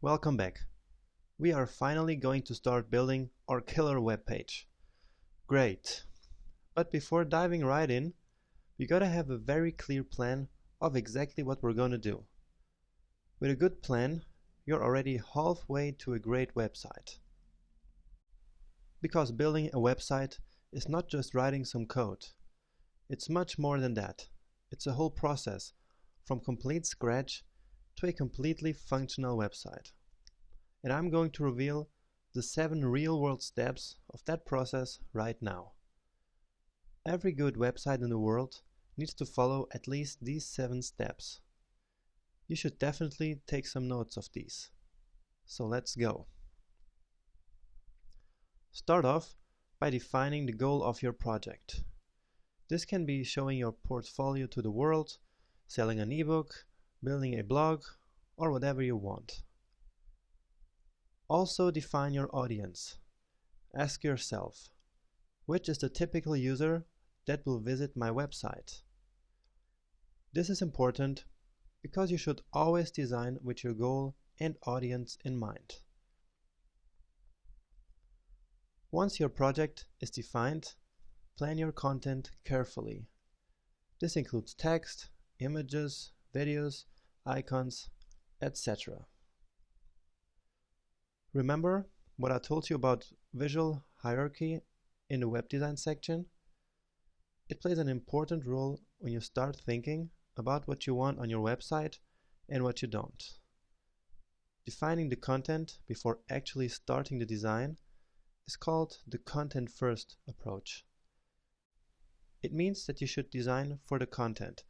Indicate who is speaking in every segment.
Speaker 1: Welcome back. We are finally going to start building our killer web page. Great. But before diving right in, we gotta have a very clear plan of exactly what we're gonna do. With a good plan, you're already halfway to a great website. Because building a website is not just writing some code. It's much more than that. It's a whole process, from complete scratch to a completely functional website. And I'm going to reveal the 7 real-world steps of that process right now. Every good website in the world needs to follow at least these 7 steps. You should definitely take some notes of these. So let's go. Start off by defining the goal of your project. This can be showing your portfolio to the world, selling an ebook, building a blog, or whatever you want. Also define your audience. Ask yourself, which is the typical user that will visit my website? This is important because you should always design with your goal and audience in mind. Once your project is defined, plan your content carefully. This includes text, images, videos, icons, etc. Remember what I told you about visual hierarchy in the web design section? It plays an important role when you start thinking about what you want on your website and what you don't. Defining the content before actually starting the design is called the content first approach. It means that you should design for the content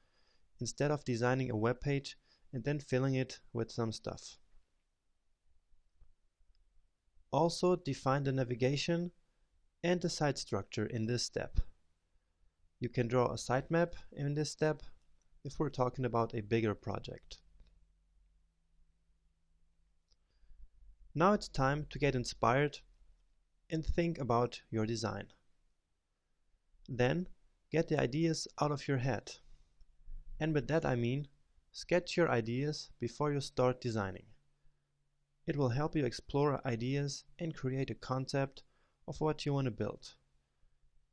Speaker 1: instead of designing a web page and then filling it with some stuff. Also define the navigation and the site structure in this step. You can draw a sitemap in this step if we're talking about a bigger project. Now it's time to get inspired and think about your design. Then get the ideas out of your head. And with that I mean, sketch your ideas before you start designing. It will help you explore ideas and create a concept of what you want to build.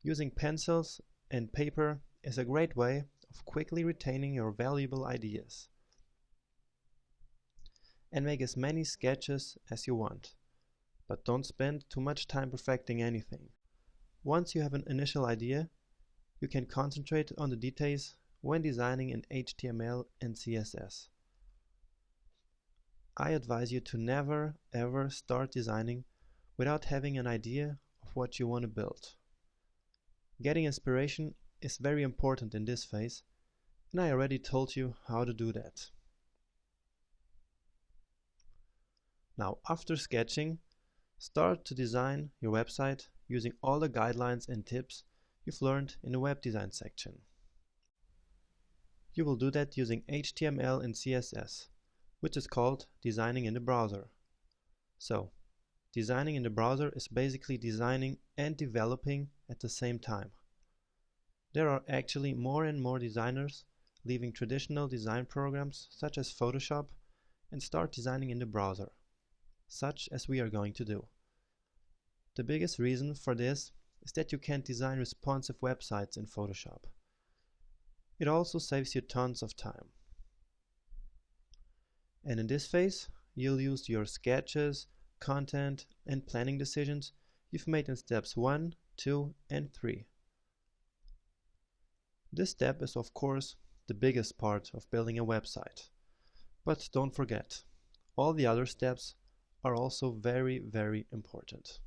Speaker 1: Using pencils and paper is a great way of quickly retaining your valuable ideas. And make as many sketches as you want, but don't spend too much time perfecting anything. Once you have an initial idea, you can concentrate on the details when designing in HTML and CSS. I advise you to never ever start designing without having an idea of what you want to build. Getting inspiration is very important in this phase, and I already told you how to do that. Now, after sketching, start to design your website using all the guidelines and tips you've learned in the web design section. You will do that using HTML and CSS, which is called designing in the browser. So, designing in the browser is basically designing and developing at the same time. There are actually more and more designers leaving traditional design programs such as Photoshop and start designing in the browser, such as we are going to do. The biggest reason for this is that you can't design responsive websites in Photoshop. It also saves you tons of time. And in this phase, you'll use your sketches, content, and planning decisions you've made in steps 1, 2, and 3. This step is of course the biggest part of building a website. But don't forget, all the other steps are also very, very important.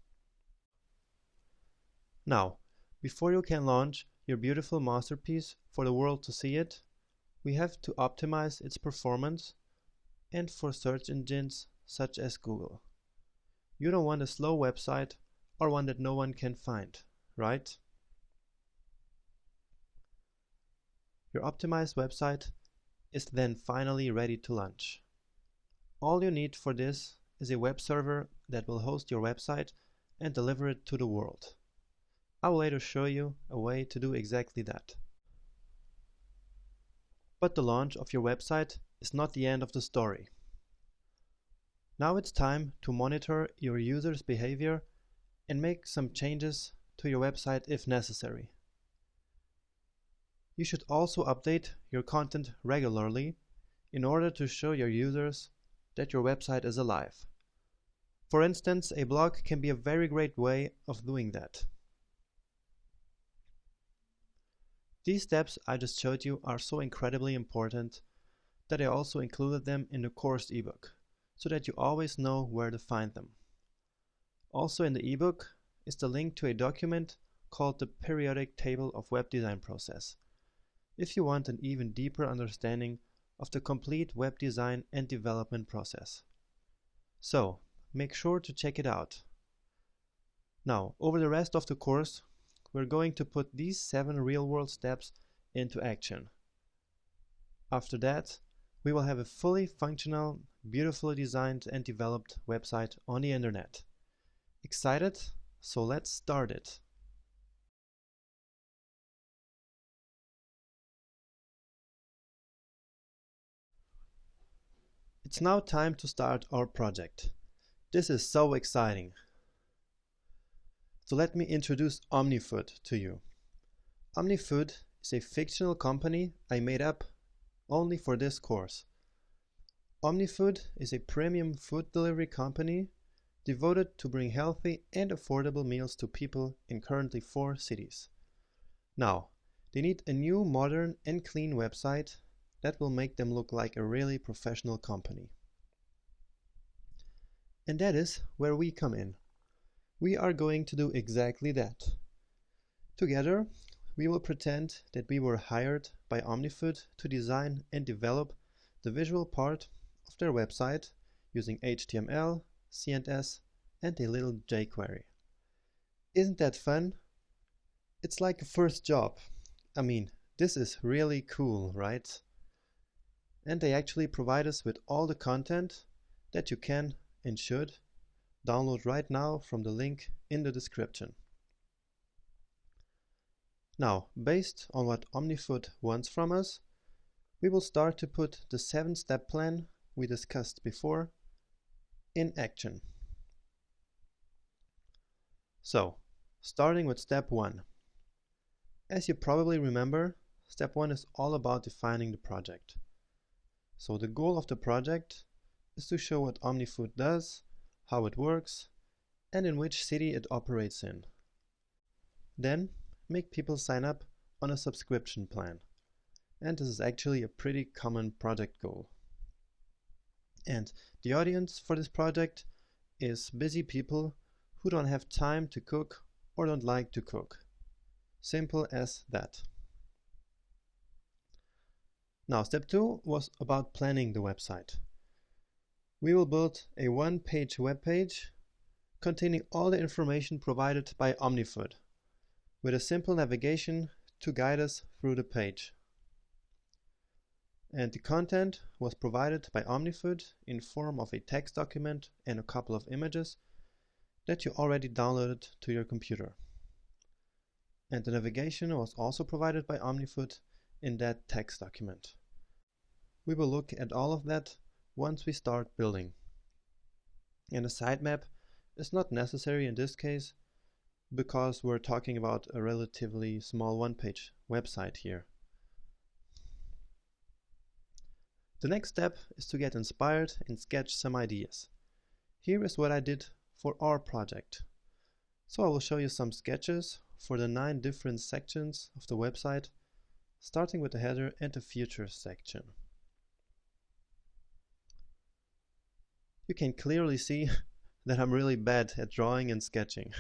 Speaker 1: Now, before you can launch your beautiful masterpiece for the world to see it, we have to optimize its performance and for search engines such as Google. You don't want a slow website or one that no one can find, right? Your optimized website is then finally ready to launch. All you need for this is a web server that will host your website and deliver it to the world. I will later show you a way to do exactly that. But the launch of your website is not the end of the story. Now it's time to monitor your users' behavior and make some changes to your website if necessary. You should also update your content regularly in order to show your users that your website is alive. For instance, a blog can be a very great way of doing that. These steps I just showed you are so incredibly important that I also included them in the course ebook, so that you always know where to find them. Also in the ebook is the link to a document called the Periodic Table of Web Design Process, if you want an even deeper understanding of the complete web design and development process. So, make sure to check it out. Now, over the rest of the course, we're going to put these 7 real-world steps into action. After that, we will have a fully functional, beautifully designed and developed website on the internet. Excited? So let's start it. It's now time to start our project. This is so exciting. So let me introduce OmniFood to you. OmniFood is a fictional company I made up only for this course. OmniFood is a premium food delivery company devoted to bring healthy and affordable meals to people in currently 4 cities. Now, they need a new, modern and clean website that will make them look like a really professional company. And that is where we come in. We are going to do exactly that. Together, we will pretend that we were hired by OmniFood to design and develop the visual part of their website using HTML, CSS, and a little jQuery. Isn't that fun? It's like a first job. I mean, this is really cool, right? And they actually provide us with all the content that you can and should download right now from the link in the description. Now, based on what OmniFood wants from us, we will start to put the 7-step plan we discussed before in action. So, starting with step 1. As you probably remember, step 1 is all about defining the project. So the goal of the project is to show what OmniFood does, how it works, and in which city it operates in. Then, make people sign up on a subscription plan. And this is actually a pretty common project goal. And the audience for this project is busy people who don't have time to cook or don't like to cook. Simple as that. Now, step 2 was about planning the website. We will build a 1-page web page containing all the information provided by OmniFood, with a simple navigation to guide us through the page. And the content was provided by OmniFood in form of a text document and a couple of images that you already downloaded to your computer. And the navigation was also provided by OmniFood in that text document. We will look at all of that once we start building. And a sitemap is not necessary in this case because we're talking about a relatively small 1-page website here. The next step is to get inspired and sketch some ideas. Here is what I did for our project. So I will show you some sketches for the 9 different sections of the website, starting with the header and the features section. You can clearly see that I'm really bad at drawing and sketching,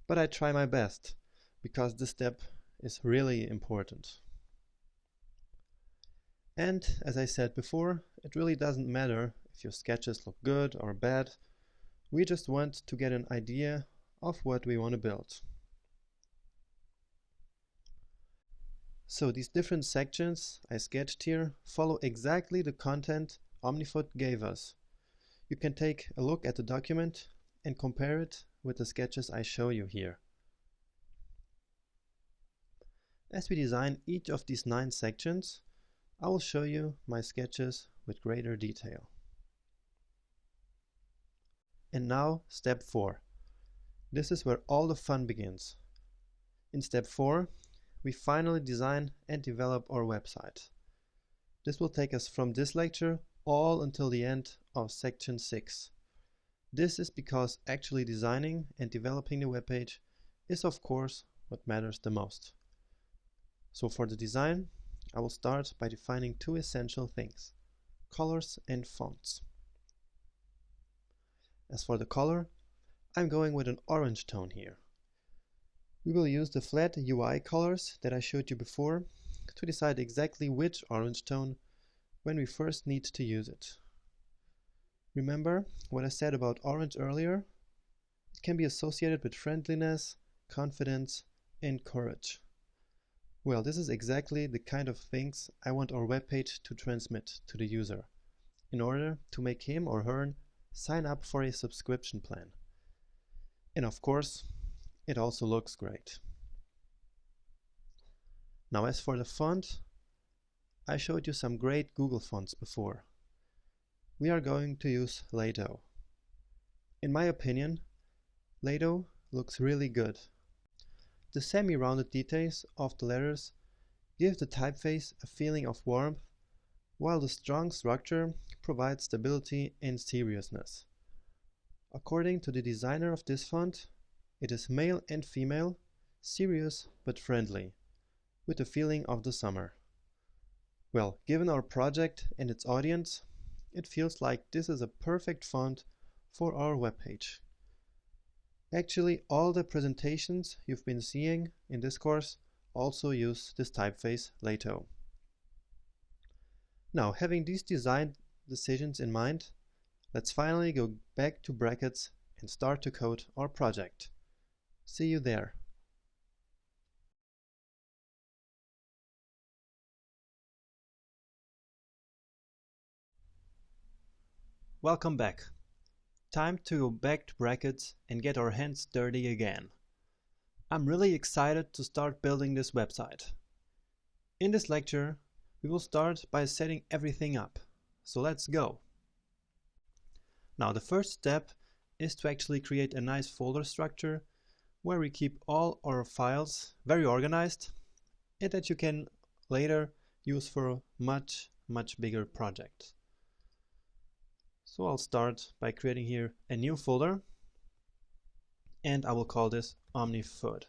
Speaker 1: but I try my best because this step is really important. And as I said before, it really doesn't matter if your sketches look good or bad. We just want to get an idea of what we want to build. So these different sections I sketched here follow exactly the content OmniFood gave us. You can take a look at the document and compare it with the sketches I show you here. As we design each of these 9 sections, I will show you my sketches with greater detail. And now step 4. This is where all the fun begins. In step 4, we finally design and develop our website. This will take us from this lecture all until the end of section 6. This is because actually designing and developing the web page is of course what matters the most. So for the design, I will start by defining two essential things: colors and fonts. As for the color, I'm going with an orange tone here. We will use the flat UI colors that I showed you before to decide exactly which orange tone when we first need to use it. Remember what I said about orange earlier? It can be associated with friendliness, confidence, and courage. Well, this is exactly the kind of things I want our web page to transmit to the user in order to make him or her sign up for a subscription plan. And of course, it also looks great. Now as for the font, I showed you some great Google fonts before. We are going to use Lato. In my opinion, Lato looks really good. The semi-rounded details of the letters give the typeface a feeling of warmth, while the strong structure provides stability and seriousness. According to the designer of this font, it is male and female, serious but friendly, with the feeling of the summer. Well, given our project and its audience, it feels like this is a perfect font for our webpage. Actually, all the presentations you've been seeing in this course also use this typeface Lato. Now, having these design decisions in mind, let's finally go back to brackets and start to code our project. See you there. Welcome back. Time to go back to brackets and get our hands dirty again. I'm really excited to start building this website. In this lecture, we will start by setting everything up. So let's go. Now the first step is to actually create a nice folder structure where we keep all our files very organized and that you can later use for a much bigger project. So I'll start by creating here a new folder, and I will call this OmniFood.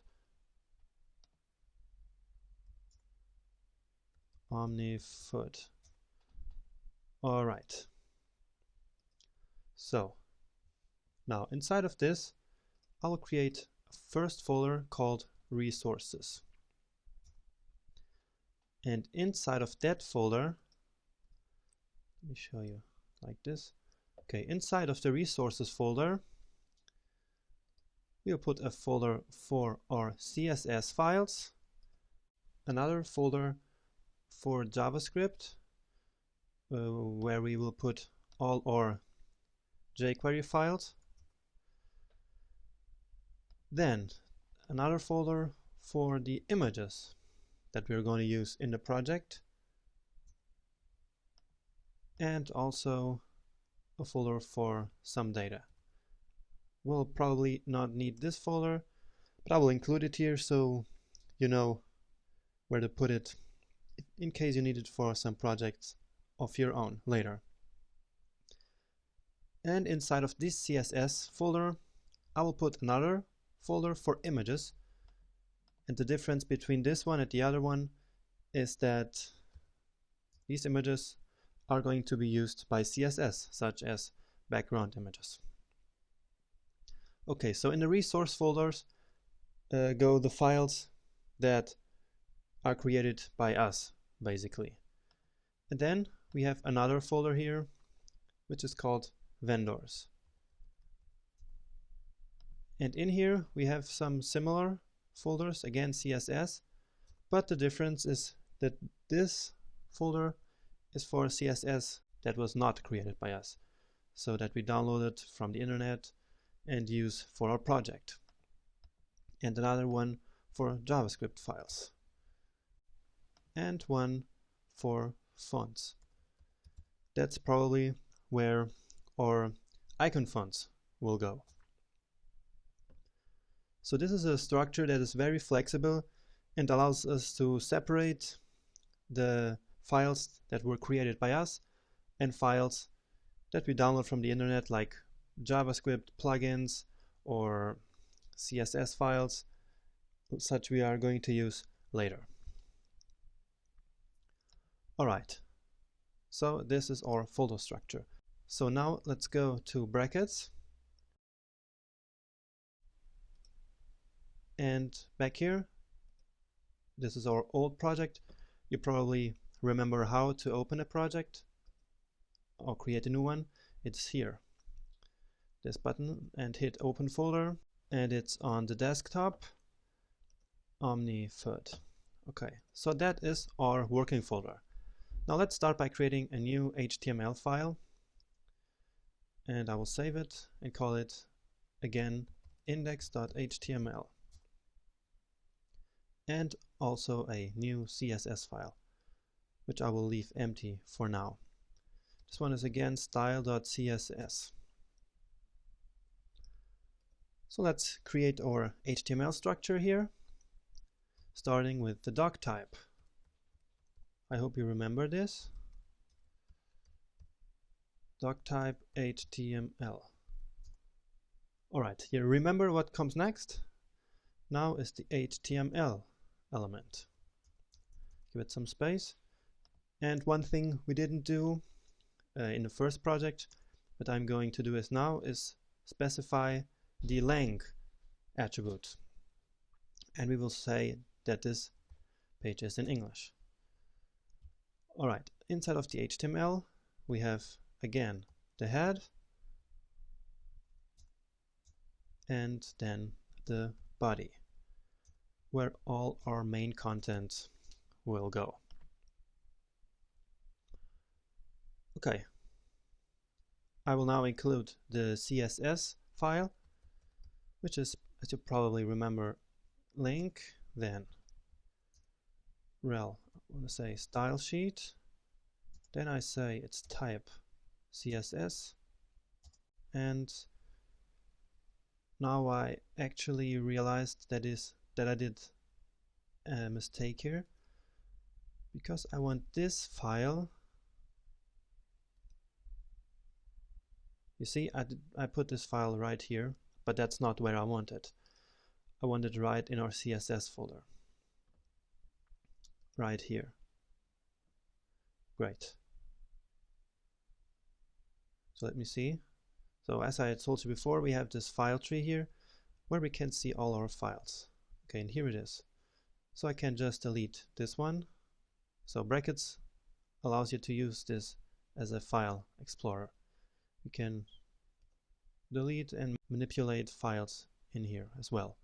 Speaker 1: OmniFood. All right. So now inside of this, I will create a first folder called Resources. And inside of that folder, let me show you like this. Okay, inside of the Resources folder, we'll put a folder for our CSS files, another folder for JavaScript, where we will put all our jQuery files, then another folder for the images that we're going to use in the project, and also a folder for some data. We'll probably not need this folder, but I will include it here so you know where to put it in case you need it for some projects of your own later. And inside of this CSS folder, I will put another folder for images. And the difference between this one and the other one is that these images are going to be used by CSS, such as background images. Okay, so in the resource folders go the files that are created by us, basically. And then we have another folder here, which is called vendors. And in here we have some similar folders, again CSS, but the difference is that this folder is for CSS that was not created by us, so that we downloaded from the internet and use for our project. And another one for JavaScript files. And one for fonts. That's probably where our icon fonts will go. So this is a structure that is very flexible and allows us to separate the files that were created by us and files that we download from the internet, like JavaScript plugins or CSS files, such we are going to use later. Alright, so this is our folder structure. So now let's go to brackets, and back here, this is our old project. You probably remember how to open a project or create a new one. It's here, this button, and hit open folder, and it's on the desktop, OmniFoot. Okay, so that is our working folder. Now let's start by creating a new HTML file, and I will save it and call it again index.html, and also a new CSS file, which I will leave empty for now. This one is again style.css. So let's create our HTML structure here, starting with the doc type. I hope you remember this. Doc type HTML. Alright, here remember what comes next. Now is the HTML element. Give it some space. And one thing we didn't do in the first project, but I'm going to do is now, is specify the lang attribute. And we will say that this page is in English. Alright, inside of the HTML we have again the head and then the body, where all our main content will go. Okay, I will now include the CSS file, which is, as you probably remember, link, then rel, I want to say style sheet, then I say it's type CSS, and now I actually realized that I did a mistake here, because I want this file. You see, I put this file right here, but that's not where I want it. I want it right in our CSS folder. Right here. Great. So let me see. So as I told you before, we have this file tree here where we can see all our files. Okay, and here it is. So I can just delete this one. So brackets allows you to use this as a file explorer. You can delete and manipulate files in here as well.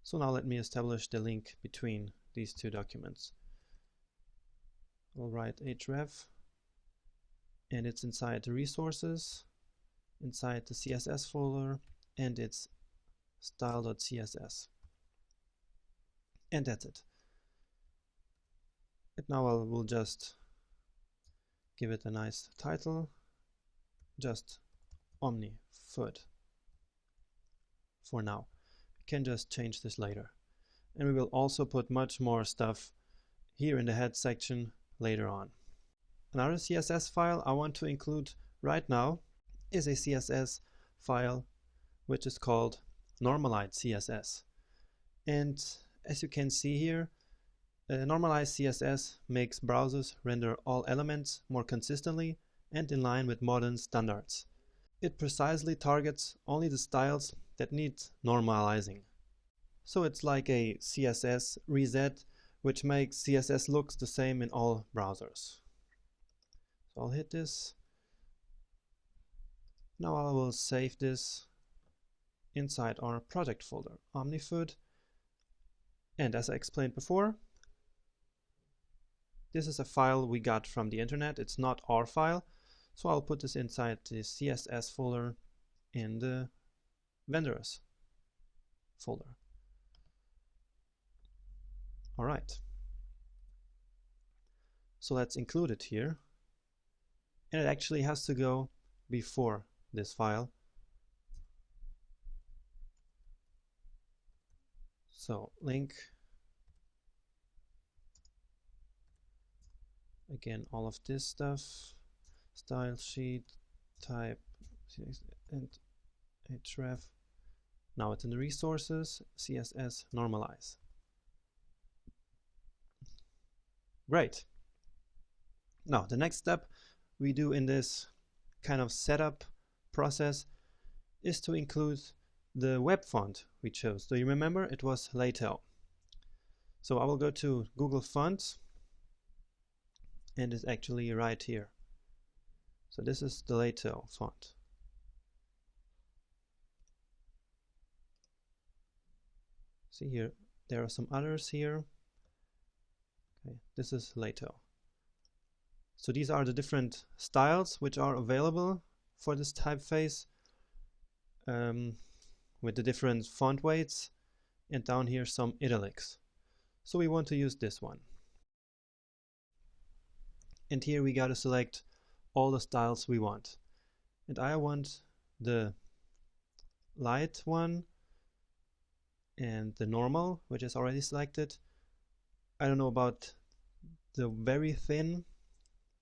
Speaker 1: So now let me establish the link between these two documents. I'll write href, and it's inside the resources, inside the CSS folder, and it's style.css. And that's it. And now I will just give it a nice title, just OmniFoot for now. We can just change this later. And we will also put much more stuff here in the head section later on. Another CSS file I want to include right now is a CSS file which is called normalized CSS. And as you can see here, normalized CSS makes browsers render all elements more consistently and in line with modern standards. It precisely targets only the styles that need normalizing. So it's like a CSS reset, which makes CSS looks the same in all browsers. So I'll hit this. Now I will save this inside our project folder, OmniFoot. And as I explained before, this is a file we got from the internet. It's not our file. So I'll put this inside the CSS folder in the vendors folder. Alright. So let's include it here. And it actually has to go before this file. So link, again, all of this stuff, style sheet, type, and href. Now it's in the resources, CSS normalize. Great. Now the next step we do in this kind of setup process is to include the web font we chose. Do you remember? It was Lato. So I will go to Google Fonts, and it's actually right here. So this is the Lato font. See here, there are some others here. Okay, this is Lato. So these are the different styles which are available for this typeface, with the different font weights, and down here some italics. So we want to use this one. And here we got to select all the styles we want. And I want the light one and the normal, which is already selected. I don't know about the very thin,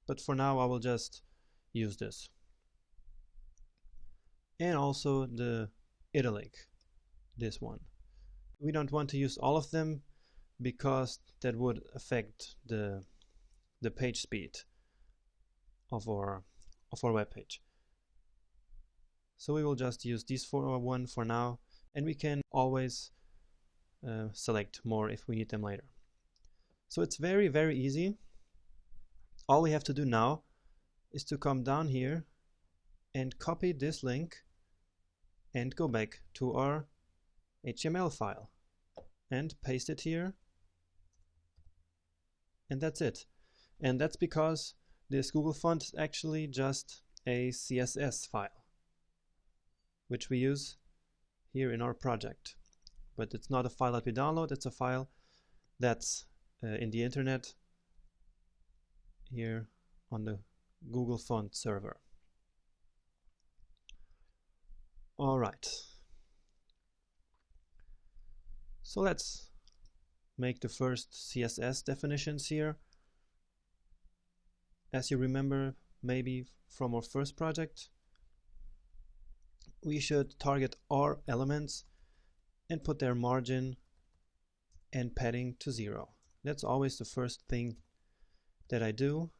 Speaker 1: but for now I will just use this. And also the italic, this one. We don't want to use all of them because that would affect the page speed of our web page. So we will just use these one for now, and we can always select more if we need them later. So it's very, very easy. All we have to do now is to come down here and copy this link and go back to our HTML file and paste it here, and that's it. And that's because this Google font is actually just a CSS file, which we use here in our project. But it's not a file that we download, it's a file that's in the internet here on the Google font server. All right. So let's make the first CSS definitions here. As you remember maybe from our first project, we should target our elements and put their margin and padding to 0. That's always the first thing that I do.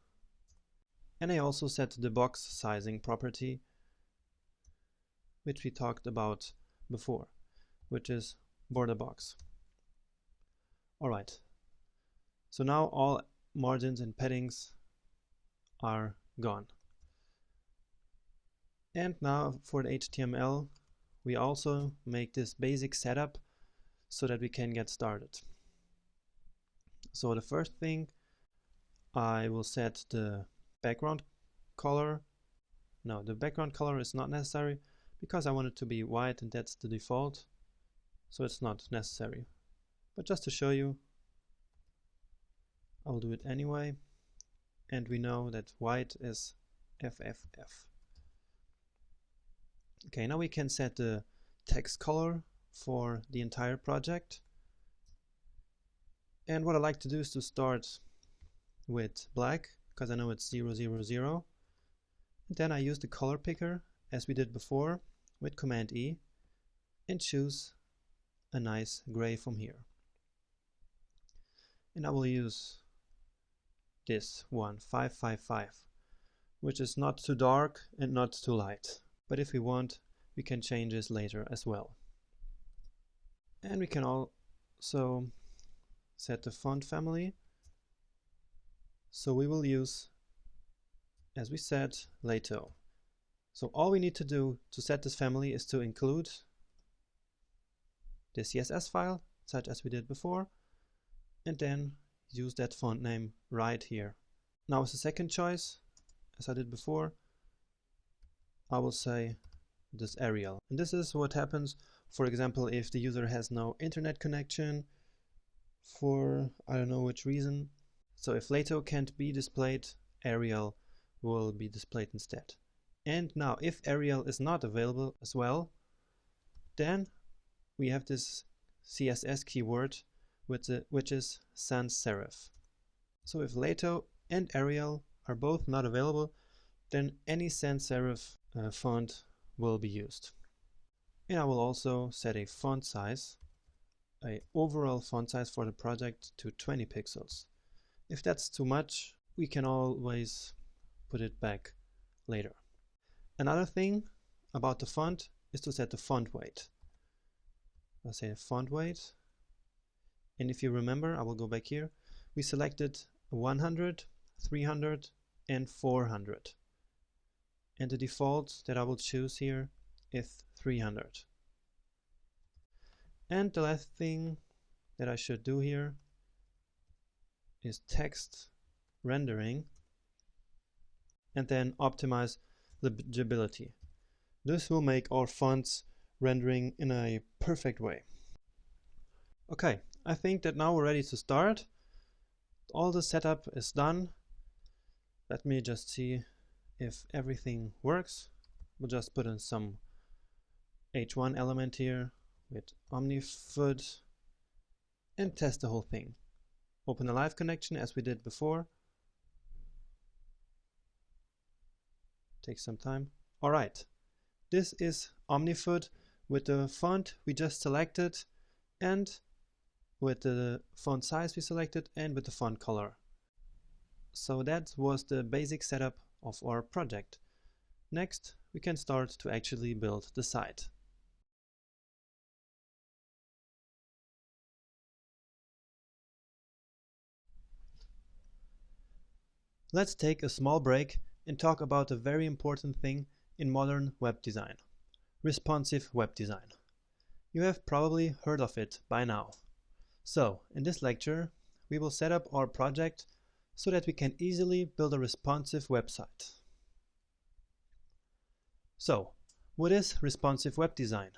Speaker 1: And I also set the box sizing property, which we talked about before, which is border box. Alright, so now all margins and paddings are gone. And now for the HTML, we also make this basic setup so that we can get started. So the first thing, I will set the background color. No, the background color is not necessary because I want it to be white and that's the default, so it's not necessary. But just to show you, I'll do it anyway, and we know that white is FFF. Okay, now we can set the text color for the entire project. And what I like to do is to start with black, because I know it's 0, 0, 0. And then I use the color picker, as we did before, with Command E, and choose a nice gray from here. And I will use this one, 555, which is not too dark and not too light. But if we want, we can change this later as well. And we can also set the font family. So we will use, as we said, Lato. So all we need to do to set this family is to include the CSS file, such as we did before, and then use that font name right here. Now as a second choice, as I did before, I will say this Arial. And this is what happens, for example, if the user has no internet connection for I don't know which reason. So if Lato can't be displayed, Arial will be displayed instead. And now if Arial is not available as well, then we have this CSS keyword which is sans serif. So if Lato and Arial are both not available, then any sans serif font will be used. And I will also set a font size, an overall font size for the project to 20 pixels. If that's too much, we can always put it back later. Another thing about the font is to set the font weight. I'll say font weight, and if you remember, I will go back here, we selected 100, 300 and 400, and the default that I will choose here is 300. And the last thing that I should do here is text rendering and then optimize legibility. This will make our fonts rendering in a perfect way. Okay, I think that now we're ready to start. All the setup is done. Let me just see if everything works. We'll just put in some H1 element here with omnifoot and test the whole thing. Open a live connection as we did before. Take some time. Alright, this is omnifoot with the font we just selected and with the font size we selected and with the font color. So that was the basic setup of our project. Next, we can start to actually build the site. Let's take a small break and talk about a very important thing in modern web design: responsive web design. You have probably heard of it by now. So, in this lecture, we will set up our project so that we can easily build a responsive website. So, what is responsive web design?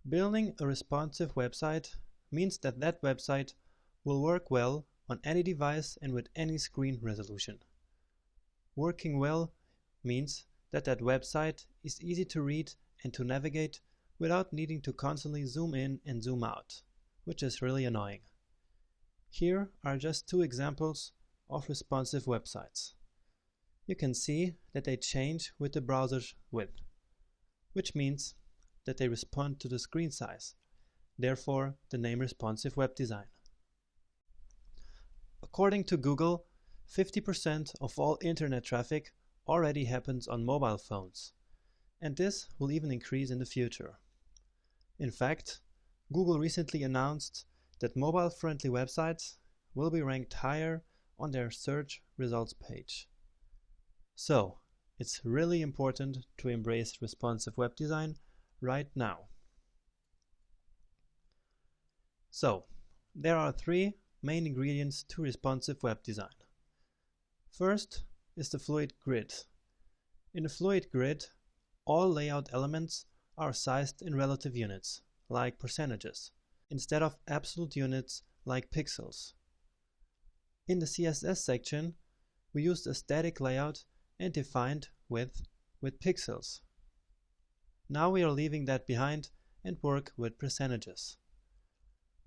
Speaker 1: Building a responsive website means that that website will work well on any device and with any screen resolution. Working well means that that website is easy to read and to navigate without needing to constantly zoom in and zoom out, which is really annoying. Here are just two examples of responsive websites. You can see that they change with the browser's width, which means that they respond to the screen size, therefore the name responsive web design. According to Google, 50% of all internet traffic already happens on mobile phones, and this will even increase in the future. In fact, Google recently announced that mobile-friendly websites will be ranked higher on their search results page. So, it's really important to embrace responsive web design right now. So, there are three main ingredients to responsive web design. First is the fluid grid. In the fluid grid, all layout elements are sized in relative units, like percentages, instead of absolute units like pixels. In the CSS section, we used a static layout and defined width with pixels. Now we are leaving that behind and work with percentages.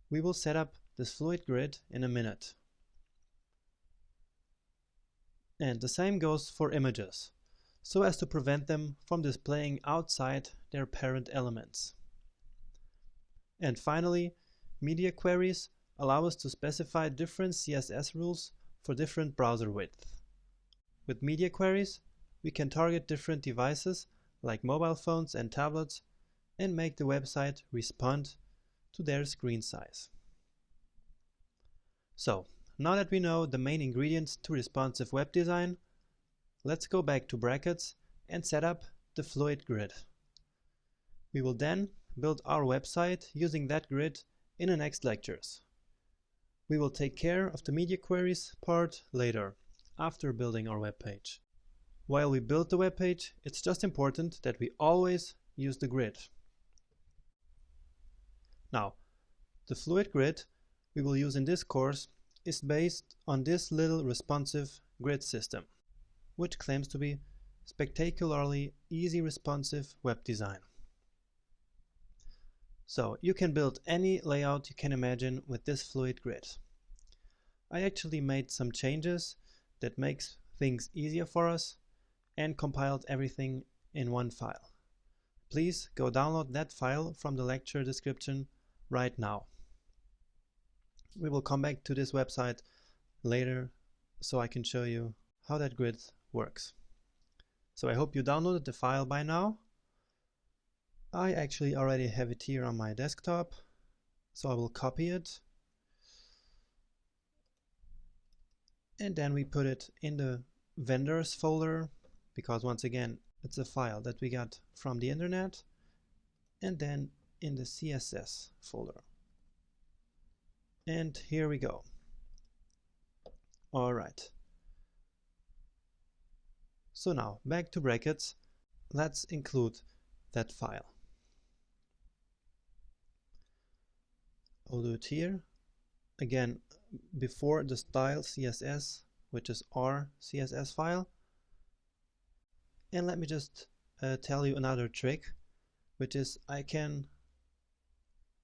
Speaker 1: We will set up this fluid grid in a minute. And the same goes for images, so as to prevent them from displaying outside their parent elements. And finally, media queries allow us to specify different CSS rules for different browser width. With media queries, we can target different devices like mobile phones and tablets and make the website respond to their screen size. So, now that we know the main ingredients to responsive web design, let's go back to brackets and set up the fluid grid. We will then build our website using that grid in the next lectures. We will take care of the media queries part later, after building our web page. While we build the web page, it's just important that we always use the grid. Now, the fluid grid we will use in this course is based on this little responsive grid system, which claims to be spectacularly easy responsive web design. So you can build any layout you can imagine with this fluid grid. I actually made some changes that makes things easier for us and compiled everything in one file. Please go download that file from the lecture description right now. We will come back to this website later so I can show you how that grid works. So I hope you downloaded the file by now. I actually already have it here on my desktop, so I will copy it. And then we put it in the vendors folder, because once again, it's a file that we got from the internet, and then in the CSS folder. And here we go. All right. So now back to brackets. Let's include that file. I'll do it here. Again, before the style CSS, which is our CSS file. And let me just tell you another trick, which is I can,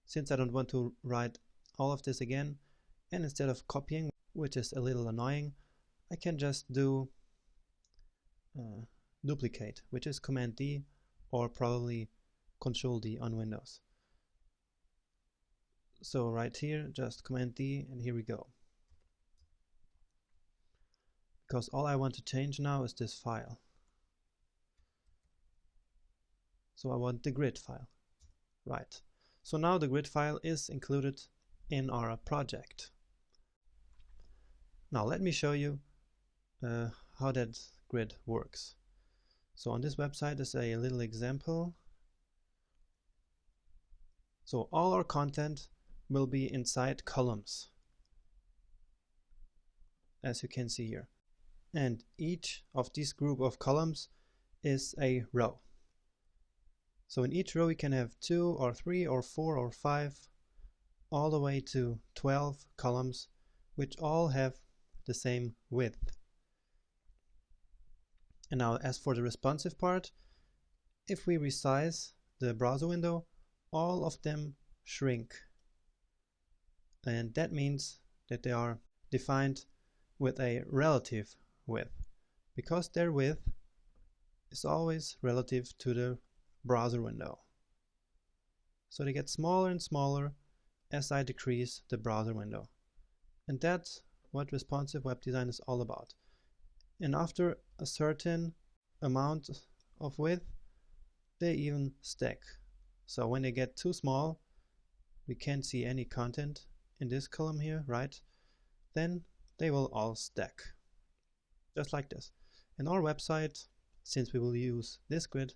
Speaker 1: since I don't want to write all of this again, and instead of copying, which is a little annoying, I can just do duplicate, which is Command D or probably Control D on Windows. So right here, just Command D, and here we go. Because all I want to change now is this file. So I want the grid file. Right. So now the grid file is included in our project. Now let me show you how that grid works. So on this website is a little example. So all our content will be inside columns, as you can see here. And each of these group of columns is a row. So in each row we can have 2 or 3 or 4 or 5, all the way to 12 columns, which all have the same width. And now as for the responsive part, if we resize the browser window, all of them shrink. And that means that they are defined with a relative width, because their width is always relative to the browser window. So they get smaller and smaller as I decrease the browser window. And that's what responsive web design is all about. And after a certain amount of width, they even stack. So when they get too small, we can't see any content in this column here, right? Then they will all stack, just like this. And our website, since we will use this grid,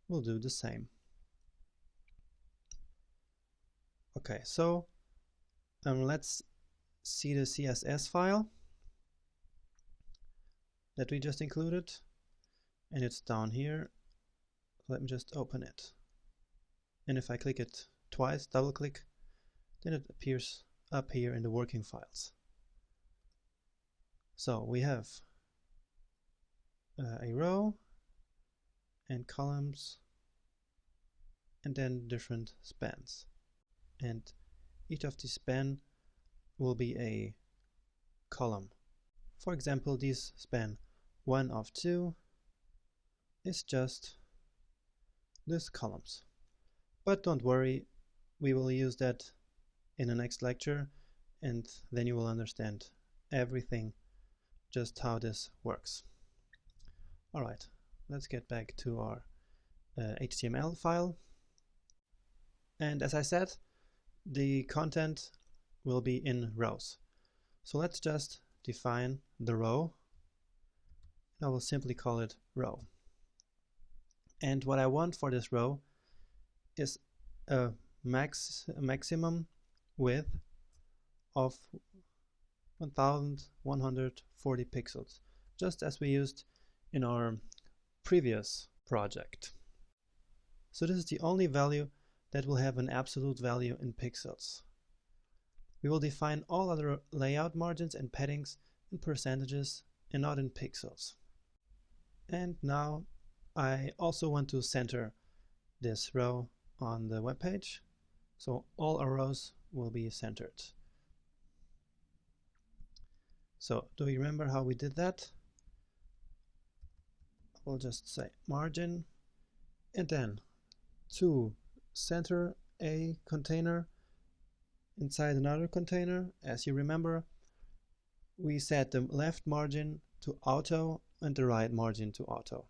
Speaker 1: will do the same. Okay, so let's see the CSS file that we just included, and it's down here. Let me just open it. And if I click it twice, double click, then it appears up here in the working files. So we have a row and columns, and then different spans. And each of these span will be a column. For example, this span 1 of 2 is just these columns. But don't worry, we will use that in the next lecture, and then you will understand everything, just how this works. Alright, let's get back to our HTML file. And as I said, the content will be in rows. So let's just define the row. I will simply call it row. And what I want for this row is a maximum width of 1140 pixels, just as we used in our previous project. So this is the only value that will have an absolute value in pixels. We will define all other layout margins and paddings in percentages and not in pixels. And now I also want to center this row on the web page, so all our rows will be centered. So do you remember how we did that? We'll just say margin, and then to center a container inside another container, as you remember, we set the left margin to auto and the right margin to auto.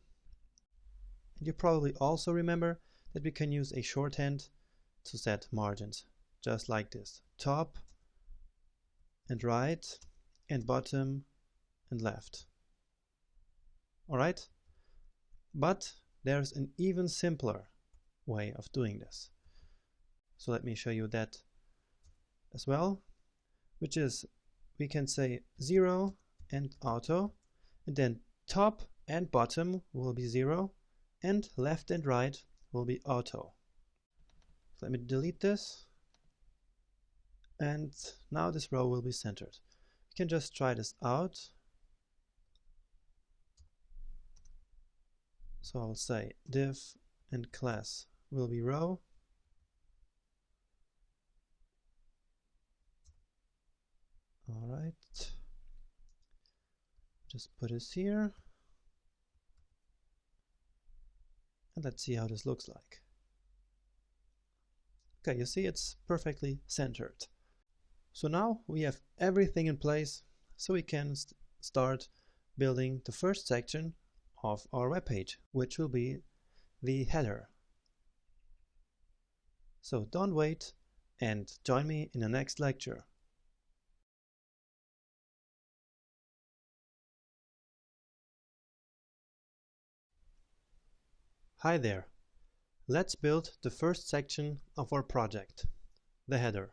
Speaker 1: And you probably also remember that we can use a shorthand to set margins, just like this: top and right and bottom and left. Alright? But there's an even simpler way of doing this. So let me show you that as well, which is we can say 0 and auto, and then top and bottom will be 0, and left and right will be auto. So let me delete this, and now this row will be centered. We can just try this out. So I'll say div and class will be row. Alright, just put this here, and let's see how this looks like. Okay, you see it's perfectly centered. So now we have everything in place, so we can start building the first section of our web page, which will be the header. So don't wait and join me in the next lecture. Hi there. Let's build the first section of our project, the header.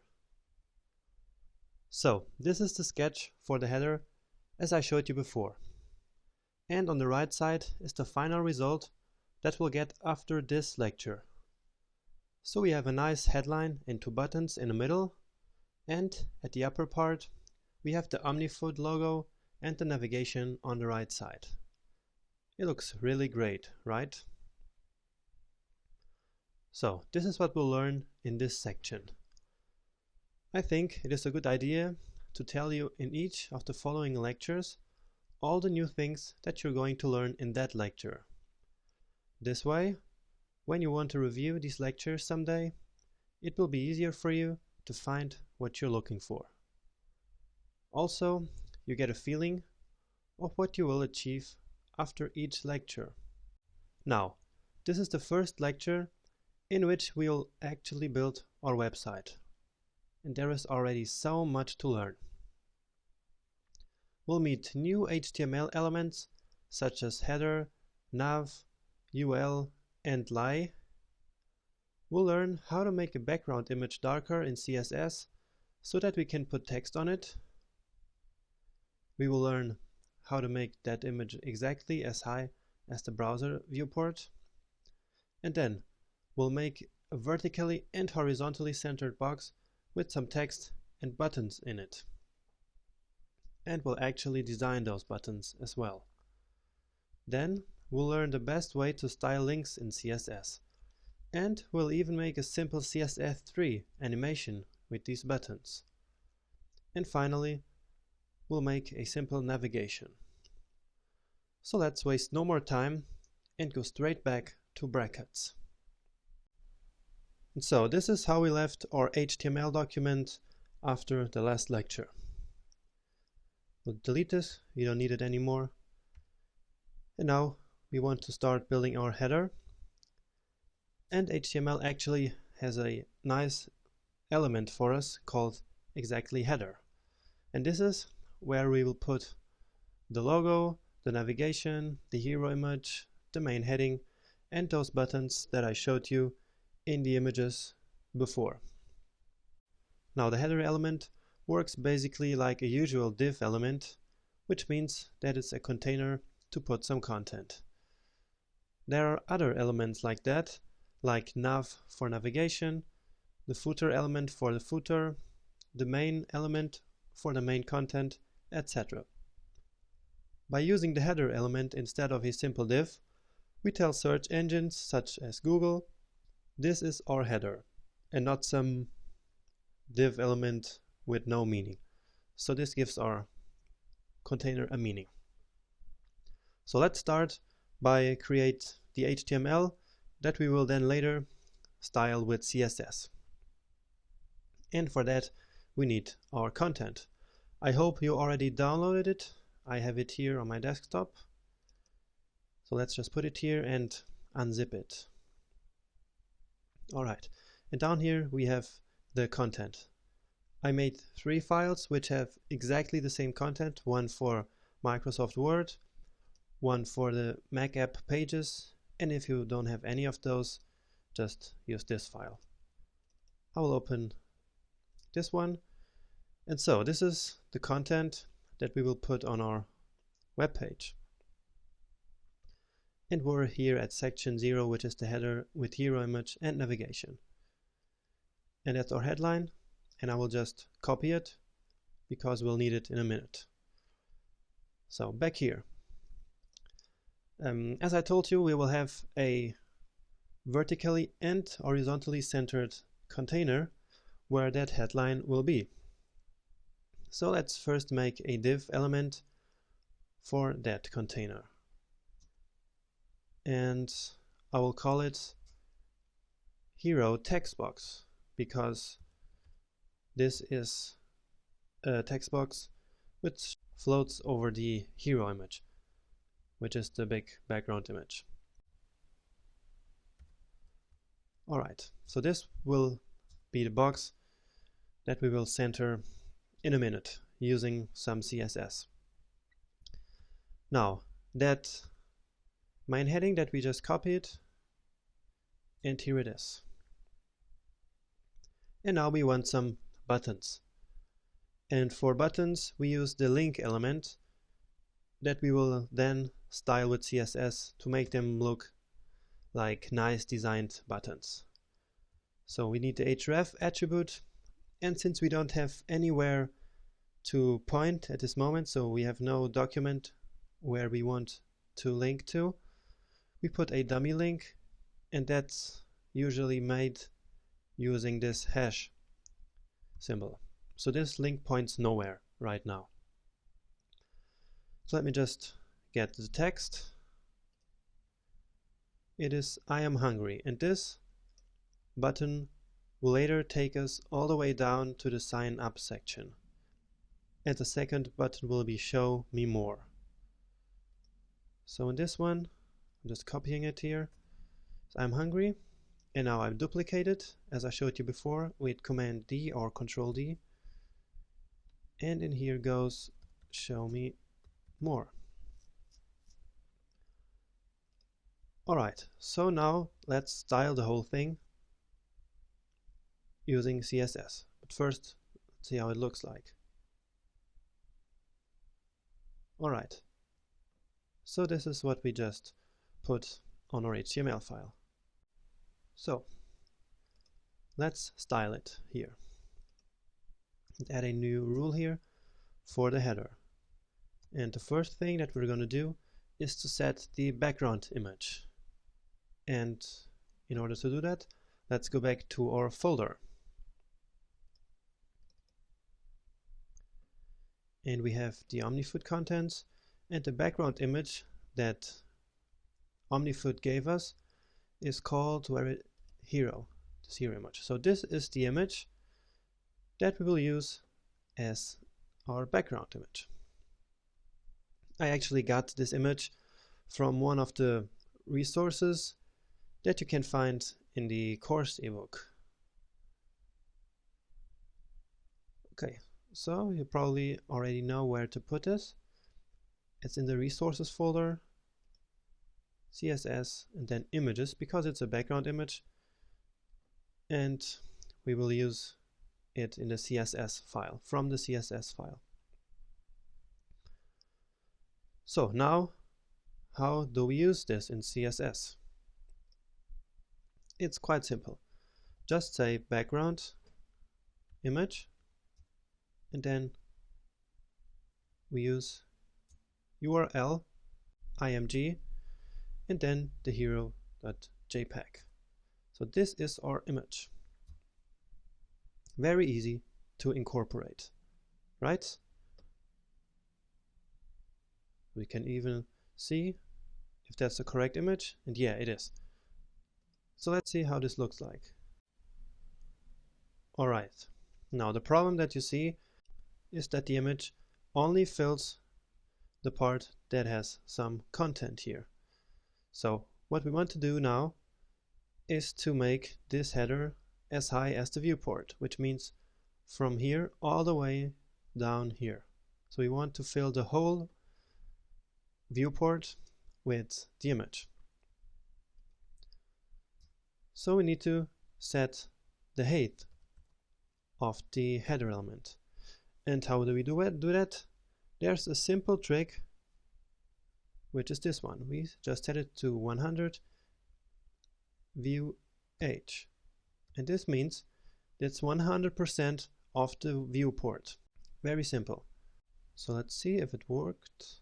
Speaker 1: So this is the sketch for the header as I showed you before. And on the right side is the final result that we'll get after this lecture. So we have a nice headline and 2 buttons in the middle, and at the upper part we have the OmniFood logo and the navigation on the right side. It looks really great, right? So this is what we'll learn in this section. I think it is a good idea to tell you in each of the following lectures all the new things that you're going to learn in that lecture. This way, when you want to review these lectures someday, it will be easier for you to find what you're looking for. Also, you get a feeling of what you will achieve after each lecture. Now, this is the first lecture in which we will actually build our website. And there is already so much to learn. We'll meet new HTML elements such as header, nav, UL, and lie. We'll learn how to make a background image darker in CSS so that we can put text on it. We will learn how to make that image exactly as high as the browser viewport. And then we'll make a vertically and horizontally centered box with some text and buttons in it. And we'll actually design those buttons as well. Then we'll learn the best way to style links in CSS. And we'll even make a simple CSS3 animation with these buttons. And finally, we'll make a simple navigation. So let's waste no more time and go straight back to brackets. And so this is how we left our HTML document after the last lecture. We'll delete this, we don't need it anymore. And now we want to start building our header. And HTML actually has a nice element for us called exactly header. And this is where we will put the logo, the navigation, the hero image, the main heading, and those buttons that I showed you in the images before. Now the header element works basically like a usual div element, which means that it's a container to put some content. There are other elements like that, like nav for navigation, the footer element for the footer, the main element for the main content, etc. By using the header element instead of a simple div, we tell search engines such as Google, this is our header, and not some div element with no meaning. So this gives our container a meaning. So let's start by create the HTML that we will then later style with CSS. And for that we need our content. I hope you already downloaded it. I have it here on my desktop. So let's just put it here and unzip it. Alright, and down here we have the content. I made 3 files which have exactly the same content, one for Microsoft Word, one for the Mac app Pages, and if you don't have any of those, just use this file. I will open this one, and so this is the content that we will put on our web page. And we're here at section 0, which is the header with hero image and navigation. And that's our headline, and I will just copy it because we'll need it in a minute. So back here. As I told you, we will have a vertically and horizontally centered container where that headline will be. So let's first make a div element for that container. And I will call it hero text box because this is a text box which floats over the hero image, which is the big background image. Alright, so this will be the box that we will center in a minute using some CSS. Now, that main heading that we just copied, and here it is. And now we want some buttons. And for buttons, we use the link element that we will then style with CSS to make them look like nice designed buttons. So we need the href attribute, and since we don't have anywhere to point at this moment, so we have no document where we want to link to, we put a dummy link, and that's usually made using this hash symbol. So this link points nowhere right now. So let me just get the text. It is I am hungry, and this button will later take us all the way down to the sign up section. And the second button will be show me more. So in this one, I'm just copying it here. So I'm hungry, and now I've duplicated as I showed you before with Command D or Control D. And in here goes show me more. Alright, so now let's style the whole thing using CSS. But first, let's see how it looks like. Alright, so this is what we just put on our HTML file. So let's style it here. And add a new rule here for the header. And the first thing that we're going to do is to set the background image. And in order to do that, let's go back to our folder. And we have the OmniFoot contents, and the background image that OmniFoot gave us is called hero, this hero image. So this is the image that we will use as our background image. I actually got this image from one of the resources that you can find in the course ebook. Okay, so you probably already know where to put this. It's in the resources folder, CSS, and then images, because it's a background image, and we will use it in the CSS file, from the CSS file. So now, how do we use this in CSS? It's quite simple. Just say background image, and then we use URL, img, and then the hero.jpg. So this is our image. Very easy to incorporate, right? We can even see if that's the correct image, and yeah, it is. So let's see how this looks like. Alright, now the problem that you see is that the image only fills the part that has some content here. So what we want to do now is to make this header as high as the viewport, which means from here all the way down here. So we want to fill the whole viewport with the image. So we need to set the height of the header element. And how do we do that? There's a simple trick, which is this one. We just set it to 100 view h, and this means that's 100% of the viewport. Very simple. So let's see if it worked.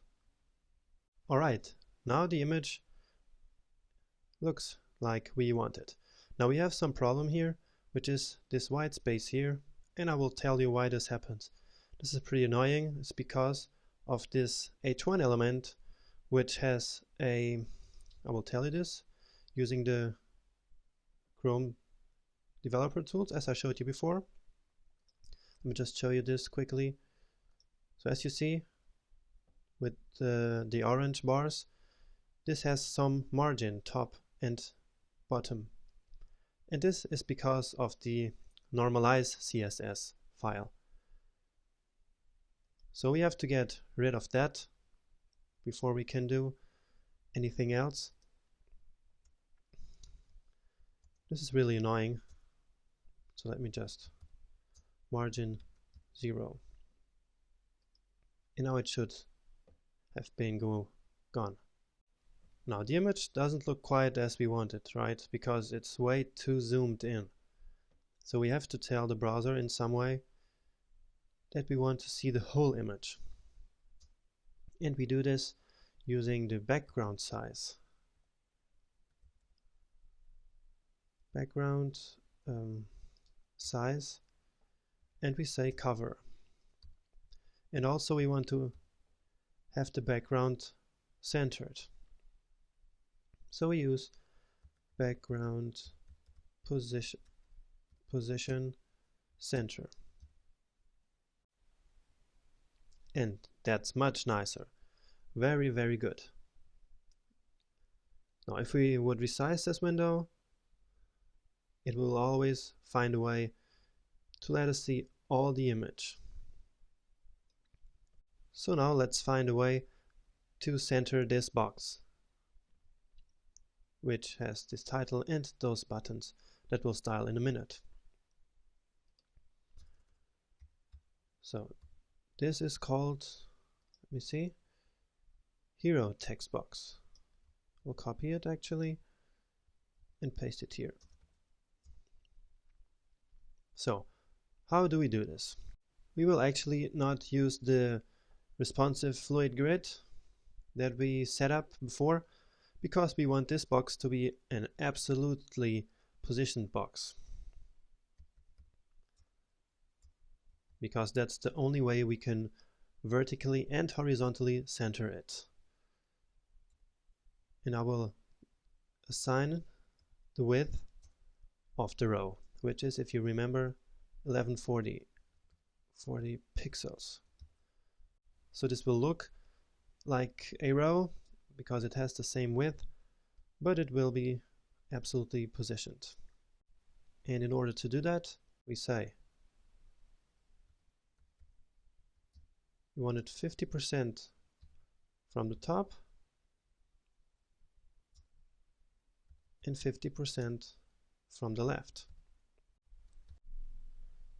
Speaker 1: Alright, now the image looks like we want it. Now we have some problem here, which is this white space here, and I will tell you why this happens. This is pretty annoying. It's because of this h1 element, which has a, I will tell you this, using the Chrome developer tools as I showed you before. Let me just show you this quickly. So as you see with the orange bars, this has some margin top and bottom, and this is because of the normalize CSS file. So we have to get rid of that before we can do anything else. This is really annoying. So let me just margin 0. And now it should have been gone. Now the image doesn't look quite as we want it, right? Because it's way too zoomed in. So we have to tell the browser in some way that we want to see the whole image. And we do this using the background size. Background size, and we say cover. And also we want to have the background centered. So we use background position center. And that's much nicer. Very, very good. Now if we would resize this window, it will always find a way to let us see all the image. So now let's find a way to center this box, which has this title and those buttons that we'll style in a minute. So this is called, let me see, hero text box. We'll copy it actually and paste it here. So how do we do this? We will actually not use the responsive fluid grid that we set up before, because we want this box to be an absolutely positioned box, because that's the only way we can vertically and horizontally center it. And I will assign the width of the row, which is, if you remember, 1140 pixels. So this will look like a row because it has the same width, but it will be absolutely positioned. And in order to do that, we say we want it 50% from the top and 50% from the left.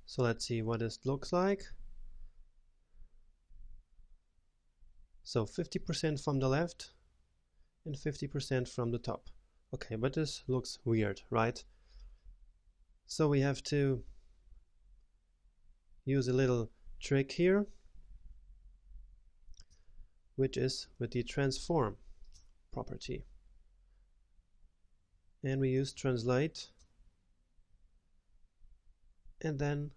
Speaker 1: So let's see what this looks like. So 50% from the left and 50% from the top. Okay, but this looks weird, right? So we have to use a little trick here. which is with the transform property. And we use translate and then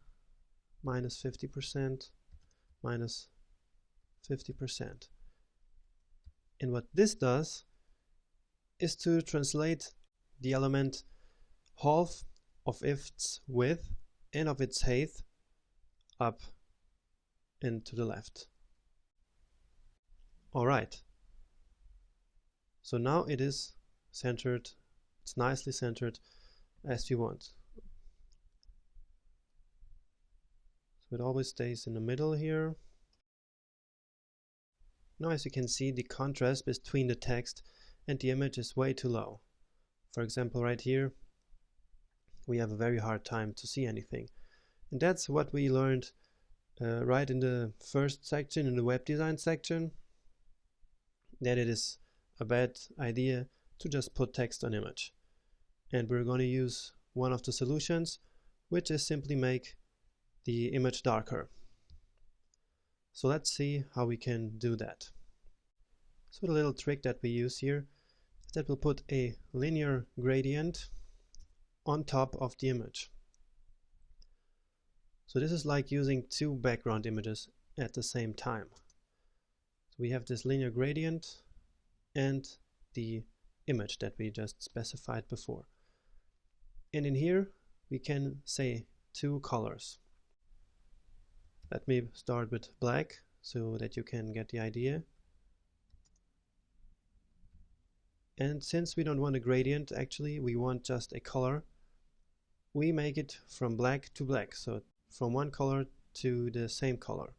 Speaker 1: minus 50%, minus 50%. And what this does is to translate the element half of its width and of its height up and to the left. Alright, so now it is centered, it's nicely centered as we want. So it always stays in the middle here. Now as you can see, the contrast between the text and the image is way too low. For example, right here we have a very hard time to see anything. And that's what we learned right in the first section, in the web design section, that it is a bad idea to just put text on image. And we're going to use one of the solutions, which is simply make the image darker. So let's see how we can do that. So the little trick that we use here is that we'll put a linear gradient on top of the image. So this is like using two background images at the same time. So we have this linear gradient and the image that we just specified before. And in here we can say two colors. Let me start with black so that you can get the idea. And since we don't want a gradient, actually we want just a color, we make it from black to black, so from one color to the same color.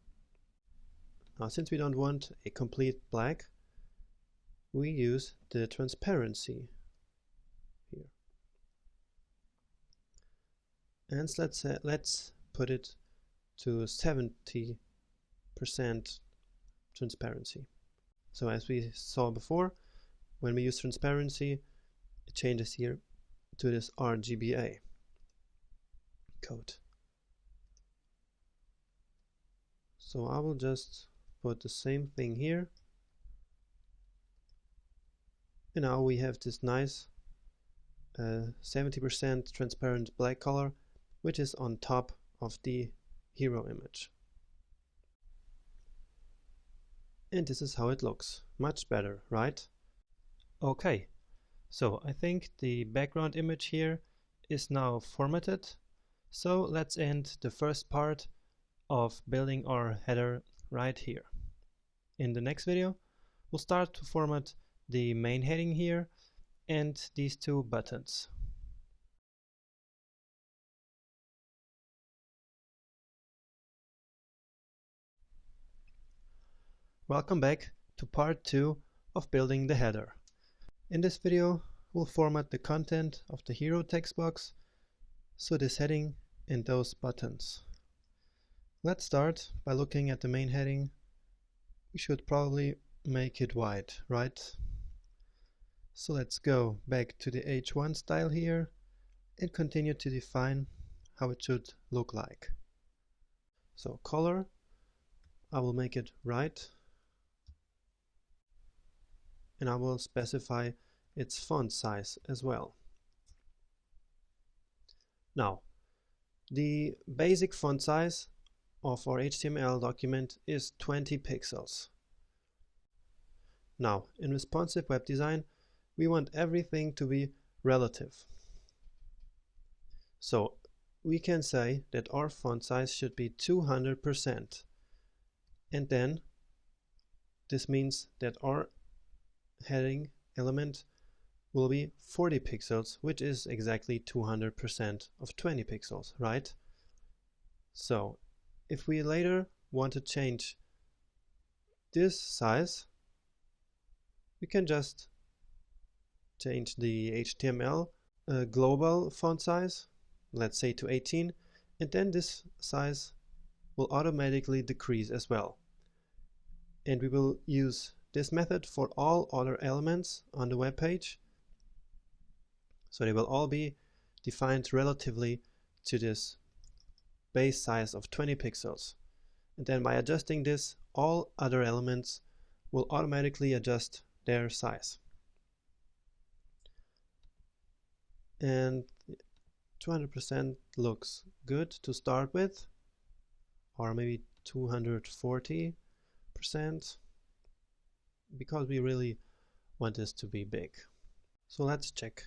Speaker 1: Now since we don't want a complete black, we use the transparency here. And let's put it to 70% transparency. So as we saw before, when we use transparency, it changes here to this RGBA code. So I will just put the same thing here. And now we have this nice 70% transparent black color, which is on top of the hero image. And this is how it looks. Much better, right? Okay, so I think the background image here is now formatted. So let's end the first part of building our header right here. In the next video, we'll start to format the main heading here and these two buttons. Welcome back to part 2 of building the header. In this video, we'll format the content of the hero text box, so this heading and those buttons. Let's start by looking at the main heading. We should probably make it wide, right? So let's go back to the H1 style here and continue to define how it should look like. So color, I will make it right, and I will specify its font size as well. Now, the basic font size of our HTML document is 20 pixels. Now, in responsive web design, we want everything to be relative. So we can say that our font size should be 200%. And then this means that our heading element will be 40 pixels, which is exactly 200% of 20 pixels, right? So if we later want to change this size, we can just change the HTML global font size, let's say to 18, and then this size will automatically decrease as well. And we will use this method for all other elements on the web page. So they will all be defined relatively to this base size of 20 pixels. And then by adjusting this, all other elements will automatically adjust their size. And 200% looks good to start with, or maybe 240%, because we really want this to be big. So let's check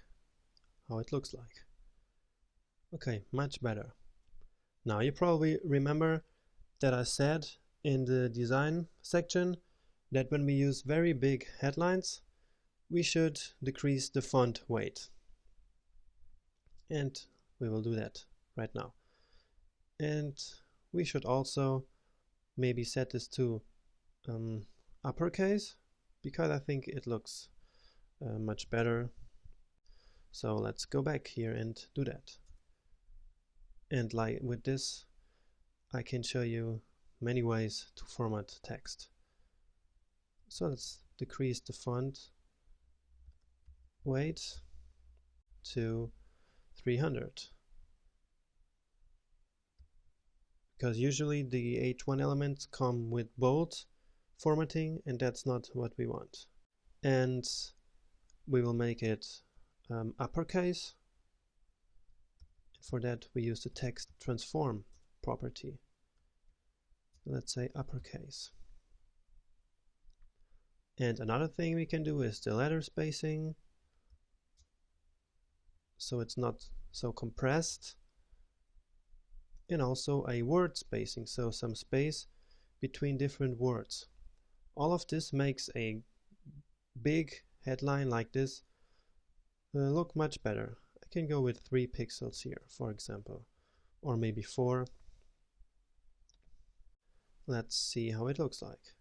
Speaker 1: how it looks like. Okay, much better. Now you probably remember that I said in the design section that when we use very big headlines, we should decrease the font weight. And we will do that right now. And we should also maybe set this to uppercase, because I think it looks much better. So let's go back here and do that. And like with this, I can show you many ways to format text. So let's decrease the font weight to 300. Because usually the H1 elements come with bold formatting, and that's not what we want. And we will make it uppercase. For that we use the text transform property. Let's say uppercase. And another thing we can do is the letter spacing, so it's not so compressed, and also a word spacing, so some space between different words. All of this makes a big headline like this look much better. I can go with 3 pixels here, for example, or maybe 4. Let's see how it looks like.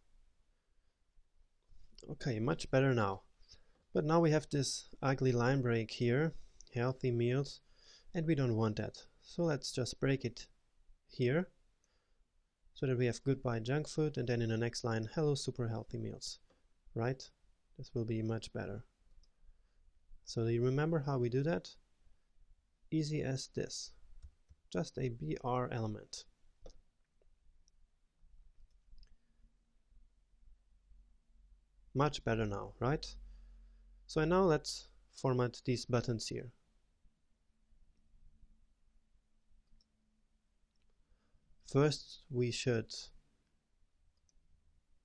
Speaker 1: Okay, much better now. But now we have this ugly line break here, healthy meals, and we don't want that. So let's just break it here, so that we have goodbye junk food, and then in the next line, hello super healthy meals, right? This will be much better. So do you remember how we do that? Easy as this, just a BR element. Much better now, right? So now let's format these buttons here. First we should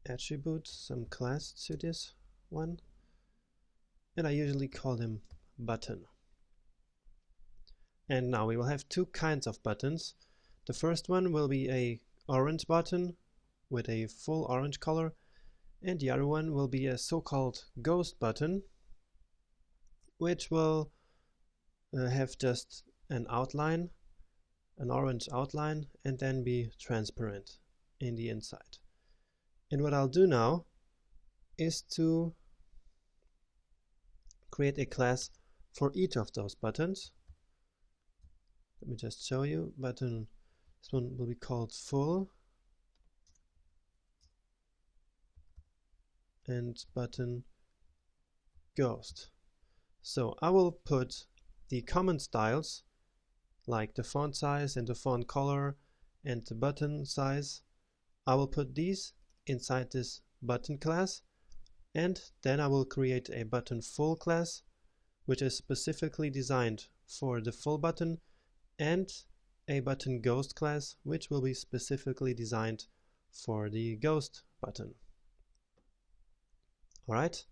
Speaker 1: attribute some class to this one, and I usually call them button. And now we will have 2 kinds of buttons. The first one will be a orange button with a full orange color, and the other one will be a so-called ghost button, which will have just an outline, an orange outline, and then be transparent in the inside. And what I'll do now is to create a class for each of those buttons. Let me just show you. Button, this one will be called full, and button ghost. So I will put the common styles, like the font size and the font color and the button size, I will put these inside this button class, and then I will create a button full class, which is specifically designed for the full button, and a button ghost class, which will be specifically designed for the ghost button. Alright,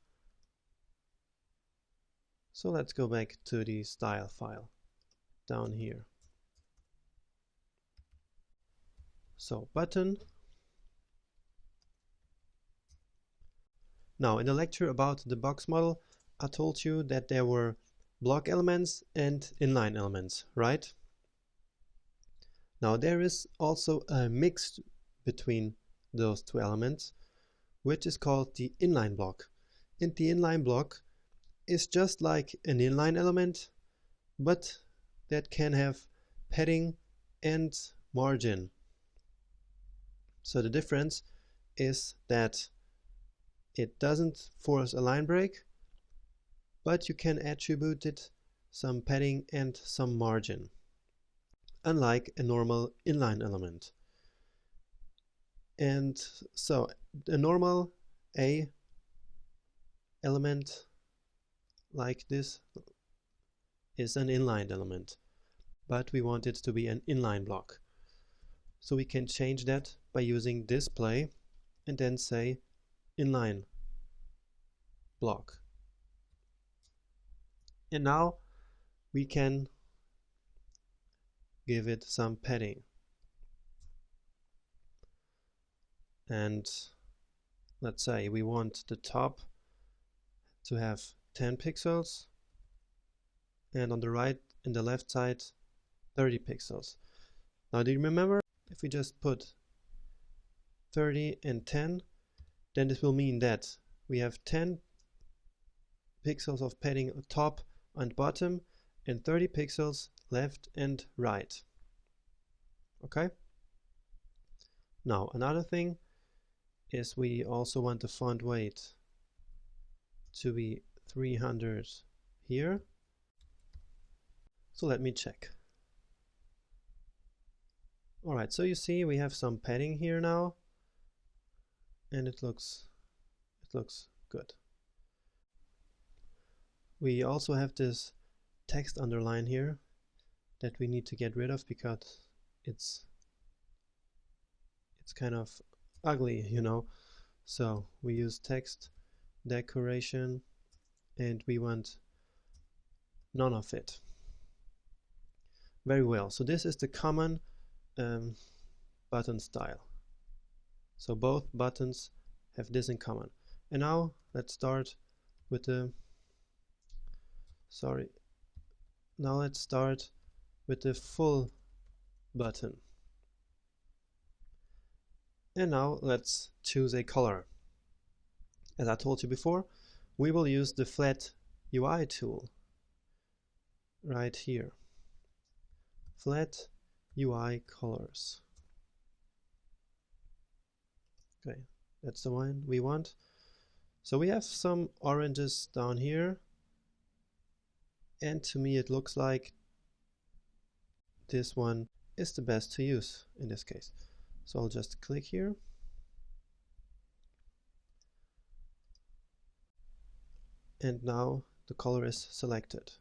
Speaker 1: so let's go back to the style file down here. So button. Now in the lecture about the box model, I told you that there were block elements and inline elements, right? Now there is also a mix between those 2 elements, which is called the inline block. And the inline block is just like an inline element, but that can have padding and margin. So the difference is that it doesn't force a line break, but you can attribute it some padding and some margin, unlike a normal inline element. And so a normal a element like this is an inline element, but we want it to be an inline block. So we can change that by using display and then say inline block. And now we can give it some padding. And let's say we want the top to have 10 pixels and on the right and the left side 30 pixels. Now do you remember, if we just put 30 and 10, then this will mean that we have 10 pixels of padding on top and bottom and 30 pixels left and right. Okay? Now another thing is we also want the font weight to be 300 here. So let me check. Alright, so you see we have some padding here now and it looks good. We also have this text underline here that we need to get rid of because it's kind of ugly, you know. So we use text decoration and we want none of it. Very well, so this is the common button style. So both buttons have this in common. And now let's start with the full button. And now let's choose a color. As I told you before, we will use the flat UI tool right here. Flat UI colors. Okay, that's the one we want. So we have some oranges down here, and to me it looks like this one is the best to use in this case. So I'll just click here. And now the color is selected.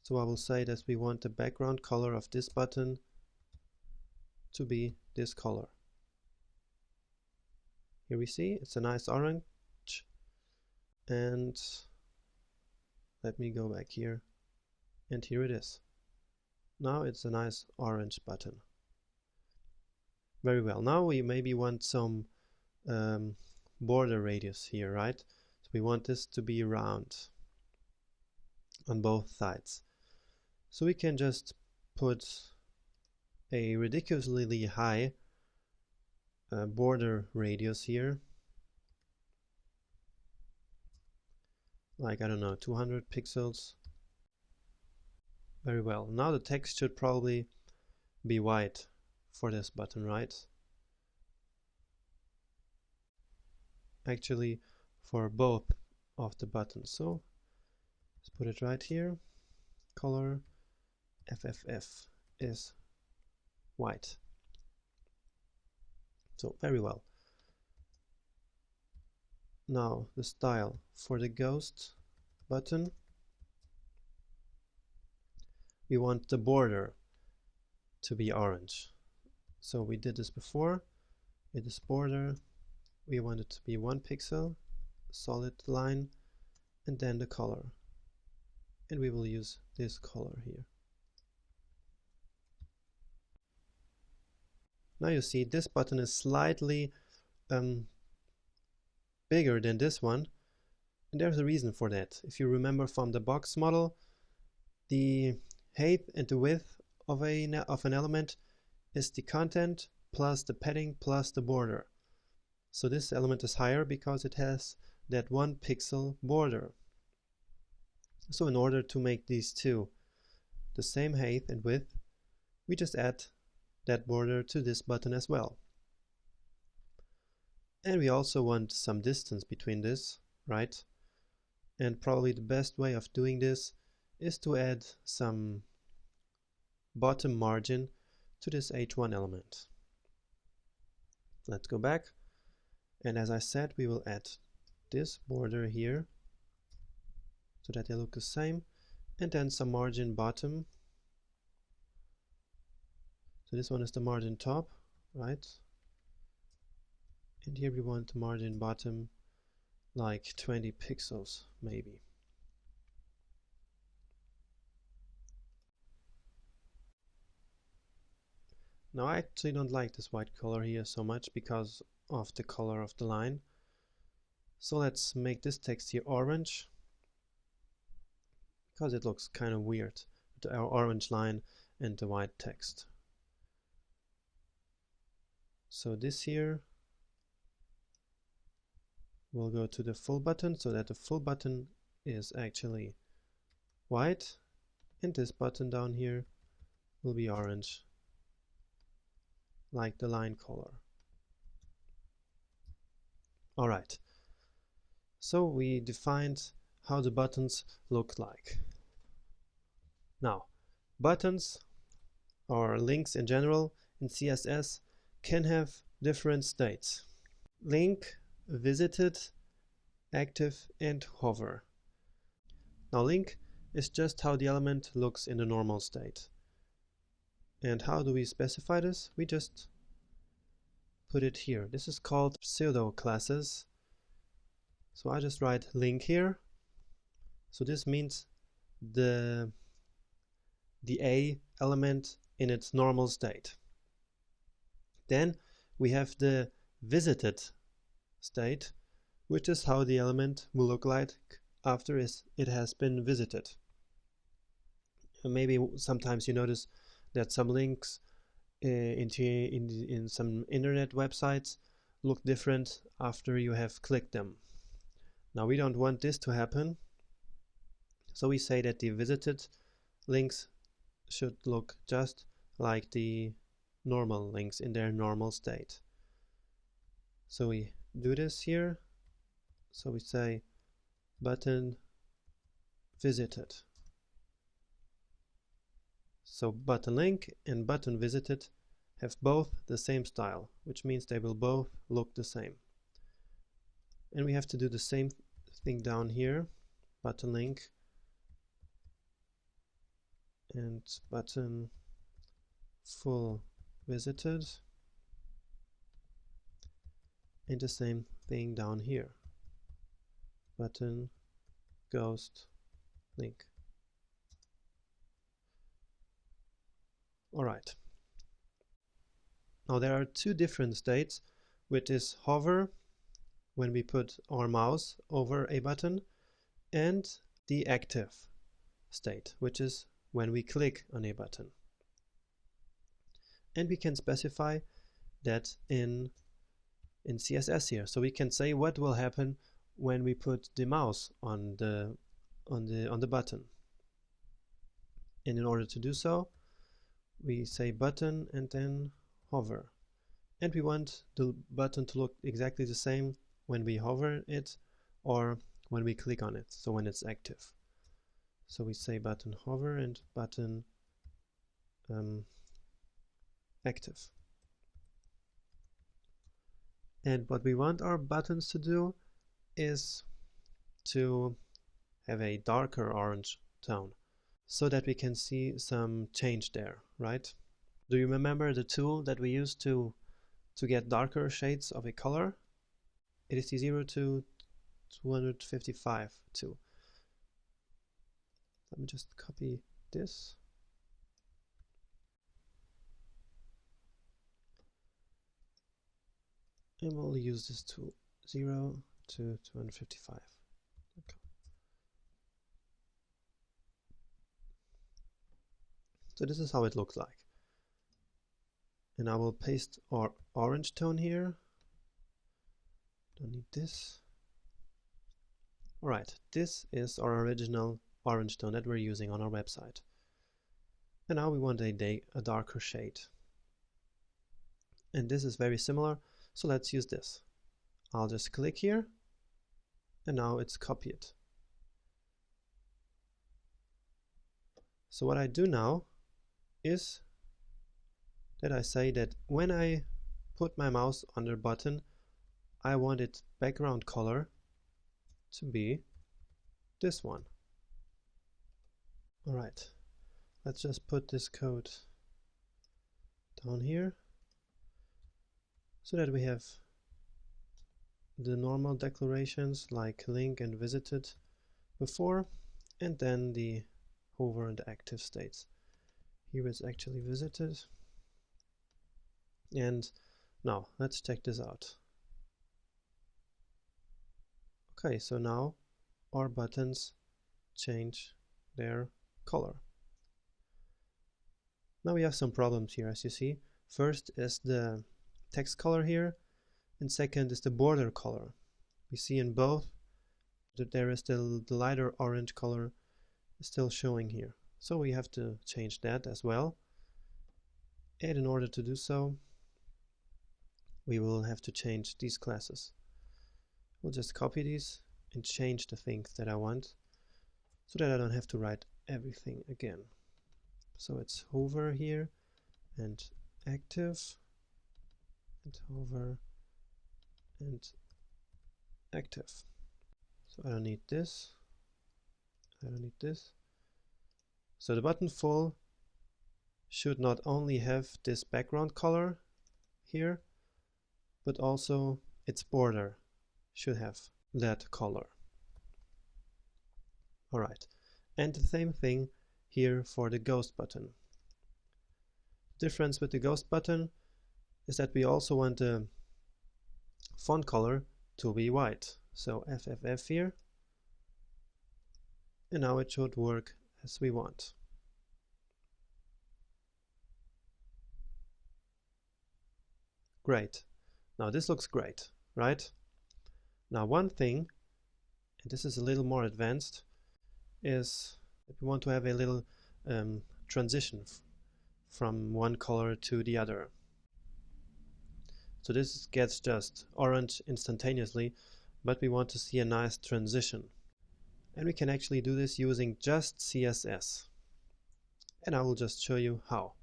Speaker 1: So I will say that we want the background color of this button to be this color. Here we see it's a nice orange, and let me go back here, and here it is. Now it's a nice orange button. Very well. Now we maybe want some border radius here, right? So we want this to be round on both sides. So we can just put a ridiculously high border radius here, like, I don't know, 200 pixels. Very well. Now the text should probably be white for this button, right? Actually, for both of the buttons. So let's put it right here. Color FFF is white. So very well. Now the style for the ghost button. We want the border to be orange. So we did this before. With this border, we want it to be 1 pixel, solid line, and then the color. And we will use this color here. Now you see this button is slightly bigger than this one, and there's a reason for that. If you remember from the box model, the height and the width of an element is the content plus the padding plus the border. So this element is higher because it has that 1 pixel border. So in order to make these two the same height and width, we just add that border to this button as well. And we also want some distance between this, right? And probably the best way of doing this is to add some bottom margin to this H1 element. Let's go back And as I said, we will add this border here so that they look the same, and then some margin bottom. So this one is the margin top, right? And here we want the margin bottom like 20 pixels maybe. Now I actually don't like this white color here so much because of the color of the line. So let's make this text here orange, because it looks kind of weird with the orange line and the white text. So this here will go to the full button so that the full button is actually white, and this button down here will be orange, like the line color. Alright, so we defined how the buttons look like. Now, buttons or links in general in CSS can have different states. Link, visited, active, and hover. Now link is just how the element looks in the normal state. And how do we specify this? We just put it here. This is called pseudo classes. So I just write link here. So this means the A element in its normal state. Then we have the visited state, which is how the element will look like after it has been visited. And maybe sometimes you notice that some links in some internet websites look different after you have clicked them. Now we don't want this to happen, so we say that the visited links should look just like the normal links in their normal state. So we do this here. So we say button visited. So button link and button visited have both the same style, which means they will both look the same. And we have to do the same thing down here. Button link and button full visited, and the same thing down here. Button ghost link. Alright. Now there are two different states, which is hover when we put our mouse over a button, and the active state, which is when we click on a button. And we can specify that in CSS here. So we can say what will happen when we put the mouse on the button. And in order to do so, we say button and then hover. And we want the button to look exactly the same when we hover it or when we click on it, so when it's active. So we say button hover and button active. And what we want our buttons to do is to have a darker orange tone so that we can see some change there, right? Do you remember the tool that we used to get darker shades of a color? It is the 0 to 255 tool. Let me just copy this. And we'll use this tool, 0 to 255. Okay. So this is how it looks like. And I will paste our orange tone here. Don't need this. Alright, this is our original orange tone that we're using on our website. And now we want a darker shade. And this is very similar, so let's use this. I'll just click here, and now it's copied. So what I do now is that I say that when I put my mouse on the button, I want its background color to be this one. Alright, let's just put this code down here so that we have the normal declarations like link and visited before, and then the hover and the active states. Here is actually visited. And now let's check this out. Okay, so now our buttons change their color. Now we have some problems here, as you see. First is the text color here, and second is the border color. We see in both that there is still the lighter orange color still showing here. So we have to change that as well. And in order to do so, we will have to change these classes. We'll just copy these and change the things that I want so that I don't have to write everything again. So it's hover here and active and hover and active. So I don't need this. I don't need this. So the button full should not only have this background color here, but also its border should have that color. Alright, and the same thing here for the ghost button. The difference with the ghost button is that we also want the font color to be white. So FFF here, and now it should work as we want. Great. Now this looks great, right? Now one thing, and this is a little more advanced, is that we want to have a little transition from one color to the other. So this gets just orange instantaneously, but we want to see a nice transition. And we can actually do this using just CSS. And I will just show you how.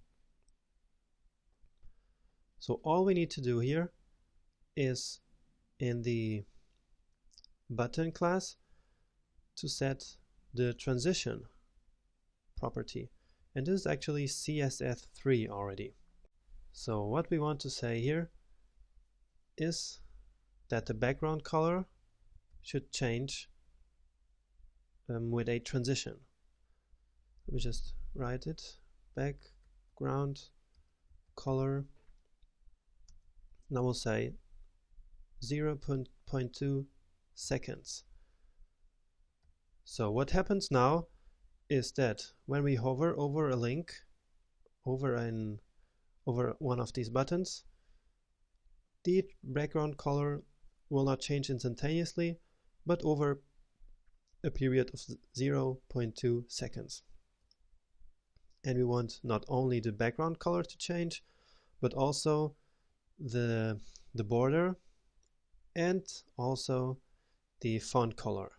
Speaker 1: So all we need to do here is in the button class to set the transition property. And this is actually CSS3 already. So what we want to say here is that the background color should change with a transition. Let me just write it. Background color. Now we'll say 0.2 seconds. So what happens now is that when we hover over a link, over one of these buttons, the background color will not change instantaneously, but over a period of 0.2 seconds. And we want not only the background color to change, but also the border and also the font color.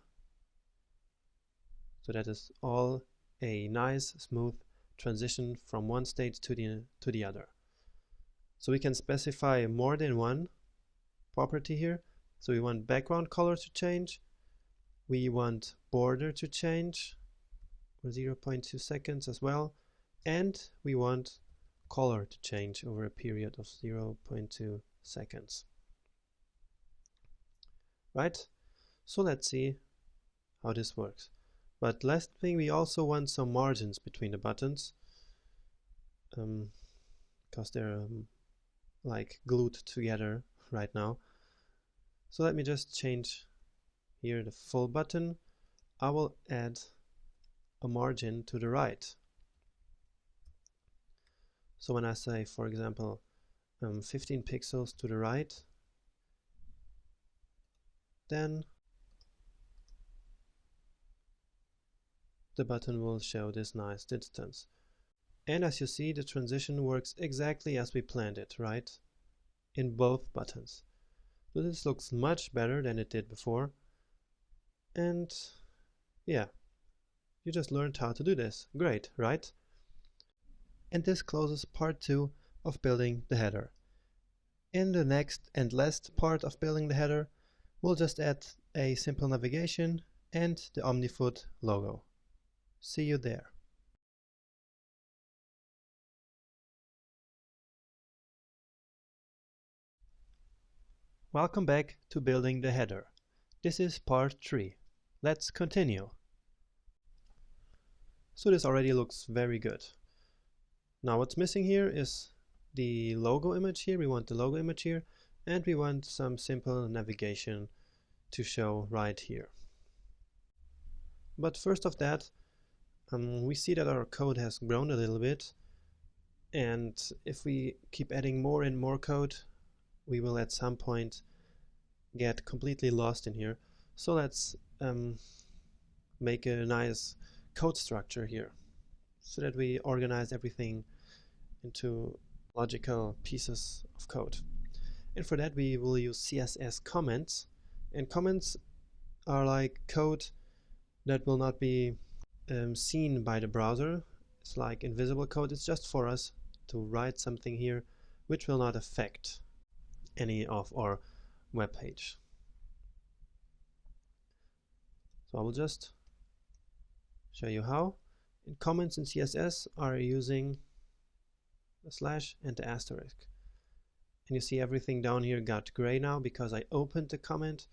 Speaker 1: So that is all a nice smooth transition from one state to the other. So we can specify more than one property here. So we want background color to change, we want border to change for 0.2 seconds as well, and we want color to change over a period of 0.2 seconds. Right? So let's see how this works. But last thing, we also want some margins between the buttons, because they're like glued together right now. So let me just change here the full button. I will add a margin to the right. So when I say, for example, 15 pixels to the right, then the button will show this nice distance. And as you see, the transition works exactly as we planned it, right? In both buttons. So this looks much better than it did before. And yeah, you just learned how to do this. Great, right? And this closes part 2 of building the header. In the next and last part of building the header, we'll just add a simple navigation and the OmniFoot logo. See you there. Welcome back to building the header. This is part 3. Let's continue. So this already looks very good. Now what's missing here is the logo image here. We want the logo image here, and we want some simple navigation to show right here. But first of that, we see that our code has grown a little bit, and if we keep adding more and more code, we will at some point get completely lost in here. So let's make a nice code structure here so that we organize everything into logical pieces of code. And for that we will use CSS comments, and comments are like code that will not be seen by the browser. It's like invisible code. It's just for us to write something here which will not affect any of our web page. So I will just show you how. And comments in CSS are using the slash and the asterisk. And you see everything down here got gray now because I opened the comment.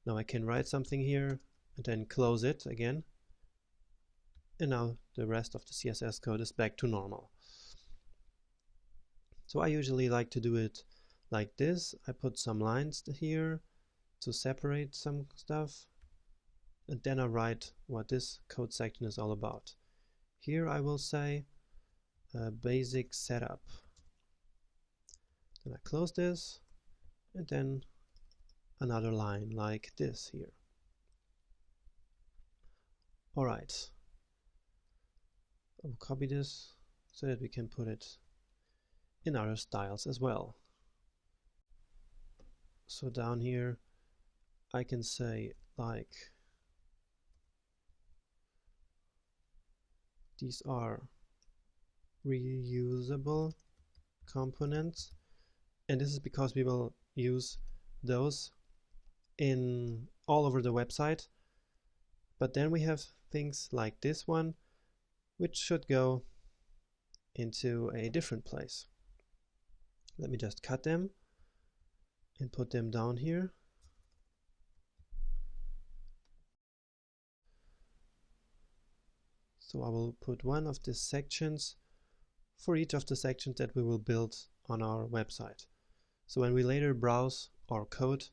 Speaker 1: Now I can write something here and then close it again. And now the rest of the CSS code is back to normal. So I usually like to do it like this. I put some lines here to separate some stuff, and then I write what this code section is all about. Here I will say basic setup. Then I close this, and then another line like this here. Alright, I'll copy this so that we can put it in other styles as well. So down here I can say like these are reusable components, and this is because we will use those in all over the website. But then we have things like this one which should go into a different place. Let me just cut them and put them down here. So I will put one of these sections for each of the sections that we will build on our website. So when we later browse our code,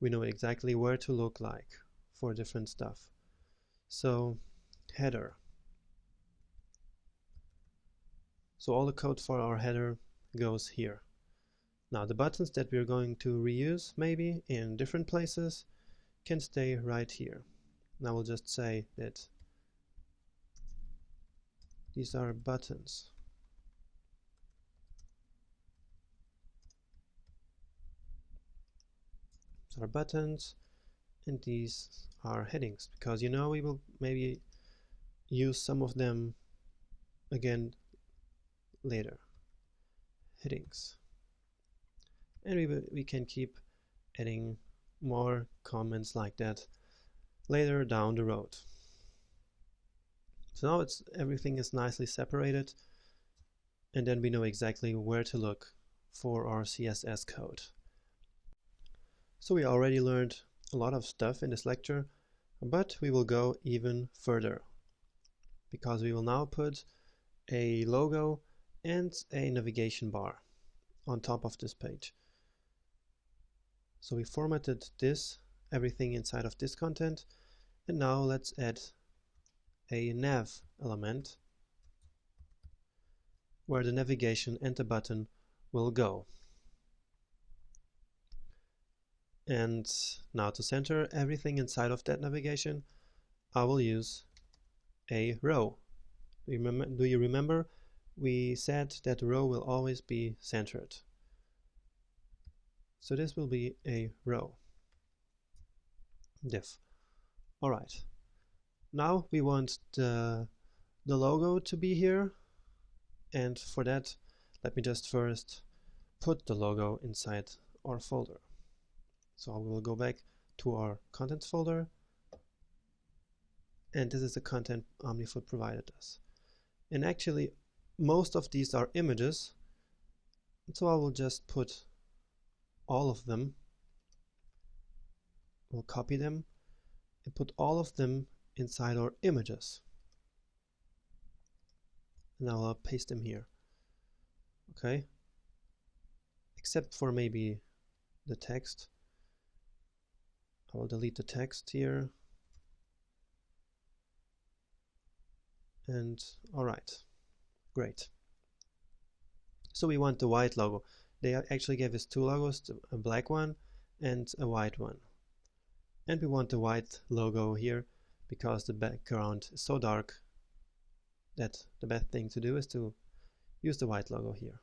Speaker 1: we know exactly where to look like for different stuff. So header. So all the code for our header goes here. Now the buttons that we're going to reuse maybe in different places can stay right here. Now we'll just say that these are buttons. These are buttons, and these are headings, because you know we will maybe use some of them again later. Headings. And we can keep adding more comments like that later down the road. So now everything is nicely separated, and then we know exactly where to look for our CSS code. So we already learned a lot of stuff in this lecture, but we will go even further, because we will now put a logo and a navigation bar on top of this page. So we formatted everything inside of this content, and now let's add a nav element where the navigation and the button will go. And now to center everything inside of that navigation, I will use a row. Do you remember? We said that the row will always be centered. So this will be a row div. Alright. Now we want the logo to be here, and for that let me just first put the logo inside our folder. So I will go back to our contents folder, and this is the content OmniFoot provided us. And actually most of these are images, so I will just put all of them, we'll copy them and put all of them inside our images. Now I'll paste them here. Okay, except for maybe the text. I will delete the text here. And alright, great. So we want the white logo. They actually gave us two logos, a black one and a white one. And we want the white logo here because the background is so dark that the best thing to do is to use the white logo here.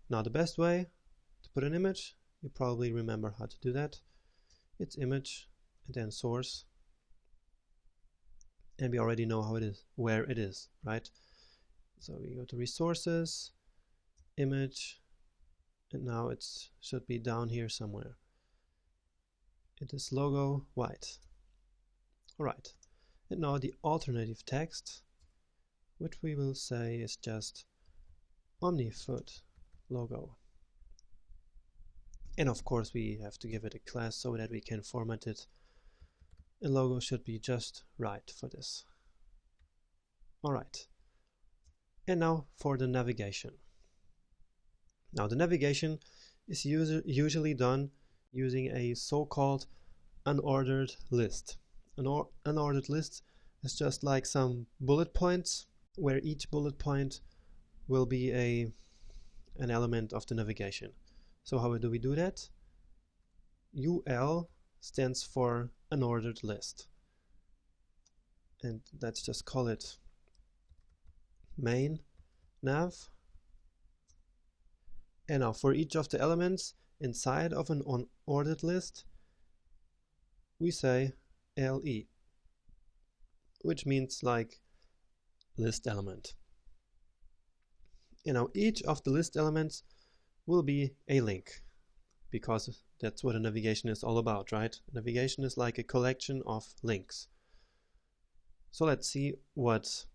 Speaker 1: Now the best way to put an image, you probably remember how to do that. It's image and then source. And we already know how it is, where it is, right? So we go to resources, image, and now it should be down here somewhere. It is logo white. Alright, and now the alternative text, which we will say is just OmniFoot logo. And of course we have to give it a class so that we can format it. The logo should be just right for this. Alright, and now for the navigation. Now the navigation is usually done using a so-called unordered list. An unordered list is just like some bullet points, where each bullet point will be an element of the navigation. So how do we do that? UL stands for unordered list. And let's just call it main nav. And now for each of the elements inside of an unordered list, we say LE, which means like list element. And now each of the list elements will be a link, because that's what a navigation is all about, right? Navigation is like a collection of links. So let's see what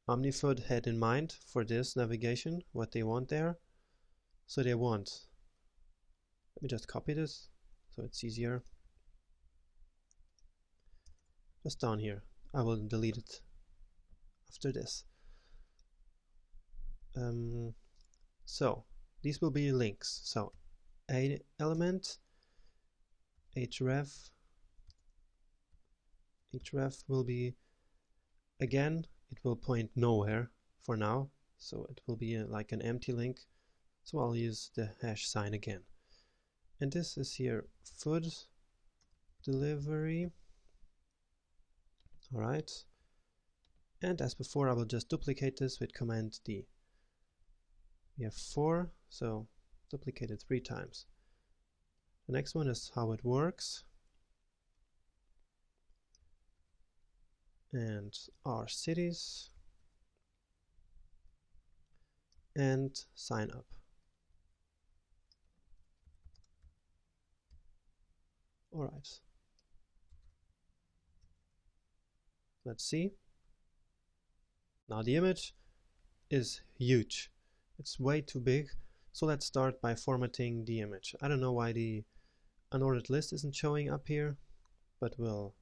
Speaker 1: OmniFoot had in mind for this navigation, what they want there. So they want, let me just copy this so it's easier. Just down here. I will delete it after this. So these will be links. So a element, href will be, again, it will point nowhere for now, so it will be like an empty link. So I'll use the hash sign again. And this is here food delivery. Alright. And as before, I will just duplicate this with Command D. We have 4, so duplicate it 3 times. The next one is how it works. And our cities. And sign up. Alright. Let's see. Now the image is huge. It's way too big. So let's start by formatting the image. I don't know why the unordered list isn't showing up here, but we'll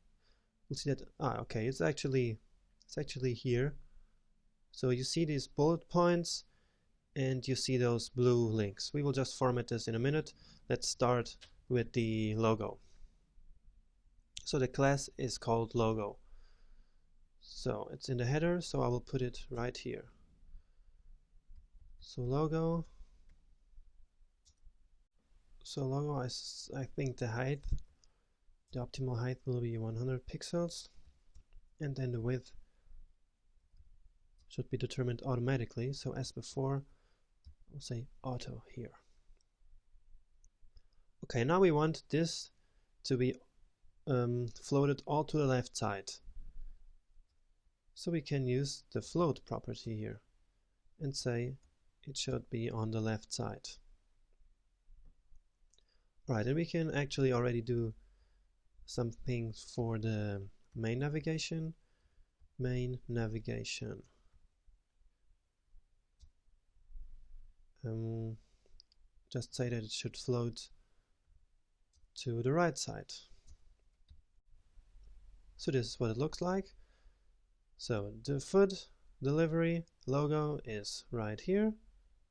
Speaker 1: see that. Okay, it's actually here. So you see these bullet points and you see those blue links. We will just format this in a minute. Let's start with the logo. So the class is called logo. So it's in the header, so I will put it right here. So logo. So logo, I think the height, the optimal height will be 100 pixels, and then the width should be determined automatically. So as before, I'll say auto here. Okay, now we want this to be floated all to the left side. So we can use the float property here and say it should be on the left side. Right, and we can actually already do some things for the main navigation. Main navigation. Just say that it should float to the right side. So this is what it looks like. So the food delivery logo is right here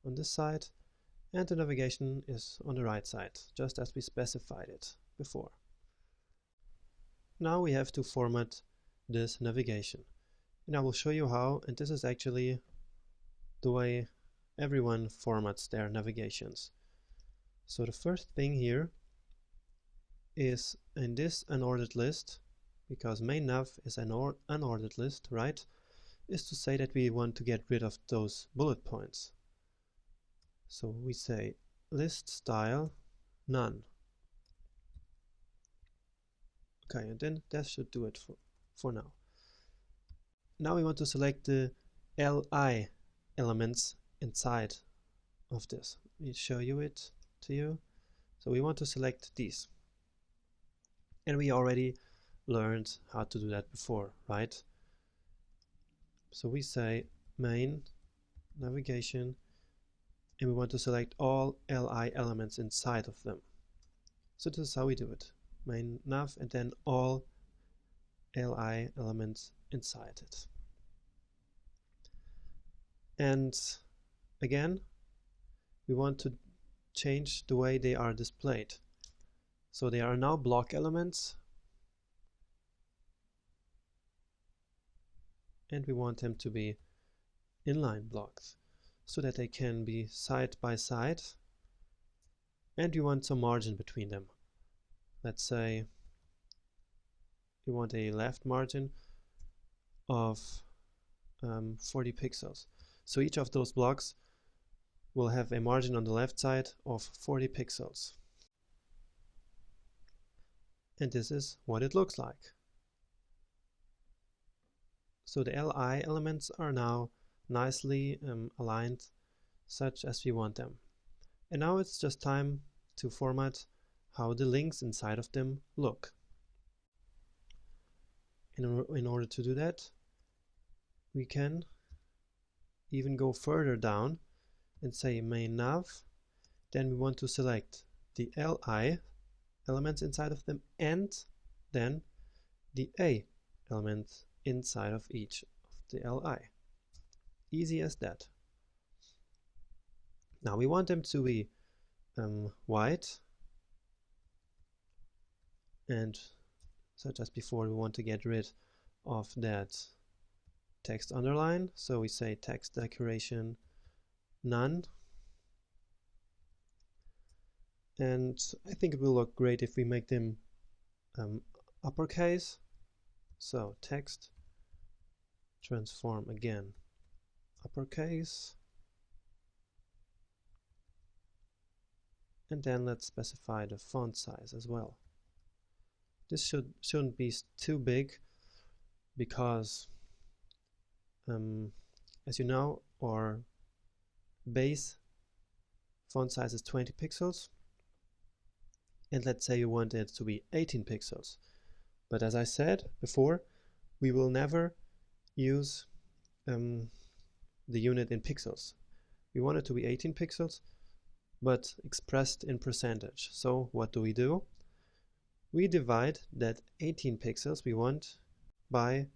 Speaker 1: on this side, and the navigation is on the right side, just as we specified it before. Now we have to format this navigation, and I will show you how, and this is actually the way everyone formats their navigations. So the first thing here is in this unordered list, because main nav is an unordered list, right, is to say that we want to get rid of those bullet points. So we say list style none. Okay, and then that should do it for now. Now we want to select the li elements inside of this. Let me show you it to you. So we want to select these. And we already learned how to do that before, right? So we say main navigation, and we want to select all li elements inside of them. So this is how we do it. Main nav and then all li elements inside it. And again, we want to change the way they are displayed. So they are now block elements, and we want them to be inline blocks so that they can be side by side, and we want some margin between them. Let's say we want a left margin of 40 pixels. So each of those blocks will have a margin on the left side of 40 pixels. And this is what it looks like. So the li elements are now nicely aligned such as we want them. And now it's just time to format how the links inside of them look. In order to do that, we can even go further down and say main nav. Then we want to select the li elements inside of them and then the a elements inside of each of the li. Easy as that. Now we want them to be white, and such as before, we want to get rid of that text underline, so we say text decoration none. And I think it will look great if we make them uppercase. So text transform again uppercase, and then let's specify the font size as well. This shouldn't be too big because as you know, our base font size is 20 pixels, and let's say you want it to be 18 pixels. But as I said before, we will never use the unit in pixels. We want it to be 18 pixels, but expressed in percentage. So what do? We divide that 18 pixels we want by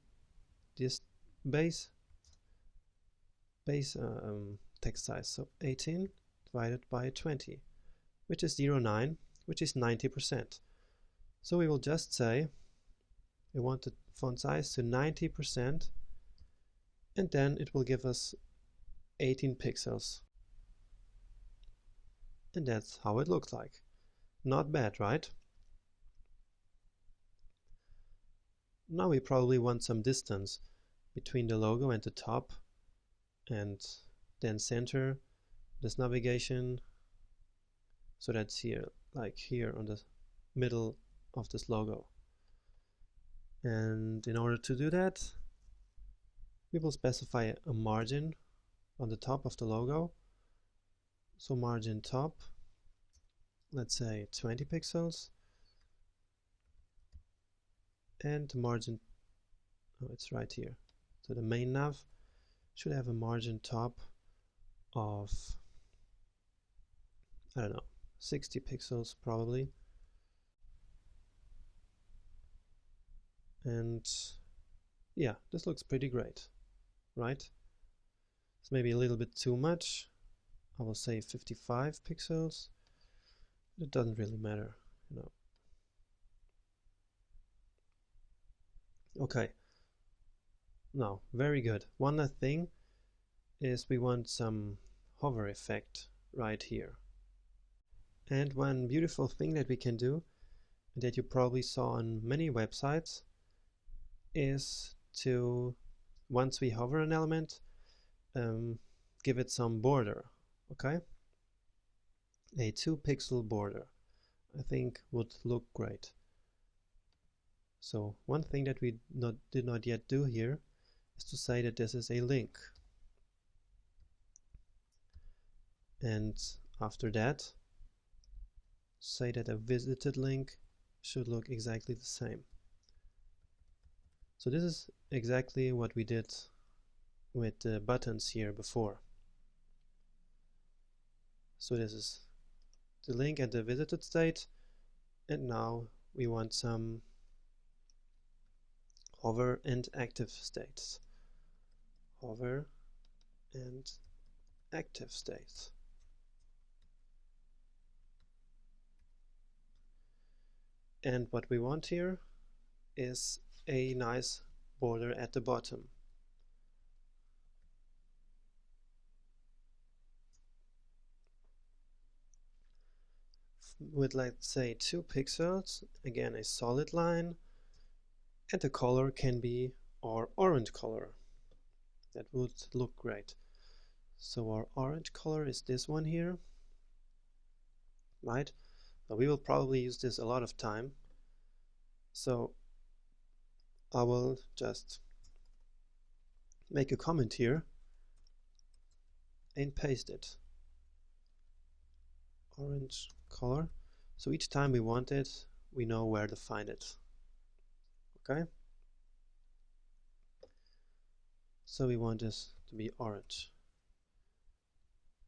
Speaker 1: this base text size. So 18 divided by 20, which is 0.9, which is 90%. So we will just say we want the font size to 90%, and then it will give us 18 pixels. And that's how it looks like. Not bad, right? Now we probably want some distance between the logo and the top, and then center this navigation so that's here, like here on the middle of this logo. And in order to do that, we will specify a margin on the top of the logo So margin top, let's say 20 pixels, and margin, oh, it's right here. So the main nav should have a margin top of, I don't know, 60 pixels probably. And yeah, this looks pretty great, right? It's maybe a little bit too much. I will say 55 pixels. It doesn't really matter, you know. Okay. Now, very good. One last thing is we want some hover effect right here. And one beautiful thing that we can do, that you probably saw on many websites, is to, once we hover an element, give it some border, okay? A 2-pixel border, I think would look great. So one thing that we did not yet do here is to say that this is a link. And after that, say that a visited link should look exactly the same. So this is exactly what we did with the buttons here before. So this is the link at the visited state, and now we want some hover and active states. Hover and active states. And what we want here is a nice border at the bottom. With, let's say, 2 pixels, again a solid line, and the color can be our orange color. That would look great. So our orange color is this one here, right? But we will probably use this a lot of time, so I will just make a comment here and paste it. Orange color. So each time we want it, we know where to find it. Okay? So we want this to be orange.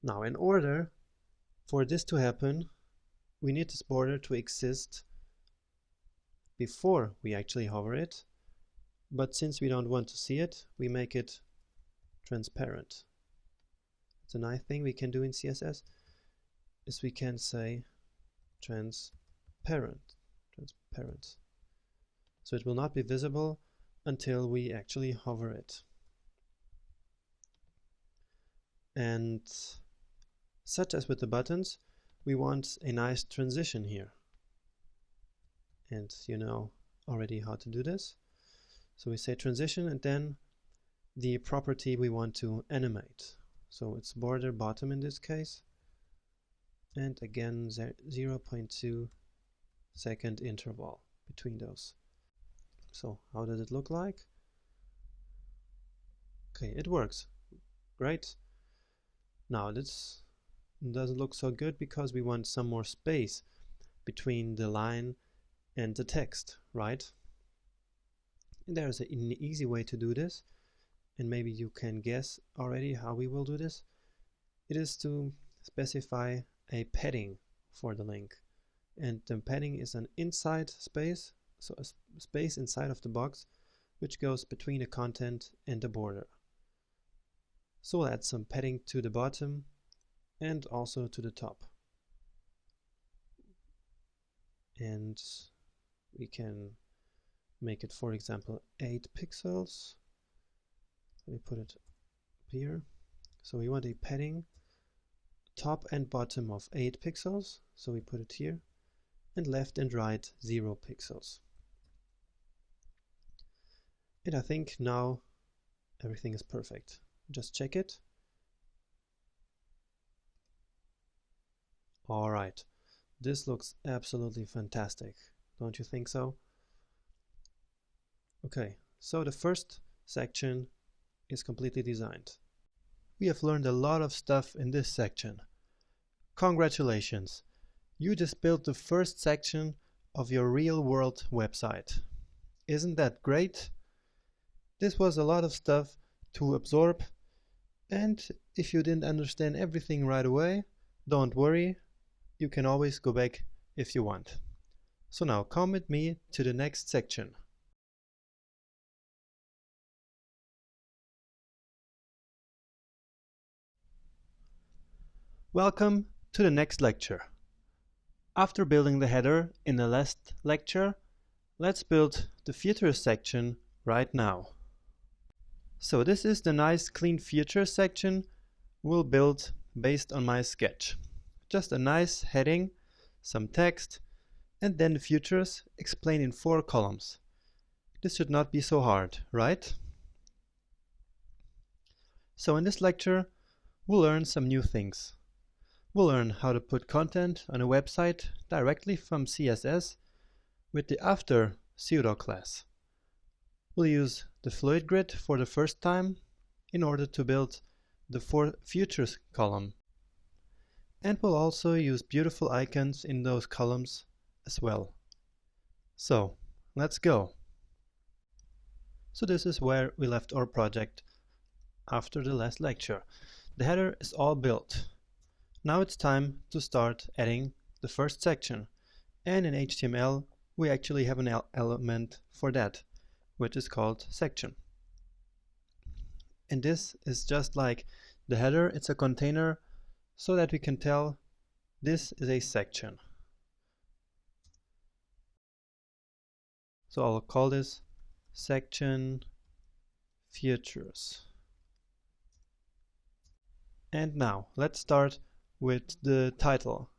Speaker 1: Now, in order for this to happen, we need this border to exist before we actually hover it. But since we don't want to see it, we make it transparent. It's a nice thing we can do in CSS is we can say transparent. So it will not be visible until we actually hover it. And such as with the buttons, we want a nice transition here. And you know already how to do this. So we say transition and then the property we want to animate. So it's border bottom in this case. And again 0.2 second interval between those. So how does it look like? Okay, it works. Great. Now this doesn't look so good because we want some more space between the line and the text, right? And there's an easy way to do this, and maybe you can guess already how we will do this. It is to specify a padding for the link, and the padding is an inside space, so a space inside of the box which goes between the content and the border. So we'll add some padding to the bottom and also to the top, and we can make it, for example, 8 pixels. Let me put it here. So we want a padding top and bottom of 8 pixels, so we put it here, and left and right 0 pixels. And I think now everything is perfect. Just check it. Alright, this looks absolutely fantastic, don't you think so? Okay, so the first section is completely designed. We have learned a lot of stuff in this section. Congratulations! You just built the first section of your real-world website. Isn't that great? This was a lot of stuff to absorb, and if you didn't understand everything right away, don't worry, you can always go back if you want. So now come with me to the next section. Welcome to the next lecture. After building the header in the last lecture, let's build the features section right now. So this is the nice clean features section we'll build based on my sketch. Just a nice heading, some text, and then the features explained in 4 columns. This should not be so hard, right? So in this lecture, we'll learn some new things. We'll learn how to put content on a website directly from CSS with the after pseudo class. We'll use the fluid grid for the first time in order to build the 4 features column. And we'll also use beautiful icons in those columns as well. So, let's go. So this is where we left our project after the last lecture. The header is all built. Now it's time to start adding the first section. And in HTML, we actually have an element for that, which is called section. And this is just like the header, it's a container so that we can tell this is a section. So I'll call this section features. And now let's start with the title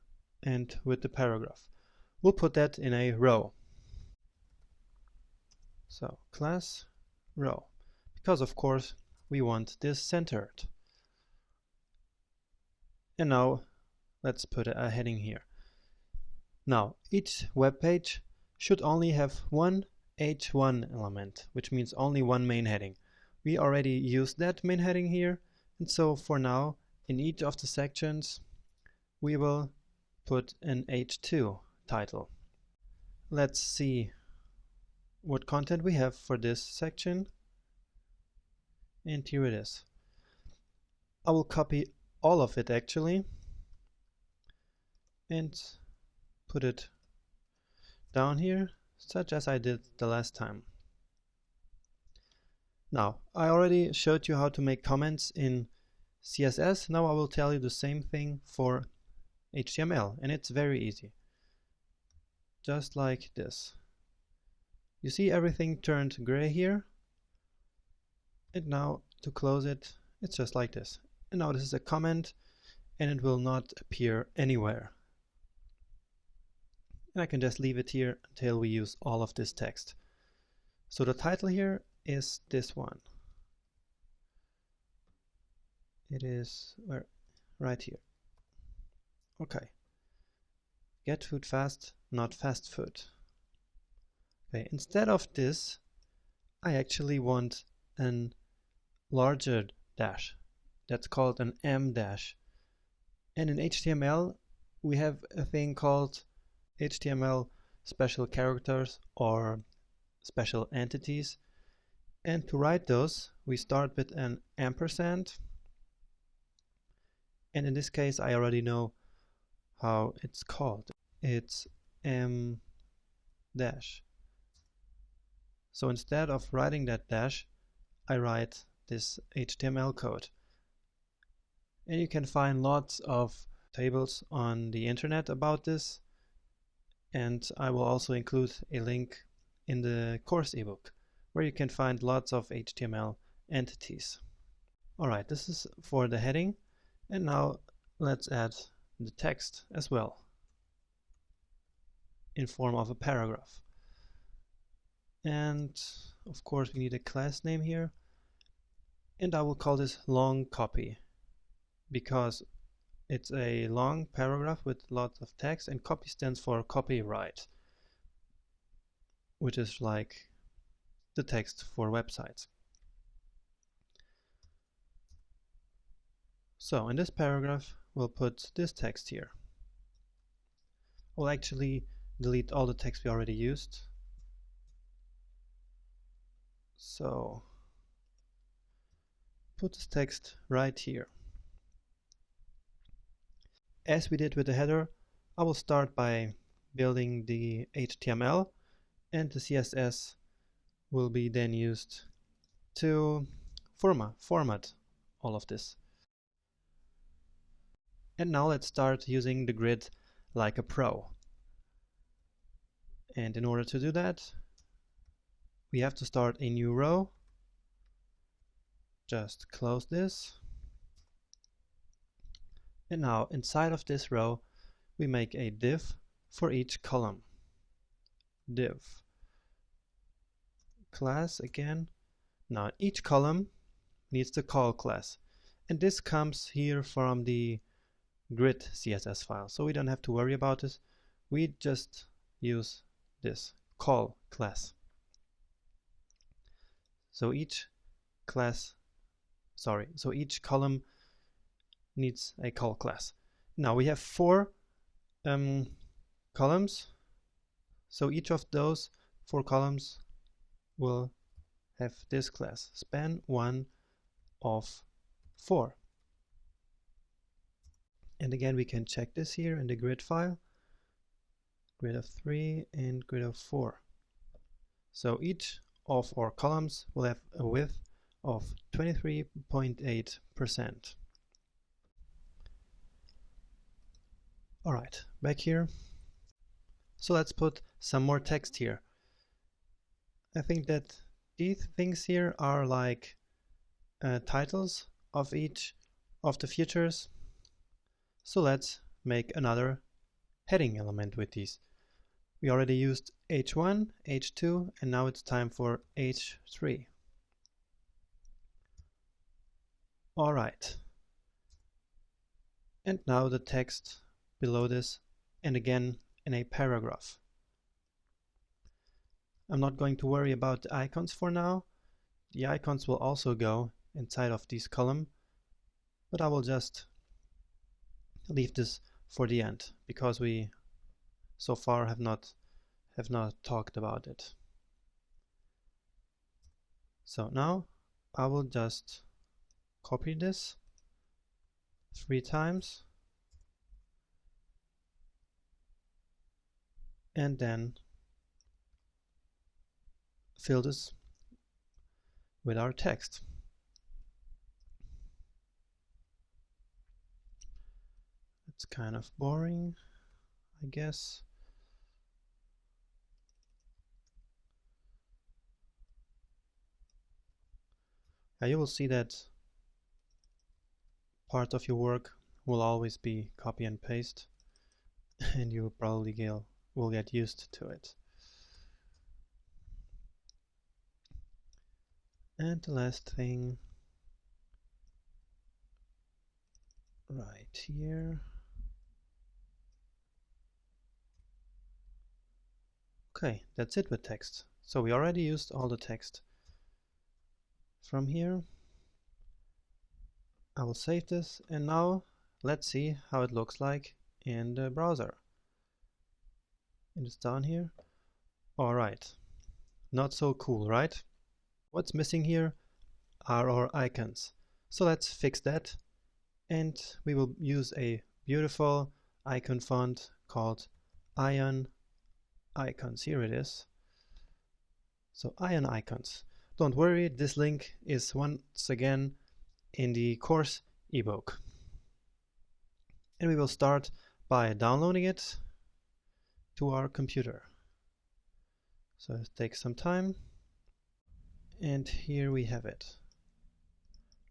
Speaker 1: and with the paragraph. We'll put that in a row. So class row, because of course we want this centered. And now let's put a heading here. Now each web page should only have one H1 element, which means only one main heading. We already used that main heading here, and so for now in each of the sections we will put an H2 title. Let's see what content we have for this section, and here it is. I will copy all of it actually and put it down here, such as I did the last time. Now, I already showed you how to make comments in CSS. Now I will tell you the same thing for HTML, and it's very easy. Just like this. You see everything turned gray here, and now to close it, it's just like this. And now this is a comment, and it will not appear anywhere. And I can just leave it here until we use all of this text. So the title here is this one. It is right here. Okay. Get food fast, not fast food. Okay, instead of this, I actually want an larger dash. That's called an M dash. And in HTML, we have a thing called HTML special characters or special entities. And to write those, we start with an ampersand. And in this case, I already know how it's called. It's M dash. So instead of writing that dash, I write this HTML code. And you can find lots of tables on the internet about this. And I will also include a link in the course ebook where you can find lots of HTML entities. Alright, this is for the heading. And now let's add the text as well in form of a paragraph. And of course we need a class name here, and I will call this long copy because it's a long paragraph with lots of text, and copy stands for copyright, which is like the text for websites. So in this paragraph we'll put this text here. We'll actually delete all the text we already used. So put this text right here. As we did with the header, I will start by building the HTML, and the CSS will be then used to format all of this. And now let's start using the grid like a pro. And in order to do that, we have to start a new row. Just close this. And now inside of this row, we make a div for each column. Div class again. Now each column needs the call class. And this comes here from the grid CSS file. So we don't have to worry about this. We just use this call class. So each column needs a call class. Now we have 4 columns, so each of those 4 columns will have this class, span 1 of 4. And again, we can check this here in the grid file, grid of 3 and grid of 4. So each of our columns will have a width of 23.8%. Alright, back here. So let's put some more text here. I think that these things here are like titles of each of the features. So let's make another heading element with these. We already used H1, H2, and now it's time for H3. Alright. And now the text below this, and again in a paragraph. I'm not going to worry about the icons for now. The icons will also go inside of this column, but I will just leave this for the end because we so far have not talked about it. So now I will just copy this 3 times and then fill this with our text. It's kind of boring, I guess. Now you will see that part of your work will always be copy and paste, and you probably will get used to it. And the last thing right here. Okay, that's it with text. So we already used all the text. From here, I will save this, and now let's see how it looks like in the browser. And it's down here. Alright, not so cool, right? What's missing here are our icons. So let's fix that, and we will use a beautiful icon font called Ion Icons. Here it is. So Ion Icons. Don't worry, this link is once again in the course ebook. And we will start by downloading it to our computer. So it takes some time. And here we have it,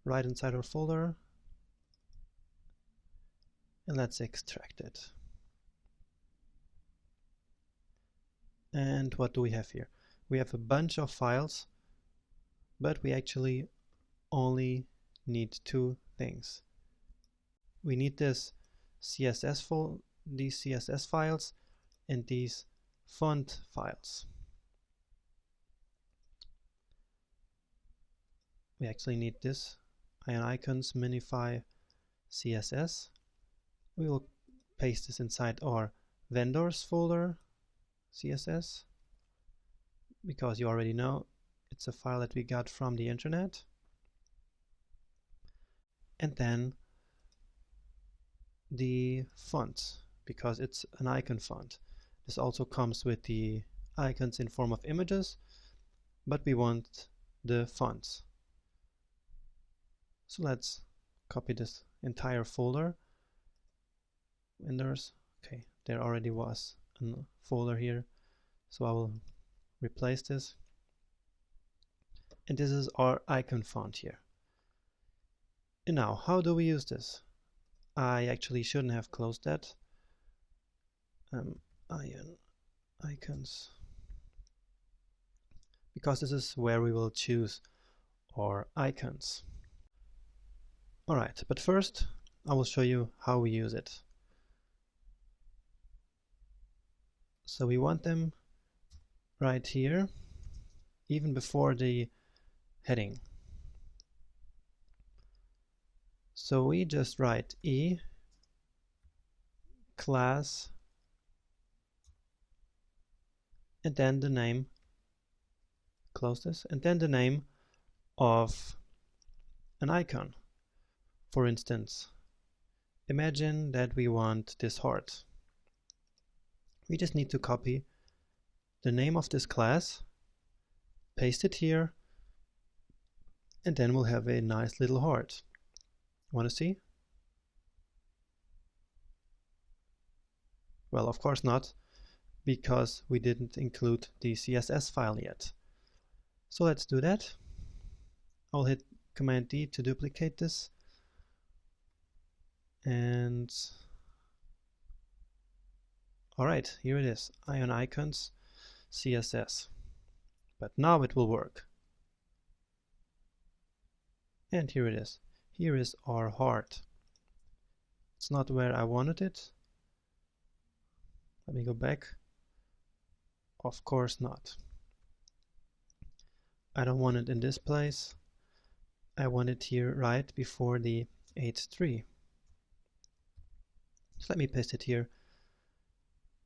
Speaker 1: right inside our folder. And let's extract it. And what do we have here? We have a bunch of files, but we actually only need 2 things. We need these CSS files and these font files. We actually need this Ion Icons minify CSS We will paste this inside our vendors folder, CSS, because you already know it's a file that we got from the internet. And then the font, because it's an icon font. This also comes with the icons in form of images, but we want the fonts. So let's copy this entire folder. Vendors, okay, there already was a folder here, so I will replace this. And this is our icon font here. And now, how do we use this? I actually shouldn't have closed that. Icons, because this is where we will choose our icons. Alright, but first I will show you how we use it. So we want them right here, even before the heading. So we just write E class and then the name, close this, and then the name of an icon. For instance, imagine that we want this heart. We just need to copy the name of this class, paste it here, and then we'll have a nice little heart. Want to see? Well, of course not, because we didn't include the CSS file yet. So let's do that. I'll hit Command D to duplicate this. And alright, here it is, Ion Icons CSS. But now it will work. And here it is. Here is our heart. It's not where I wanted it. Let me go back. Of course not. I don't want it in this place. I want it here right before the H3. So let me paste it here.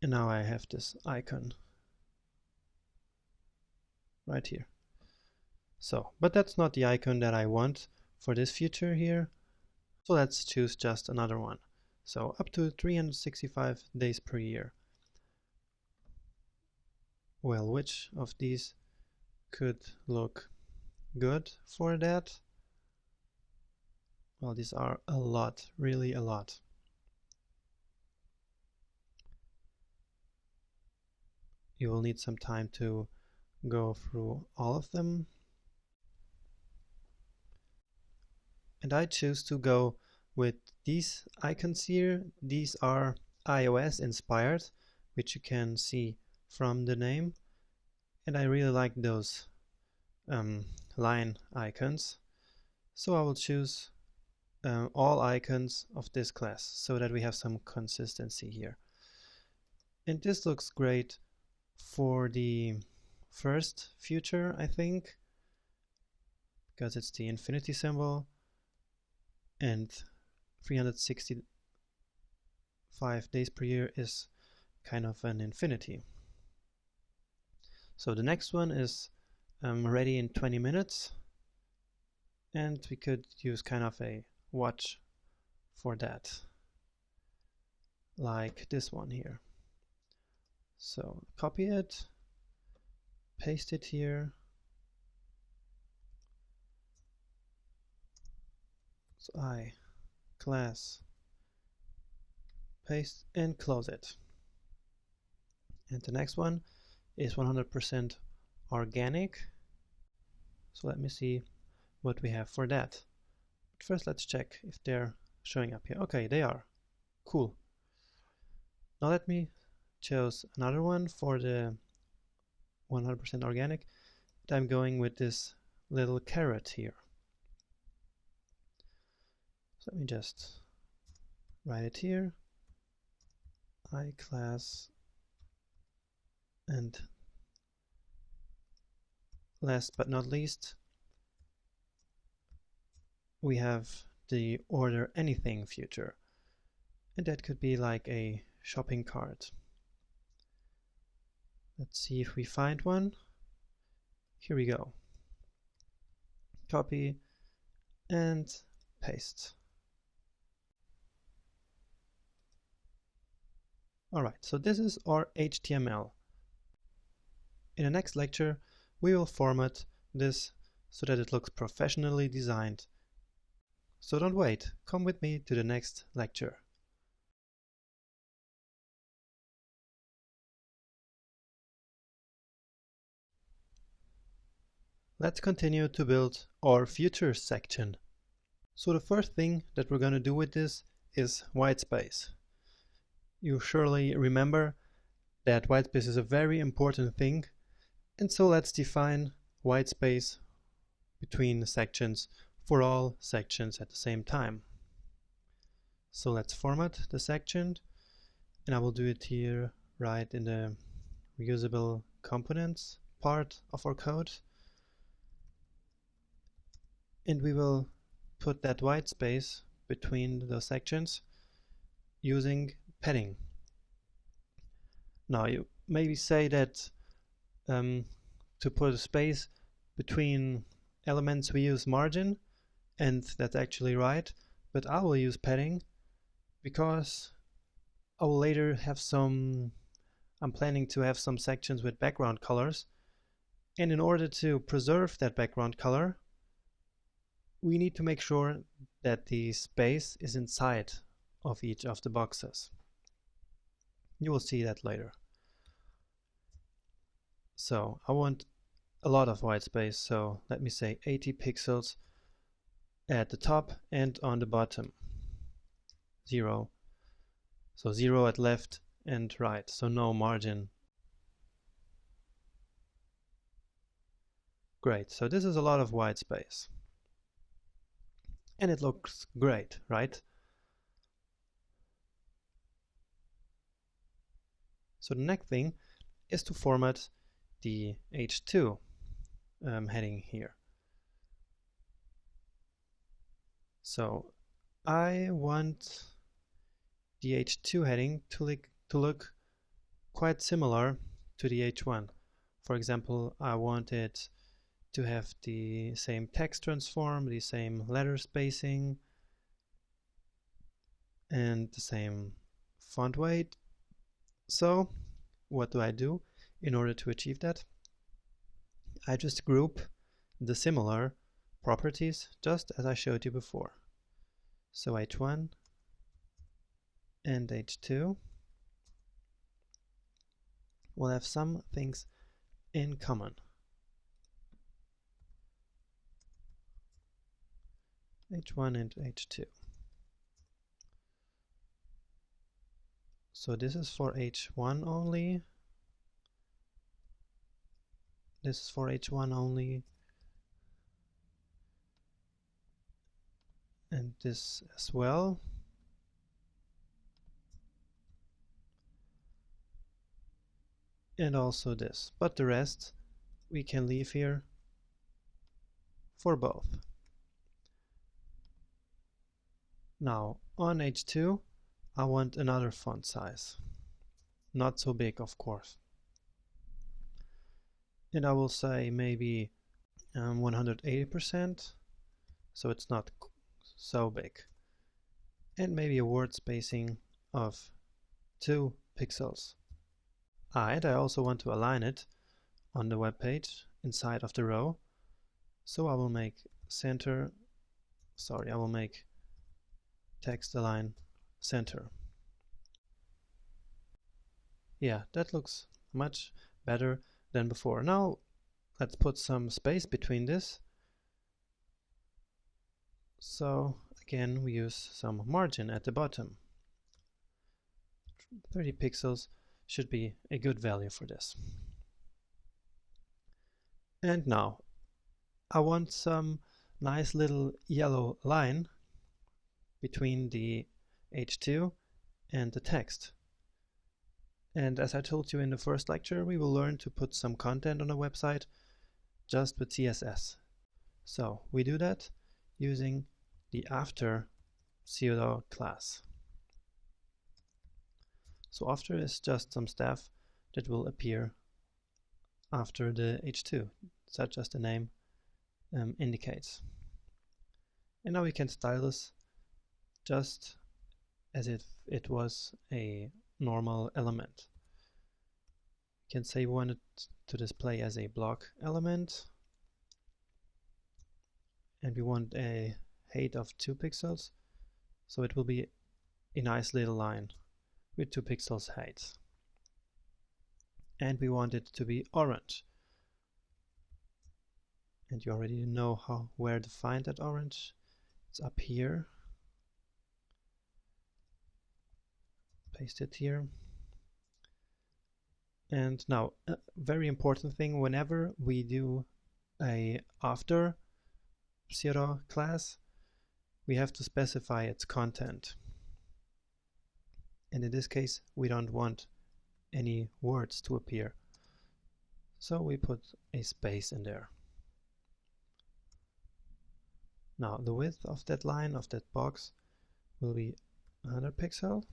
Speaker 1: And now I have this icon right here. So, but that's not the icon that I want for this feature here. So let's choose just another one. So up to 365 days per year. Well, which of these could look good for that? Well, these are a lot, really a lot. You will need some time to go through all of them. And I choose to go with these icons here. These are iOS inspired, which you can see from the name. And I really like those line icons. So I will choose all icons of this class so that we have some consistency here. And this looks great for the first feature, I think, because it's the infinity symbol, and 365 days per year is kind of an infinity. So the next one is ready in 20 minutes, and we could use kind of a watch for that, like this one here. So copy it, paste it here. So I class, paste and close it. And the next one is 100% organic. So let me see what we have for that. But first let's check if they're showing up here. Okay, they are. Cool. Now let me choose another one for the 100% organic. But I'm going with this little carrot here. So let me just write it here. I class, and last but not least, we have the order anything feature. And that could be like a shopping cart. Let's see if we find one. Here we go. Copy and paste. Alright, so this is our HTML. In the next lecture, we will format this so that it looks professionally designed. So don't wait, come with me to the next lecture. Let's continue to build our futures section. So the first thing that we're going to do with this is whitespace. You surely remember that whitespace is a very important thing, and so let's define whitespace between sections for all sections at the same time. So let's format the section, and I will do it here right in the reusable components part of our code. And we will put that white space between the sections using padding. Now you maybe say that to put a space between elements we use margin, and that's actually right, but I will use padding because I will later have I'm planning to have some sections with background colors, and in order to preserve that background color, we need to make sure that the space is inside of each of the boxes. You will see that later. So I want a lot of white space, so let me say 80 pixels at the top and on the bottom. 0. So 0 at left and right, so no margin. Great, so this is a lot of white space. And it looks great, right? So the next thing is to format the H2 heading here. So I want the H2 heading to look quite similar to the H1. For example, I want it to have the same text transform, the same letter spacing, and the same font weight. So what do I do in order to achieve that? I just group the similar properties just as I showed you before. So H1 and H2 will have some things in common. H1 and H2. So this is for H1 only. This is for H1 only. And this as well. And also this. But the rest we can leave here for both. Now on H2 I want another font size. Not so big, of course. And I will say maybe 180%, so it's not so big. And maybe a word spacing of 2 pixels. And I also want to align it on the web page inside of the row. So I will make text align center. Yeah, that looks much better than before. Now let's put some space between this. So again, we use some margin at the bottom. 30 pixels should be a good value for this. And now I want some nice little yellow line between the H2 and the text. And as I told you in the first lecture, we will learn to put some content on a website just with CSS. So we do that using the after pseudo class. So after is just some stuff that will appear after the H2, such as the name indicates. And now we can style this just as if it was a normal element. We can say we want it to display as a block element, and we want a height of 2 pixels, so it will be a nice little line with 2 pixels height. And we want it to be orange. And you already know where to find that orange. It's up here. Paste it here. And now, a very important thing, whenever we do a after zero class, we have to specify its content. And in this case, we don't want any words to appear. So we put a space in there. Now the width of that line, of that box, will be 100 pixels.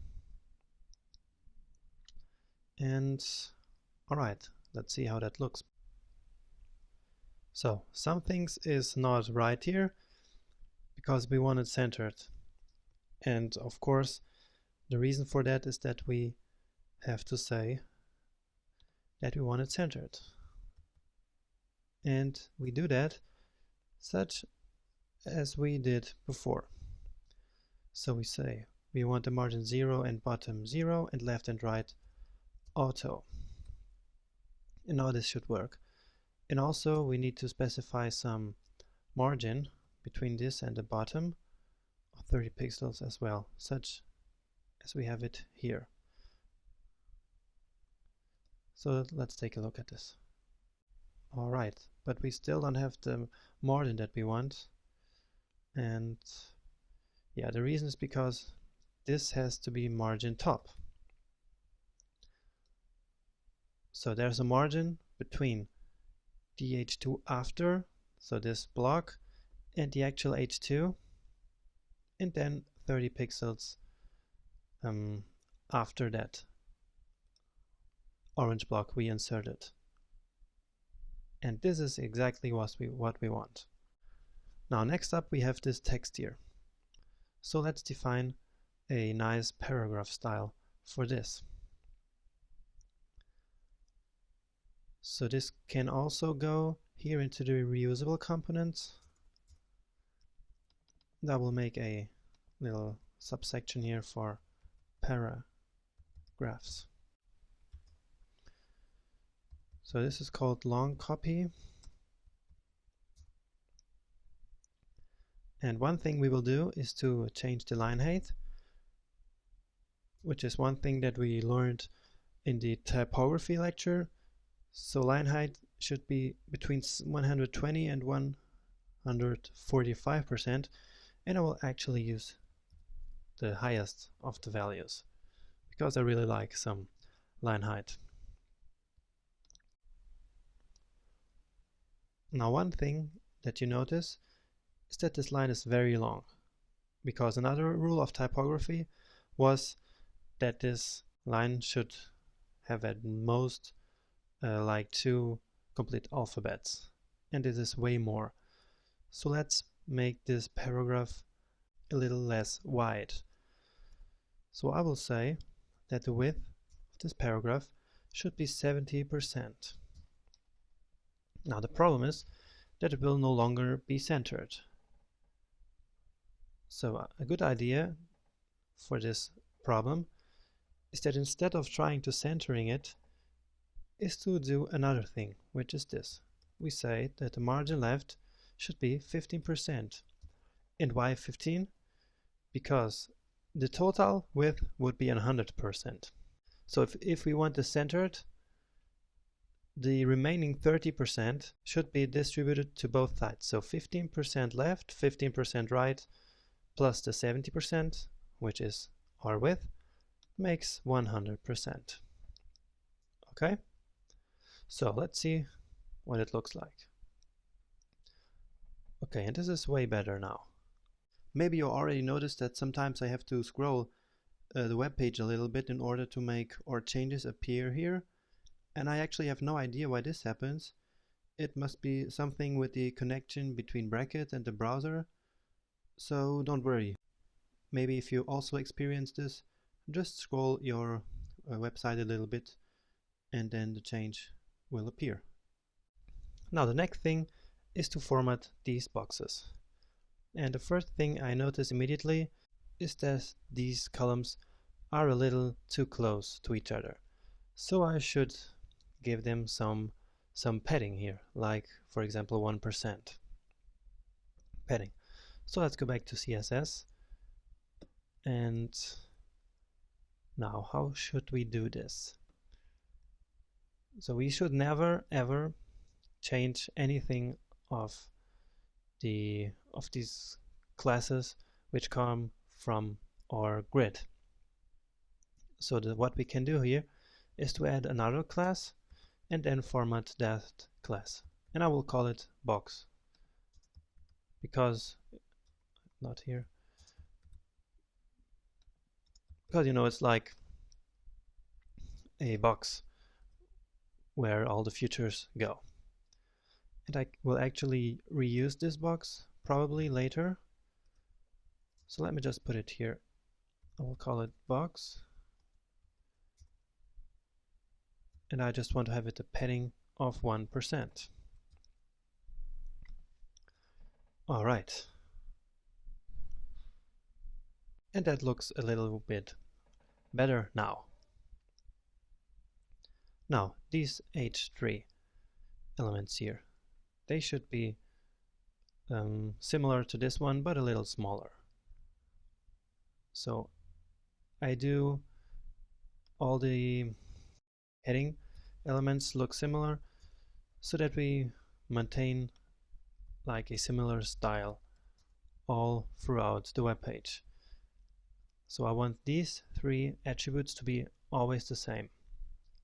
Speaker 1: And alright, let's see how that looks. So some things is not right here because we want it centered. And of course, the reason for that is that we have to say that we want it centered. And we do that such as we did before. So we say we want the margin 0 and bottom 0 and left and right auto. And now this should work. And also we need to specify some margin between this and the bottom of 30 pixels as well, such as we have it here. So let's take a look at this. Alright, but we still don't have the margin that we want. And yeah, the reason is because this has to be margin top. So there's a margin between the H2 after, so this block, and the actual H2, and then 30 pixels after that orange block we inserted. And this is exactly what we want. Now next up we have this text here. So let's define a nice paragraph style for this. So this can also go here into the reusable components. That will make a little subsection here for paragraphs. So this is called long copy. And one thing we will do is to change the line height, which is one thing that we learned in the typography lecture. So line height should be between 120 and 145%, and I will actually use the highest of the values because I really like some line height. Now one thing that you notice is that this line is very long, because another rule of typography was that this line should have at most like 2 complete alphabets, and this is way more. So let's make this paragraph a little less wide. So I will say that the width of this paragraph should be 70%. Now the problem is that it will no longer be centered. So a good idea for this problem is that instead of trying to centering it, is to do another thing, which is this. We say that the margin left should be 15%. And why 15? Because the total width would be 100%. So if we want this centered, the remaining 30% should be distributed to both sides. So 15% left, 15% right, plus the 70%, which is our width, makes 100%. Okay? So let's see what it looks like. Okay, and this is way better now. Maybe you already noticed that sometimes I have to scroll the web page a little bit in order to make our changes appear here, and I actually have no idea why this happens. It must be something with the connection between brackets and the browser, so don't worry. Maybe if you also experience this, just scroll your website a little bit and then the change will appear. Now the next thing is to format these boxes. And the first thing I notice immediately is that these columns are a little too close to each other. So I should give them some padding here, like for example 1% padding. So let's go back to CSS. And now how should we do this? So we should never ever change anything of these classes which come from our grid. So what we can do here is to add another class and then format that class, and I will call it box, because not here, because it's like a box where all the features go. And I will actually reuse this box probably later. So let me just put it here. I will call it box. And I just want to have it a padding of 1%. All right. And that looks a little bit better now. Now, these H3 elements here, they should be similar to this one, but a little smaller. So I do all the heading elements look similar so that we maintain like a similar style all throughout the web page. So I want these three attributes to be always the same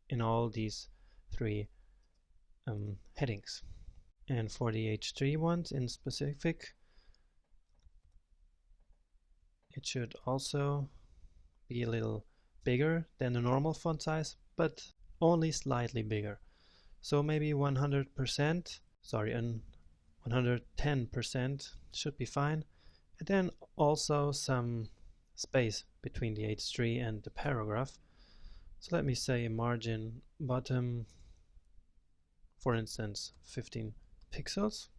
Speaker 1: in all these three headings. And for the H3 ones in specific, it should also be a little bigger than the normal font size, but only slightly bigger. So maybe 100%, and 110% should be fine. And then also some space between the H3 and the paragraph. So let me say margin bottom, for instance, 15 pixels.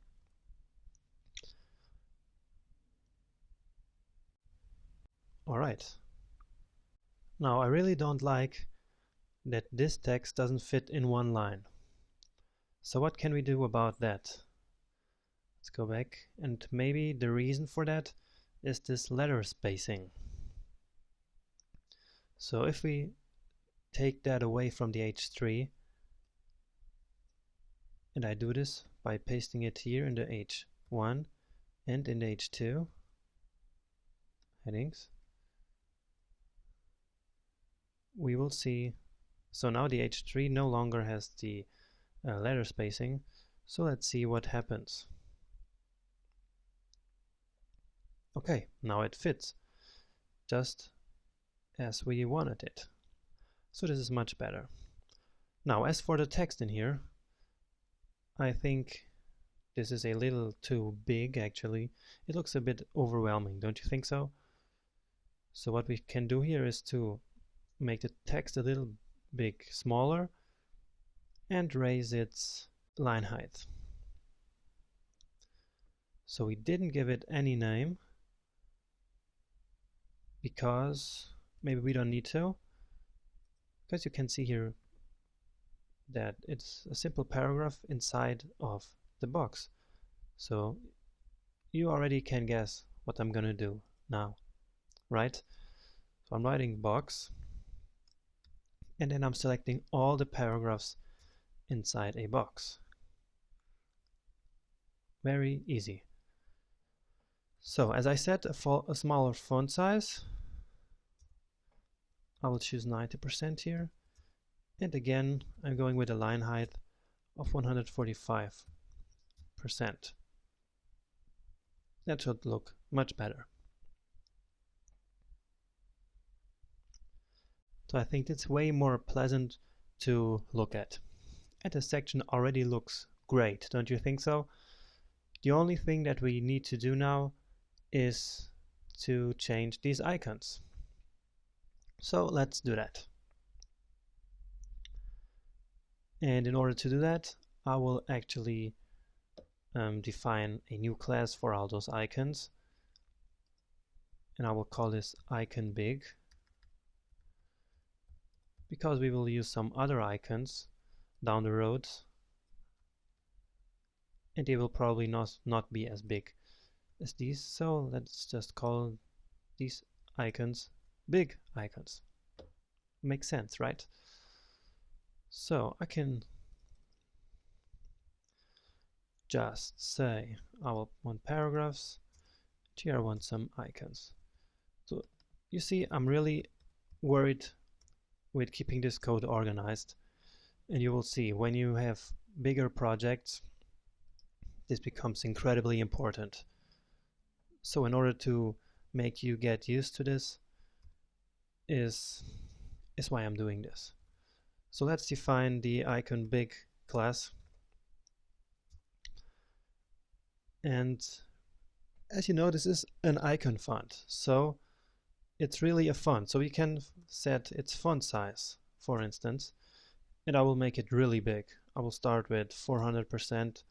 Speaker 1: All right. Now I really don't like that this text doesn't fit in one line. So what can we do about that? Let's go back, and maybe the reason for that is this letter spacing. So if we take that away from the H3, and I do this by pasting it here in the H1 and in the H2 headings, we will see, so now the H3 no longer has the letter spacing. So let's see what happens. Okay, now it fits just as we wanted it. So this is much better. Now as for the text in here, I think this is a little too big actually. It looks a bit overwhelming, don't you think so? So what we can do here is to make the text a little bit smaller and raise its line height. So we didn't give it any name because maybe we don't need to, because you can see here that it's a simple paragraph inside of the box. So you already can guess what I'm gonna do now, right? So I'm writing box, and then I'm selecting all the paragraphs inside a box. Very easy. So as I said, a smaller font size. I will choose 90% here. And again, I'm going with a line height of 145%. That should look much better. So I think it's way more pleasant to look at. And the section already looks great, don't you think so? The only thing that we need to do now is to change these icons. So let's do that. And in order to do that, I will actually define a new class for all those icons. And I will call this icon big, because we will use some other icons down the road, and they will probably not be as big as these. So let's just call these icons big icons. Makes sense, right? So I can just say I will want paragraphs, here I want some icons. So you see, I'm really worried with keeping this code organized, and you will see when you have bigger projects, this becomes incredibly important. So in order to make you get used to this is why I'm doing this. So let's define the icon big class. And as you know, this is an icon font, so it's really a font. So we can set its font size, for instance, and I will make it really big. I will start with 400%,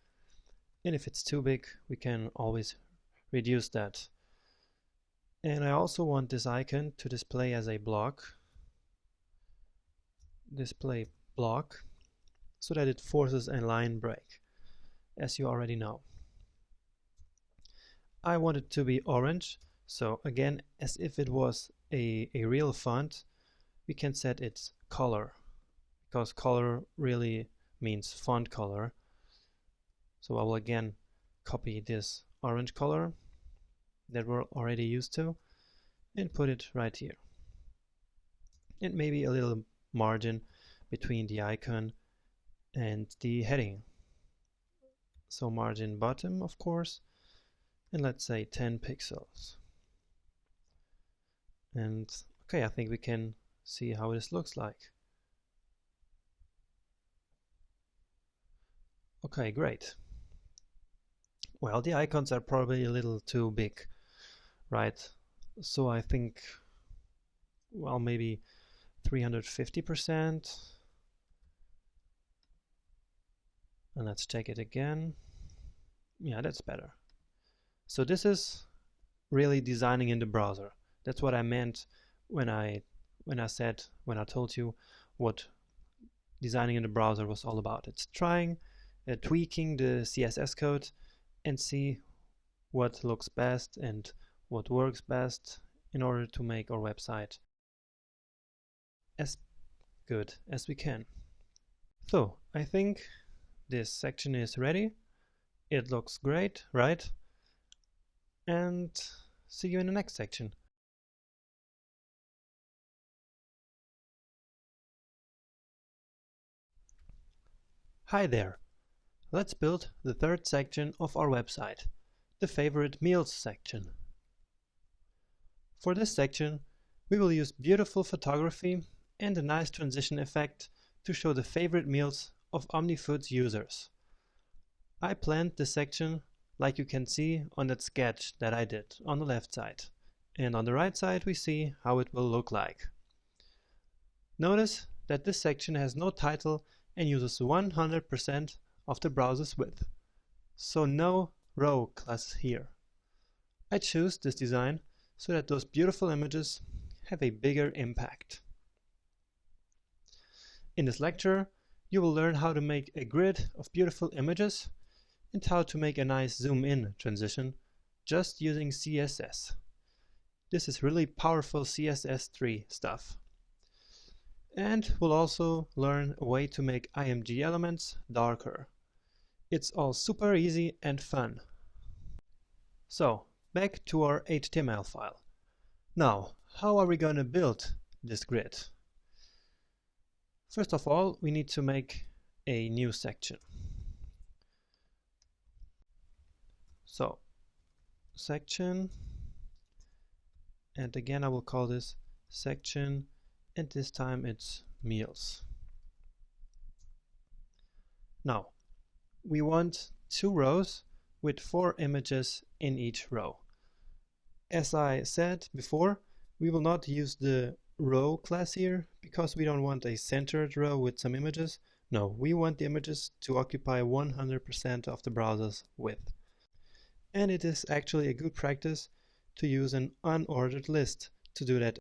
Speaker 1: and if it's too big, we can always reduce that. And I also want this icon to display as a block, display block, so that it forces a line break, as you already know. I want it to be orange, so again, as if it was a real font, we can set its color, because color really means font color. So I will again copy this orange color that we're already used to and put it right here. And maybe a little margin between the icon and the heading. So margin bottom, of course, and let's say 10 pixels. And okay, I think we can see how this looks like. Okay, great. Well, the icons are probably a little too big, right? So I think, well, maybe 350%. And let's check it again. Yeah, that's better. So this is really designing in the browser. That's what I meant when I told you what designing in the browser was all about. It's trying, tweaking the CSS code and see what looks best and what works best in order to make our website as good as we can. So I think this section is ready. It looks great, right? And see you in the next section. Hi there! Let's build the third section of our website, the favorite meals section. For this section, we will use beautiful photography and a nice transition effect to show the favorite meals of OmniFood's users. I planned this section like you can see on that sketch that I did on the left side. And on the right side we see how it will look like. Notice that this section has no title and uses 100% of the browser's width. So no row class here. I choose this design so that those beautiful images have a bigger impact. In this lecture, you will learn how to make a grid of beautiful images and how to make a nice zoom in transition just using CSS. This is really powerful CSS3 stuff. And we'll also learn a way to make IMG elements darker. It's all super easy and fun. So, back to our HTML file. Now, how are we going to build this grid? First of all, we need to make a new section. So, section, and again I will call this section and this time it's meals. Now, we want 2 rows with 4 images in each row. As I said before, we will not use the row class here because we don't want a centered row with some images. No, we want the images to occupy 100% of the browser's width. And it is actually a good practice to use an unordered list to do that.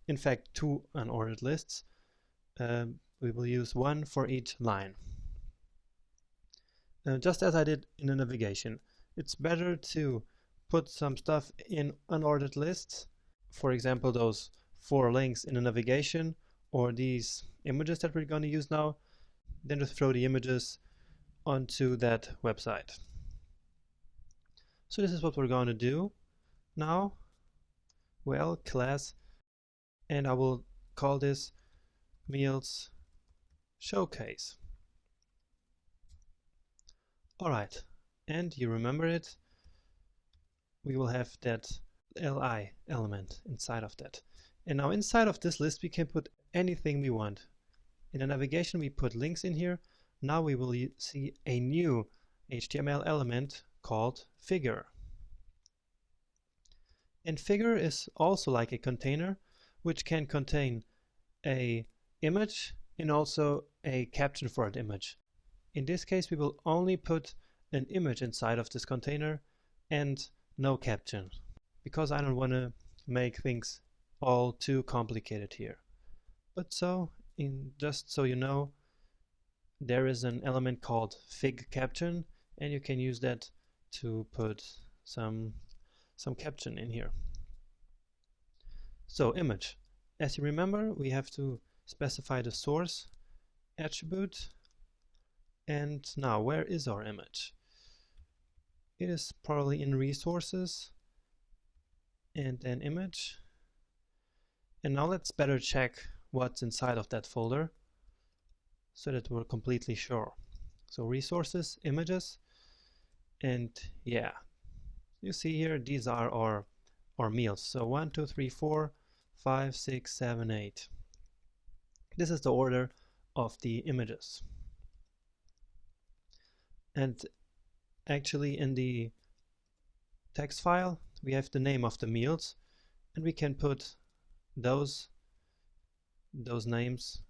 Speaker 1: In fact, 2 unordered lists. We will use 1 for each line. Just as I did in the navigation, it's better to put some stuff in unordered lists. For example, those 4 links in the navigation or these images that we're going to use now, then to throw the images onto that website. So this is what we're going to do now. Well, class, and I will call this meals showcase. Alright, and you remember it, we will have that li element inside of that. And now inside of this list we can put anything we want. In the navigation we put links in here. Now we will see a new HTML element called figure. And figure is also like a container which can contain a image and also a caption for that image. In this case we will only put an image inside of this container and no caption, because I don't want to make things all too complicated here. But just so you know, there is an element called fig caption, and you can use that to put some caption in here. So image, as you remember, we have to specify the source attribute. And now, where is our image? It is probably in resources and then image. And now let's better check what's inside of that folder so that we're completely sure. So resources, images, and yeah, you see here these are our meals. So 1, 2, 3, 4, 5, 6, 7, 8. This is the order of the images. And actually in the text file we have the name of the meals, and we can put those names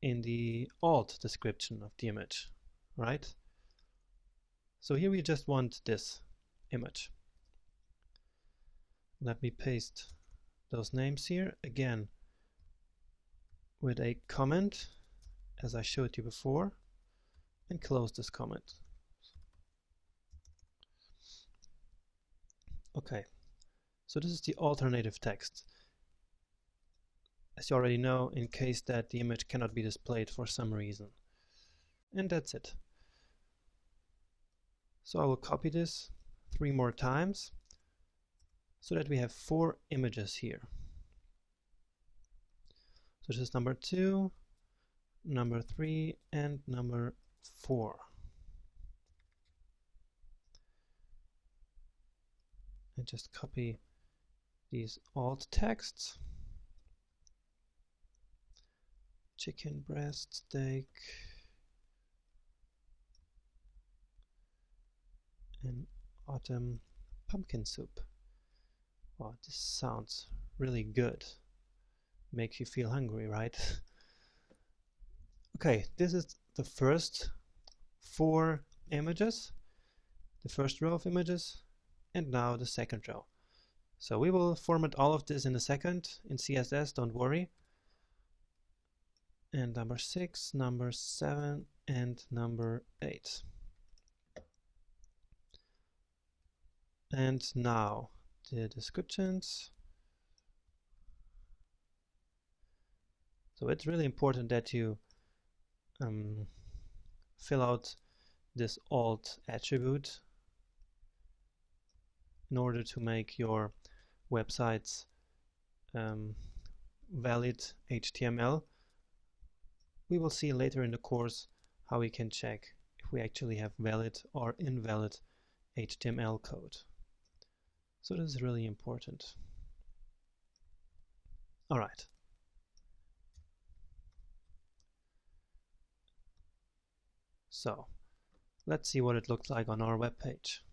Speaker 1: in the alt description of the image, right? So here we just want this image. Let me paste those names here again with a comment as I showed you before, and close this comment. Okay, so this is the alternative text. As you already know, in case that the image cannot be displayed for some reason. And that's it. So I will copy this 3 more times so that we have 4 images here. So this is number 2, number 3, and number 4. And just copy these alt texts. Chicken breast, steak, and autumn pumpkin soup. Wow, this sounds really good. Makes you feel hungry, right? Okay, this is the first 4 images, the first row of images, and now the second row. So we will format all of this in a second in CSS, don't worry. And number 6, number 7, and number 8. And now the descriptions. So it's really important that you fill out this alt attribute in order to make your websites valid HTML. We will see later in the course how we can check if we actually have valid or invalid HTML code. So this is really important. All right. So let's see what it looks like on our web page.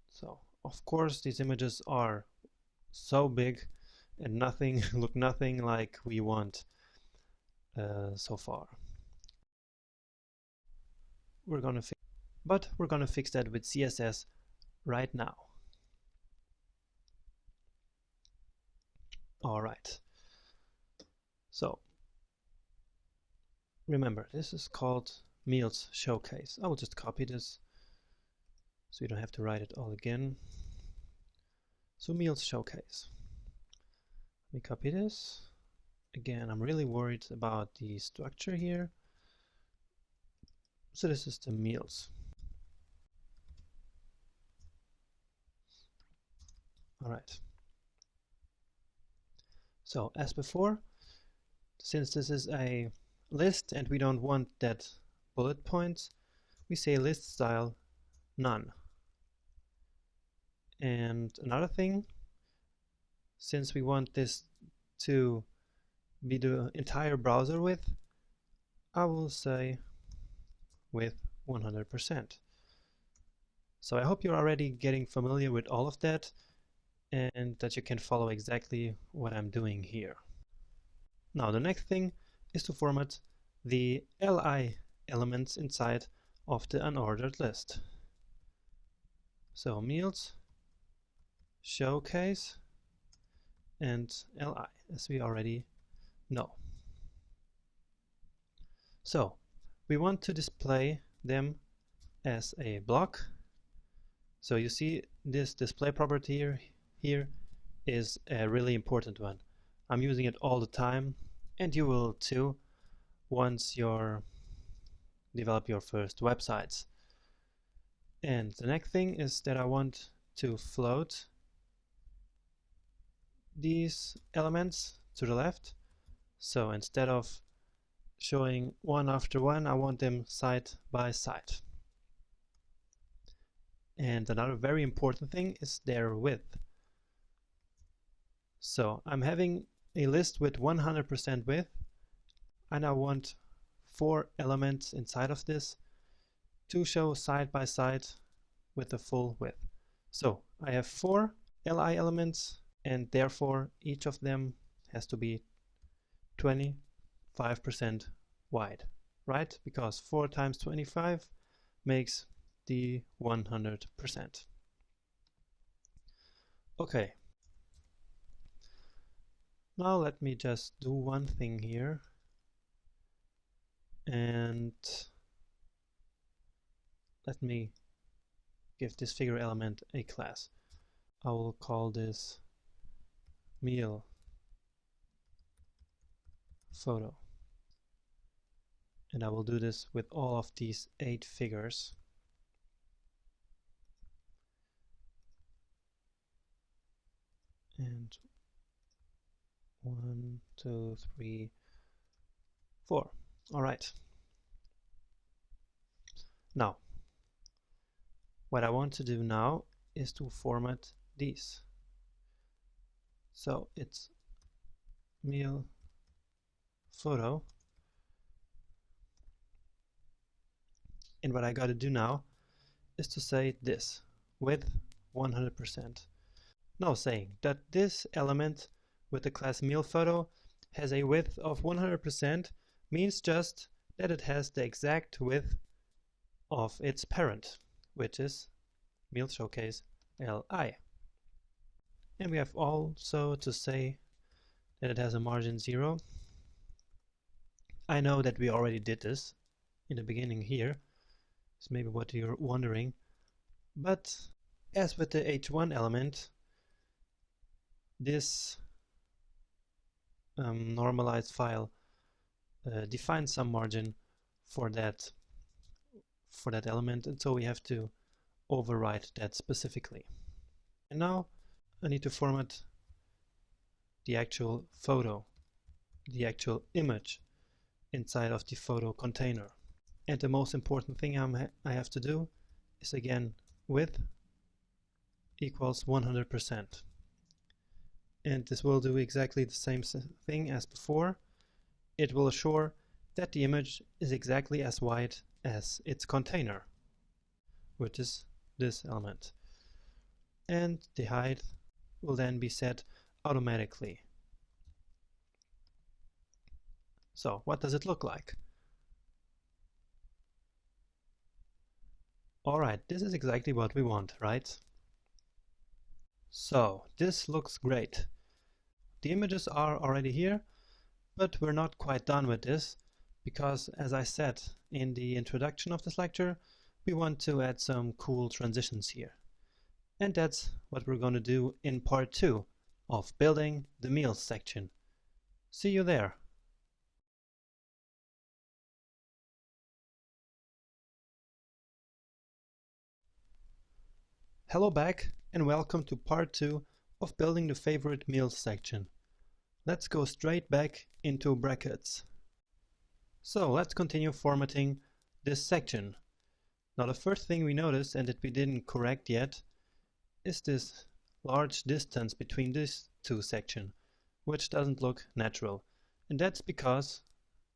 Speaker 1: So of course these images are so big and nothing look nothing like we want so far. We're gonna fix that with CSS right now. All right. So remember, this is called Meals Showcase. I will just copy this so you don't have to write it all again. So Meals Showcase. Let me copy this. Again, I'm really worried about the structure here. So this is the meals. All right. So as before, since this is a list and we don't want that bullet points, we say list style none. And another thing, since we want this to be the entire browser width, I will say with 100%. So I hope you're already getting familiar with all of that and that you can follow exactly what I'm doing here. Now the next thing is to format the li elements inside of the unordered list. So meals, showcase, and li, as we already know. So we want to display them as a block. So you see this display property here is a really important one. I'm using it all the time, and you will too once you develop your first websites. And the next thing is that I want to float these elements to the left. So instead of showing one after one, I want them side by side. And another very important thing is their width. So I'm having a list with 100% width, and I want 4 elements inside of this to show side by side with the full width. So I have 4 li elements, and therefore each of them has to be 25% wide, right? Because 4 times 25 makes the 100%. Okay. Now let me just do one thing here, and let me give this figure element a class. I will call this meal photo, and I will do this with all of these 8 figures. And 1, 2, 3, 4. All right. Now, what I want to do now is to format these. So it's meal photo. And what I got to do now is to say this, width 100%. Now saying that this element with the class meal photo has a width of 100% means just that it has the exact width of its parent, which is meal showcase li. And we have also to say that it has a margin 0. I know that we already did this in the beginning here. It's maybe what you're wondering. But as with the h1 element, this normalized file defines some margin for that element, and so we have to override that specifically. And now I need to format the actual photo, the actual image inside of the photo container. And the most important thing I have to do is again width equals 100%. And this will do exactly the same thing as before. It will assure that the image is exactly as wide as its container, which is this element. And the height will then be set automatically. So what does it look like? Alright, this is exactly what we want, right? So this looks great. The images are already here, but we're not quite done with this because, as I said in the introduction of this lecture, we want to add some cool transitions here. And that's what we're going to do in part 2 of building the meals section. See you there. Hello back and welcome to part 2 of building the favorite meals section. Let's go straight back into brackets. So let's continue formatting this section. Now the first thing we notice, and that we didn't correct yet, is this large distance between these two sections, which doesn't look natural. And that's because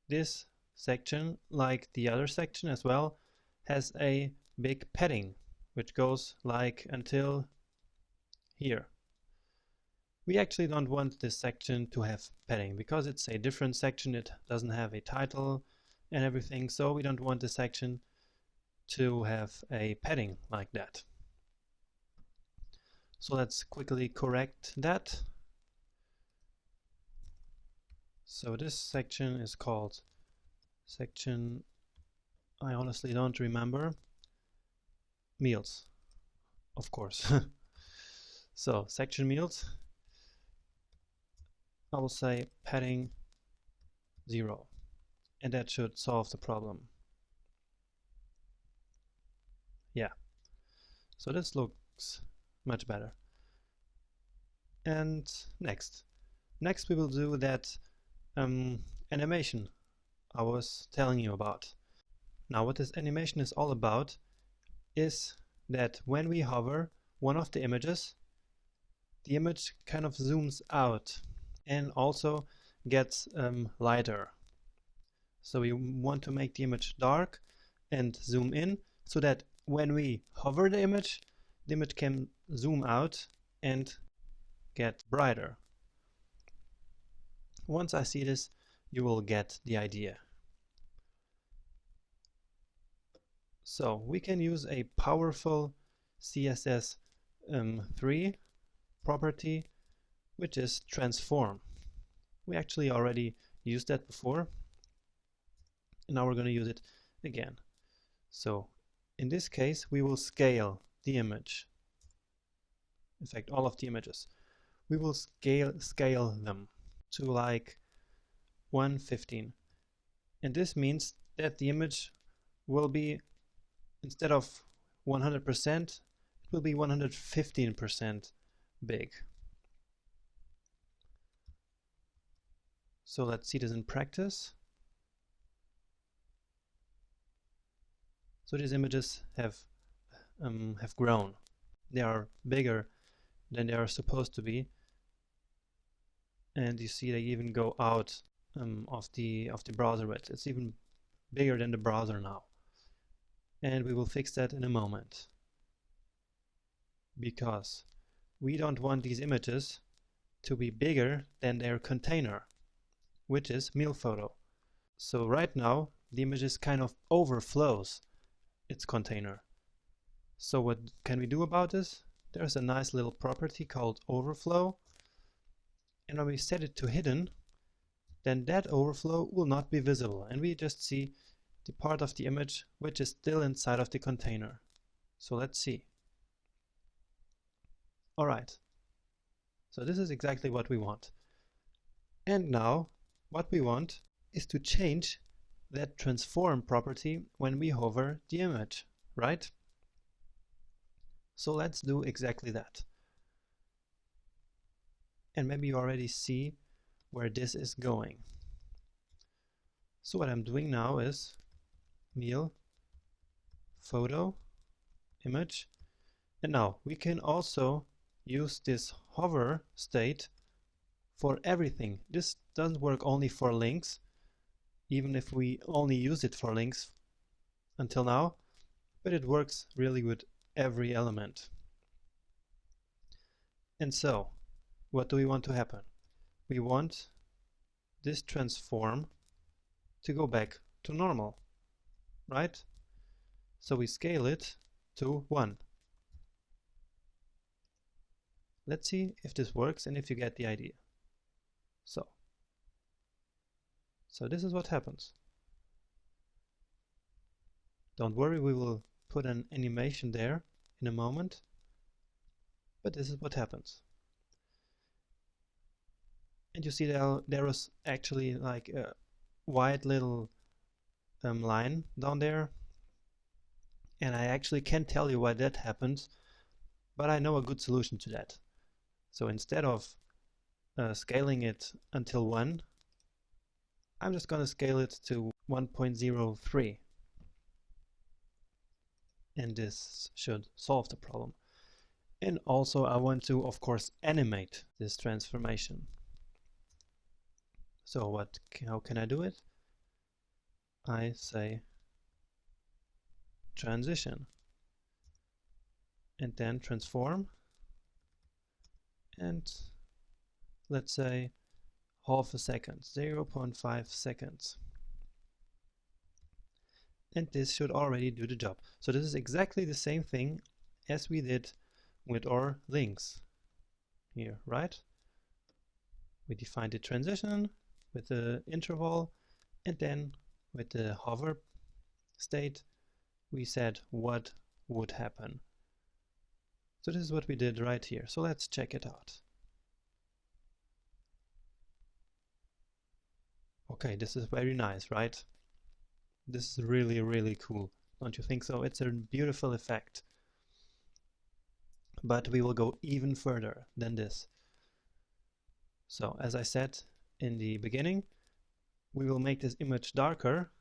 Speaker 1: this section, like the other section as well, has a big padding, which goes like until here. We actually don't want this section to have padding because it's a different section. It doesn't have a title and everything, so we don't want this section to have a padding like that. So let's quickly correct that. So this section is called section, I honestly don't remember, meals, of course. So section meals, I will say padding 0, and that should solve the problem. Yeah, so this looks much better. And next we will do that animation I was telling you about. Now what this animation is all about is that when we hover one of the images, the image kind of zooms out and also gets lighter. So we want to make the image dark and zoom in so that when we hover the image can zoom out and get brighter. Once I see this, you will get the idea. So we can use a powerful CSS3 property, which is transform. We actually already used that before, and now we're going to use it again. So in this case, we will scale the image. In fact, all of the images. We will scale them to like 1/15. And this means that the image will be, instead of 100%, it will be 115% big. So let's see this in practice. So these images have grown. They are bigger than they are supposed to be, and you see they even go out of the browser width. It's even bigger than the browser now, and we will fix that in a moment because we don't want these images to be bigger than their container, which is meal photo. So right now the image kind of overflows its container. So what can we do about this? There's a nice little property called overflow, and when we set it to hidden, then that overflow will not be visible, and we just see the part of the image which is still inside of the container. So let's see. Alright, so this is exactly what we want. And now what we want is to change that transform property when we hover the image, right? So let's do exactly that. And maybe you already see where this is going. So what I'm doing now is meal photo image, And now we can also use this hover state for everything. This doesn't work only for links, even if we only use it for links until now, but it works really with every element. And so, what do we want to happen? We want this transform to go back to normal, right? So we scale it to 1. Let's see if this works and if you get the idea. So this is what happens. Don't worry, we will put an animation there in a moment, but this is what happens. And you see there was actually like a white little line down there, and I actually can't tell you why that happens, but I know a good solution to that. So instead of scaling it until 1, I'm just going to scale it to 1.03, and this should solve the problem. And also I want to, of course, animate this transformation. So how can I do it? I say transition and then transform, and let's say half a second, 0.5 seconds. And this should already do the job. So this is exactly the same thing as we did with our links here, right? We defined the transition with the interval, and then with the hover state we said what would happen. So this is what we did right here. So let's check it out. Okay, this is very nice, right? This is really, really cool. Don't you think so? It's a beautiful effect. But we will go even further than this. So as I said in the beginning, we will make this image darker,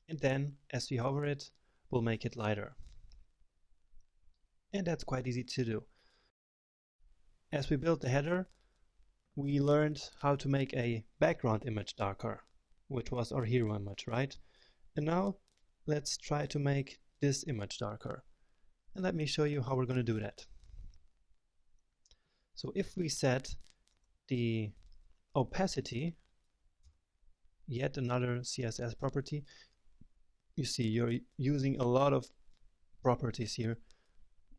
Speaker 1: and then as we hover it, we'll make it lighter. And that's quite easy to do. As we built the header, we learned how to make a background image darker, which was our hero image, right? And now let's try to make this image darker. And let me show you how we're going to do that. So if we set the opacity, yet another CSS property, you see you're using a lot of properties here.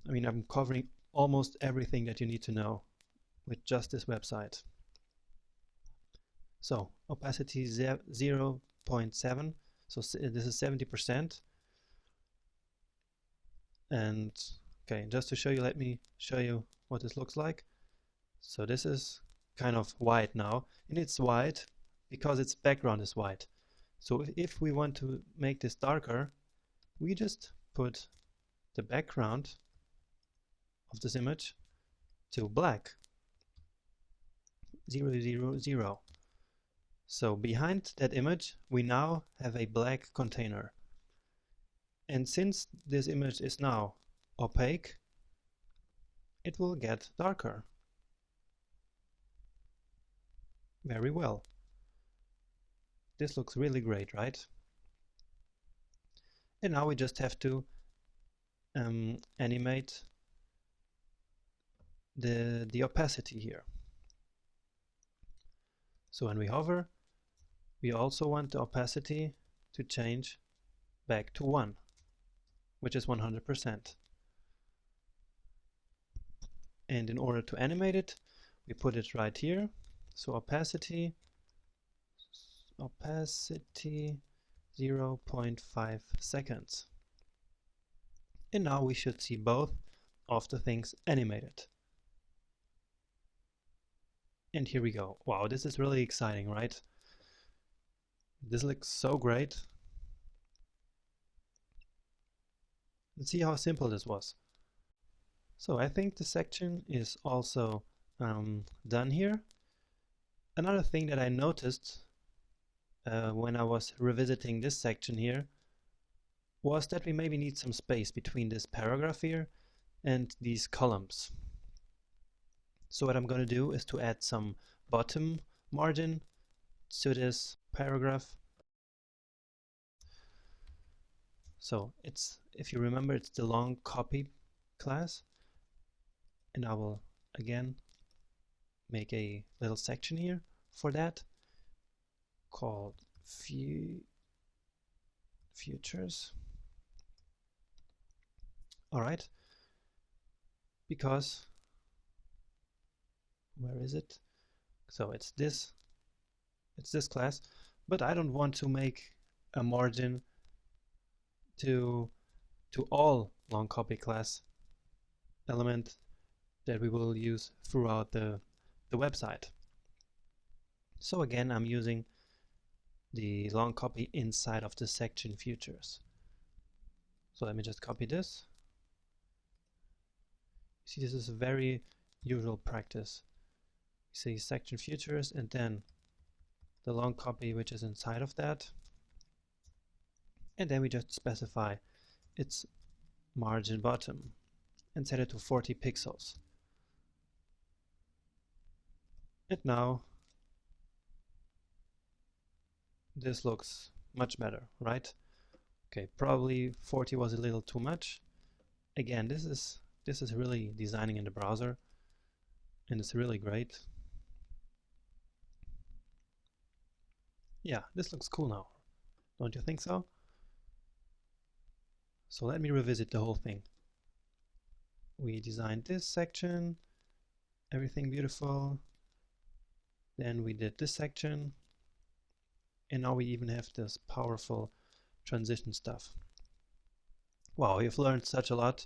Speaker 1: I mean, I'm covering almost everything that you need to know with just this website. So opacity 0.7, so this is 70%. And okay, just to show you, let me show you what this looks like. So this is kind of white now, and it's white because its background is white. So if we want to make this darker, we just put the background of this image to black, 0, 0, 0. So behind that image we now have a black container, and since this image is now opaque, it will get darker. Very well. This looks really great, right? And now we just have to animate the opacity here. So when we hover, we also want the opacity to change back to 1, which is 100%. And in order to animate it, we put it right here. So opacity 0.5 seconds. And now we should see both of the things animated. And here we go. Wow, this is really exciting, right? This looks so great. Let's see how simple this was. So I think the section is also done here. Another thing that I noticed when I was revisiting this section here was that we maybe need some space between this paragraph here and these columns. So what I'm going to do is to add some bottom margin to this paragraph. So it's, if you remember, it's the long copy class, and I will again make a little section here for that called futures. All right, because where is it? So it's this class, but I don't want to make a margin to all long copy class element that we will use throughout the website. So again, I'm using the long copy inside of the section futures. So let me just copy this. See, this is a very usual practice. You see section futures and then the long copy which is inside of that, and then we just specify its margin bottom and set it to 40 pixels. And now this looks much better, right? Okay, probably 40 was a little too much. Again, this is really designing in the browser, and it's really great. Yeah, this looks cool now. Don't you think so? So let me revisit the whole thing. We designed this section, everything beautiful. Then we did this section, and now we even have this powerful transition stuff. Wow, you've learned such a lot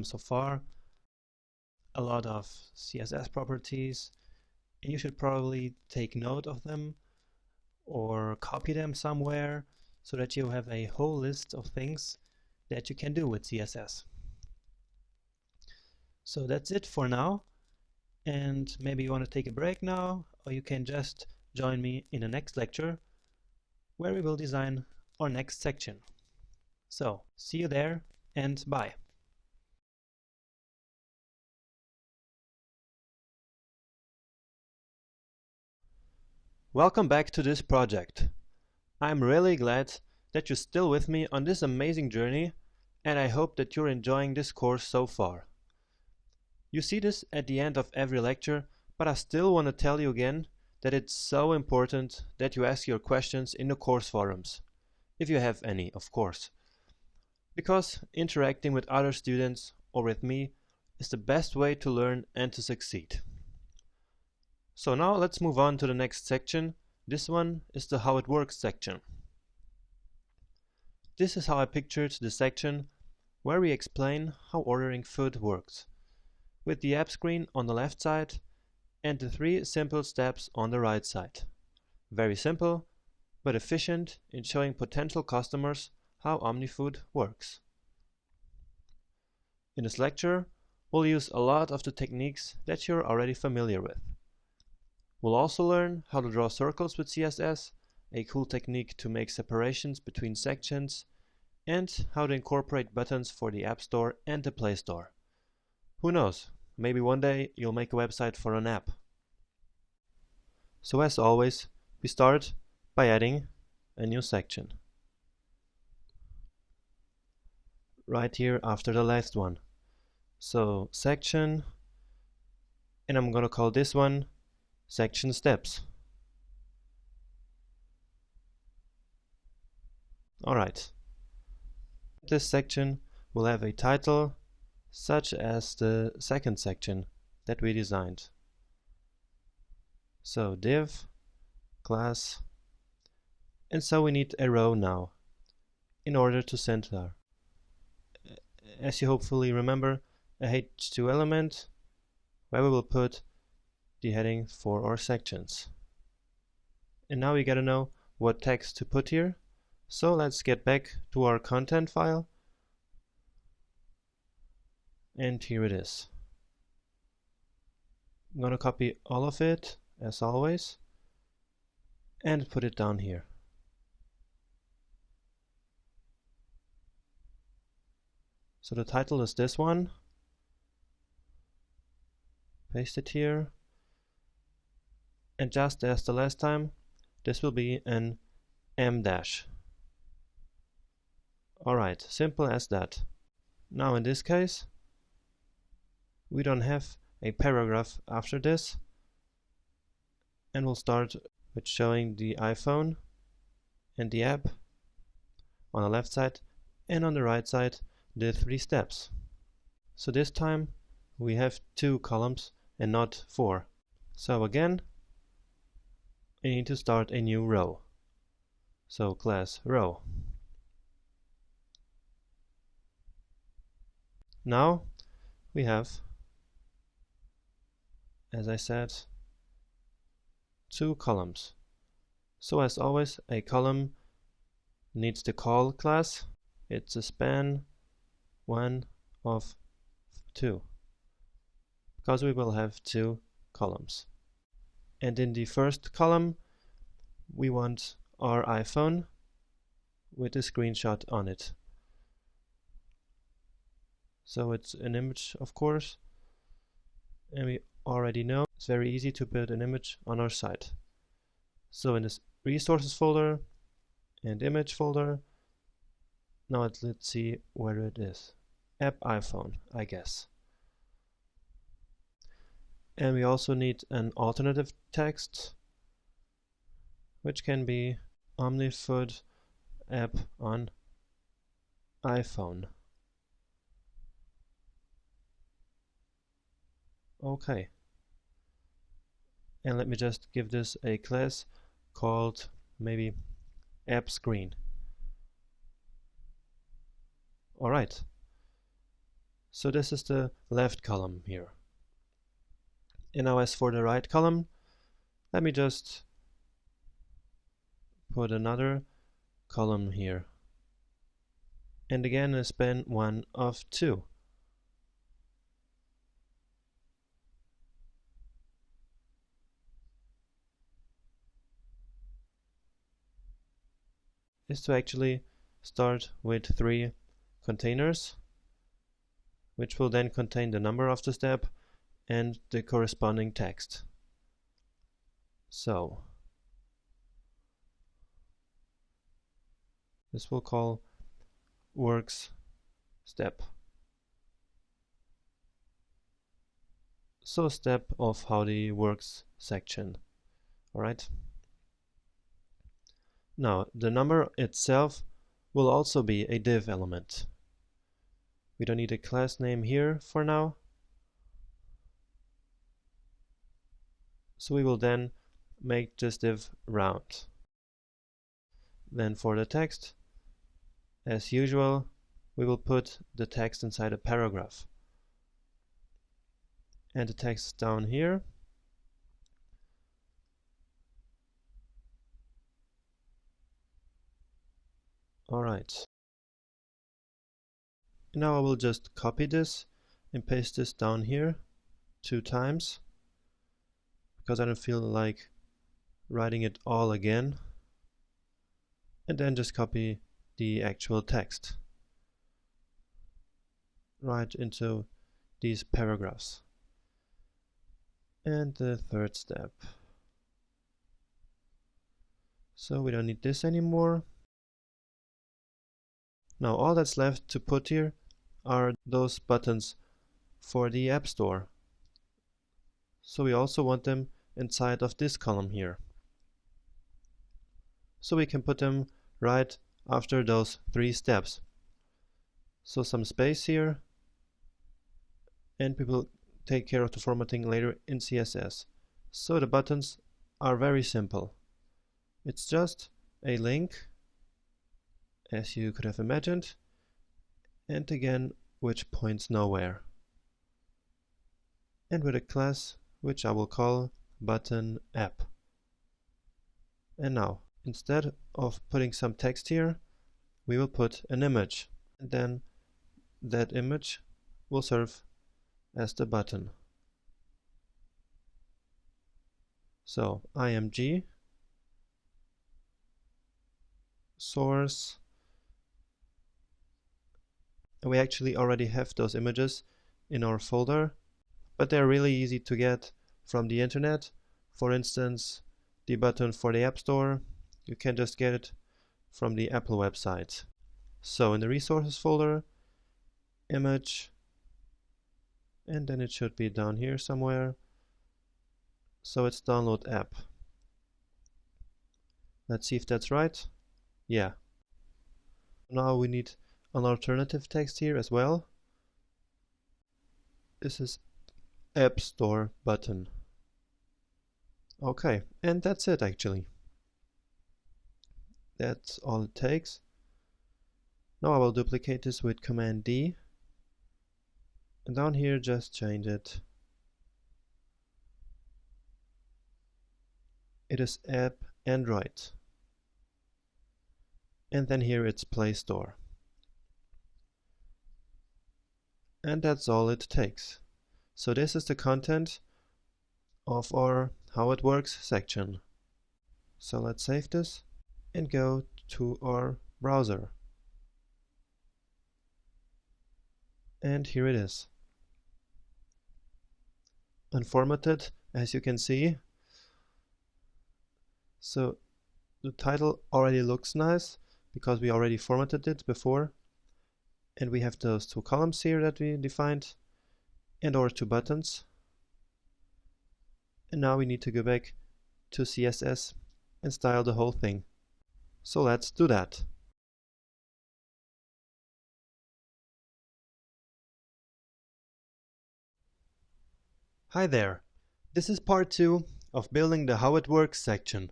Speaker 1: so far. A lot of CSS properties, and you should probably take note of them or copy them somewhere so that you have a whole list of things that you can do with CSS. So that's it for now, and maybe you want to take a break now, or you can just join me in the next lecture where we will design our next section. So see you there, and bye. Welcome back to this project. I'm really glad that you're still with me on this amazing journey, and I hope that you're enjoying this course so far. You see this at the end of every lecture, but I still want to tell you again that it's so important that you ask your questions in the course forums, if you have any, of course. Because interacting with other students or with me is the best way to learn and to succeed. So now let's move on to the next section. This one is the How It Works section. This is how I pictured the section where we explain how ordering food works, with the app screen on the left side and the 3 simple steps on the right side. Very simple, but efficient in showing potential customers how OmniFood works. In this lecture, we'll use a lot of the techniques that you're already familiar with. We'll also learn how to draw circles with CSS, a cool technique to make separations between sections, and how to incorporate buttons for the App Store and the Play Store. Who knows, maybe one day you'll make a website for an app. So as always, we start by adding a new section. Right here after the last one. So section, and I'm gonna call this one section steps. Alright. This section will have a title such as the second section that we designed. So div, class, and so we need a row now in order to center. As you hopefully remember, a H2 element where we will put the heading for our sections. And now we gotta know what text to put here. So let's get back to our content file. And here it is. I'm gonna copy all of it, as always, and put it down here. So the title is this one, paste it here, and just as the last time, this will be an M dash. Alright, simple as that. Now in this case, we don't have a paragraph after this, and we'll start with showing the iPhone and the app on the left side, and on the right side the 3 steps. So this time we have 2 columns and not 4. So again, I need to start a new row. So class row. Now we have, as I said, 2 columns. So as always, a column needs the call class. It's a span 1 of 2, because we will have 2 columns. And in the first column, we want our iPhone with a screenshot on it. So it's an image, of course, and we already know it's very easy to build an image on our site. So in this resources folder and image folder, now let's see where it is. App iPhone, I guess. And we also need an alternative text, which can be OmniFood app on iPhone. Okay. And let me just give this a class called maybe app screen. Alright. So this is the left column here. And now as for the right column, let me just put another column here. And again a span 1 of 2. Is to actually start with 3 containers, which will then contain the number of the step and the corresponding text. So this we'll call works step. So step of how the works section. Alright. Now the number itself will also be a div element. We don't need a class name here for now. So we will then make this div round. Then for the text, as usual, we will put the text inside a paragraph. And the text is down here. Alright. Now I will just copy this and paste this down here 2 times, because I don't feel like writing it all again. And then just copy the actual text right into these paragraphs. And the 3rd step. So we don't need this anymore. Now all that's left to put here are those buttons for the App Store. So we also want them inside of this column here. So we can put them right after those 3 steps. So some space here, and we will take care of the formatting later in CSS. So the buttons are very simple. It's just a link, as you could have imagined, and again which points nowhere, and with a class which I will call button app. And now instead of putting some text here, we will put an image, and then that image will serve as the button. So img source, and we actually already have those images in our folder, but they're really easy to get from the internet. For instance, the button for the App Store, you can just get it from the Apple website. So in the resources folder, image, and then it should be down here somewhere. So it's download app. Let's see if that's right. Yeah. Now we need an alternative text here as well. This is App Store button. Okay, and that's it actually. That's all it takes. Now I will duplicate this with Command D. And down here just change it. It is App Android. And then here it's Play Store. And that's all it takes. So this is the content of our How It Works section. So let's save this and go to our browser. And here it is. Unformatted, as you can see. So the title already looks nice because we already formatted it before. And we have those two columns here that we defined and our two buttons. And now we need to go back to CSS and style the whole thing. So let's do that. Hi there. This is part 2 of building the How It Works section.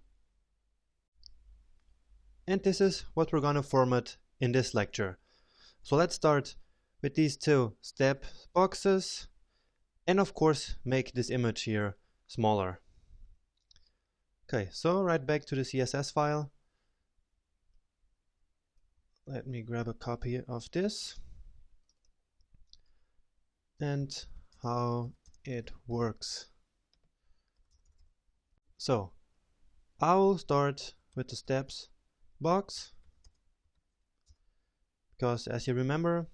Speaker 1: And this is what we're going to format in this lecture. So let's start with these two step boxes and of course make this image here smaller. Okay, so right back to the CSS file. Let me grab a copy of this. And how it works. So I will start with the steps box, because as you remember,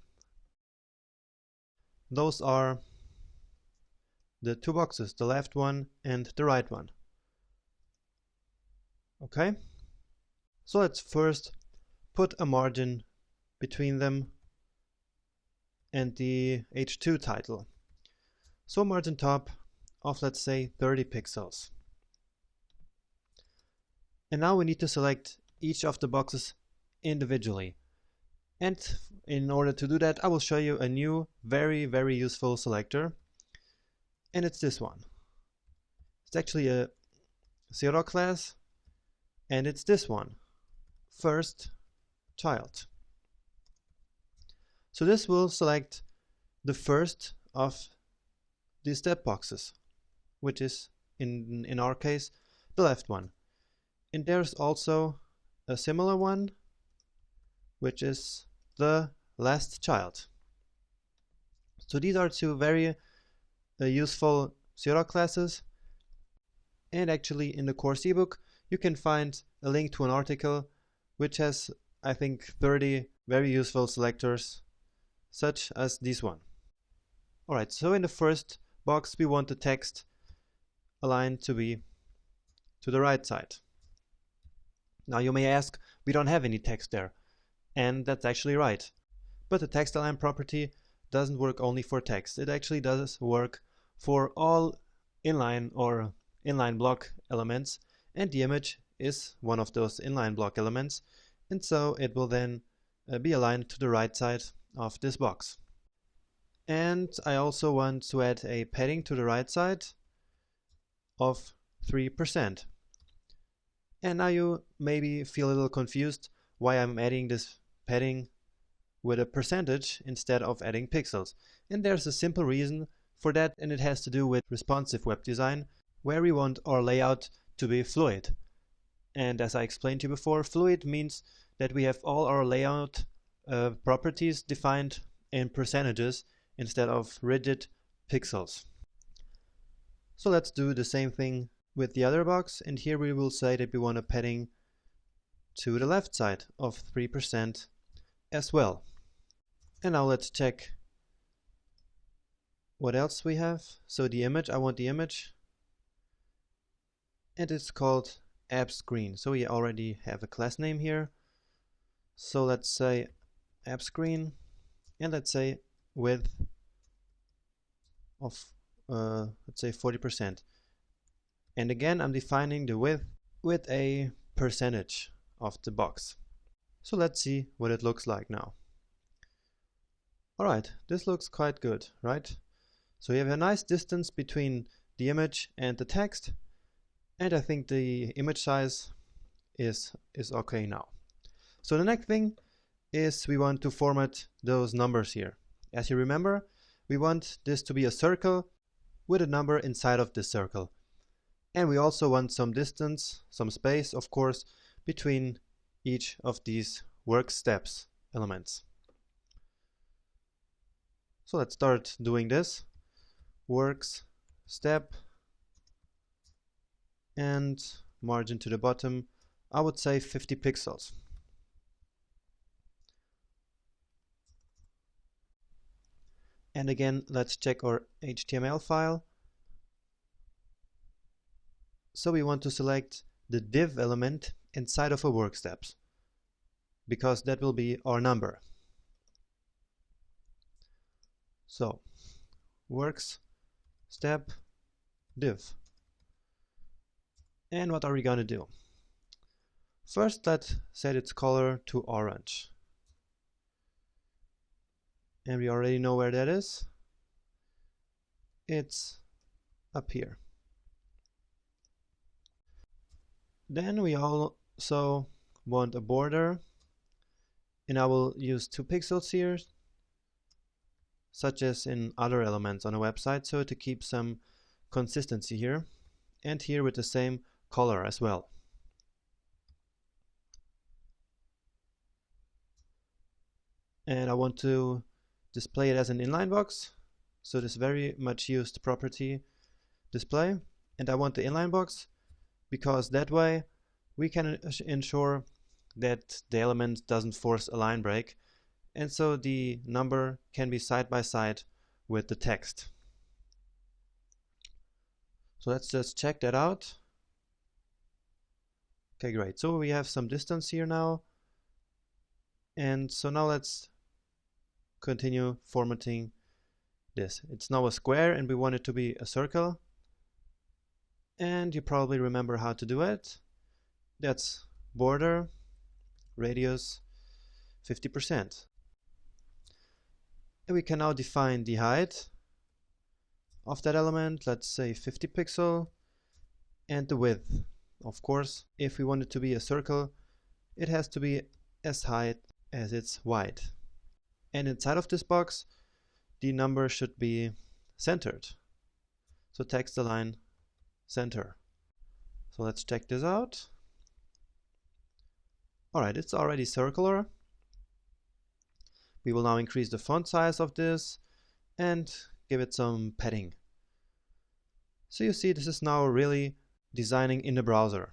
Speaker 1: those are the two boxes, the left one and the right one. Okay, so let's first put a margin between them and the H2 title. So margin top of, let's say, 30 pixels. And now we need to select each of the boxes individually. And in order to do that, I will show you a new, very useful selector. And it's this one. It's actually a zero class, and it's this one, first child. So this will select the first of the step boxes, which is in our case the left one. And there's also a similar one, which is the last child. So these are two very useful zero classes. And actually in the course ebook you can find a link to an article which has, I think, 30 very useful selectors, such as this one. Alright, so in the first box we want the text aligned to be to the right side. Now you may ask, we don't have any text there. And that's actually right. But the text align property doesn't work only for text. It actually does work for all inline or inline block elements, and the image is one of those inline block elements, and so it will then be aligned to the right side of this box. And I also want to add a padding to the right side of 3%. And now you maybe feel a little confused why I'm adding this padding with a percentage instead of adding pixels. And there's a simple reason for that, and it has to do with responsive web design, where we want our layout to be fluid. And as I explained to you before, fluid means that we have all our layout properties defined in percentages instead of rigid pixels. So let's do the same thing with the other box, and here we will say that we want a padding to the left side of 3% as well. And now let's check What else we have? So the image, I want the image, and it's called app screen. So we already have a class name here. So let's say app screen, and let's say width of let's say 40%. And again, I'm defining the width with a percentage of the box. So let's see what it looks like now. Alright, this looks quite good, right? So you have a nice distance between the image and the text, and I think the image size is okay now. So the next thing is we want to format those numbers here. As you remember, we want this to be a circle with a number inside of this circle. And we also want some distance, some space, of course, between each of these work steps elements. So let's start doing this. Works step and margin to the bottom, I would say 50 pixels. And again, let's check our HTML file. So we want to select the div element inside of a work steps, because that will be our number. So works step div. And what are we going to do? First, let's set its color to orange. And we already know where that is. It's up here. Then we also want a border, and I will use 2 pixels here, such as in other elements on a website, so to keep some consistency here, and here with the same color as well. And I want to display it as an inline box, so this very much used property display, and I want the inline box because that way we can ensure that the element doesn't force a line break, and so the number can be side by side with the text. So let's just check that out. Okay, great. So we have some distance here now, and so now let's continue formatting this. It's now a square and we want it to be a circle, and you probably remember how to do it. That's border radius 50%. And we can now define the height of that element, let's say 50 pixel, and the width. Of course, if we want it to be a circle, it has to be as high as it's wide. And inside of this box, the number should be centered. So text align center. So let's check this out. Alright, it's already circular. We will now increase the font size of this and give it some padding. So you see, this is now really designing in the browser.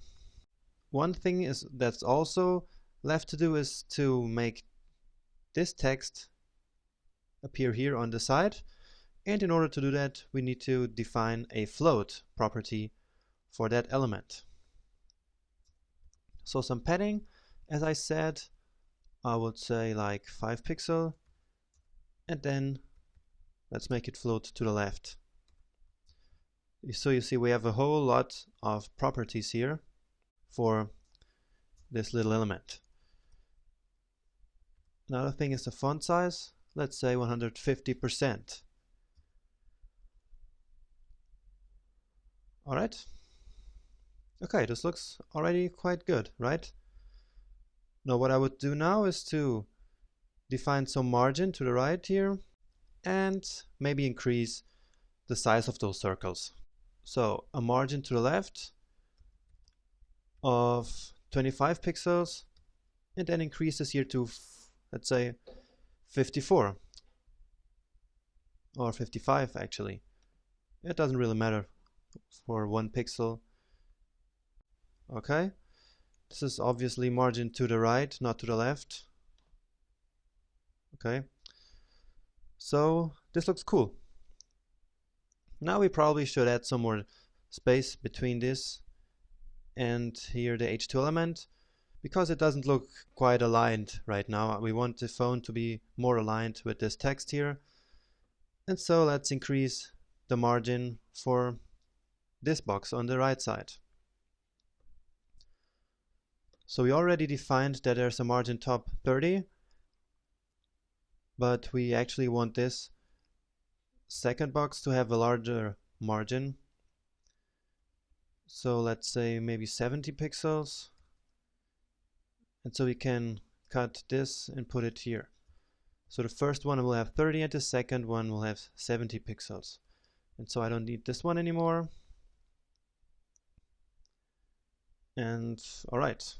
Speaker 1: One thing is that's also left to do is to make this text appear here on the side, and in order to do that we need to define a float property for that element. So some padding, as I said, I would say like 5 pixel, and then let's make it float to the left. So you see we have a whole lot of properties here for this little element. Another thing is the font size. Let's say 150%. Alright. Okay, this looks already quite good, right? Now what I would do now is to define some margin to the right here and maybe increase the size of those circles. So a margin to the left of 25 pixels, and then increase this here to, let's say, 54 or 55 actually. It doesn't really matter for 1 pixel. Okay, this is obviously margin to the right, not to the left. Okay, so this looks cool. Now we probably should add some more space between this and here the H2 element, because it doesn't look quite aligned right now. We want the phone to be more aligned with this text here. And so let's increase the margin for this box on the right side. So we already defined that there's a margin top 30, but we actually want this second box to have a larger margin. So let's say maybe 70 pixels. And so we can cut this and put it here. So the first one will have 30 and the second one will have 70 pixels. And so I don't need this one anymore. And alright.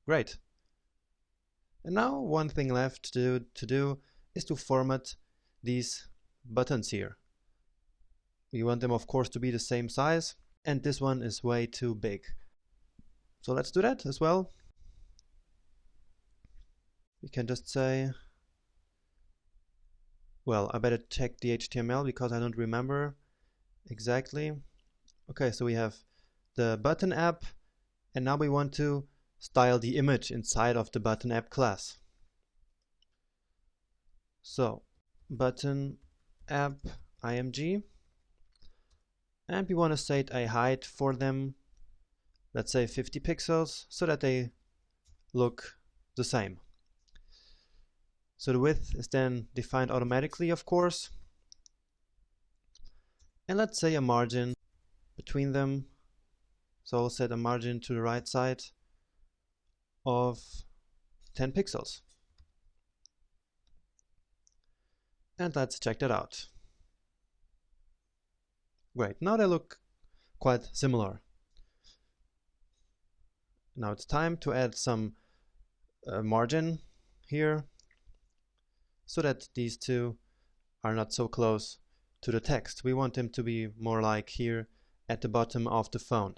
Speaker 1: Great. And now one thing left to do is to format these buttons here. We want them, of course, to be the same size, and this one is way too big. So let's do that as well. We can just say, well, I better check the HTML because I don't remember exactly. Okay, so we have the button app, and now we want to style the image inside of the button app class. So button app img, and we want to set a height for them, let's say 50 pixels, so that they look the same. So the width is then defined automatically, of course, and let's say a margin between them. So I'll set a margin to the right side of 10 pixels. And let's check that out. Great, now they look quite similar. Now it's time to add some margin here, so that these two are not so close to the text. We want them to be more like here at the bottom of the phone.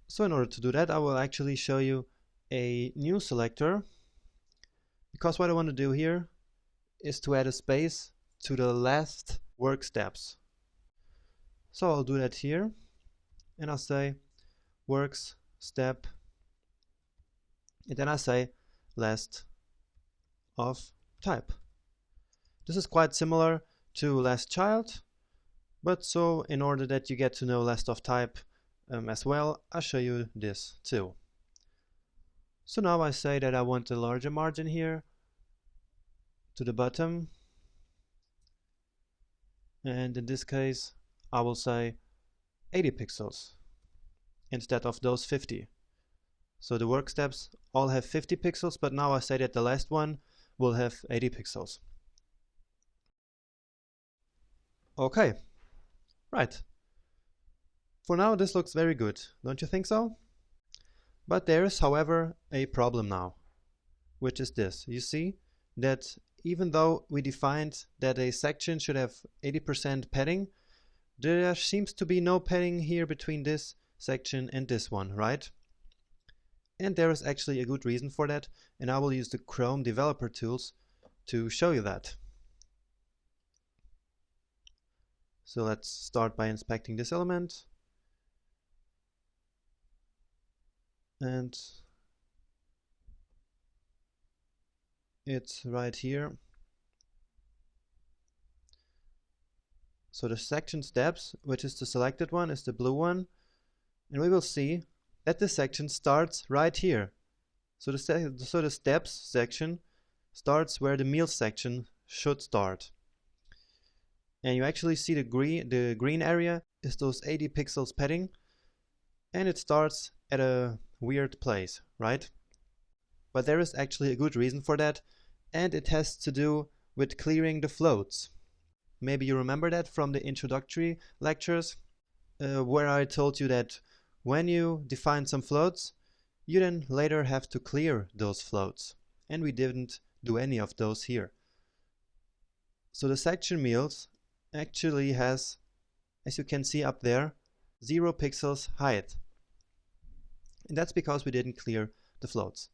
Speaker 1: So in order to do that, I will actually show you a new selector, because what I want to do here is to add a space to the last work steps. So I'll do that here, and I'll say works step, and then I say last of type. This is quite similar to last child, but so in order that you get to know last of type as well, I'll show you this too. So now I say that I want a larger margin here to the bottom, and in this case I will say 80 pixels instead of those 50. So the work steps all have 50 pixels, but now I say that the last one will have 80 pixels. Okay, right. For now this looks very good, don't you think so? But there is, however, a problem now, which is this. You see that even though we defined that a section should have 80% padding, there seems to be no padding here between this section and this one, right? And there is actually a good reason for that, and I will use the Chrome developer tools to show you that. So let's start by inspecting this element. And it's right here. So the section steps, which is the selected one, is the blue one, and we will see that the section starts right here. So the steps section starts where the meal section should start. And you actually see the green area is those 80 pixels padding, and it starts at a weird place, right? But there is actually a good reason for that, and it has to do with clearing the floats. Maybe you remember that from the introductory lectures, where I told you that when you define some floats, you then later have to clear those floats, and we didn't do any of those here. So the section meals actually has, as you can see up there, 0 pixels height. And that's because we didn't clear the floats.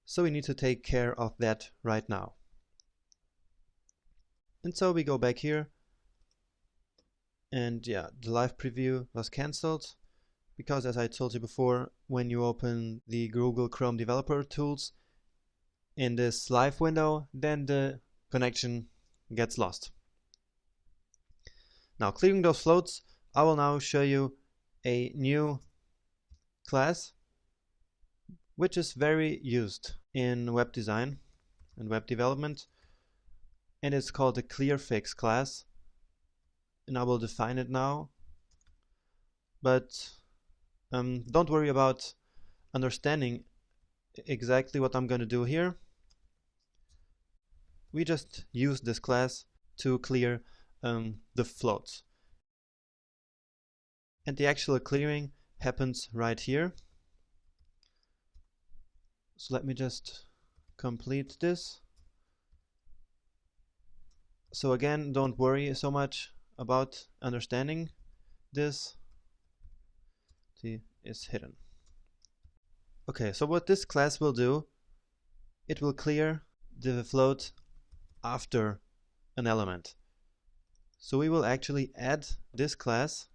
Speaker 1: So we need to take care of that right now. And so we go back here And yeah, the live preview was cancelled because, as I told you before, when you open the Google Chrome developer tools in this live window, then the connection gets lost. Now, clearing those floats, I will now show you a new class which is very used in web design and web development, and it's called the clearfix class, and I will define it now. But don't worry about understanding exactly what I'm going to do here. We just use this class to clear the floats, and the actual clearing happens right here. So let me just complete this. So again, don't worry so much about understanding this. See, it's hidden. Okay, so what this class will do, it will clear the float after an element. So we will actually add this class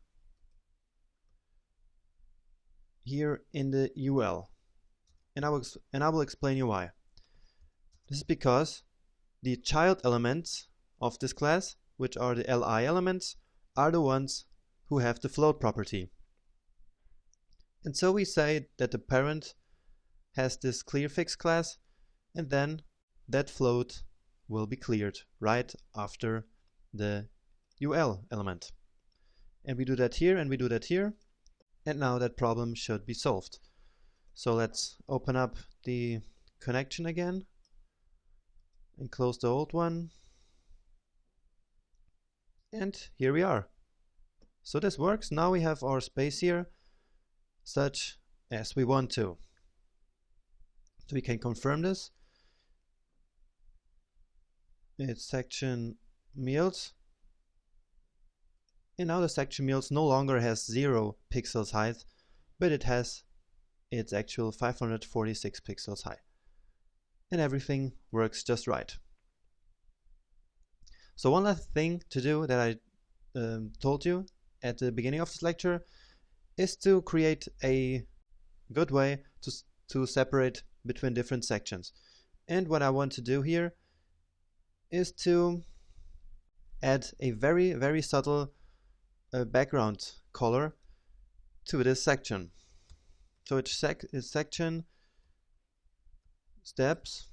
Speaker 1: here in the UL, and I will explain you why. This is because the child elements of this class, which are the li elements, are the ones who have the float property. And so we say that the parent has this clearfix class, and then that float will be cleared right after the UL element. And we do that here, and we do that here, and now that problem should be solved. So let's open up the connection again and close the old one. And here we are. So this works. Now we have our space here such as we want to. So we can confirm this. It's section meals. And now the section meals no longer has 0 pixels height, but it has its actual 546 pixels high. And everything works just right. So one last thing to do that I told you at the beginning of this lecture is to create a good way to separate between different sections. And what I want to do here is to add a very, very subtle background color to this section. So it's section steps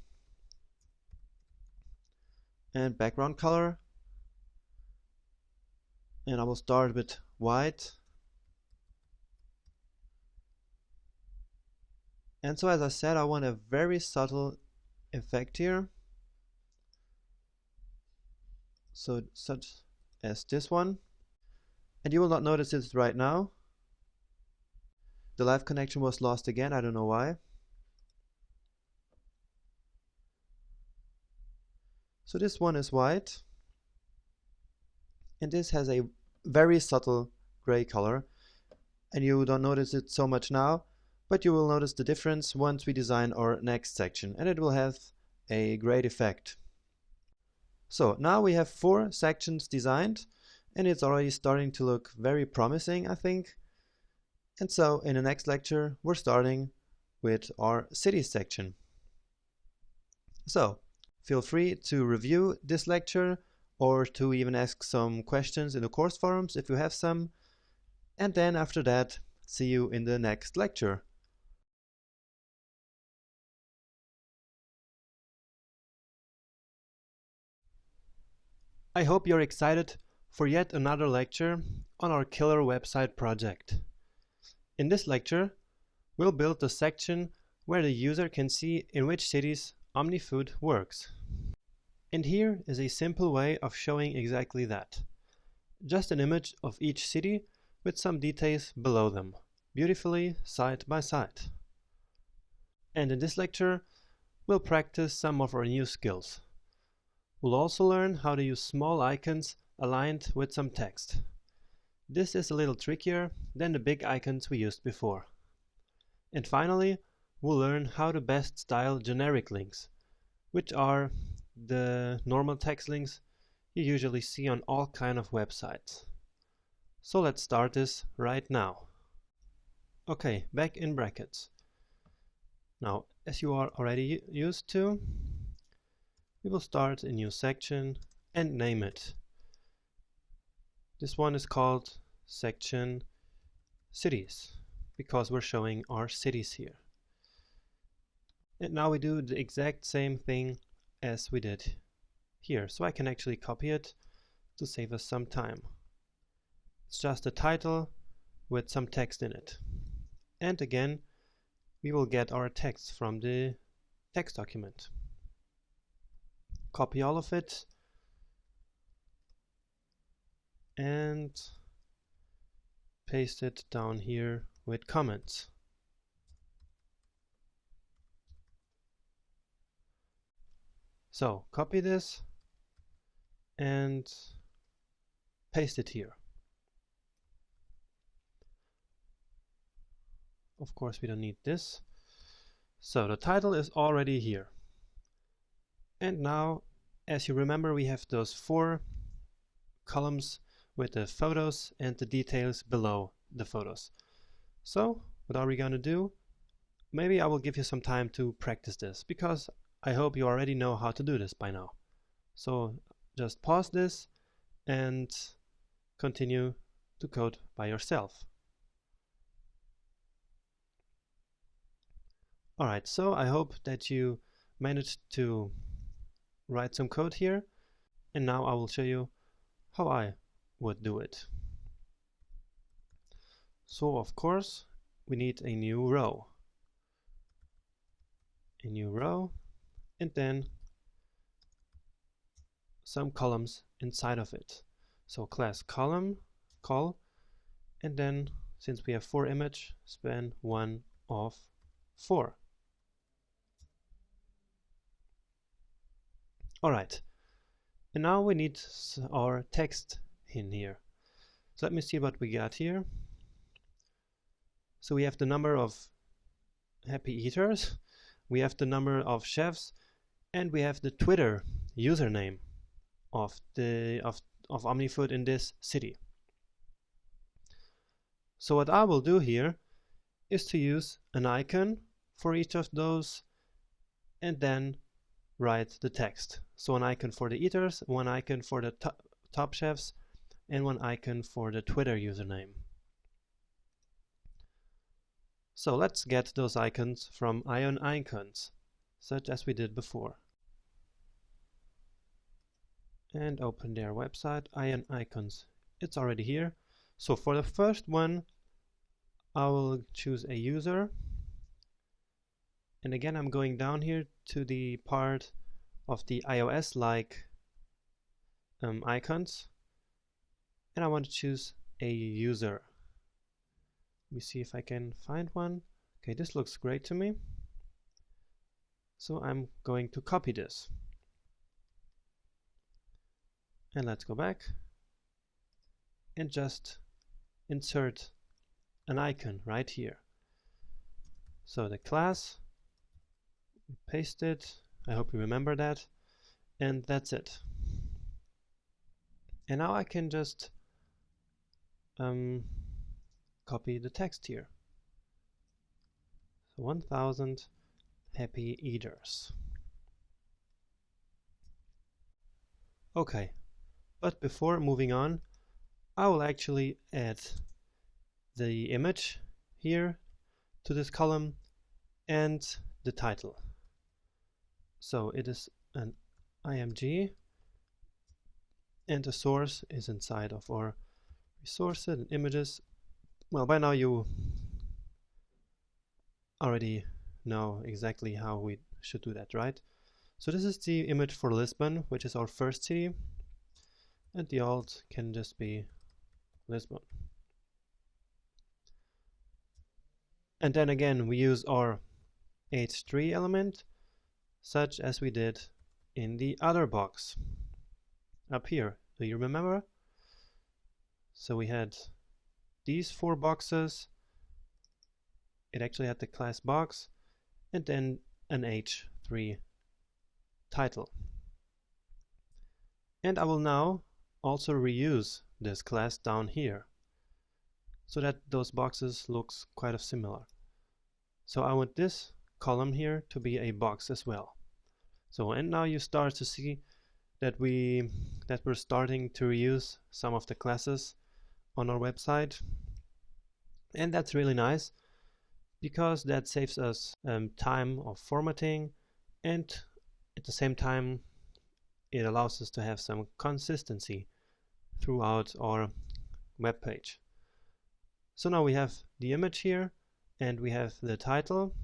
Speaker 1: and background color, and I will start with white. And so, as I said, I want a very subtle effect here, so such as this one, and you will not notice it right now. The live connection was lost again, I don't know why. So this one is white, and this has a very subtle gray color, and you don't notice it so much now, but you will notice the difference once we design our next section, and it will have a great effect. So now we have 4 sections designed, and it's already starting to look very promising, I think. And so in the next lecture we're starting with our cities section. So feel free to review this lecture or to even ask some questions in the course forums if you have some. And then after that, see you in the next lecture. I hope you're excited for yet another lecture on our killer website project. In this lecture, we'll build the section where the user can see in which cities OmniFood works. And here is a simple way of showing exactly that. Just an image of each city with some details below them, beautifully side by side. And in this lecture, we'll practice some of our new skills. We'll also learn how to use small icons aligned with some text. This is a little trickier than the big icons we used before. And finally, we'll learn how to best style generic links, which are the normal text links you usually see on all kinds of websites. So let's start this right now. Okay, back in brackets. Now, as you are already used to, we will start a new section and name it. This one is called section cities, because we're showing our cities here. And now we do the exact same thing as we did here, so I can actually copy it to save us some time. It's just a title with some text in it. And again, we will get our text from the text document. Copy all of it and paste it down here with comments. So copy this and paste it here. Of course, we don't need this. So the title is already here. And now, as you remember, we have those 4 columns with the photos and the details below the photos. So what are we going to do? Maybe I will give you some time to practice this, because I hope you already know how to do this by now. So just pause this and continue to code by yourself. Alright, so I hope that you managed to write some code here, and now I will show you how I would do it. So of course we need a new row. And then some columns inside of it. So class column, call, and then since we have 4 image, span 1 of 4. Alright, and now we need our text in here. So let me see what we got here. So we have the number of happy eaters, we have the number of chefs, and we have the Twitter username of OmniFood in this city. So what I will do here is to use an icon for each of those and then write the text. So an icon for the eaters, one icon for the top chefs, and one icon for the Twitter username. So let's get those icons from Ion Icons, such as we did before. And open their website, Ion Icons. It's already here. So for the first one, I will choose a user. And again, I'm going down here to the part of the iOS-like icons. And I want to choose a user. Let me see if I can find one. Okay, this looks great to me. So I'm going to copy this. And let's go back and just insert an icon right here. So the class, paste it. I hope you remember that. And that's it. And now I can just copy the text here. So 1000 happy eaters. Okay, but before moving on, I will actually add the image here to this column and the title. So it is an img, and the source is inside of our resources and images. Well, by now you already know exactly how we should do that, right? So this is the image for Lisbon, which is our first city, and the alt can just be Lisbon. And then again we use our h3 element, such as we did in the other box up here. Do you remember? So we had these 4 boxes. It actually had the class box and then an h3 title. And I will now also reuse this class down here. so that those boxes looks quite of similar. So I want this column here to be a box as well. So, and now you start to see that we're starting to reuse some of the classes on our website, and that's really nice because that saves us time of formatting, and at the same time it allows us to have some consistency throughout our web page. So now we have the image here and we have the title,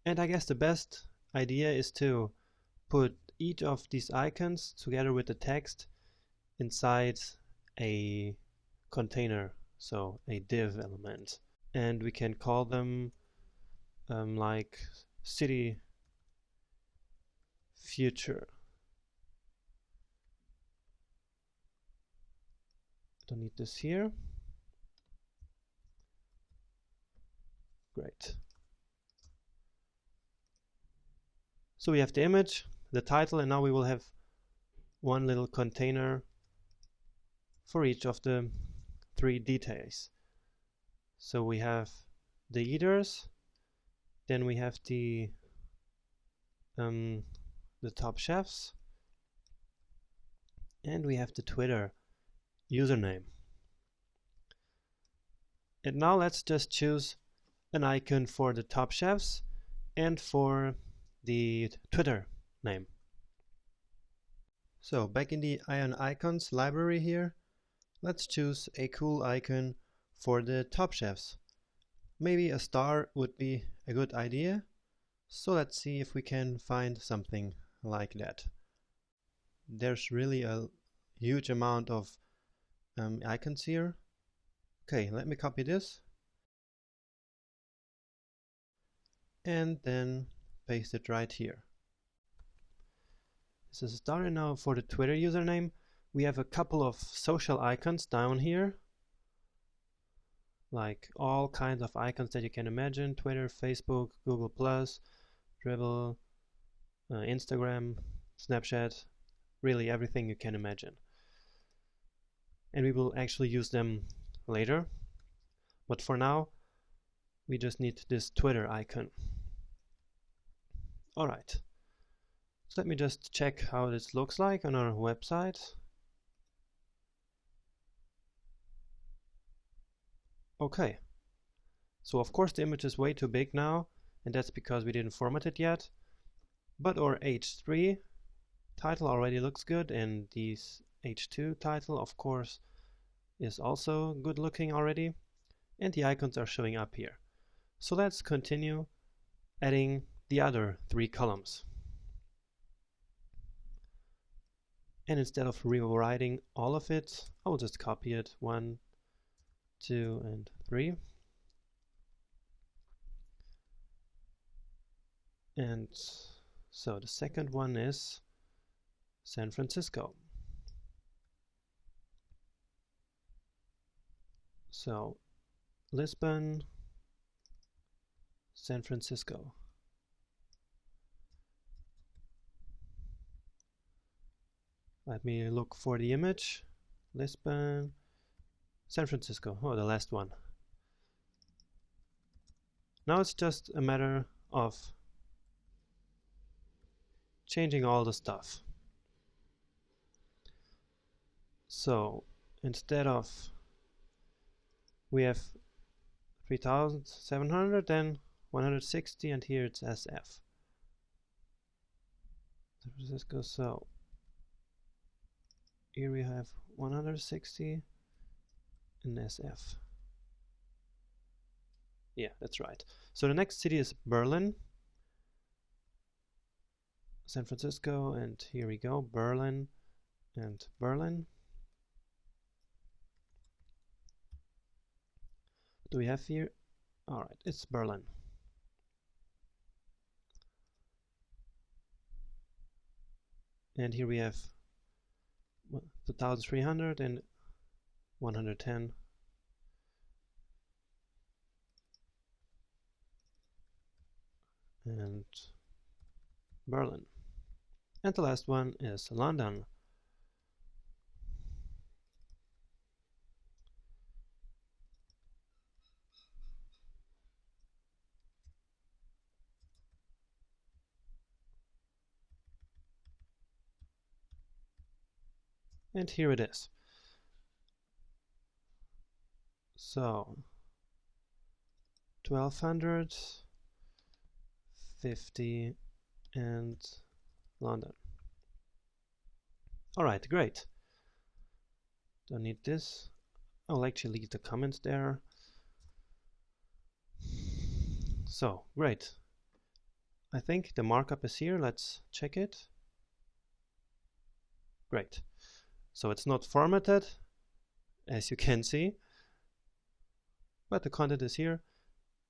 Speaker 1: and I guess the best idea is to put each of these icons together with the text inside a container, so a div element, and we can call them like city future. Don't need this here. Great. So we have the image, the title, and now we will have one little container for each of the three details. So we have the eaters, then we have the top chefs, and we have the Twitter username. And now let's just choose an icon for the top chefs and for the Twitter name. So back in the Ion Icons library here, let's choose a cool icon for the top chefs. Maybe a star would be a good idea. So let's see if we can find something like that. There's really a huge amount of icons here. Okay, let me copy this and then paste it right here. This is a star, and now for the Twitter username we have a couple of social icons down here, like all kinds of icons that you can imagine: Twitter, Facebook, Google+, Dribbble, Instagram, Snapchat, really everything you can imagine. And we will actually use them later, but for now we just need this Twitter icon. Alright, so let me just check how this looks like on our website. Okay, so of course the image is way too big now, and that's because we didn't format it yet, but our H3 title already looks good, and this H2 title of course is also good looking already, and the icons are showing up here. So let's continue adding the other three columns. And instead of rewriting all of it, I will just copy it 1, 2, and 3. And so the second one is San Francisco. So Lisbon, San Francisco. Let me look for the image. Lisbon, San Francisco. Oh, the last one. Now it's just a matter of changing all the stuff. So instead of we have 3700, then 160, and here it's SF. San Francisco. So here we have 160 and SF. Yeah, that's right. So the next city is Berlin, San Francisco, and here we go, Berlin and Berlin. What do we have here? Alright, it's Berlin. And here we have 2300 and 110. And Berlin. And the last one is London. And here it is. So 1200, 50, and London. Alright, great. Don't need this. I'll actually leave the comments there. So, great. I think the markup is here. Let's check it. Great. So it's not formatted, as you can see, but the content is here,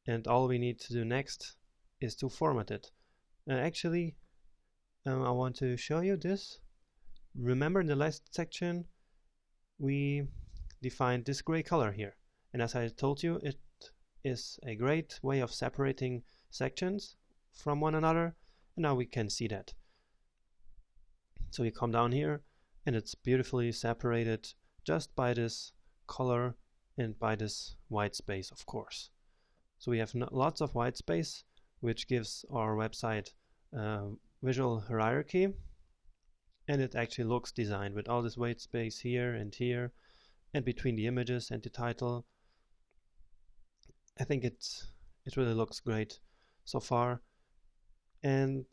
Speaker 1: and all we need to do next is to format it. And actually, I want to show you this. Remember in the last section, we defined this gray color here. And as I told you, it is a great way of separating sections from one another. And now we can see that. So you come down here, and it's beautifully separated just by this color and by this white space, of course. So we have lots of white space, which gives our website visual hierarchy, and it actually looks designed with all this white space here, and between the images and the title. I think it really looks great so far. And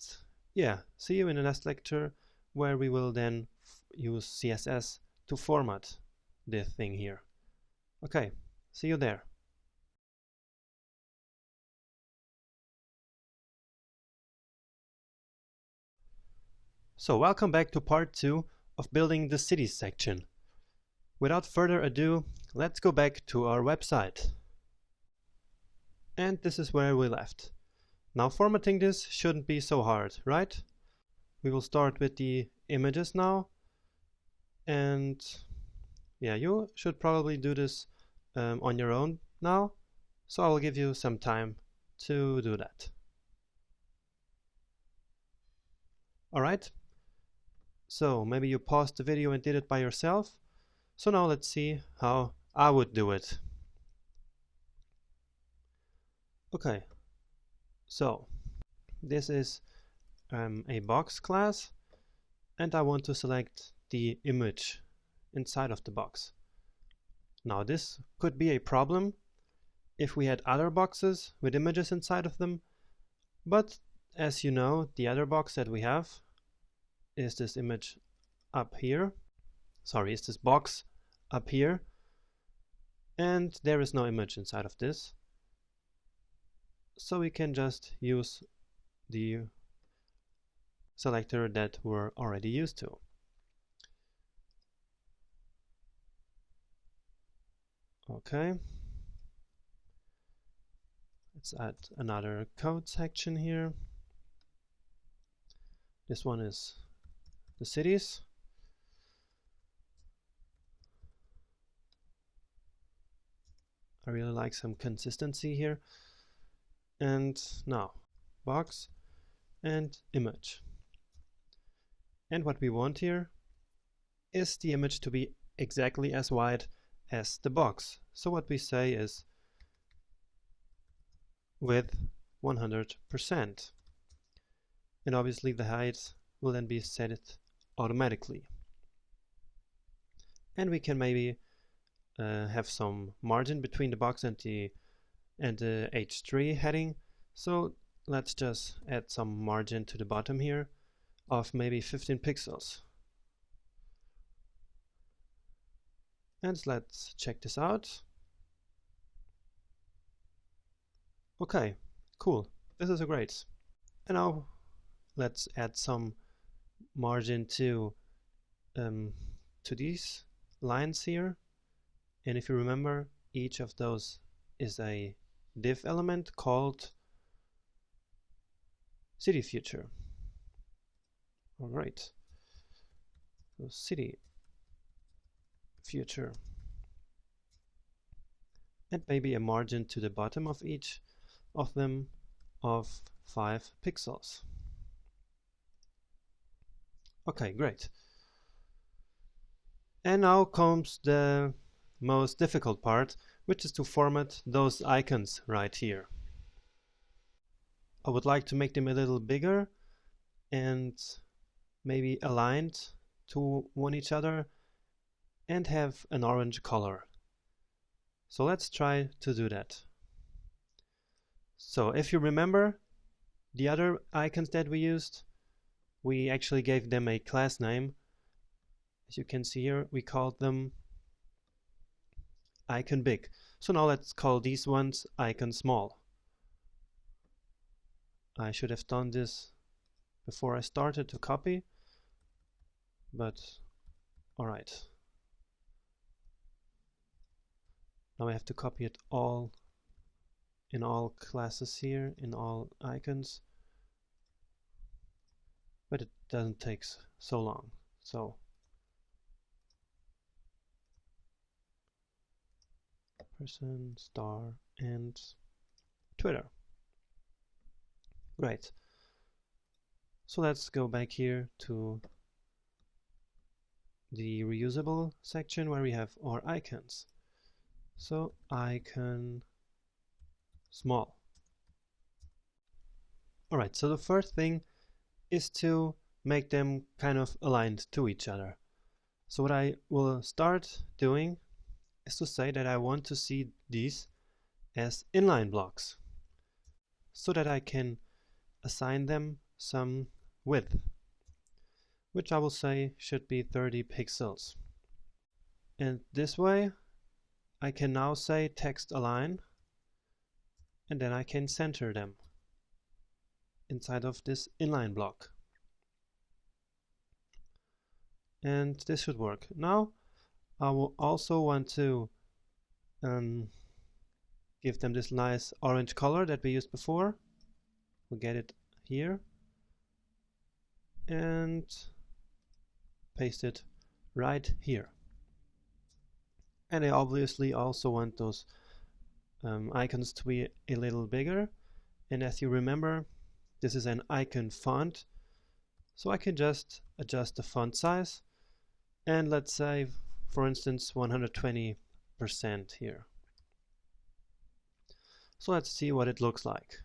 Speaker 1: yeah, see you in the next lecture, where we will then use CSS to format this thing here. Okay, see you there. So welcome back to part 2 of building the cities section. Without further ado, let's go back to our website. And this is where we left. Now formatting this shouldn't be so hard, right? We will start with the images now. And yeah, you should probably do this on your own now. So I will give you some time to do that. Alright. So maybe you paused the video and did it by yourself. So now let's see how I would do it. Okay, so this is a box class, and I want to select the image inside of the box. Now this could be a problem if we had other boxes with images inside of them, but as you know, the other box that we have is this image up here. Sorry, is this box up here, and there is no image inside of this. So we can just use the selector that we're already used to. Okay. Let's add another code section here. This one is the cities. I really like some consistency here. And now box and image. And what we want here is the image to be exactly as wide as the box. So what we say is width 100%. And obviously the height will then be set automatically. And we can maybe have some margin between the box and the H3 heading. So let's just add some margin to the bottom here of maybe 15 pixels. And let's check this out. Okay, cool. This is great. And now let's add some margin to these lines here. And if you remember, each of those is a div element called city future. All right. So city future. And maybe a margin to the bottom of each of them of 5 pixels. Okay, great. And now comes the most difficult part, which is to format those icons right here. I would like to make them a little bigger and maybe aligned to one each other, and have an orange color. So let's try to do that. So if you remember the other icons that we used, we actually gave them a class name. As you can see here, we called them icon big. So now let's call these ones icon small. I should have done this before I started to copy, but alright. Now I have to copy it all in all classes here, in all icons, but it doesn't take so long. So person, star, and Twitter. Great. So let's go back here to the reusable section where we have our icons. So icon small. Alright, so the first thing is to make them kind of aligned to each other. So what I will start doing is to say that I want to see these as inline blocks so that I can assign them some width, which I will say should be 30 pixels. And this way I can now say text align, and then I can center them inside of this inline block. And this should work. Now I will also want to give them this nice orange color that we used before. We'll get it here and paste it right here. And I obviously also want those icons to be a little bigger. And as you remember, this is an icon font, so I can just adjust the font size, and let's say, for instance, 120% here. So let's see what it looks like.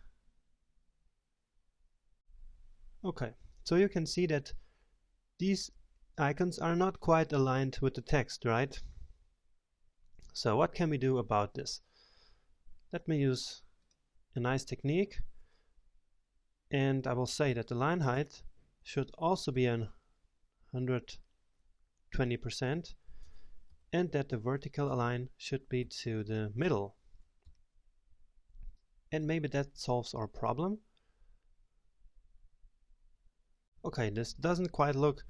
Speaker 1: Okay, so you can see that these icons are not quite aligned with the text, right? So what can we do about this? Let me use a nice technique, and I will say that the line height should also be 120%, and that the vertical align should be to the middle. And maybe that solves our problem. Okay, this doesn't quite look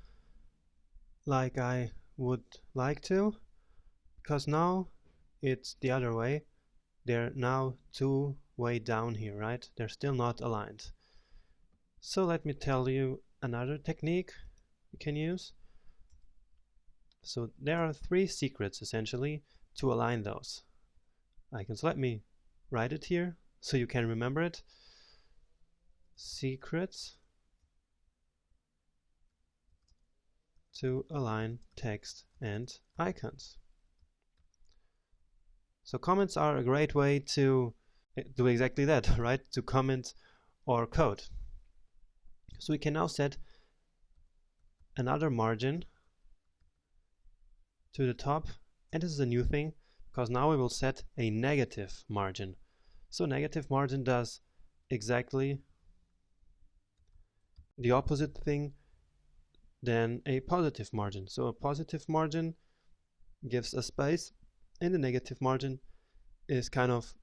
Speaker 1: like I would like to, because now it's the other way. They're now two way down here, right? They're still not aligned. So let me tell you another technique you can use. So there are 3 secrets essentially to align those icons. Let me write it here so you can remember it. Secrets to align text and icons. So comments are a great way to do exactly that, right? To comment or code. So we can now set another margin to the top, and this is a new thing because now we will set a negative margin. So negative margin does exactly the opposite thing than a positive margin. So a positive margin gives a space, and the negative margin is kind of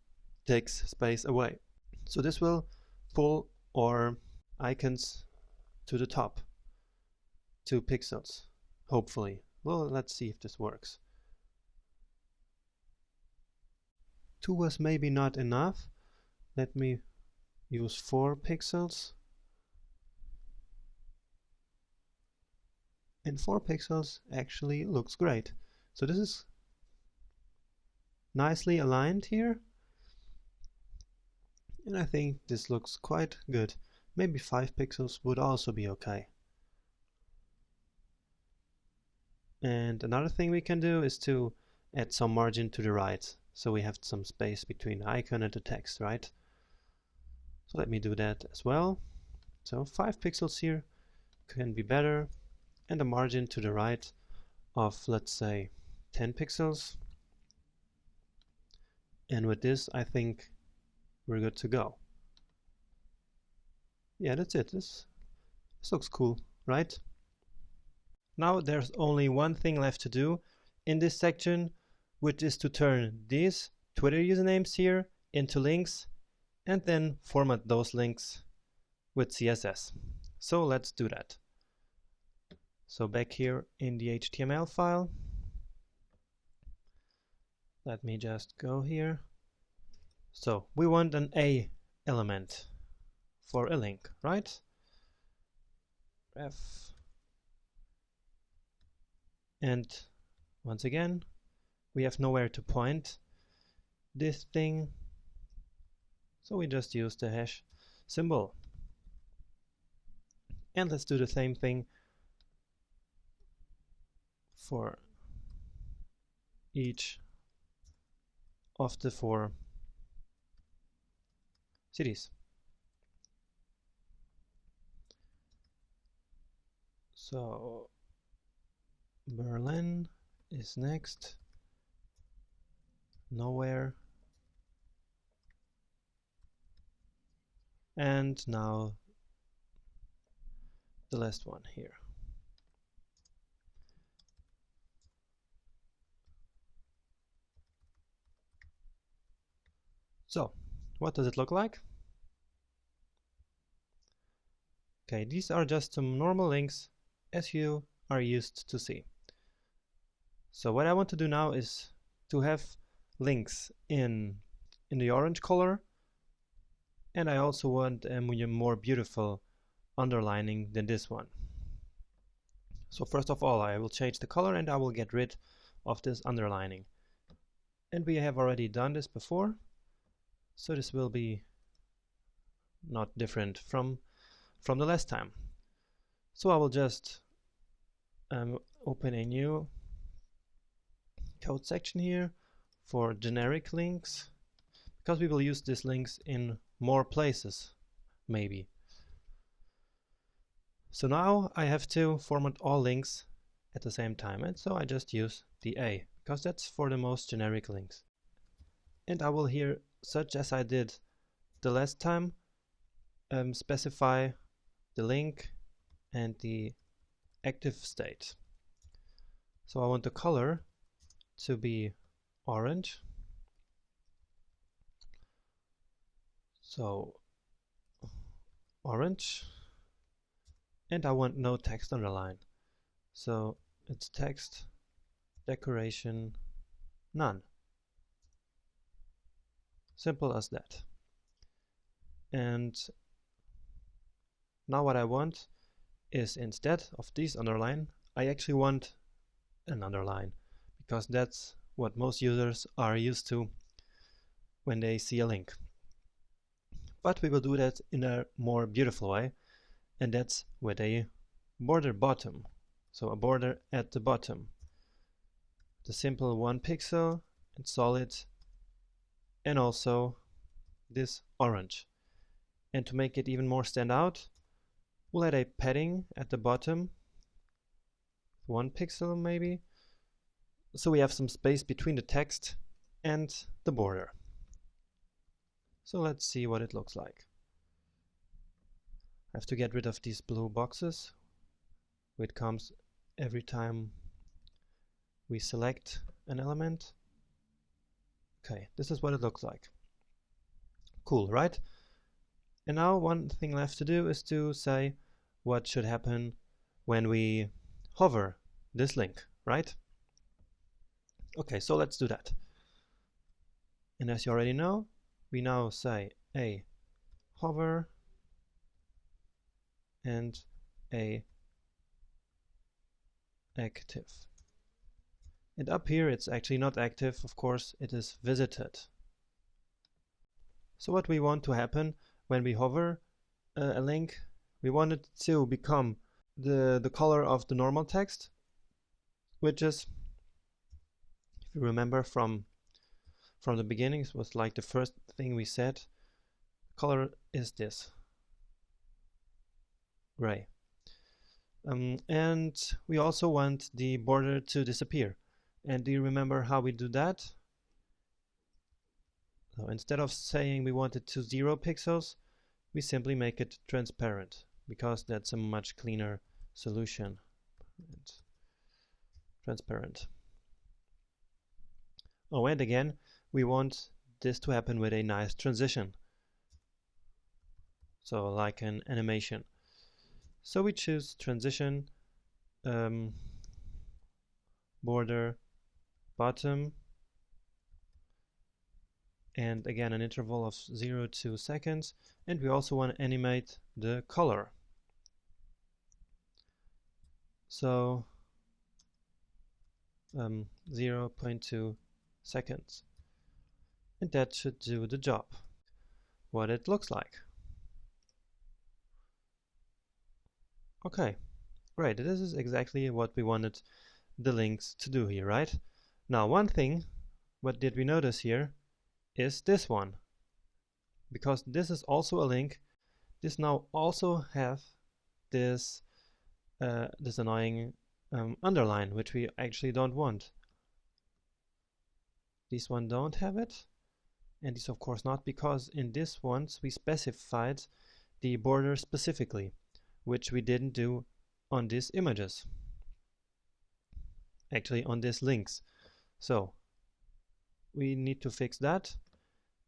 Speaker 1: takes space away. So this will pull our icons to the top 2 pixels, hopefully. Well, let's see if this works. 2 was maybe not enough. Let me use 4 pixels. And 4 pixels actually looks great. So this is nicely aligned here. And I think this looks quite good. Maybe 5 pixels would also be okay. And another thing we can do is to add some margin to the right, so we have some space between the icon and the text, right? So let me do that as well. So 5 pixels here can be better, and a margin to the right of, let's say, 10 pixels. And with this, I think we're good to go. Yeah, that's it. This looks cool, right? Now there's only one thing left to do in this section, which is to turn these Twitter usernames here into links and then format those links with CSS. So let's do that. So back here in the HTML file, let me just go here. So we want an A element for a link, right? Ref. And once again, we have nowhere to point this thing, so we just use the hash symbol. And let's do the same thing for each of the 4 cities. So Berlin is next, nowhere, and now the last one here. So what does it look like? Okay, these are just some normal links as you are used to see. So what I want to do now is to have links in the orange color, and I also want a more beautiful underlining than this one. So first of all, I will change the color and I will get rid of this underlining. And we have already done this before, so this will be not different from the last time. So I will just open a new code section here for generic links, because we will use these links in more places, maybe. So now I have to format all links at the same time, and so I just use the A, because that's for the most generic links. And I will here, such as I did the last time, specify the link and the active state. So I want the color to be orange. So orange, and I want no text underline. So it's text, decoration, none. Simple as that. And now what I want is, instead of these underline, I actually want an underline, because that's what most users are used to when they see a link. But we will do that in a more beautiful way, and that's with a border bottom. So a border at the bottom. The simple 1 pixel and solid, and also this orange. And to make it even more stand out, we'll add a padding at the bottom, 1 pixel maybe, so we have some space between the text and the border. So let's see what it looks like. I have to get rid of these blue boxes, which comes every time we select an element. Okay, this is what it looks like. Cool, right? And now one thing left to do is to say what should happen when we hover this link, right? Okay, so let's do that. And as you already know, we now say a hover and a active. And up here it's actually not active, of course, it is visited. So what we want to happen when we hover a link, we want it to become the color of the normal text, which is, if you remember from the beginning, it was like the first thing we said, color is this, gray. And we also want the border to disappear. And do you remember how we do that? So instead of saying we want it to 0 pixels, we simply make it transparent, because that's a much cleaner solution. It's transparent. Oh, and again, we want this to happen with a nice transition. So like an animation. So we choose transition, border, bottom, and again an interval of 0 to 2 seconds, and we also want to animate the color. So 0.2 seconds, and that should do the job. What it looks like. Okay, great. This is exactly what we wanted the links to do here, right? Now one thing, what did we notice here, is this one. Because this is also a link, this now also have this this annoying underline, which we actually don't want. These one don't have it, and these of course not, because in this ones we specified the border specifically, which we didn't do on these images, actually on these links. So we need to fix that,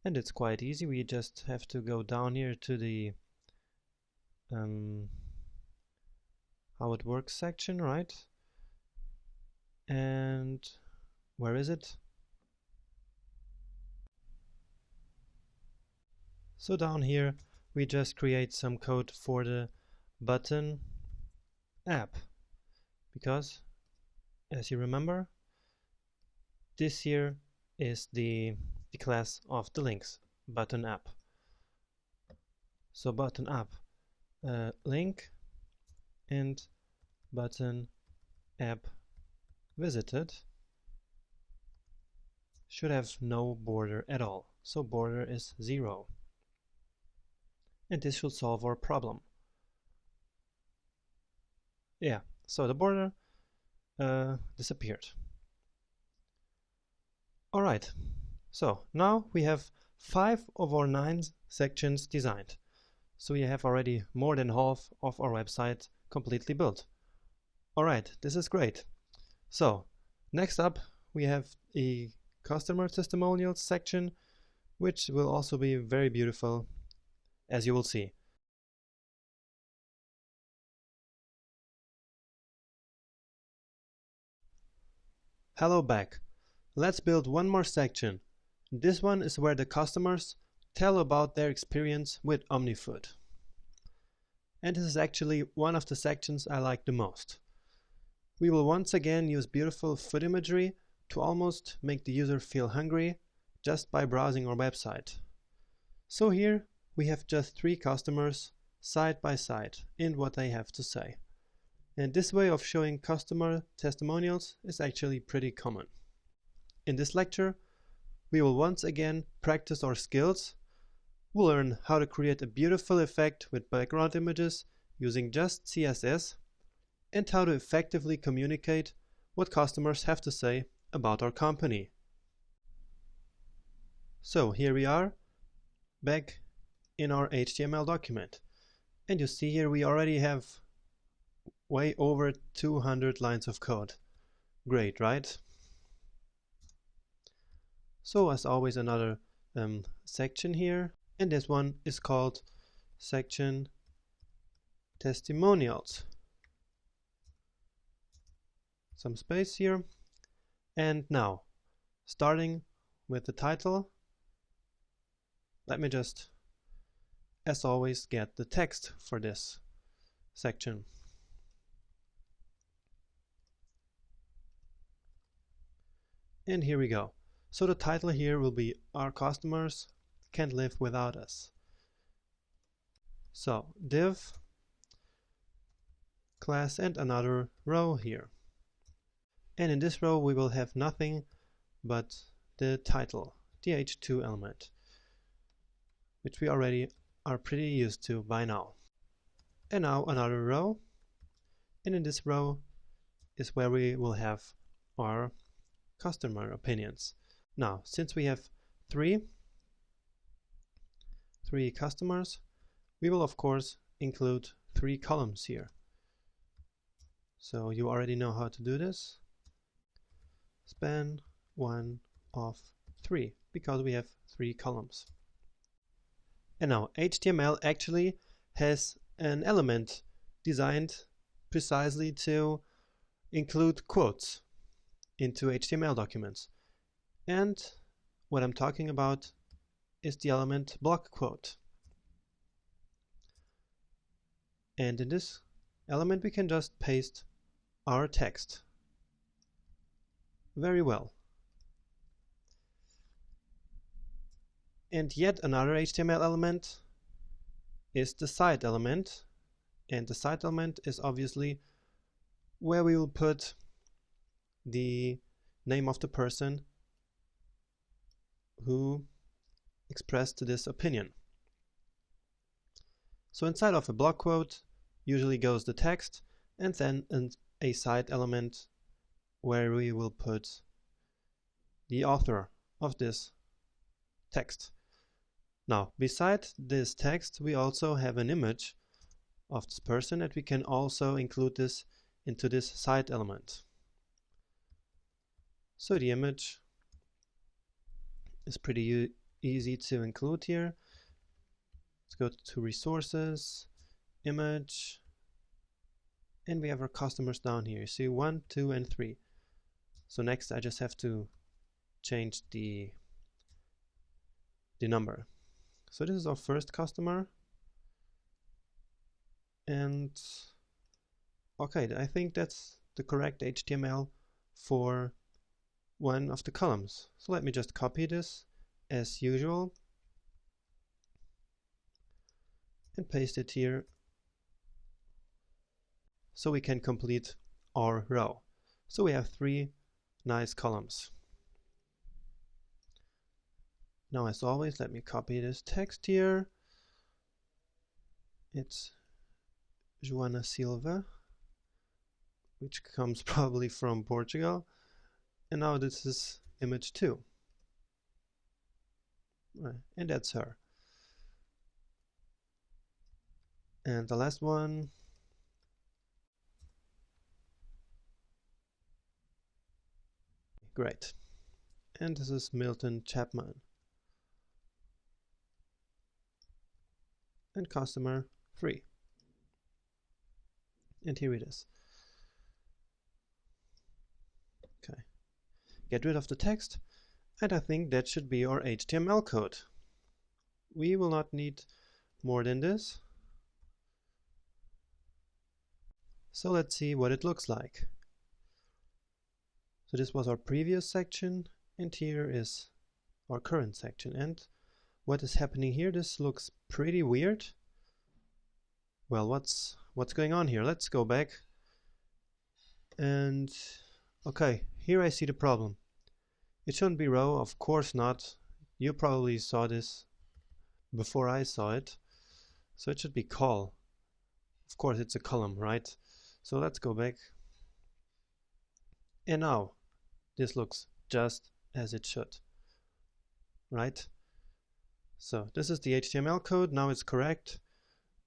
Speaker 1: and it's quite easy. We just have to go down here to the how it works section, right? And where is it? So down here we just create some code for the button app, because as you remember, this here is the class of the links, button app. So button app link and button app visited should have no border at all. So border is 0. And this should solve our problem. Yeah, so the border disappeared. Alright, so now we have 5 of our 9 sections designed. So we have already more than half of our website completely built. Alright, this is great. So next up we have a customer testimonials section, which will also be very beautiful, as you will see. Hello back. Let's build one more section. This one is where the customers tell about their experience with OmniFood. And this is actually one of the sections I like the most. We will once again use beautiful food imagery to almost make the user feel hungry just by browsing our website. So here we have just 3 customers side by side in what they have to say. And this way of showing customer testimonials is actually pretty common. In this lecture, we will once again practice our skills. We'll learn how to create a beautiful effect with background images using just CSS, and how to effectively communicate what customers have to say about our company. So here we are, back in our HTML document. And you see here we already have way over 200 lines of code. Great, right? So as always, another section here, and this one is called section testimonials. Some space here, and now starting with the title, let me just, as always, get the text for this section. And here we go. So the title here will be "Our customers can't live without us." So div class and another row here. And in this row we will have nothing but the title, the h2 element, which we already are pretty used to by now. And now another row, and in this row is where we will have our customer opinions. Now, since we have three customers, we will of course include 3 columns here. So you already know how to do this. Span 1 of 3, because we have 3 columns. And now HTML actually has an element designed precisely to include quotes into HTML documents. And what I'm talking about is the element block quote. And in this element we can just paste our text. Very well. And yet another HTML element is the site element. And the site element is obviously where we will put the name of the person who expressed this opinion. So inside of a block quote usually goes the text, and then a site element where we will put the author of this text. Now, beside this text, we also have an image of this person, and we can also include this into this site element. So the image is pretty easy to include here. Let's go to resources, image, and we have our customers down here. You see 1, 2, and 3. So next I just have to change the number. So this is our first customer. And okay, I think that's the correct HTML for one of the columns. So let me just copy this as usual and paste it here so we can complete our row. So we have 3 nice columns. Now, as always, let me copy this text here. It's Joana Silva, which comes probably from Portugal. And now this is image 2. And that's her. And the last one. Great. And this is Milton Chapman. And customer 3. And here it is. Okay. Get rid of the text, and I think that should be our HTML code. We will not need more than this. So let's see what it looks like. So this was our previous section, and here is our current section. And what is happening here? This looks pretty weird. Well, what's going on here? Let's go back. And okay, here I see the problem. It shouldn't be row, of course not. You probably saw this before I saw it. So it should be col. Of course it's a column, right? So let's go back. And now this looks just as it should, right? So this is the HTML code. Now it's correct.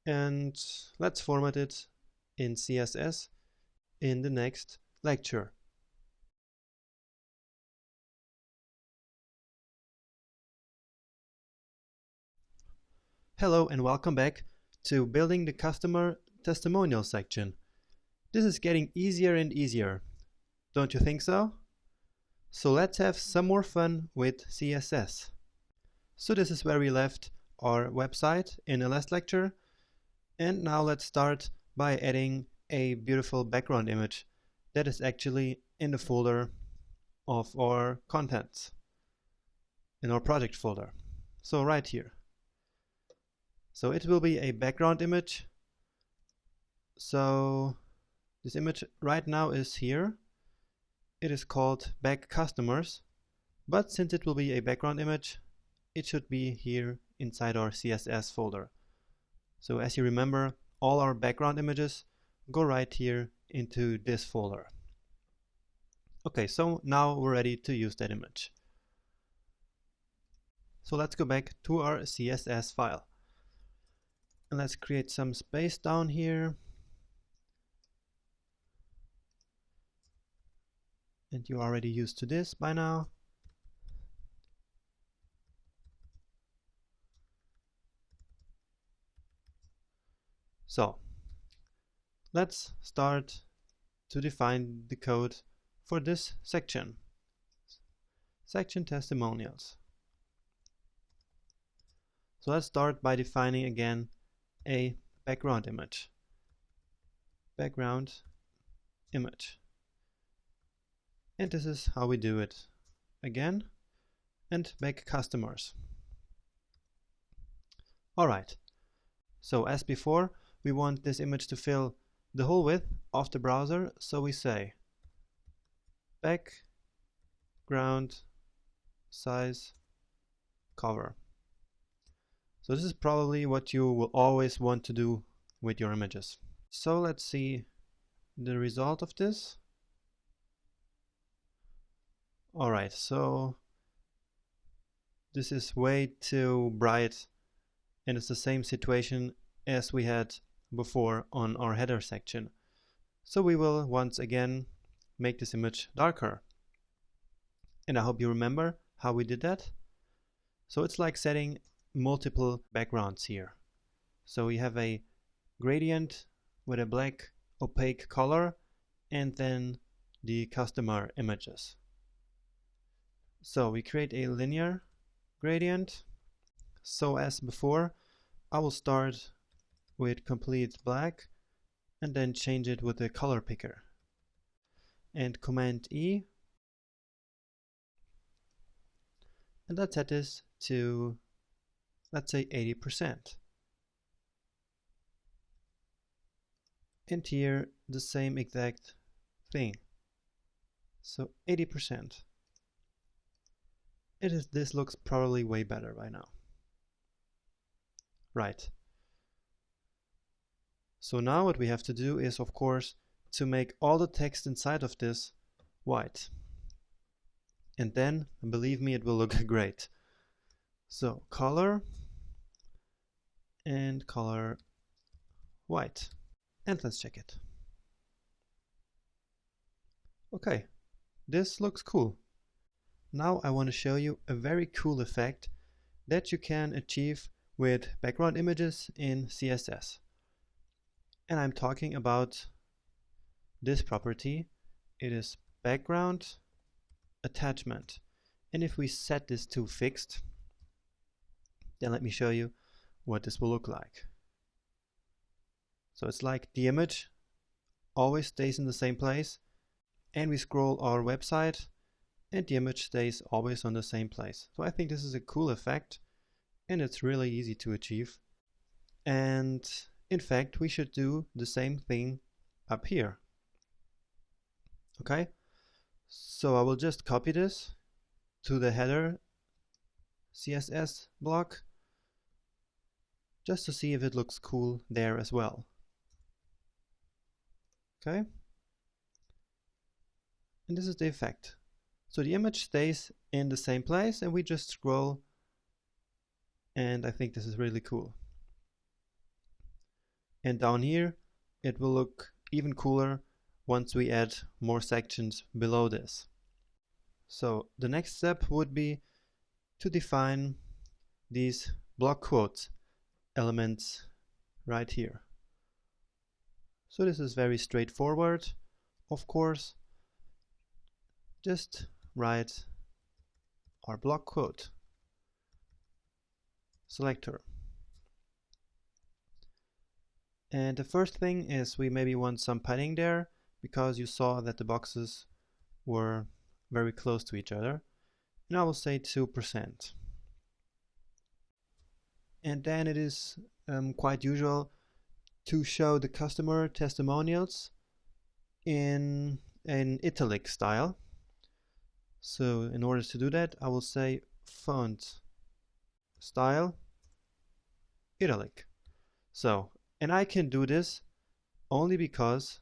Speaker 1: And let's format it in CSS in the next lecture. Hello and welcome back to building the customer testimonial section. This is getting easier and easier. Don't you think so? So let's have some more fun with CSS. So this is where we left our website in the last lecture. And now let's start by adding a beautiful background image that is actually in the folder of our contents, in our project folder. So right here. So it will be a background image. So this image right now is here. It is called back customers, but since it will be a background image, it should be here inside our CSS folder. So as you remember, all our background images go right here into this folder. Okay, so now we're ready to use that image. So let's go back to our CSS file. And let's create some space down here. And you're already used to this by now. So let's start to define the code for this section. Section testimonials. So let's start by defining again a background image. Background image. And this is how we do it again. And make customers. Alright. So as before, we want this image to fill the whole width of the browser, so we say background size cover. So this is probably what you will always want to do with your images. So let's see the result of this. Alright, so this is way too bright, and it's the same situation as we had before on our header section. So we will once again make this image darker. And I hope you remember how we did that. So it's like setting multiple backgrounds here. So we have a gradient with a black opaque color and then the customer images. So we create a linear gradient. So as before, I will start with complete black and then change it with the color picker. And Command E. And let's set this to, let's say, 80%. And here the same exact thing. So 80%. This looks probably way better right now. Right. So now what we have to do is, of course, to make all the text inside of this white. And then, believe me, it will look great. So color and color white. And let's check it. Okay, this looks cool. Now I want to show you a very cool effect that you can achieve with background images in CSS. And I'm talking about this property. It is background attachment. And if we set this to fixed, then let me show you what this will look like. So it's like the image always stays in the same place, and we scroll our website and the image stays always on the same place. So I think this is a cool effect and it's really easy to achieve. And in fact, we should do the same thing up here. Okay, so I will just copy this to the header CSS block just to see if it looks cool there as well. Okay, and this is the effect. So the image stays in the same place and we just scroll, and I think this is really cool. And down here it will look even cooler once we add more sections below this. So the next step would be to define these block quotes elements right here. So this is very straightforward. Of course, just write our block quote selector. And the first thing is we maybe want some padding there, because you saw that the boxes were very close to each other. And I will say 2%. And then it is quite usual to show the customer testimonials in an italic style. So in order to do that, I will say font style italic. So, and I can do this only because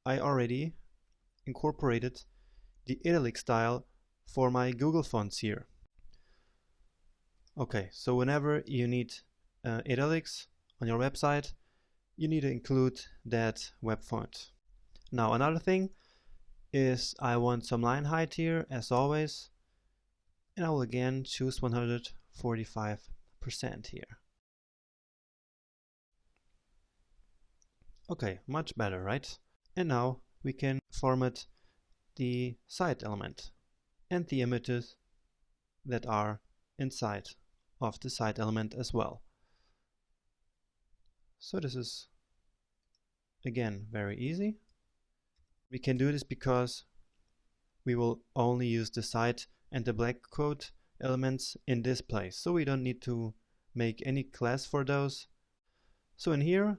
Speaker 1: I already incorporated the italic style for my Google fonts here. Okay, so whenever you need italics on your website, you need to include that web font. Now another thing is I want some line height here as always, and I will again choose 145% here. Okay, much better, right? And now we can format the site element and the images that are inside of the site element as well. So this is again very easy. We can do this because we will only use the site and the black quote elements in this place, so we don't need to make any class for those. So in here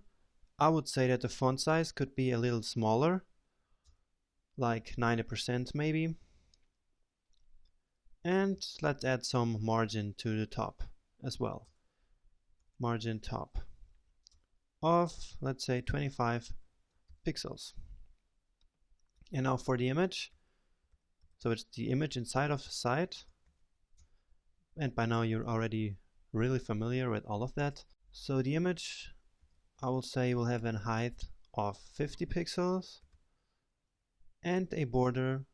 Speaker 1: I would say that the font size could be a little smaller, like 90% maybe, and let's add some margin to the top as well. Margin top of, let's say, 25 pixels. And now for the image, so it's the image inside of the site, and by now you're already really familiar with all of that. So the image, I will say, will have a height of 50 pixels and a border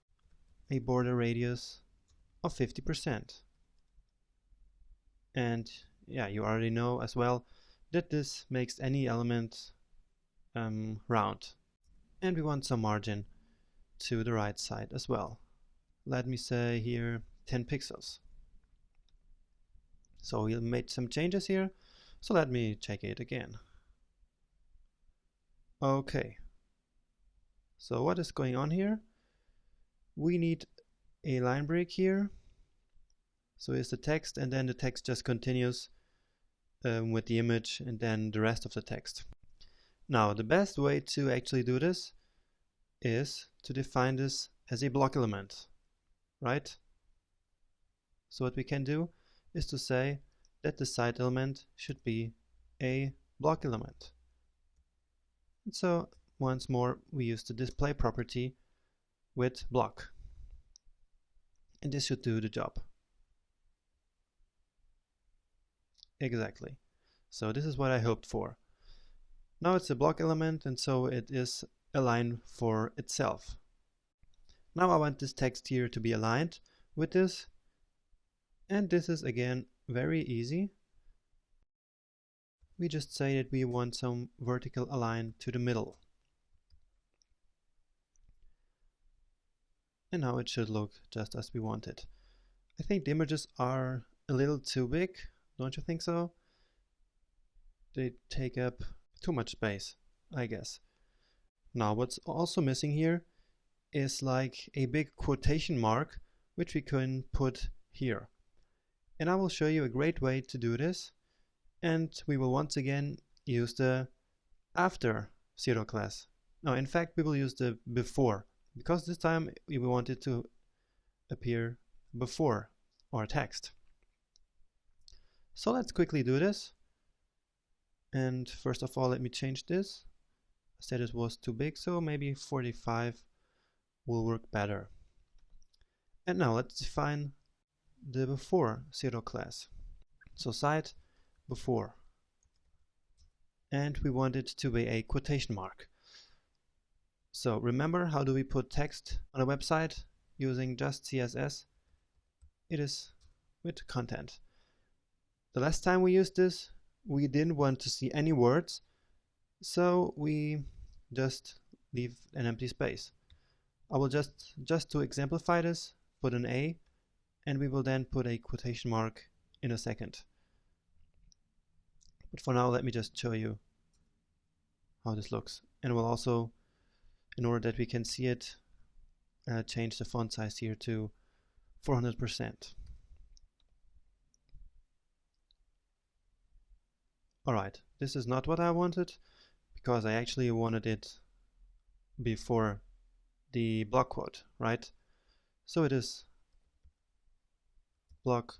Speaker 1: radius of 50%. And yeah, you already know as well that this makes any element round. And we want some margin to the right side as well. Let me say here 10 pixels. So we made some changes here, so let me check it again. Okay, so what is going on here? We need a line break here. So it's the text, and then the text just continues with the image and then the rest of the text. Now the best way to actually do this is to define this as a block element, right? So what we can do is to say that the site element should be a block element. And so once more we use the display property with block, and this should do the job. Exactly. So this is what I hoped for. Now it's a block element, and so it is a line for itself. Now I want this text here to be aligned with this, and this is again very easy. We just say that we want some vertical align to the middle. And now it should look just as we want it. I think the images are a little too big, don't you think so? They take up too much space, I guess. Now what's also missing here is like a big quotation mark, which we can put here. And I will show you a great way to do this, and we will once again use the after pseudo class. No, in fact we will use the before, because this time we want it to appear before our text. So let's quickly do this. And first of all, let me change this. I said it was too big, so maybe 45 will work better. And now let's define the before pseudo class. So site before, and we want it to be a quotation mark. So remember, how do we put text on a website using just CSS? It is with content. The last time we used this, we didn't want to see any words, so we just leave an empty space. I will just to exemplify this, put an A, and we will then put a quotation mark in a second. But for now, let me just show you how this looks. And we'll also, in order that we can see it, change the font size here to 400%. Alright, this is not what I wanted, because I actually wanted it before the block quote, right? So it is block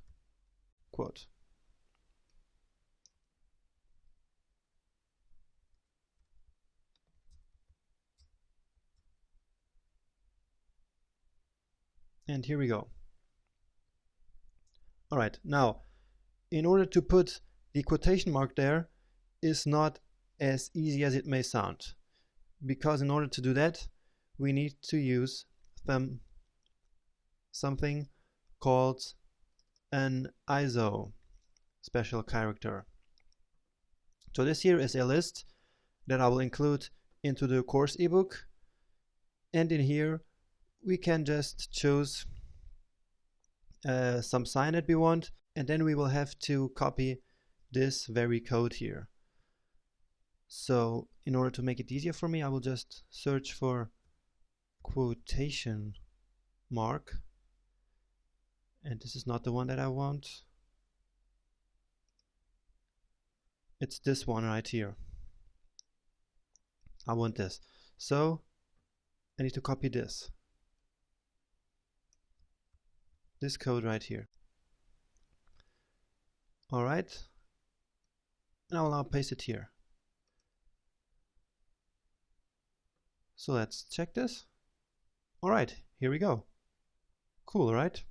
Speaker 1: quote. And here we go. Alright, now in order to put the quotation mark there is not as easy as it may sound, because in order to do that we need to use something called an ISO special character. So this here is a list that I will include into the course ebook, and in here we can just choose some sign that we want, and then we will have to copy this very code here. So in order to make it easier for me, I will just search for quotation mark, and this is not the one that I want. It's this one right here. I want this. So I need to copy this code right here. Alright, and I will now paste it here. So let's check this. Alright, here we go. Cool, right?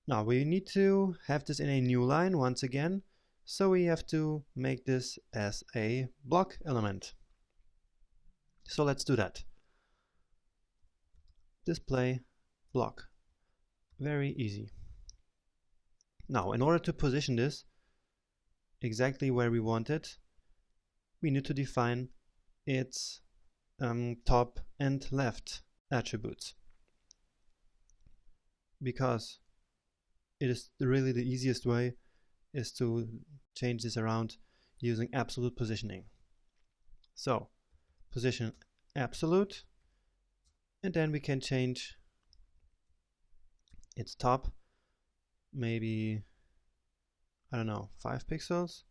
Speaker 1: Now we need to have this in a new line once again, so we have to make this as a block element. So let's do that. Display block. Very easy. Now, in order to position this exactly where we want it, we need to define its top and left attributes, because it is really the easiest way is to change this around using absolute positioning. So position absolute, and then we can change its top, maybe, I don't know, 5 pixels,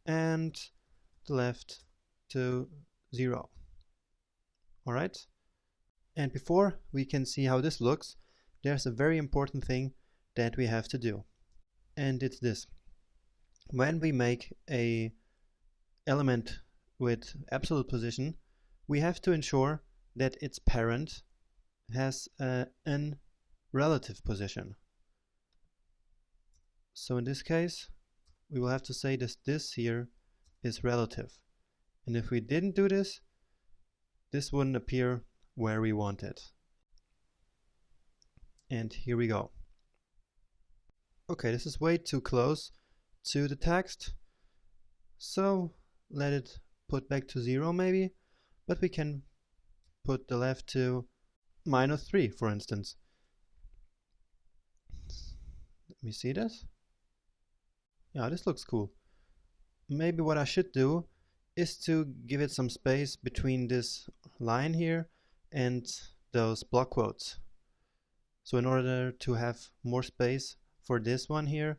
Speaker 1: and the left to 0. Alright, and before we can see how this looks, there's a very important thing that we have to do, and it's this. When we make a element with absolute position, we have to ensure that its parent has an relative position. So in this case we will have to say this here is relative, and if we didn't do this, this wouldn't appear where we want it. And here we go. Okay, this is way too close to the text, so let it put back to 0 maybe, but we can put the left to -3, for instance. Let me see this. Yeah, this looks cool. Maybe what I should do is to give it some space between this line here and those block quotes. So in order to have more space for this one here,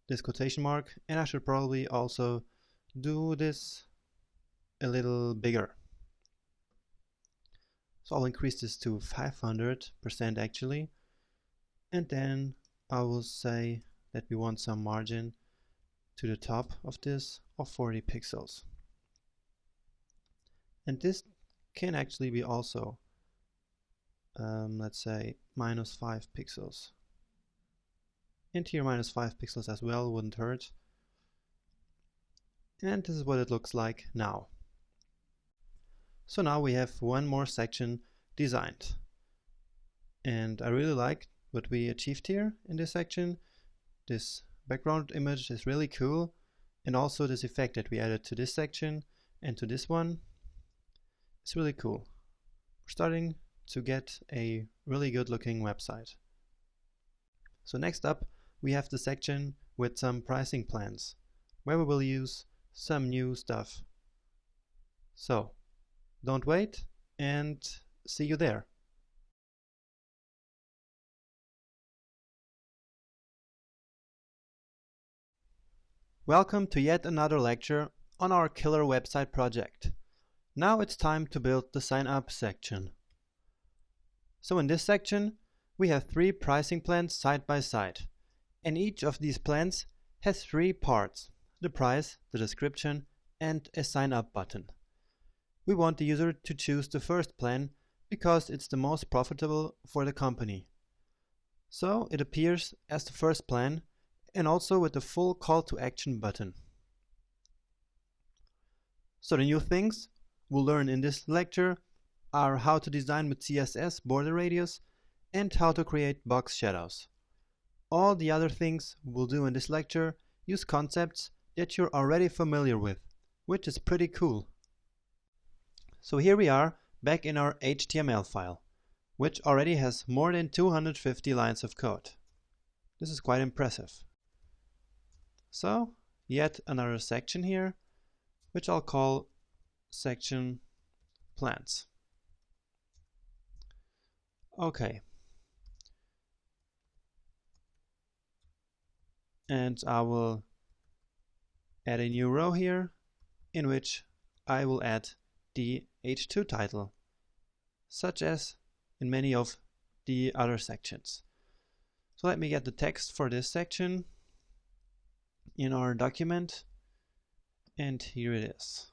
Speaker 1: this quotation mark, and I should probably also do this a little bigger. So I'll increase this to 500% actually, and then I will say that we want some margin to the top of this of 40 pixels. And this can actually be also, let's say, -5 pixels. And here -5 pixels as well wouldn't hurt. And this is what it looks like now. So now we have one more section designed. And I really like what we achieved here in this section. This background image is really cool, and also this effect that we added to this section and to this one. It's really cool. We're starting to get a really good looking website. So next up we have the section with some pricing plans, where we will use some new stuff. So don't wait, and see you there. Welcome to yet another lecture on our killer website project. Now it's time to build the sign up section. So in this section we have 3 pricing plans side by side, and each of these plans has 3 parts: the price, the description, and a sign up button. We want the user to choose the first plan because it's the most profitable for the company. So it appears as the first plan and also with the full call to action button. So the new things we'll learn in this lecture are how to design with CSS border radius and how to create box shadows. All the other things we'll do in this lecture use concepts that you're already familiar with, which is pretty cool. So here we are back in our HTML file, which already has more than 250 lines of code. This is quite impressive. So yet another section here, which I'll call section plans. Okay. And I will add a new row here in which I will add the H2 title, such as in many of the other sections. So let me get the text for this section in our document, and here it is.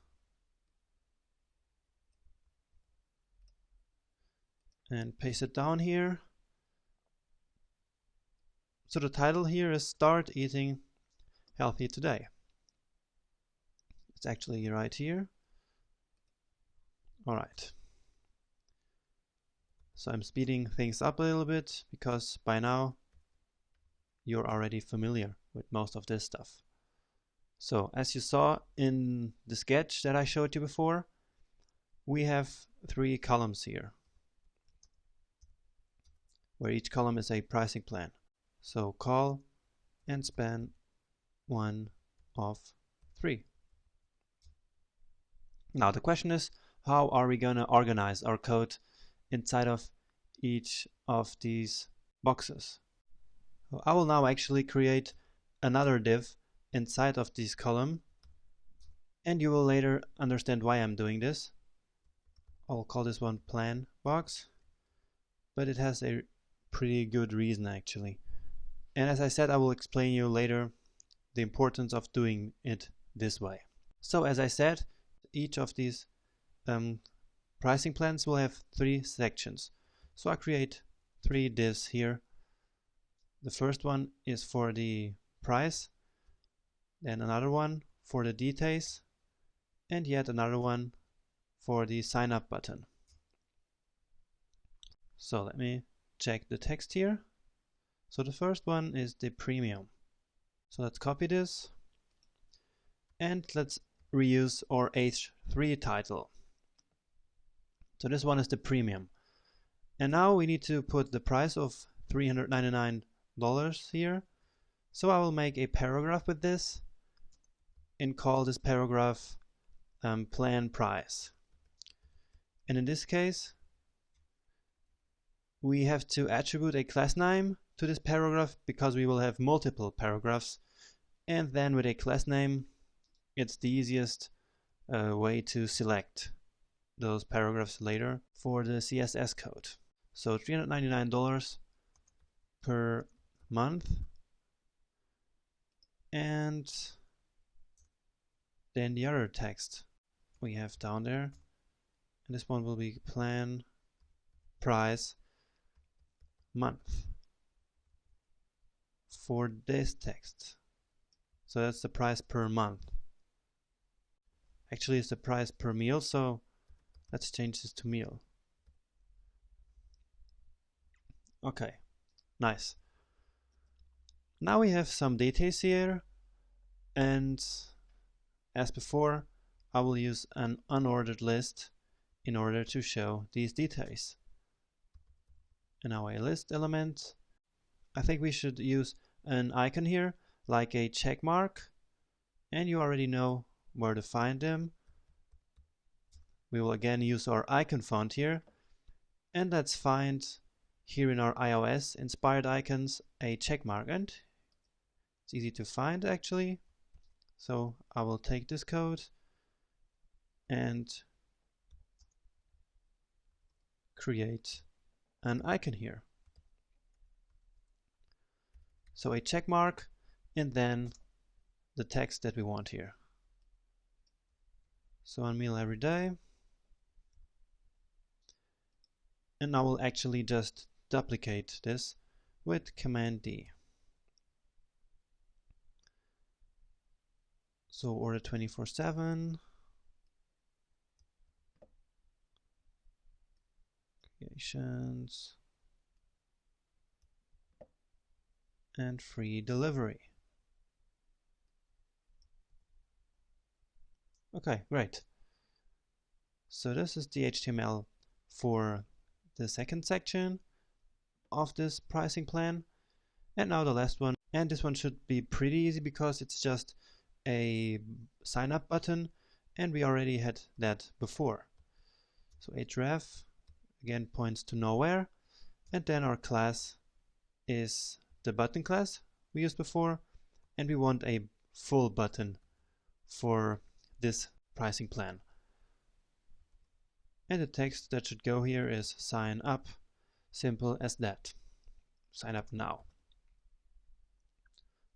Speaker 1: And paste it down here. So the title here is Start Eating Healthy Today. It's actually right here. Alright. So I'm speeding things up a little bit because by now you're already familiar with most of this stuff. So as you saw in the sketch that I showed you before, we have 3 columns here, where each column is a pricing plan. So call and span 1 of 3. Now the question is, how are we going to organize our code inside of each of these boxes? Well, I will now actually create another div inside of this column, and you will later understand why I'm doing this. I'll call this one plan box, but it has a pretty good reason actually. And as I said, I will explain you later the importance of doing it this way. So as I said, each of these pricing plans will have 3 sections. So I create 3 divs here. The first one is for the price, then another one for the details, and yet another one for the sign up button. So let me check the text here. So the first one is the premium. So let's copy this and let's reuse our H3 title. So this one is the premium. And now we need to put the price of $399 here. So I will make a paragraph with this and call this paragraph plan price. And in this case, we have to attribute a class name to this paragraph because we will have multiple paragraphs, and then with a class name it's the easiest way to select those paragraphs later for the CSS code. So $399 per month, and then the other text we have down there, and this one will be plan price month for this text. So that's the price per month. Actually it's the price per meal, so let's change this to meal. Okay, nice. Now we have some details here, and as before I will use an unordered list in order to show these details. And now a list element. I think we should use an icon here, like a check mark, and you already know where to find them. We will again use our icon font here, and let's find here in our iOS inspired icons a check mark, and it's easy to find actually. So I will take this code and create an icon here. So a check mark and then the text that we want here. So on meal every day. And I will actually just duplicate this with Command D. So order 24/7. Creations. And free delivery. Okay, great. So this is the HTML for the second section of this pricing plan. And now the last one. And this one should be pretty easy because it's just a sign up button, and we already had that before. So href again points to nowhere, and then our class is the button class we used before, and we want a full button for this pricing plan. And the text that should go here is sign up. Simple as that. Sign up now.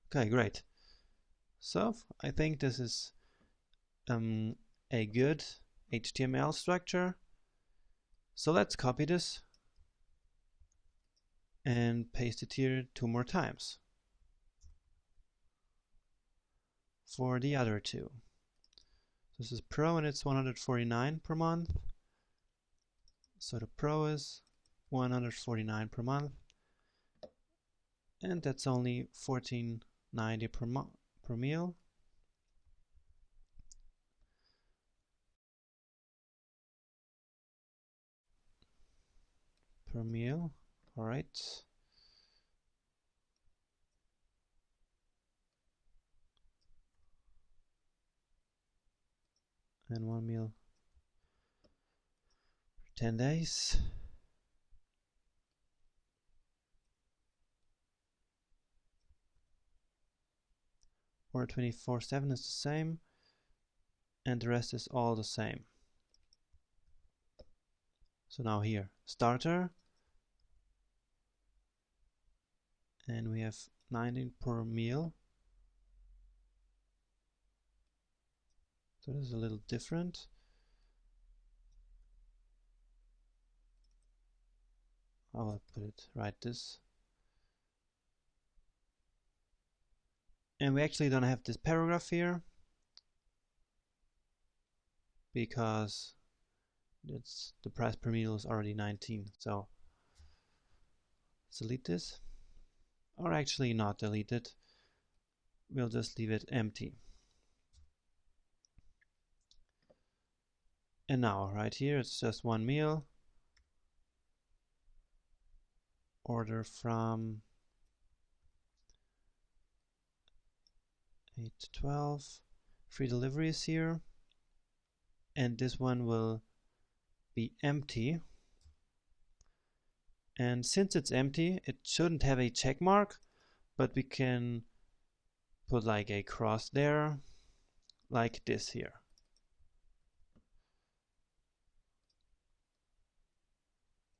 Speaker 1: Okay, great. So I think this is a good HTML structure. So let's copy this and paste it here 2 more times for the other two. This is Pro and it's 149 per month. So the Pro is 149 per month, and that's only $14.90 per meal. All right. And 1 meal for 10 days. Or 24/7 is the same, and the rest is all the same. So now here, starter, and we have 19 per meal. So this is a little different. I will put it right this. And we actually don't have this paragraph here because it's the price per meal is already 19. So let's delete this, or actually not delete it. We'll just leave it empty. And now right here it's just 1 meal. Order from 8 to 12. Free delivery is here. And this one will be empty. And since it's empty, it shouldn't have a check mark, but we can put like a cross there, like this here.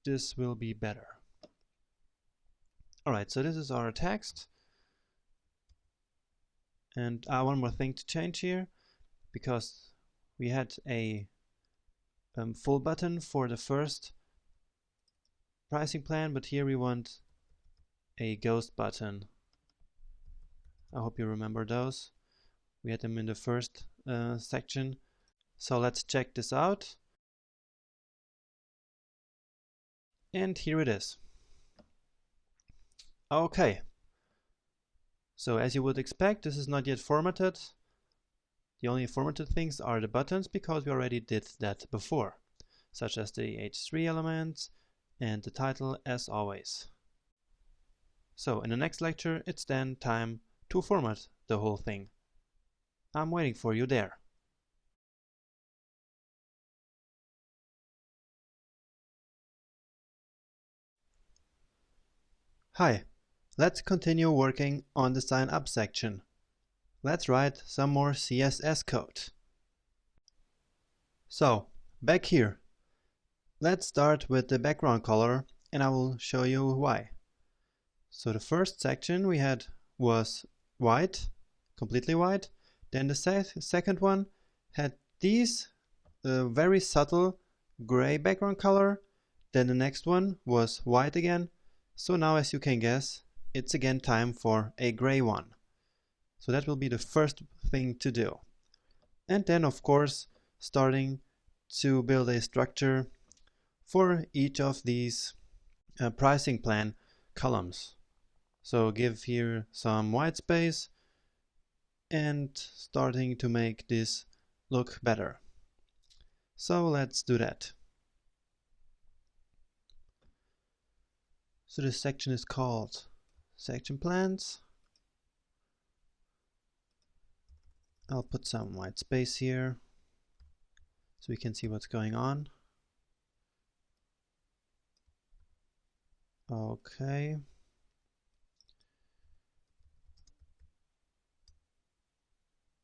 Speaker 1: This will be better. Alright, so this is our text. And one more thing to change here, because we had a full button for the first pricing plan, but here we want a ghost button. I hope you remember those. We had them in the first section. So let's check this out. And here it is. Okay. So as you would expect, this is not yet formatted. The only formatted things are the buttons, because we already did that before, such as the H3 elements and the title, as always. So in the next lecture, it's then time to format the whole thing. I'm waiting for you there. Hi, let's continue working on the sign up section. Let's write some more CSS code. So, back here. Let's start with the background color, and I will show you why. So the first section we had was white, completely white. Then the second one had these very subtle gray background color. Then the next one was white again. So now, as you can guess, it's again time for a gray one. So that will be the first thing to do. And then, of course, starting to build a structure for each of these pricing plan columns. So give here some white space and starting to make this look better. So let's do that. So this section is called section plans. I'll put some white space here so we can see what's going on. Okay.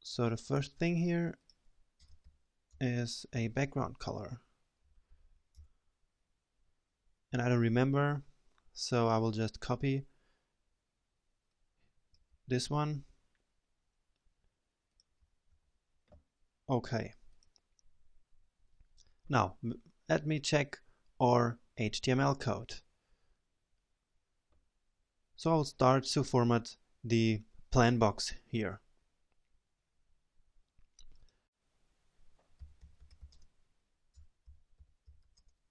Speaker 1: So the first thing here is a background color. And I don't remember, so I will just copy this one. Okay. Now, let me check our HTML code. So I'll start to format the plan box here.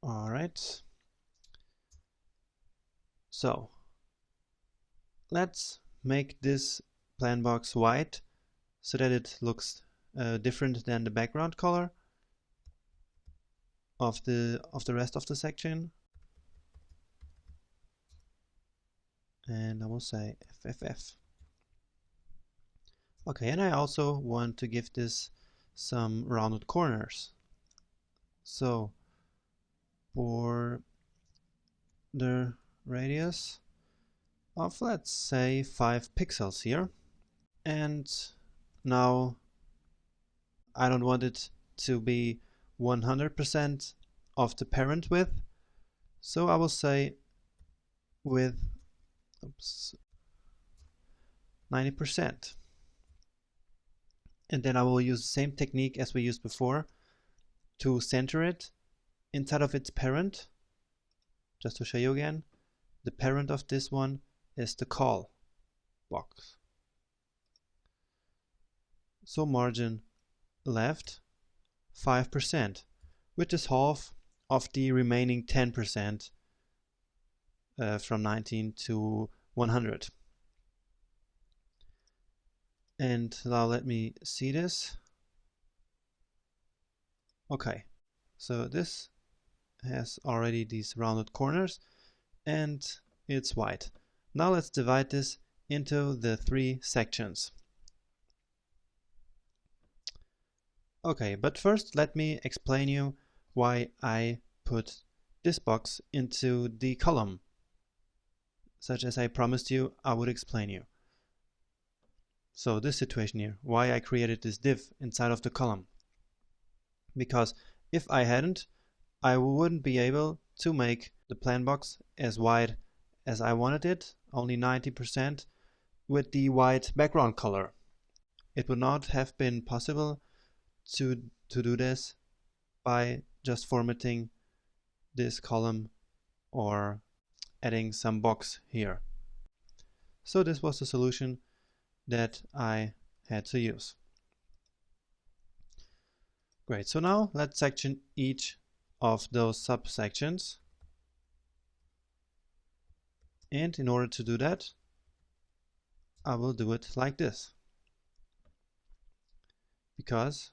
Speaker 1: Alright. So let's make this plan box white so that it looks different than the background color of the rest of the section. And I will say FFF. Okay, and I also want to give this some rounded corners. So for the radius of, let's say, 5 pixels here. And now I don't want it to be 100% of the parent width, so I will say with 90%. And then I will use the same technique as we used before to center it inside of its parent. Just to show you again, the parent of this one is the call box. So margin left 5%, which is half of the remaining 10% from 19 to 100. And now let me see this. Okay, so this has already these rounded corners and it's white. Now let's divide this into the 3 sections. Okay, but first let me explain you why I put this box into the column, such as I promised you I would explain you. So this situation here, why I created this div inside of the column. Because if I hadn't, I wouldn't be able to make the plan box as wide as I wanted it, only 90% with the white background color. It would not have been possible to do this by just formatting this column or adding some box here. So this was the solution that I had to use. Great, so now let's section each of those subsections. And in order to do that, I will do it like this. Because,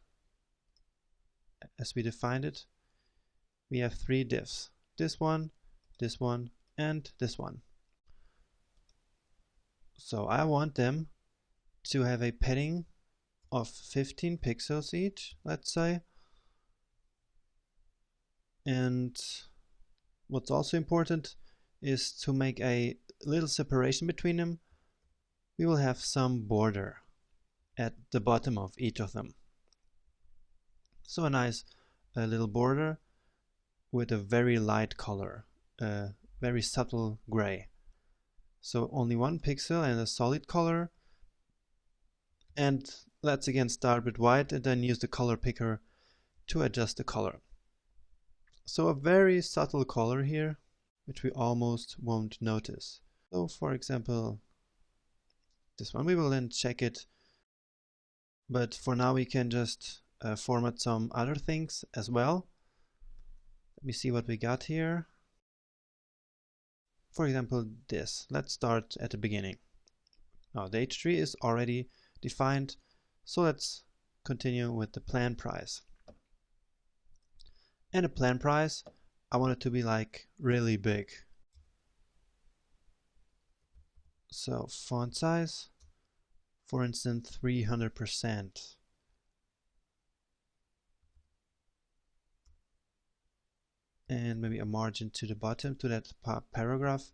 Speaker 1: as we defined it, we have 3 divs. This one, and this one. So I want them to have a padding of 15 pixels each, let's say. And what's also important is to make a little separation between them. We will have some border at the bottom of each of them. So a nice little border with a very light color, very subtle gray. So only 1 pixel and a solid color. And let's again start with white and then use the color picker to adjust the color. So a very subtle color here, which we almost won't notice. So for example, this one, we will then check it. But for now we can just format some other things as well. Let me see what we got here. For example, this. Let's start at the beginning. Now the H3 is already defined, so let's continue with the plan price. And the plan price, I want it to be like really big. So font size, for instance, 300%. And maybe a margin to the bottom to that paragraph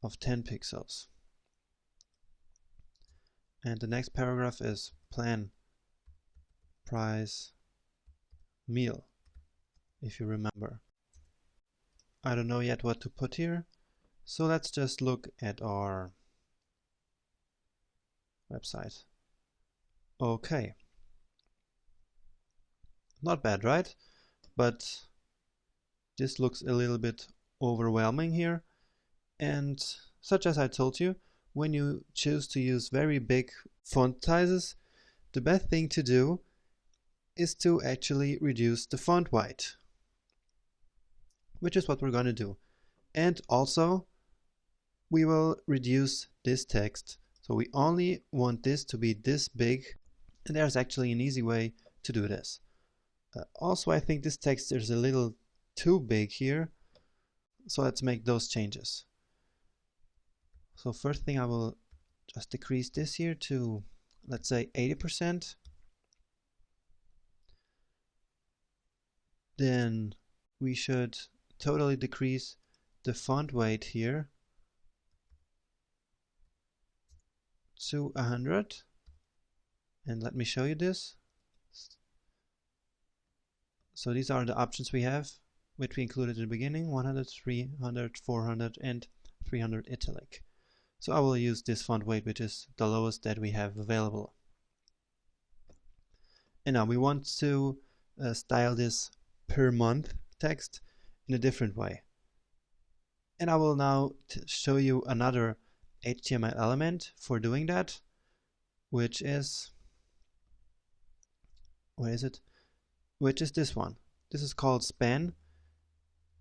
Speaker 1: of 10 pixels. And the next paragraph is plan price meal, if you remember. I don't know yet what to put here, so let's just look at our website. Okay. Not bad, right? But this looks a little bit overwhelming here, and such as I told you, when you choose to use very big font sizes, the best thing to do is to actually reduce the font weight, which is what we're going to do. And also we will reduce this text, so we only want this to be this big, and there's actually an easy way to do this. Also, I think this text is a little too big here, so let's make those changes. So first thing, I will just decrease this here to, let's say, 80%. Then we should totally decrease the font weight here to 100. And let me show you this. So these are the options we have, which we included in the beginning: 100, 300, 400, and 300 italic. So I will use this font weight, which is the lowest that we have available. And now we want to style this per month text in a different way. And I will now show you another HTML element for doing that, which is, what is it? Which is this one. This is called span,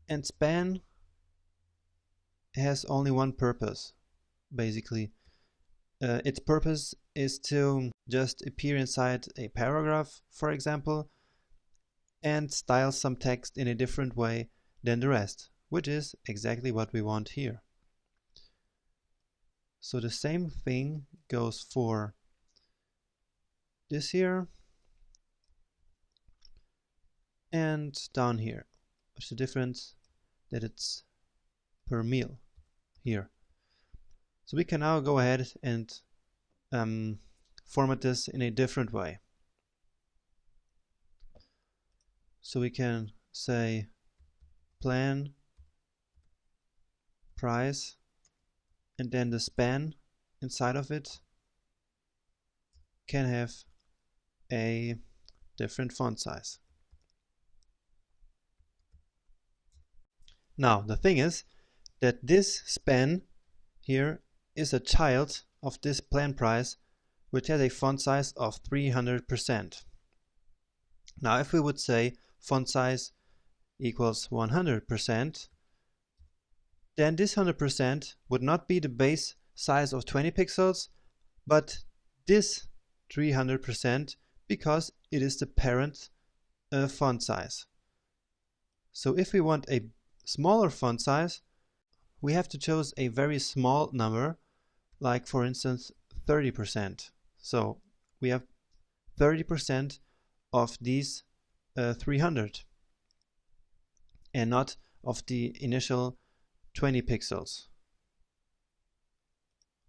Speaker 1: and span has only one purpose, basically. Its purpose is to just appear inside a paragraph, for example, and style some text in a different way than the rest, which is exactly what we want here. So the same thing goes for this here and down here. What's the difference? That it's per meal here. So we can now go ahead and format this in a different way. So we can say plan price, and then the span inside of it can have a different font size. Now the thing is that this span here is a child of this plan price, which has a font size of 300%. Now if we would say font size equals 100%, then this 100% would not be the base size of 20 pixels, but this 300%, because it is the parent font size. So if we want a smaller font size, we have to choose a very small number, like for instance 30%. So we have 30% of these 300 and not of the initial 20 pixels.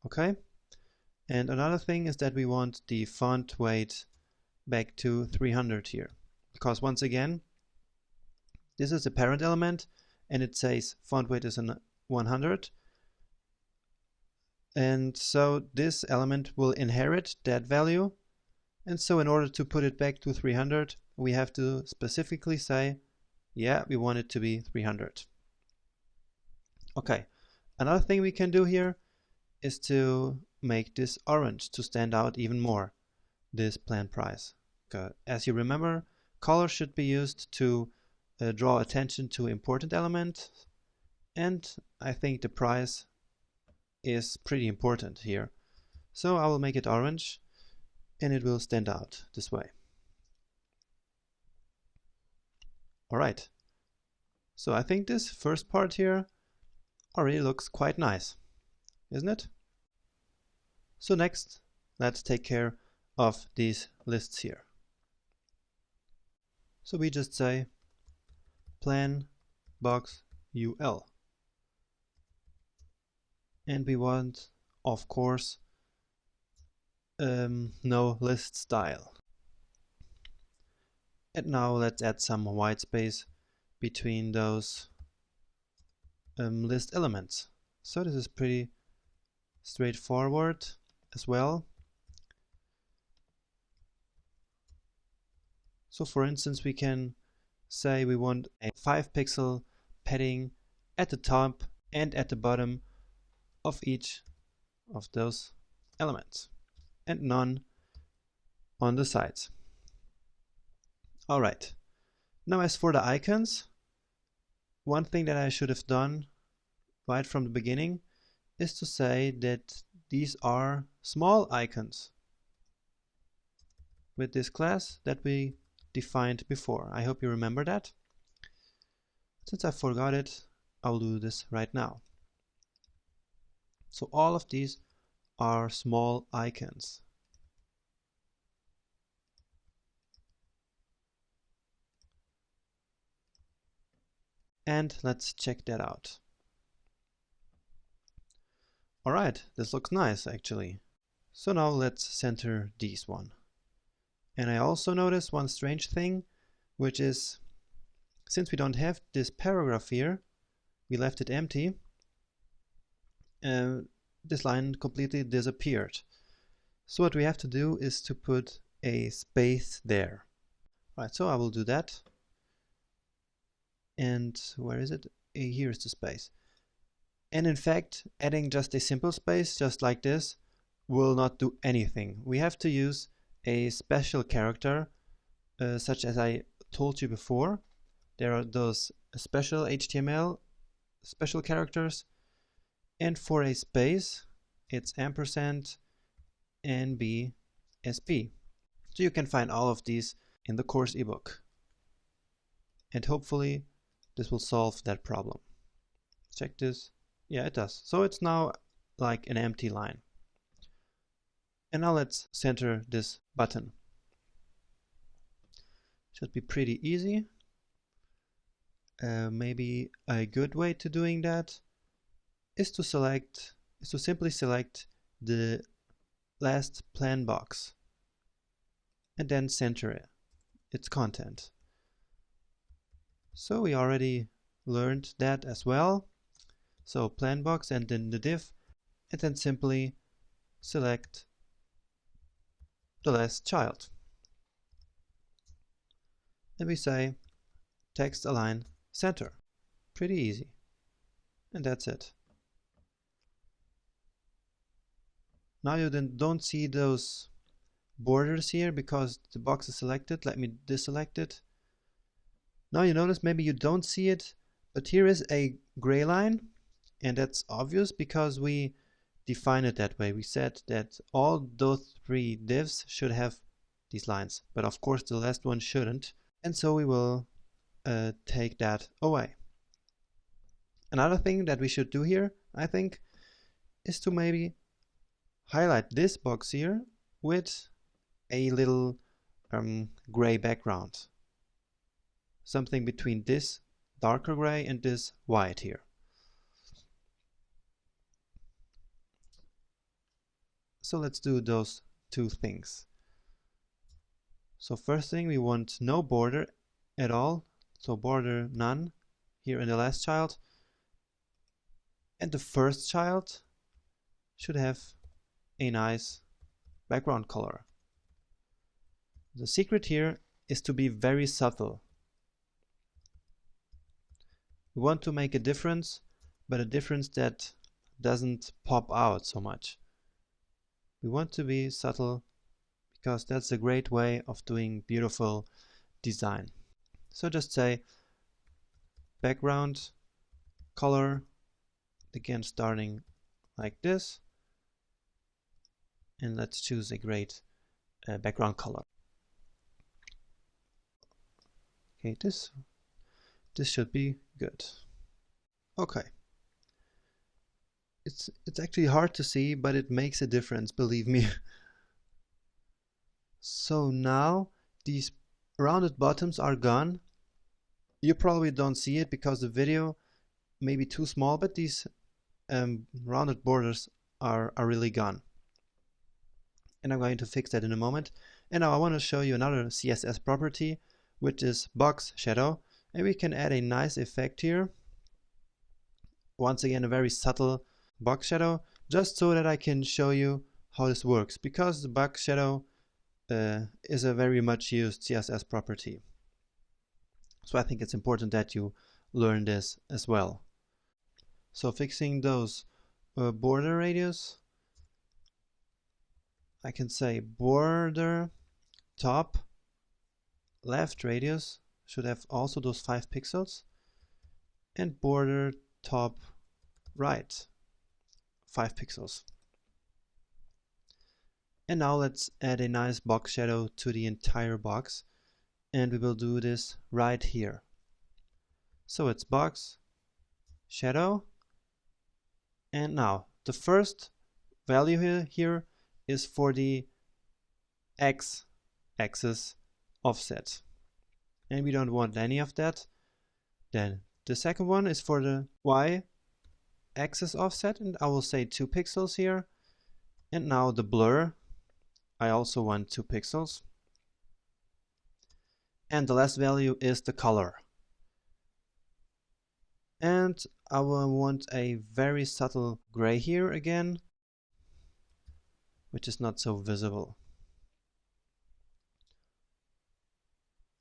Speaker 1: Okay, and another thing is that we want the font weight back to 300 here, because once again this is the parent element and it says font weight is 100, and so this element will inherit that value, and so in order to put it back to 300 we have to specifically say Yeah, we want it to be 300. Okay, another thing we can do here is to make this orange to stand out even more, this plan price. As you remember, color should be used to draw attention to important elements, and I think the price is pretty important here. So I will make it orange and it will stand out this way. Alright, so I think this first part here already looks quite nice, isn't it? So next, let's take care of these lists here. So we just say plan box UL. And we want, of course, no list style. And now let's add some white space between those list elements. So this is pretty straightforward as well. So for instance, we can say we want a 5-pixel padding at the top and at the bottom of each of those elements, and none on the sides. Alright, now as for the icons, one thing that I should have done right from the beginning is to say that these are small icons with this class that we defined before. I hope you remember that. Since I forgot it, I'll do this right now. So all of these are small icons. And let's check that out. Alright, this looks nice actually. So now let's center these one. And I also noticed one strange thing, which is, since we don't have this paragraph here, we left it empty, this line completely disappeared. So what we have to do is to put a space there. Alright, so I will do that. And where is it? Here's the space. And in fact, adding just a simple space, just like this, will not do anything. We have to use a special character, such as I told you before. There are those special HTML special characters, and for a space, it's ampersand NBSP. So you can find all of these in the course ebook. And hopefully, this will solve that problem. Check this. Yeah, it does. So it's now like an empty line. And now let's center this button. Should be pretty easy. Maybe a good way to doing that is to simply select the last plan box and then center its content. So we already learned that as well. So plan box and then the div, and then simply select the last child. And we say text align center. Pretty easy. And that's it. Now you then don't see those borders here because the box is selected. Let me deselect it. Now you notice maybe you don't see it, but here is a gray line, and that's obvious because we define it that way. We said that all those 3 divs should have these lines, but of course the last one shouldn't, and so we will take that away. Another thing that we should do here, I think, is to maybe highlight this box here with a little gray background. Something between this darker gray and this white here. So let's do those 2 things. So first thing, we want no border at all. So border none here in the last child. And the first child should have a nice background color. The secret here is to be very subtle. We want to make a difference, but a difference that doesn't pop out so much. We want to be subtle because that's a great way of doing beautiful design. So just say background color, again starting like this, and let's choose a great background color. Okay, this should be good. Okay. It's actually hard to see, but it makes a difference, believe me. So now these rounded bottoms are gone. You probably don't see it because the video may be too small, but these rounded borders are really gone. And I'm going to fix that in a moment. And now I want to show you another CSS property, which is box shadow. And we can add a nice effect here. Once again, a very subtle box shadow, just so that I can show you how this works, because the box shadow is a very much used CSS property. So I think it's important that you learn this as well. So fixing those border radius, I can say border top left radius should have also those 5 pixels, and border top right 5 pixels. And now let's add a nice box shadow to the entire box, and we will do this right here. So it's box shadow, and now the first value here is for the x-axis offset, and we don't want any of that. Then the second one is for the y-axis offset, and I will say 2 pixels here. And now the blur, I also want 2 pixels. And the last value is the color. And I will want a very subtle gray here again, which is not so visible.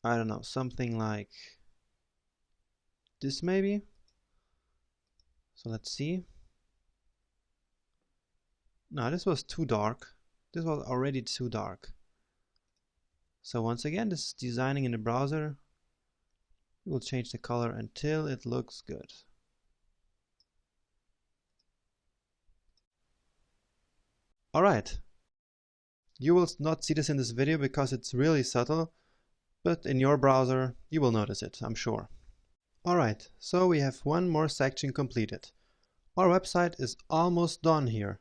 Speaker 1: I don't know, something like this maybe. So let's see. No, this was too dark. This was already too dark. So once again, this is designing in the browser. We will change the color until it looks good. Alright. You will not see this in this video because it's really subtle, but in your browser you will notice it, I'm sure. Alright, so we have one more section completed. Our website is almost done here.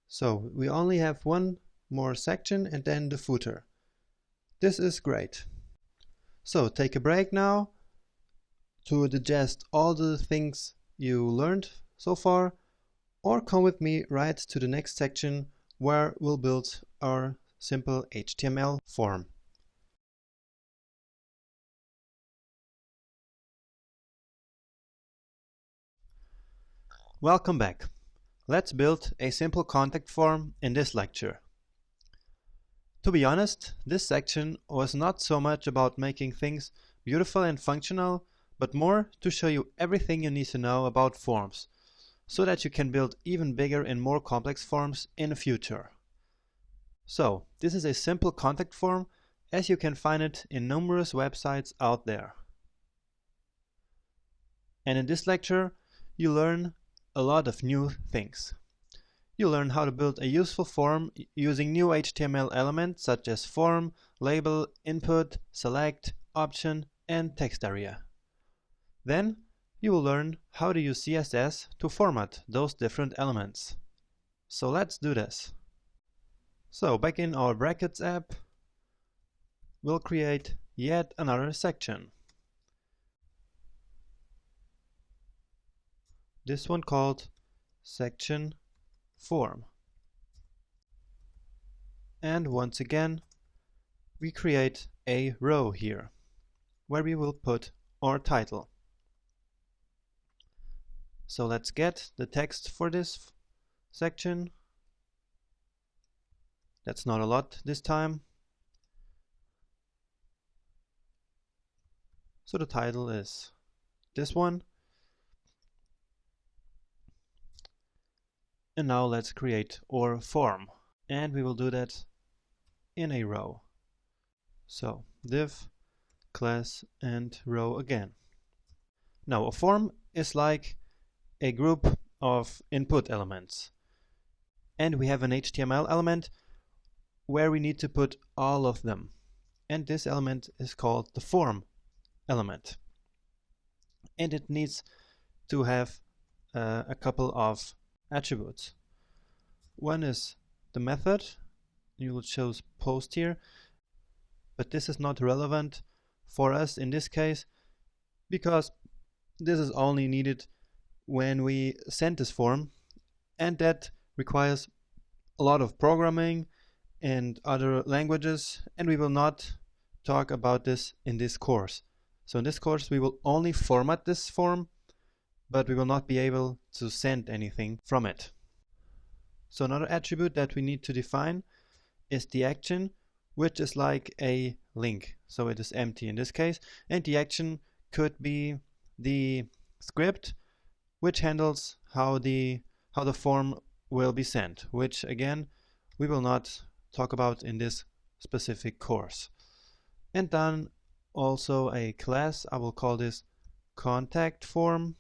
Speaker 1: So we only have one more section and then the footer. This is great. So take a break now to digest all the things you learned so far, or come with me right to the next section where we'll build our simple HTML form. Welcome back. Let's build a simple contact form in this lecture. To be honest, this section was not so much about making things beautiful and functional, but more to show you everything you need to know about forms, so that you can build even bigger and more complex forms in the future. So, this is a simple contact form, as you can find it in numerous websites out there. And in this lecture, you learn a lot of new things. You learn how to build a useful form using new HTML elements such as form, label, input, select, option, and text area. Then you will learn how to use CSS to format those different elements. So let's do this. So back in our brackets app, we'll create yet another section. This one called section form. And once again, we create a row here where we will put our title. So let's get the text for this section. That's not a lot this time. So the title is this one, And now let's create our form. And we will do that in a row. So div, class, and row again. Now a form is like a group of input elements. And we have an HTML element where we need to put all of them. And this element is called the form element. And it needs to have a couple of attributes. One is the method. You will choose post here, but this is not relevant for us in this case because this is only needed when we send this form, and that requires a lot of programming and other languages, and we will not talk about this in this course. So in this course we will only format this form, but we will not be able to send anything from it. So another attribute that we need to define is the action, which is like a link. So it is empty in this case, and the action could be the script which handles how the form will be sent, which again we will not talk about in this specific course. And then also a class. I will call this contact form.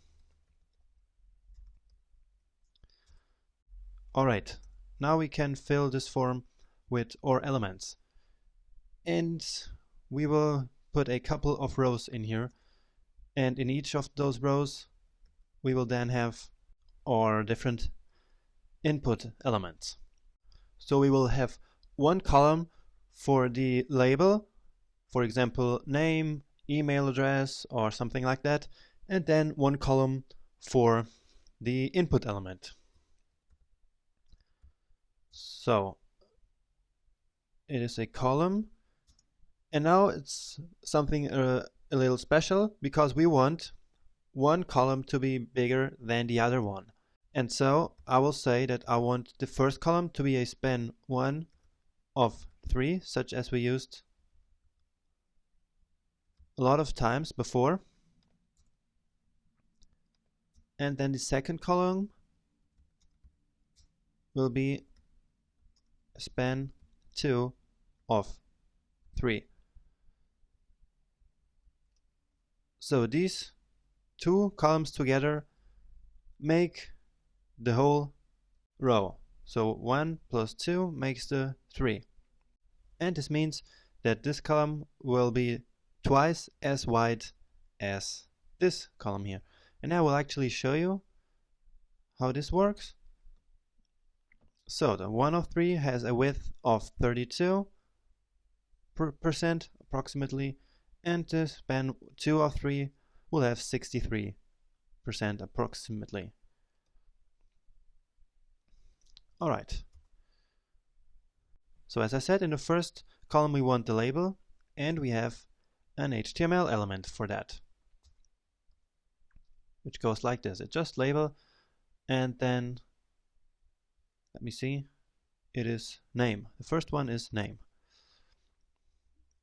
Speaker 1: Alright, now we can fill this form with our elements, and we will put a couple of rows in here, and in each of those rows we will then have our different input elements. So we will have one column for the label, for example name, email address, or something like that, and then one column for the input element. So it is a column, and now it's something a little special because we want one column to be bigger than the other one. And so I will say that I want the first column to be a span 1 of 3, such as we used a lot of times before. And then the second column will be span 2 of 3. So these two columns together make the whole row. So 1 plus 2 makes the 3. And this means that this column will be twice as wide as this column here. And I will actually show you how this works. So the 1 of 3 has a width of 32% approximately, and the span 2 of 3 will have 63% approximately. Alright. So as I said, in the first column we want the label, and we have an HTML element for that, which goes like this. It's just label, and then let me see, it is name. The first one is name.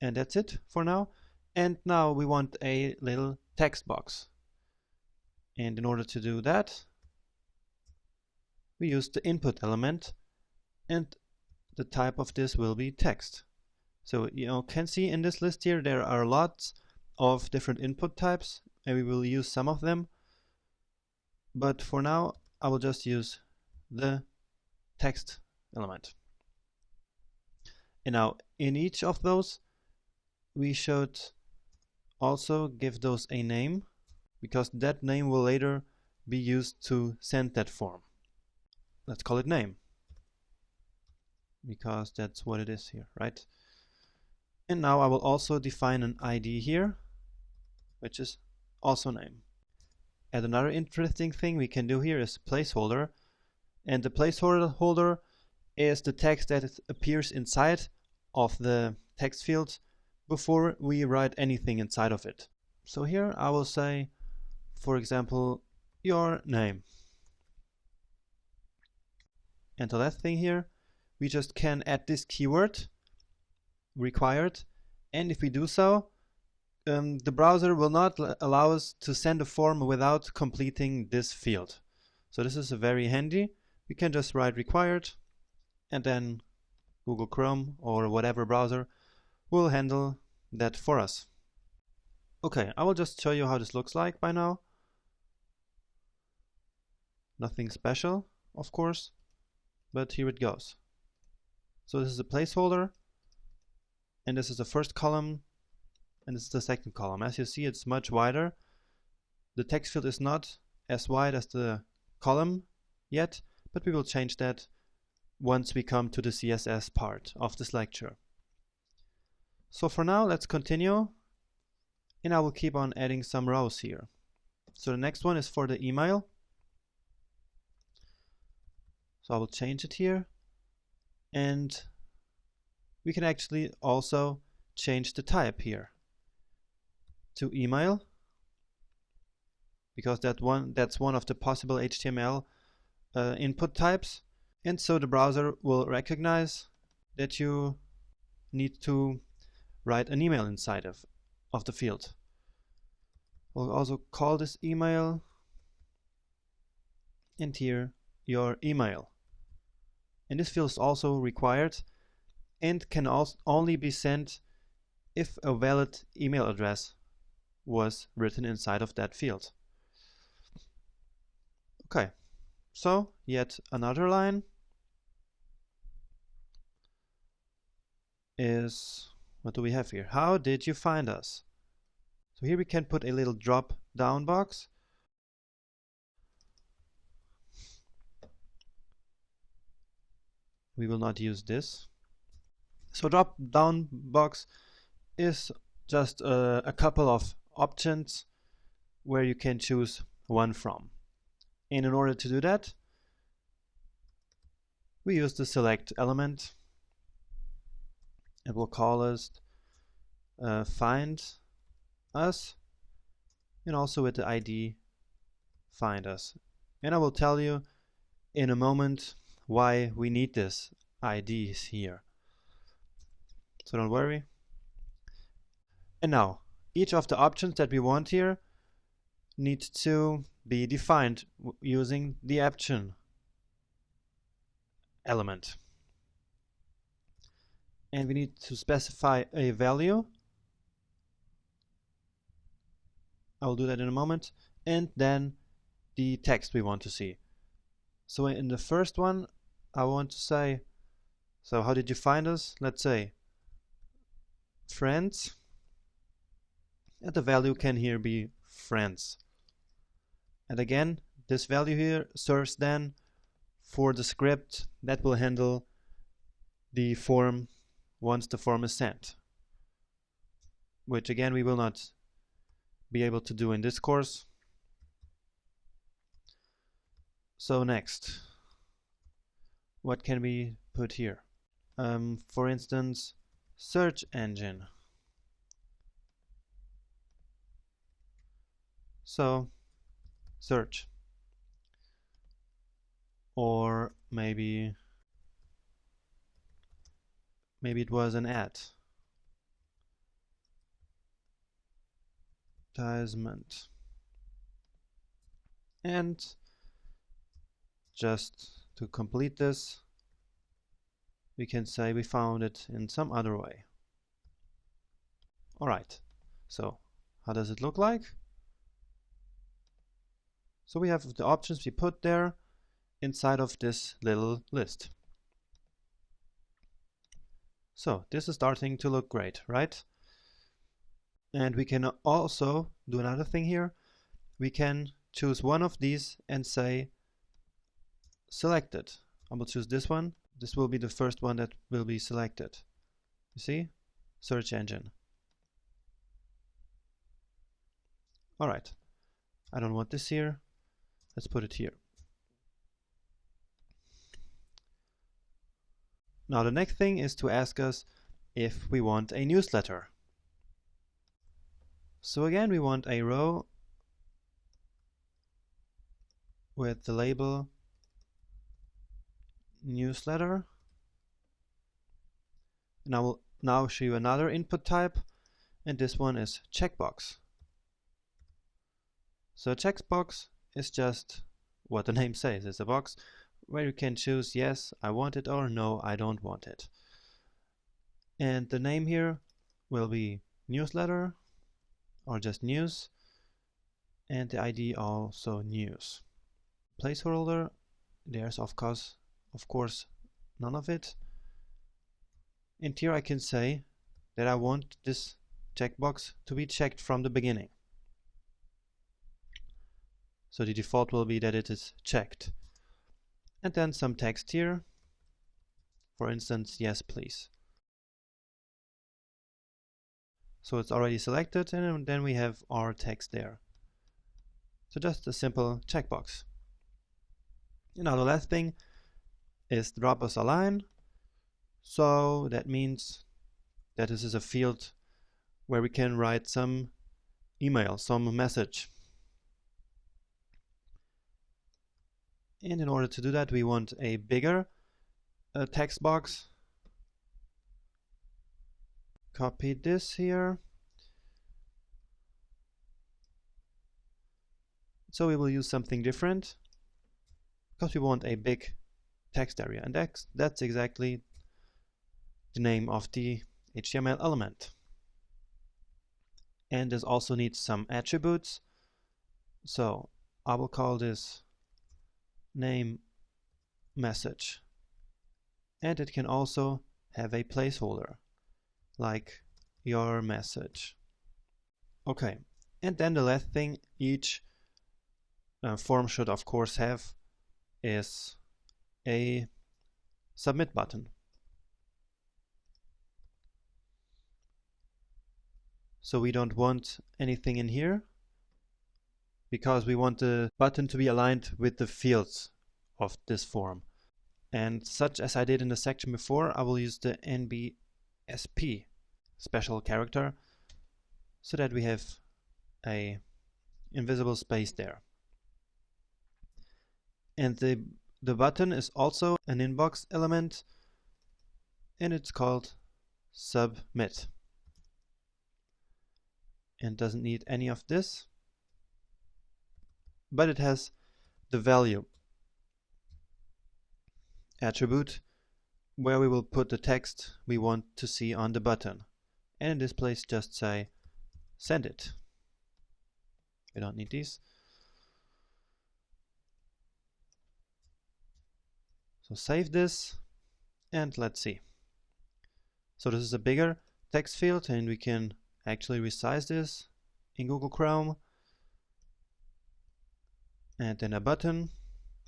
Speaker 1: And that's it for now. And now we want a little text box. And in order to do that, we use the input element, and the type of this will be text. So you can see in this list here there are lots of different input types, and we will use some of them. But for now I will just use the text element. And now in each of those we should also give those a name, because that name will later be used to send that form. Let's call it name, because that's what it is here, right? And now I will also define an ID here, which is also name. And another interesting thing we can do here is placeholder. And the placeholder is the text that appears inside of the text field before we write anything inside of it. So here I will say, for example, your name. And the last thing here, we just can add this keyword required, and if we do so, the browser will not allow us to send a form without completing this field. So this is very handy we can just write required, and then Google Chrome or whatever browser will handle that for us. Okay, I will just show you how this looks like by now. Nothing special, of course, but here it goes. So this is a placeholder, and this is the first column, and this is the second column. As you see, it's much wider. The text field is not as wide as the column yet, but we will change that once we come to the CSS part of this lecture. So for now, let's continue, and I will keep on adding some rows here. So the next one is for the email. So I will change it here, and we can actually also change the type here to email, because that's one of the possible HTML input types, and so the browser will recognize that you need to write an email inside of the field. We'll also call this email, and here your email. And this field is also required and can also only be sent if a valid email address was written inside of that field. Okay, so yet another line is, what do we have here? How did you find us? So here we can put a little drop down box. We will not use this. So drop down box is just a couple of options where you can choose one from. And in order to do that, we use the select element. It will call us find us, and also with the ID find us. And I will tell you in a moment why we need this IDs here. So don't worry. And now, each of the options that we want here needs to be defined using the option element. And we need to specify a value. I will do that in a moment. And then the text we want to see. So in the first one, I want to say, so how did you find us? Let's say friends, and the value can here be friends. And again, this value here serves then for the script that will handle the form once the form is sent, which again we will not be able to do in this course. So next, what can we put here? For instance, search engine. So search, or maybe it was an advertisement. And just to complete this, we can say we found it in some other way. Alright, so how does it look like? So we have the options we put there inside of this little list. So this is starting to look great, right? And we can also do another thing here. We can choose one of these and say selected. I will choose this one. This will be the first one that will be selected. You see? Search engine. Alright. I don't want this here. Let's put it here. Now the next thing is to ask us if we want a newsletter. So again, we want a row with the label newsletter. And I will now show you another input type, and this one is checkbox. So a checkbox is just what the name says. It's a box where you can choose yes, I want it, or no, I don't want it. And the name here will be newsletter or just news, and the ID also news. Placeholder, there's of course none of it. And here I can say that I want this checkbox to be checked from the beginning. So the default will be that it is checked. And then some text here. For instance, yes please. So it's already selected, and then we have our text there. So just a simple checkbox. And now the last thing is drop us a line. So that means that this is a field where we can write some email, some message. And in order to do that, we want a bigger text box. Copy this here. So we will use something different because we want a big text area, and that's exactly the name of the HTML element. And this also needs some attributes. So I will call this name message, and it can also have a placeholder like your message. Okay, and then the last thing each form should of course have is a submit button. So we don't want anything in here because we want the button to be aligned with the fields of this form. And such as I did in the section before, I will use the NBSP special character so that we have a invisible space there. And the button is also an inbox element, and it's called submit. And doesn't need any of this, but it has the value attribute where we will put the text we want to see on the button. And in this place just say send it. We don't need these. So save this and let's see. So this is a bigger text field, and we can actually resize this in Google Chrome. And then a button.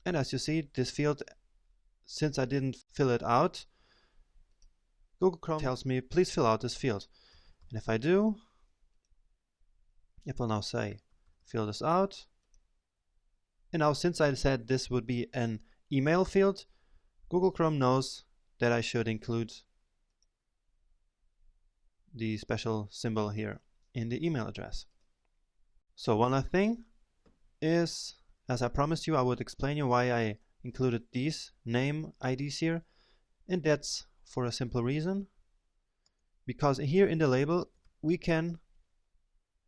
Speaker 1: And as you see, this field, since I didn't fill it out, Google Chrome tells me please fill out this field. And if I do, it will now say fill this out. And now since I said this would be an email field, Google Chrome knows that I should include the special symbol here in the email address. So one last thing is, as I promised you, I would explain you why I included these name IDs here, and that's for a simple reason. Because here in the label we can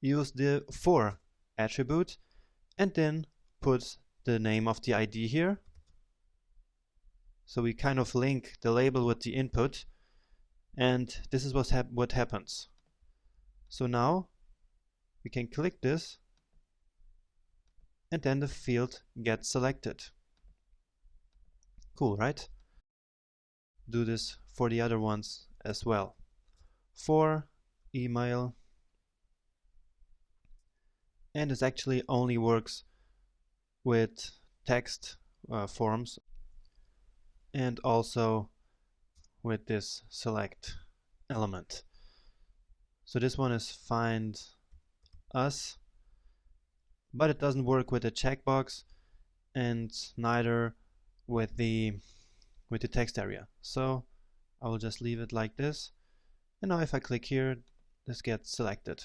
Speaker 1: use the for attribute and then put the name of the ID here. So we kind of link the label with the input, and this is what happens. So now we can click this, and then the field gets selected. Cool, right? Do this for the other ones as well. For email, and this actually only works with text forms, and also with this select element. So this one is find us, but it doesn't work with the checkbox and neither with the text area. So I will just leave it like this, and now if I click here, this gets selected.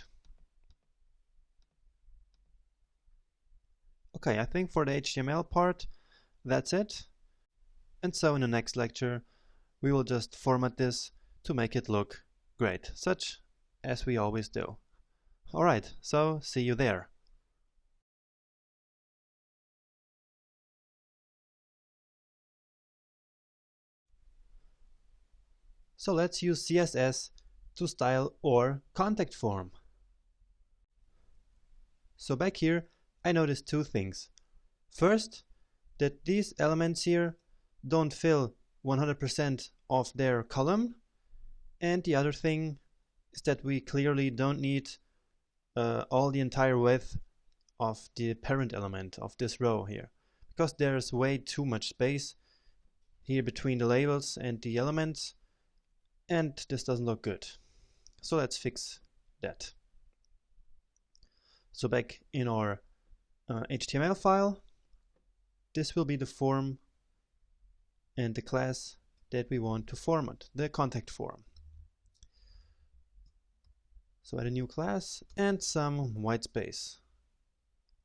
Speaker 1: Okay, I think for the HTML part that's it. And so in the next lecture we will just format this to make it look great, such as we always do. Alright, so see you there. So let's use CSS to style our contact form. So back here, I noticed two things. First, that these elements here don't fill 100% of their column. And the other thing is that we clearly don't need all the entire width of the parent element of this row here, because there's way too much space here between the labels and the elements, and this doesn't look good. So let's fix that. So back in our HTML file, this will be the form and the class that we want to format, the contact form. So add a new class and some white space,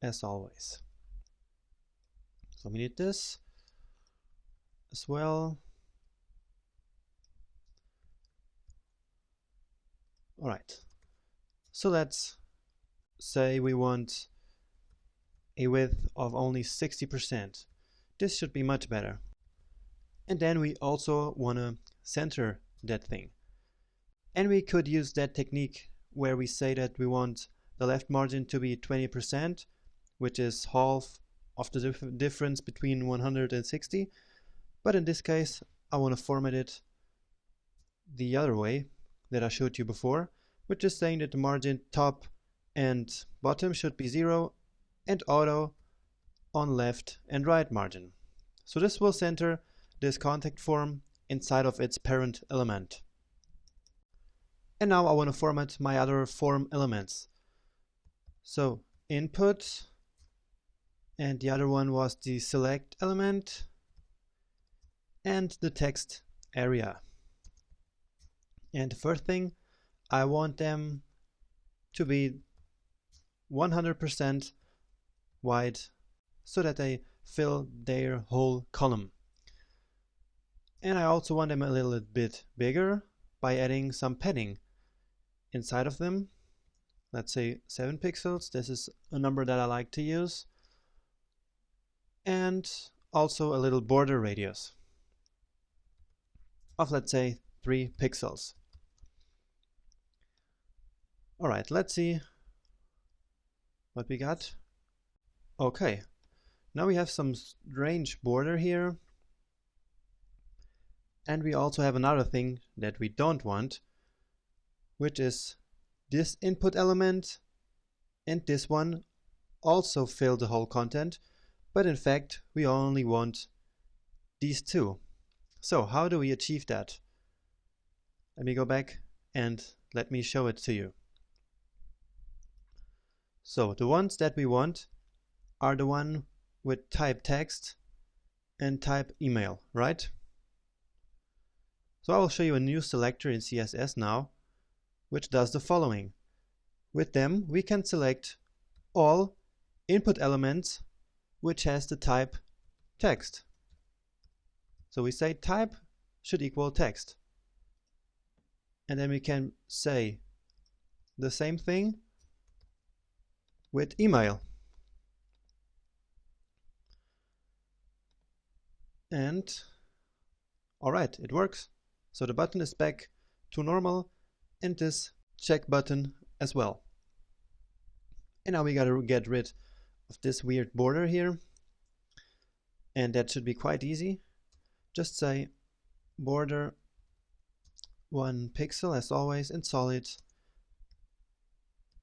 Speaker 1: as always. So we need this as well. All right. So let's say we want a width of only 60%. This should be much better. And then we also want to center that thing. And we could use that technique where we say that we want the left margin to be 20%, which is half of the difference between 100 and 60. But in this case, I want to format it the other way that I showed you before, which is saying that the margin top and bottom should be 0 and auto on left and right margin. So this will center this contact form inside of its parent element. And now I want to format my other form elements. So input, and the other one was the select element, and the text area. And the first thing, I want them to be 100% wide so that they fill their whole column. And I also want them a little bit bigger by adding some padding inside of them. Let's say 7 pixels. This is a number that I like to use. And also a little border radius of, let's say, 3 pixels. All right, let's see what we got. Okay, now we have some strange border here. And we also have another thing that we don't want, which is this input element and this one also fill the whole content, but in fact we only want these two. So how do we achieve that? Let me go back and let me show it to you. So the ones that we want are the one with type text and type email, right? So I will show you a new selector in CSS now, which does the following. With them, we can select all input elements which has the type text. So we say type should equal text. And then we can say the same thing with email. And all right, it works. So the button is back to normal, and this check button as well. And now we gotta get rid of this weird border here, and that should be quite easy. Just say border 1 pixel as always, and solid,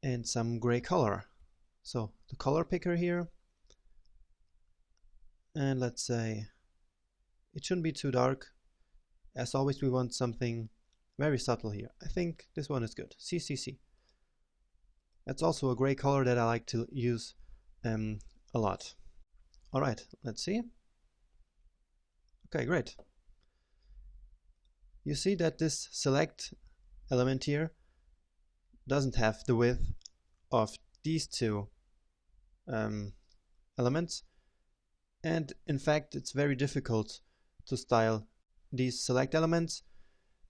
Speaker 1: and some gray color. So the color picker here, and let's say it shouldn't be too dark. As always, we want something very subtle here. I think this one is good. CCC. That's also a gray color that I like to use a lot. All right, let's see. Okay, great. You see that this select element here doesn't have the width of these two elements. And in fact, it's very difficult to style these select elements,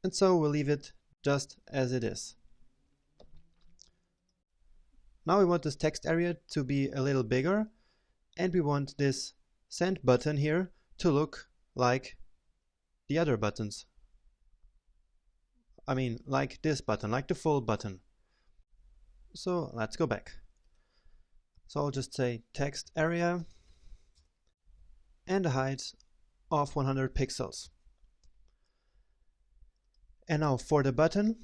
Speaker 1: and so we'll leave it just as it is. Now we want this text area to be a little bigger, and we want this send button here to look like the other buttons. I mean like this button, like the full button. So let's go back. So I'll just say text area and a height of 100 pixels. And now for the button,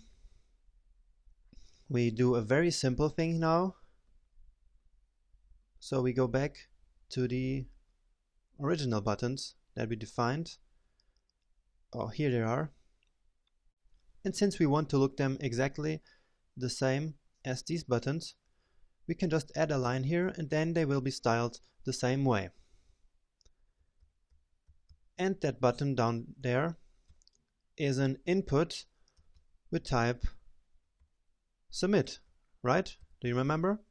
Speaker 1: we do a very simple thing now. So we go back to the original buttons that we defined. Oh, here they are. And since we want to look them exactly the same as these buttons, we can just add a line here and then they will be styled the same way. And that button down there is an input with type submit, right? Do you remember?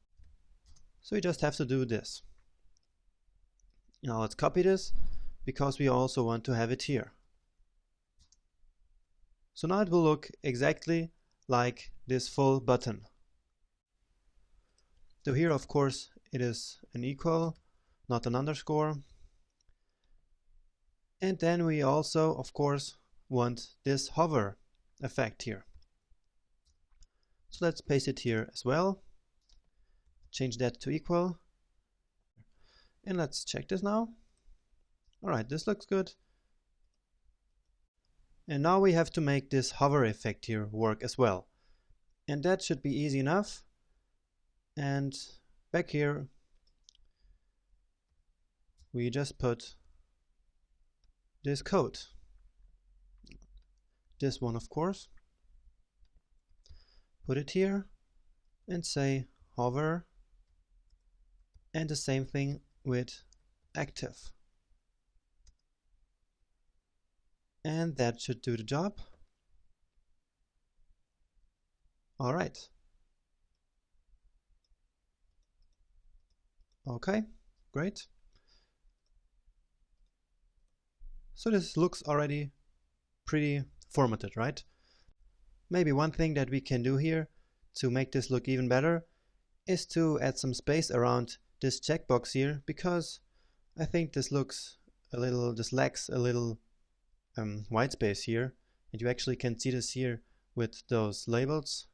Speaker 1: So we just have to do this. Now let's copy this because we also want to have it here. So now it will look exactly like this full button. So here, of course, it is an equal, not an underscore. And then we also, of course, want this hover effect here. So let's paste it here as well. Change that to equal. And let's check this now. Alright, this looks good. And now we have to make this hover effect here work as well. And that should be easy enough. And back here, we just put this code. This one, of course. Put it here and say hover. And the same thing with active. And that should do the job. All right. Okay, great. So this looks already pretty formatted, right? Maybe one thing that we can do here to make this look even better is to add some space around this checkbox here, because I think this looks a little, this lacks a little white space here, and you actually can see this here with those labels.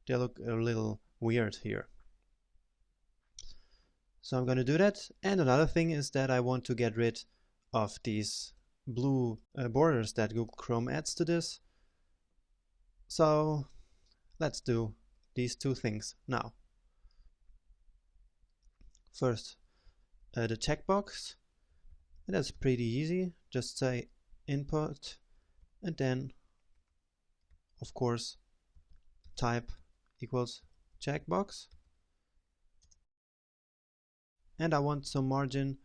Speaker 1: They look a little weird here. So I'm going to do that. And another thing is that I want to get rid of these blue borders that Google Chrome adds to this. So let's do these two things now. First, the checkbox. And that's pretty easy. Just say input and then, of course, type equals checkbox. And I want some margin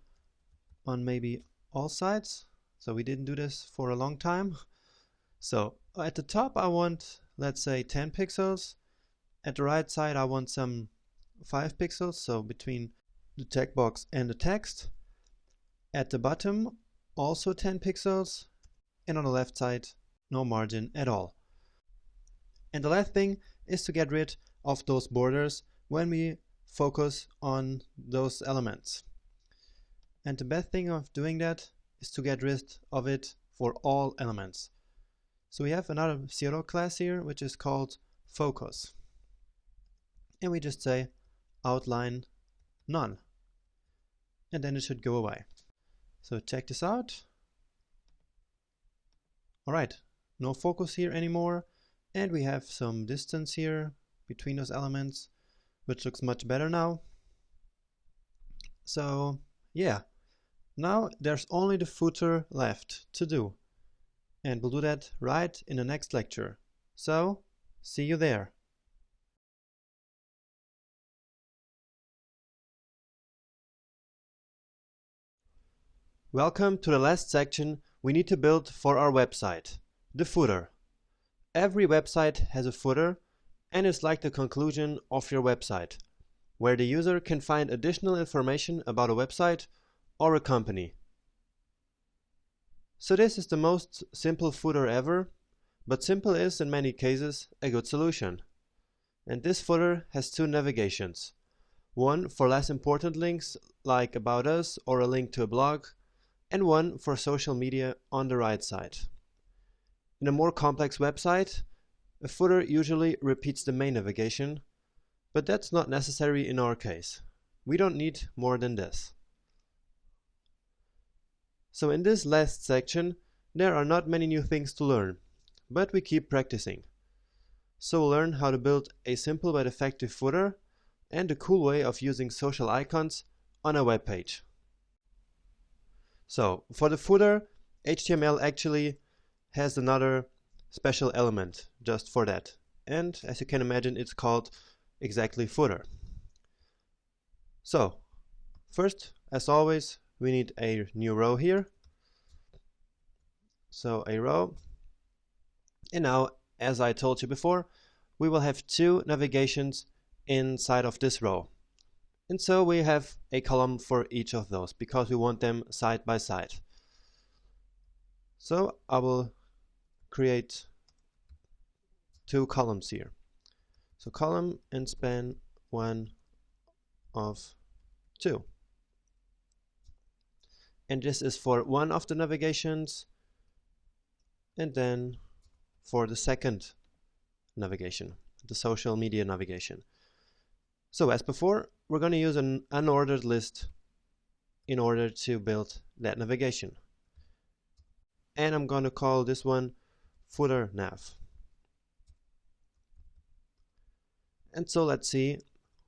Speaker 1: on maybe all sides. So we didn't do this for a long time. So at the top I want, let's say, 10 pixels. At the right side I want some 5 pixels, so between the checkbox and the text. At the bottom also 10 pixels. And on the left side no margin at all. And the last thing is to get rid of those borders when we focus on those elements. And the best thing of doing that is to get rid of it for all elements. So we have another 0 class here, which is called focus. And we just say outline none. And then it should go away. So check this out. Alright, no focus here anymore. And we have some distance here between those elements, which looks much better now. So yeah, now there's only the footer left to do. And we'll do that right in the next lecture. So see you there. Welcome to the last section we need to build for our website, the footer. Every website has a footer, and it's like the conclusion of your website, where the user can find additional information about a website or a company. So this is the most simple footer ever, but simple is in many cases a good solution. And this footer has two navigations. One for less important links like About Us or a link to a blog, and one for social media on the right side. In a more complex website, A footer usually repeats the main navigation, but that's not necessary in our case. We don't need more than this. So in this last section, there are not many new things to learn, but we keep practicing. So we'll learn how to build a simple but effective footer and a cool way of using social icons on a web page. So for the footer, HTML actually has another special element just for that. And as you can imagine, it's called exactly footer. So first, as always, we need a new row here. So a row. And now, as I told you before, we will have two navigations inside of this row. And so we have a column for each of those because we want them side by side. So I will create two columns here. So column and span 1 of 2. And this is for one of the navigations, and then for the second navigation, the social media navigation. So as before, we're going to use an unordered list in order to build that navigation. And I'm going to call this one footer nav. And so let's see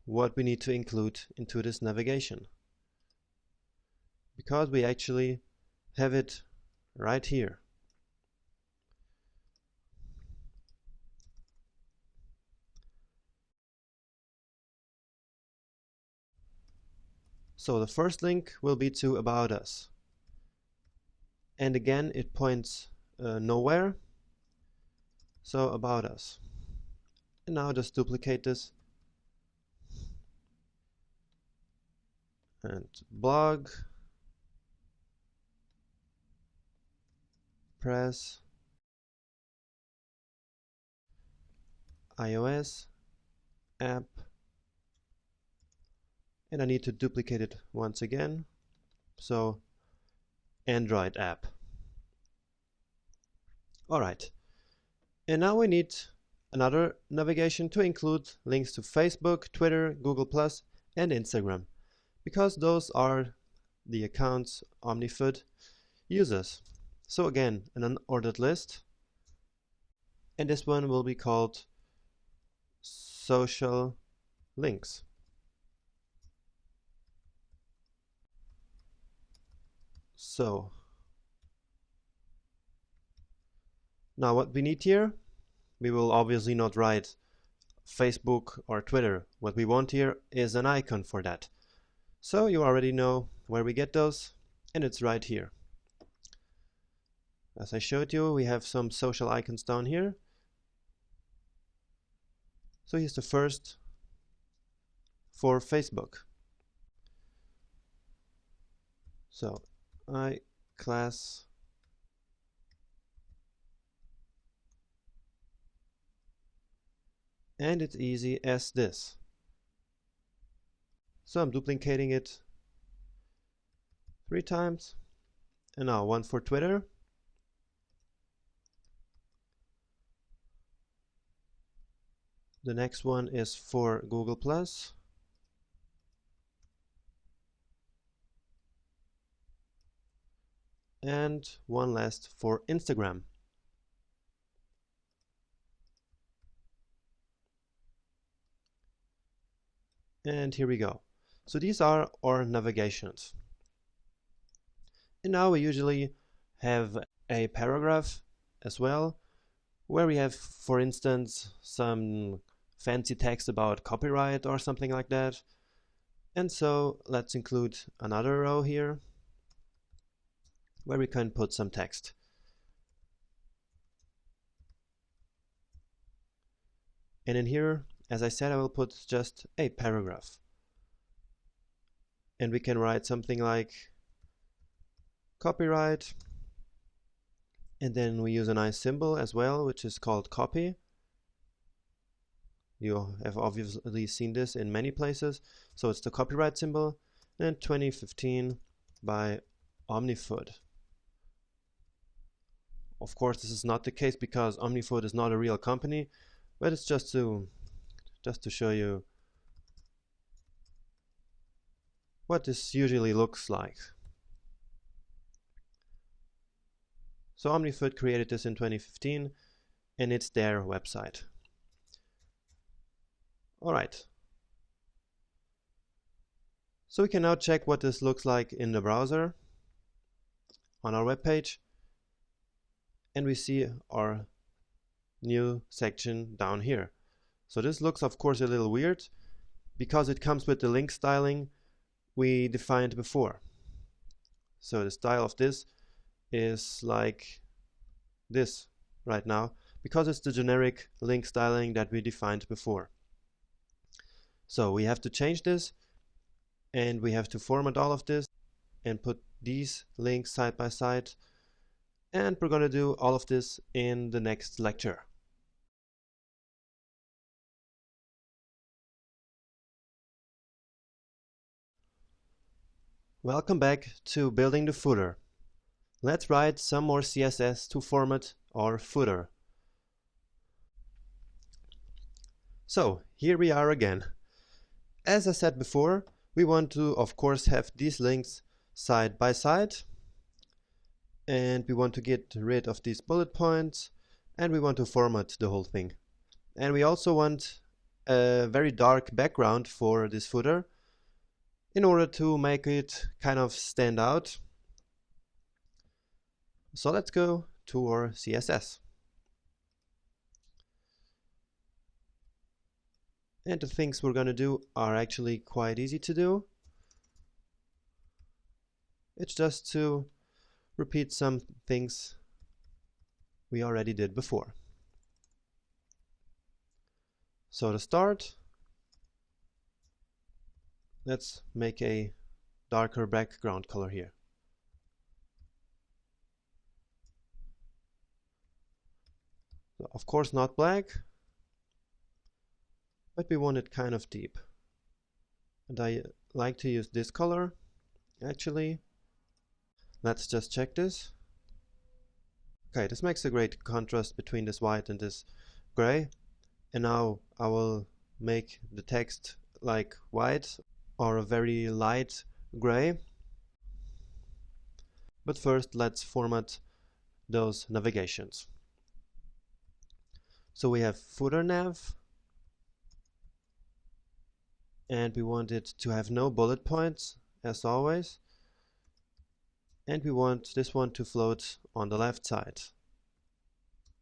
Speaker 1: what we need to include into this navigation, because we actually have it right here. So the first link will be to About Us. And again, it points nowhere. So About Us. And now just duplicate this. And blog, press, iOS, app, and I need to duplicate it once again. So Android app. Alright. And now we need another navigation to include links to Facebook, Twitter, Google+, and Instagram, because those are the accounts OmniFood uses. So again, an unordered list, and this one will be called social links. So now what we need here, we will obviously not write Facebook or Twitter. What we want here is an icon for that. So you already know where we get those, and it's right here. As I showed you, we have some social icons down here. So here's the first for Facebook. So class and it's easy as this. So I'm duplicating it 3 times, and now one for Twitter. The next one is for Google+. And one last for Instagram. And here we go. So these are our navigations. And now we usually have a paragraph as well, where we have, for instance, some fancy text about copyright or something like that. And so let's include another row here where we can put some text. And in here, as I said, I will put just a paragraph. And we can write something like copyright. And then we use a nice symbol as well, which is called copy. You have obviously seen this in many places. So it's the copyright symbol, and 2015 by OmniFood. Of course, this is not the case because OmniFood is not a real company, but it's just to show you what this usually looks like. So OmniFood created this in 2015 and it's their website. Alright. So we can now check what this looks like in the browser on our web page, and we see our new section down here. So this looks of course a little weird because it comes with the link styling we defined before. So the style of this is like this right now because it's the generic link styling that we defined before. So we have to change this, and we have to format all of this and put these links side by side, and we're going to do all of this in the next lecture. Welcome back to building the footer. Let's write some more CSS to format our footer. So here we are again. As I said before, we want to of course have these links side by side, and we want to get rid of these bullet points, and we want to format the whole thing. And we also want a very dark background for this footer in order to make it kind of stand out. So let's go to our CSS. And the things we're going to do are actually quite easy to do. It's just to repeat some things we already did before. So to start, let's make a darker background color here. So of course not black, but we want it kind of deep. And I like to use this color actually. Let's just check this. Okay, this makes a great contrast between this white and this gray. And now I will make the text like white or a very light gray. But first let's format those navigations. So we have footer nav, and we want it to have no bullet points as always, and we want this one to float on the left side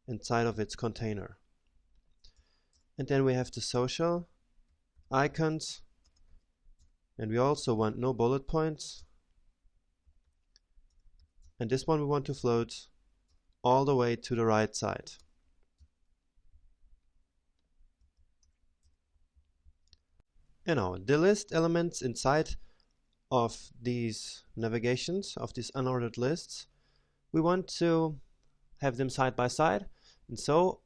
Speaker 1: inside of its container. And then we have the social icons, and we also want no bullet points, and this one we want to float all the way to the right side. And now the list elements inside of these navigations, of these unordered lists, we want to have them side by side. And so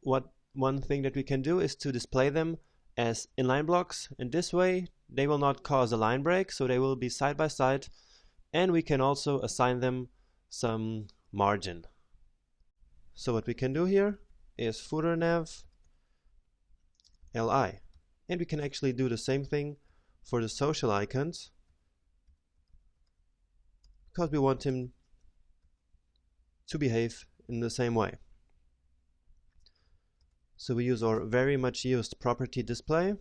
Speaker 1: one thing that we can do is to display them as inline blocks, and this way they will not cause a line break, so they will be side by side, and we can also assign them some margin. So what we can do here is footer nav li, and we can actually do the same thing for the social icons, because we want him to behave in the same way. So we use our very much used property display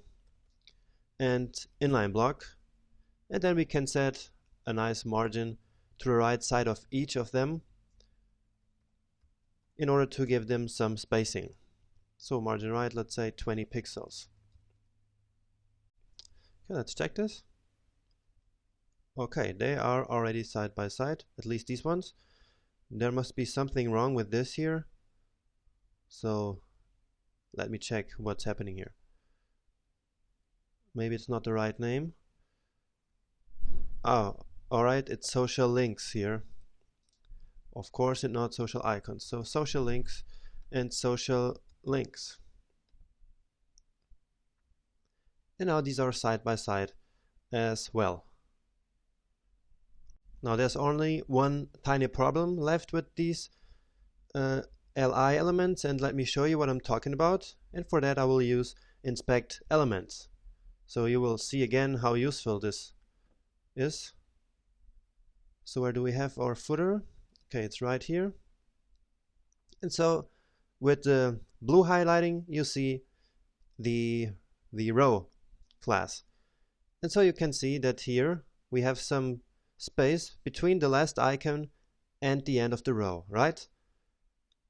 Speaker 1: and inline block, and then we can set a nice margin to the right side of each of them in order to give them some spacing. So margin right, let's say 20 pixels. Okay, let's check this. Okay, they are already side by side, at least these ones. There must be something wrong with this here. So let me check what's happening here. Maybe it's not the right name. Oh, alright, it's social links here. Of course, it's not social icons. So social links and social links. And now these are side by side as well. Now there's only one tiny problem left with these li elements, and let me show you what I'm talking about. And for that I will use inspect elements. So you will see again how useful this is. So where do we have our footer? Okay, it's right here. And so with the blue highlighting, you see the row class. And so you can see that here we have some space between the last icon and the end of the row, right?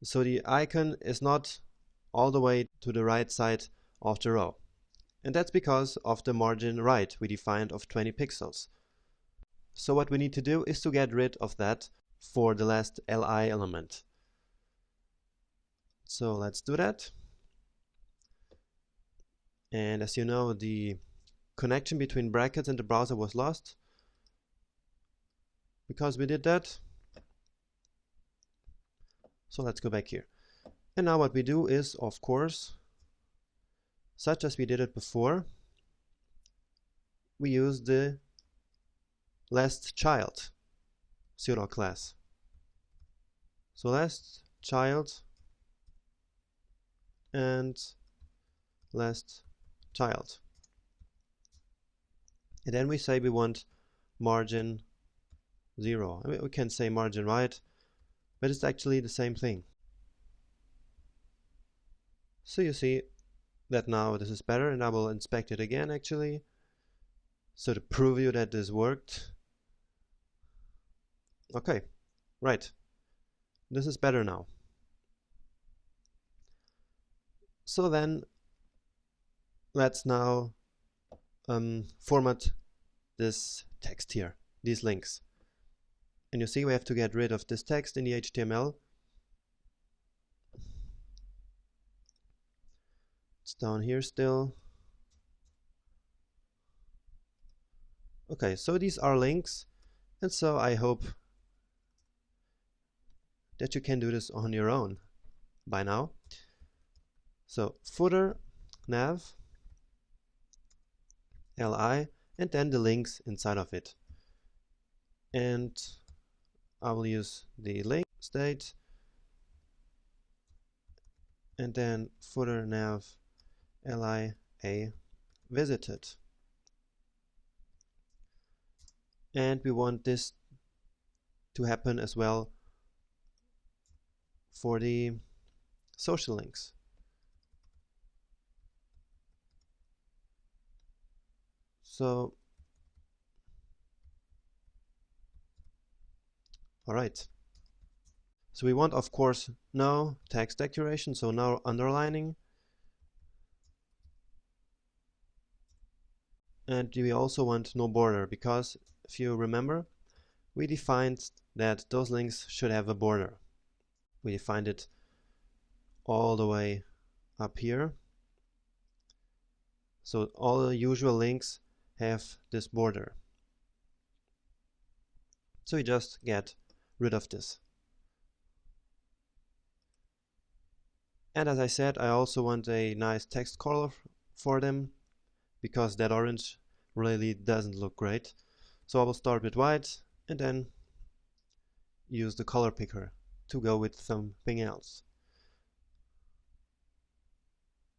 Speaker 1: So the icon is not all the way to the right side of the row. And that's because of the margin right we defined of 20 pixels. So what we need to do is to get rid of that for the last li element. So let's do that. And as you know, the connection between brackets and the browser was lost because we did that. So let's go back here. And now what we do is, of course, such as we did it before, we use the last child pseudo class. So last child and last child. And then we say we want margin 0. I mean, we can say margin right, but it's actually the same thing. So you see that now this is better, and I will inspect it again actually, so to prove you that this worked. Okay, right. This is better now. So then let's now format this text here, these links. And you see we have to get rid of this text in the HTML. It's down here still. Okay, so these are links, and so I hope that you can do this on your own by now. So footer, nav, li, and then the links inside of it. And I will use the link state, and then footer, nav, li, a visited. And we want this to happen as well for the social links. So, all right. So we want, of course, no text decoration, so no underlining. And we also want no border, because if you remember, we defined that those links should have a border. We defined it all the way up here. So all the usual links have this border. So we just get rid of this. And as I said, I also want a nice text color for them, because that orange really doesn't look great. So I will start with white and then use the color picker to go with something else.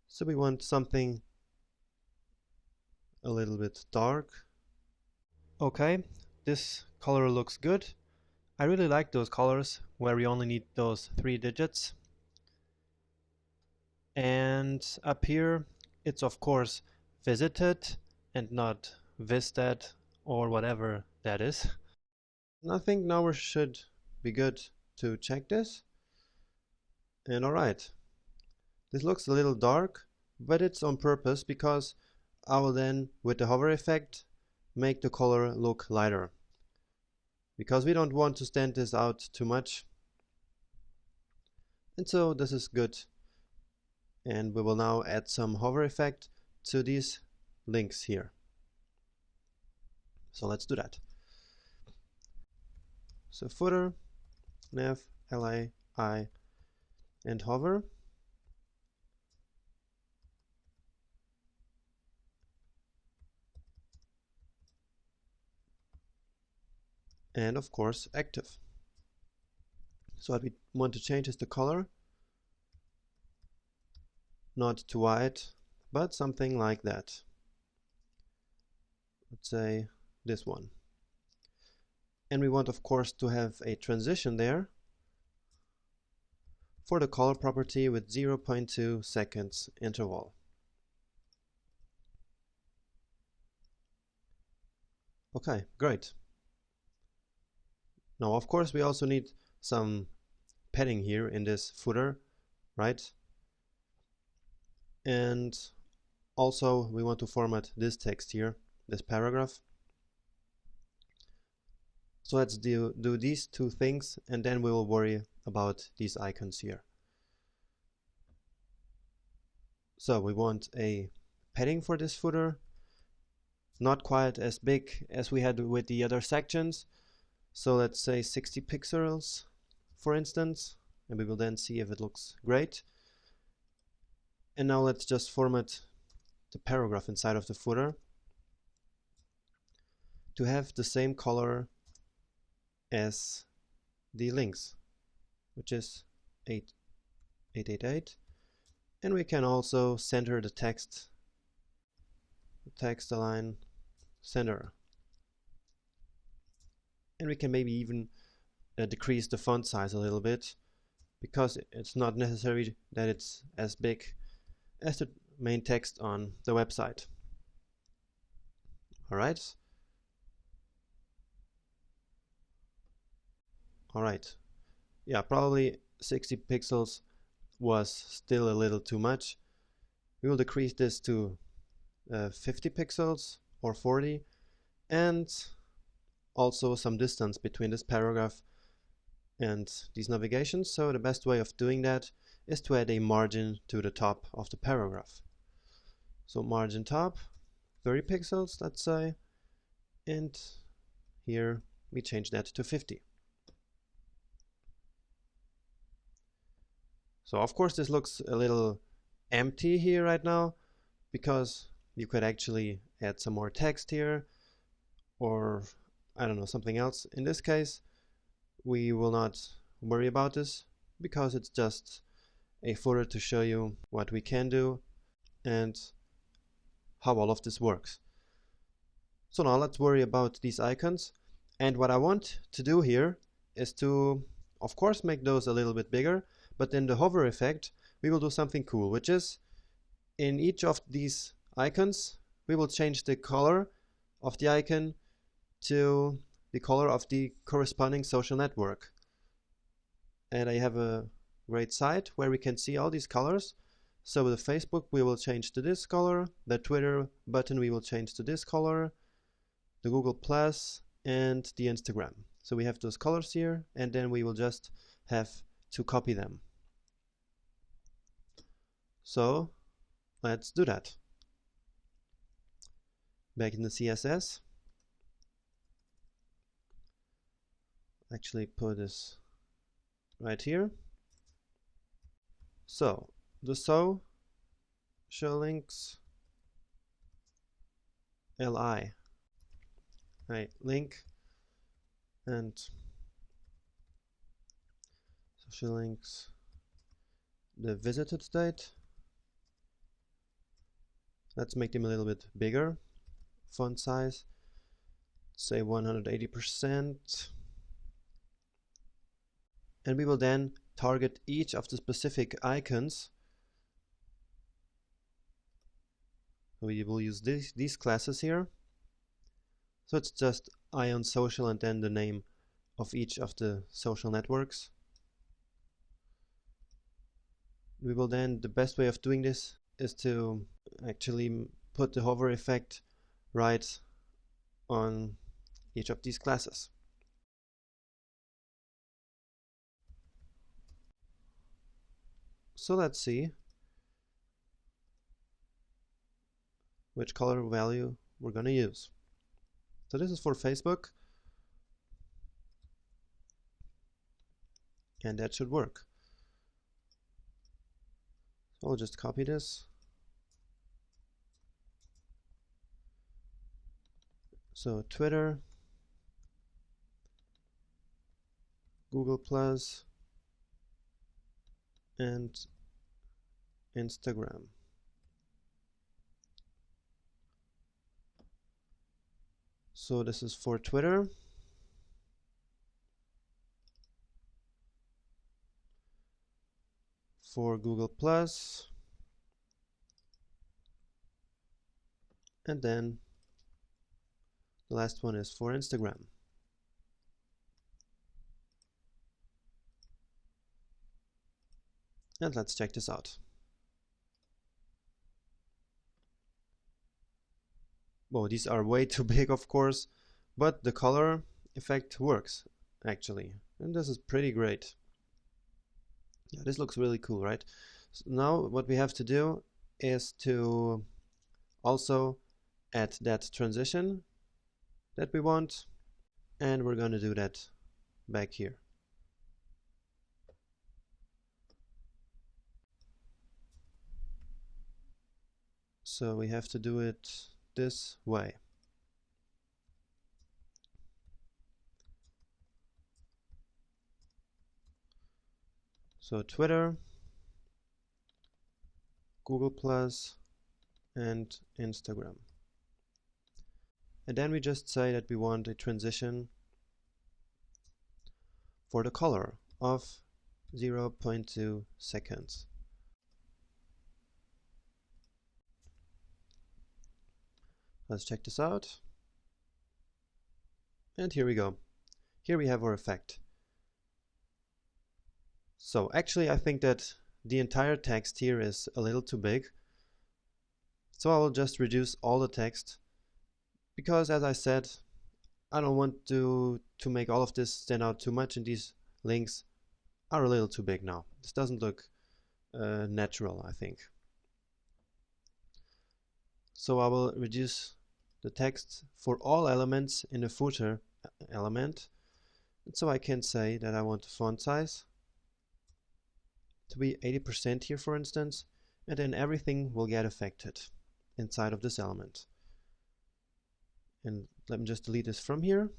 Speaker 1: So we want something a little bit dark. Okay, this color looks good. I really like those colors where we only need those 3 digits. And up here it's of course visited and not visited or whatever that is. And I think now we should be good to check this. And alright, this looks a little dark, but it's on purpose because I will then, with the hover effect, make the color look lighter, because we don't want to stand this out too much. And so this is good. And we will now add some hover effect to these links here. So let's do that. So footer, nav, li, I, and hover. And of course active. So what we want to change is the color. not too wide, but something like that. Let's say this one. And we want, of course, to have a transition there for the color property with 0.2 seconds interval. Okay, great. Now, of course, we also need some padding here in this footer, right? And also we want to format this text here, this paragraph. So let's do these two things, and then we will worry about these icons here. So we want a padding for this footer, not quite as big as we had with the other sections. So let's say 60 pixels, for instance, and we will then see if it looks great. And now let's just format the paragraph inside of the footer to have the same color as the links, which is 888. And we can also center the text align center. And we can maybe even decrease the font size a little bit, because it's not necessary that it's as big as the main text on the website. Alright. Yeah, probably 60 pixels was still a little too much. We will decrease this to 50 pixels or 40, and also some distance between this paragraph and these navigations. So the best way of doing that is to add a margin to the top of the paragraph. So margin top, 30 pixels, let's say, and here we change that to 50. So of course this looks a little empty here right now, because you could actually add some more text here, or I don't know, something else. In this case, we will not worry about this, because it's just a footer to show you what we can do and how all of this works. So now let's worry about these icons. And what I want to do here is to, of course, make those a little bit bigger, but in the hover effect, we will do something cool, which is in each of these icons, we will change the color of the icon to the color of the corresponding social network. And I have a great site where we can see all these colors. So with the Facebook, we will change to this color, the Twitter button we will change to this color, the Google Plus, and the Instagram. So we have those colors here, and then we will just have to copy them. So let's do that. Back in the CSS, actually put this right here. So the show links li, right, link, and social links the visited state. Let's make them a little bit bigger. Font size, say 180%. And we will then target each of the specific icons. We will use these classes here. So it's just Ion Social and then the name of each of the social networks. We will then, the best way of doing this is to actually put the hover effect right on each of these classes. So let's see which color value we're going to use. So this is for Facebook, and that should work. So I'll just copy this. So Twitter, Google Plus, and Instagram. So this is for Twitter. For Google Plus. And then the last one is for Instagram. And let's check this out. Well, these are way too big, of course, but the color effect works actually, and this is pretty great. Yeah, this looks really cool, right? So now what we have to do is to also add that transition that we want, and we're going to do that back here. So we have to do it this way. So Twitter, Google Plus, and Instagram. And then we just say that we want a transition for the color of 0.2 seconds. Let's check this out. And here we go. Here we have our effect. So actually I think that the entire text here is a little too big. So I will just reduce all the text, because as I said, I don't want to make all of this stand out too much, and these links are a little too big now. This doesn't look natural, I think. So I will reduce the text for all elements in the footer element. And so I can say that I want the font size to be 80% here, for instance, and then everything will get affected inside of this element. And let me just delete this from here.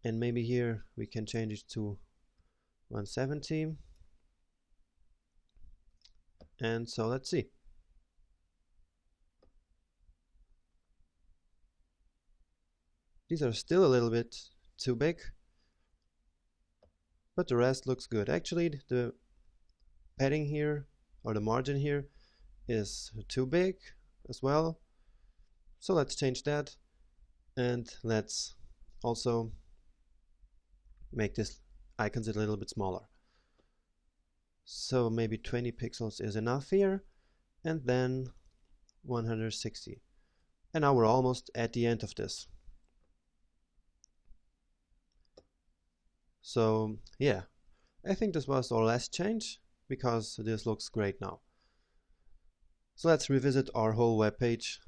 Speaker 1: And maybe here we can change it to 170. And so let's see. These are still a little bit too big, but the rest looks good. Actually, the padding here, or the margin here, is too big as well. So let's change that, and let's also make this icons a little bit smaller. So maybe 20 pixels is enough here, and then 160. And now we're almost at the end of this. So yeah, I think this was our last change, because this looks great now. So let's revisit our whole web page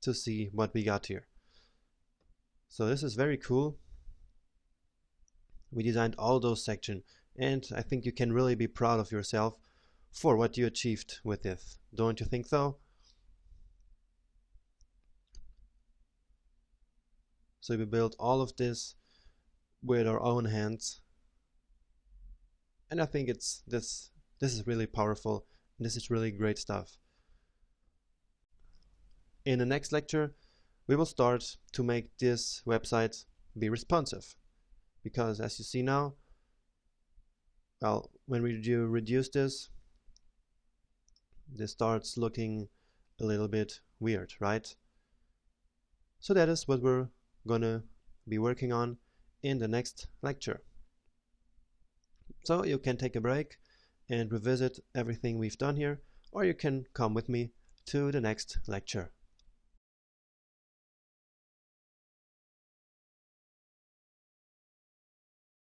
Speaker 1: to see what we got here. So this is very cool. We designed all those sections, and I think you can really be proud of yourself for what you achieved with this. Don't you think so? So we built all of this with our own hands, and I think this is really powerful, and this is really great stuff. In the next lecture, we will start to make this website be responsive, because as you see now, well, when we reduce this starts looking a little bit weird, right? So that is what we're gonna be working on in the next lecture. So you can take a break and revisit everything we've done here, or you can come with me to the next lecture.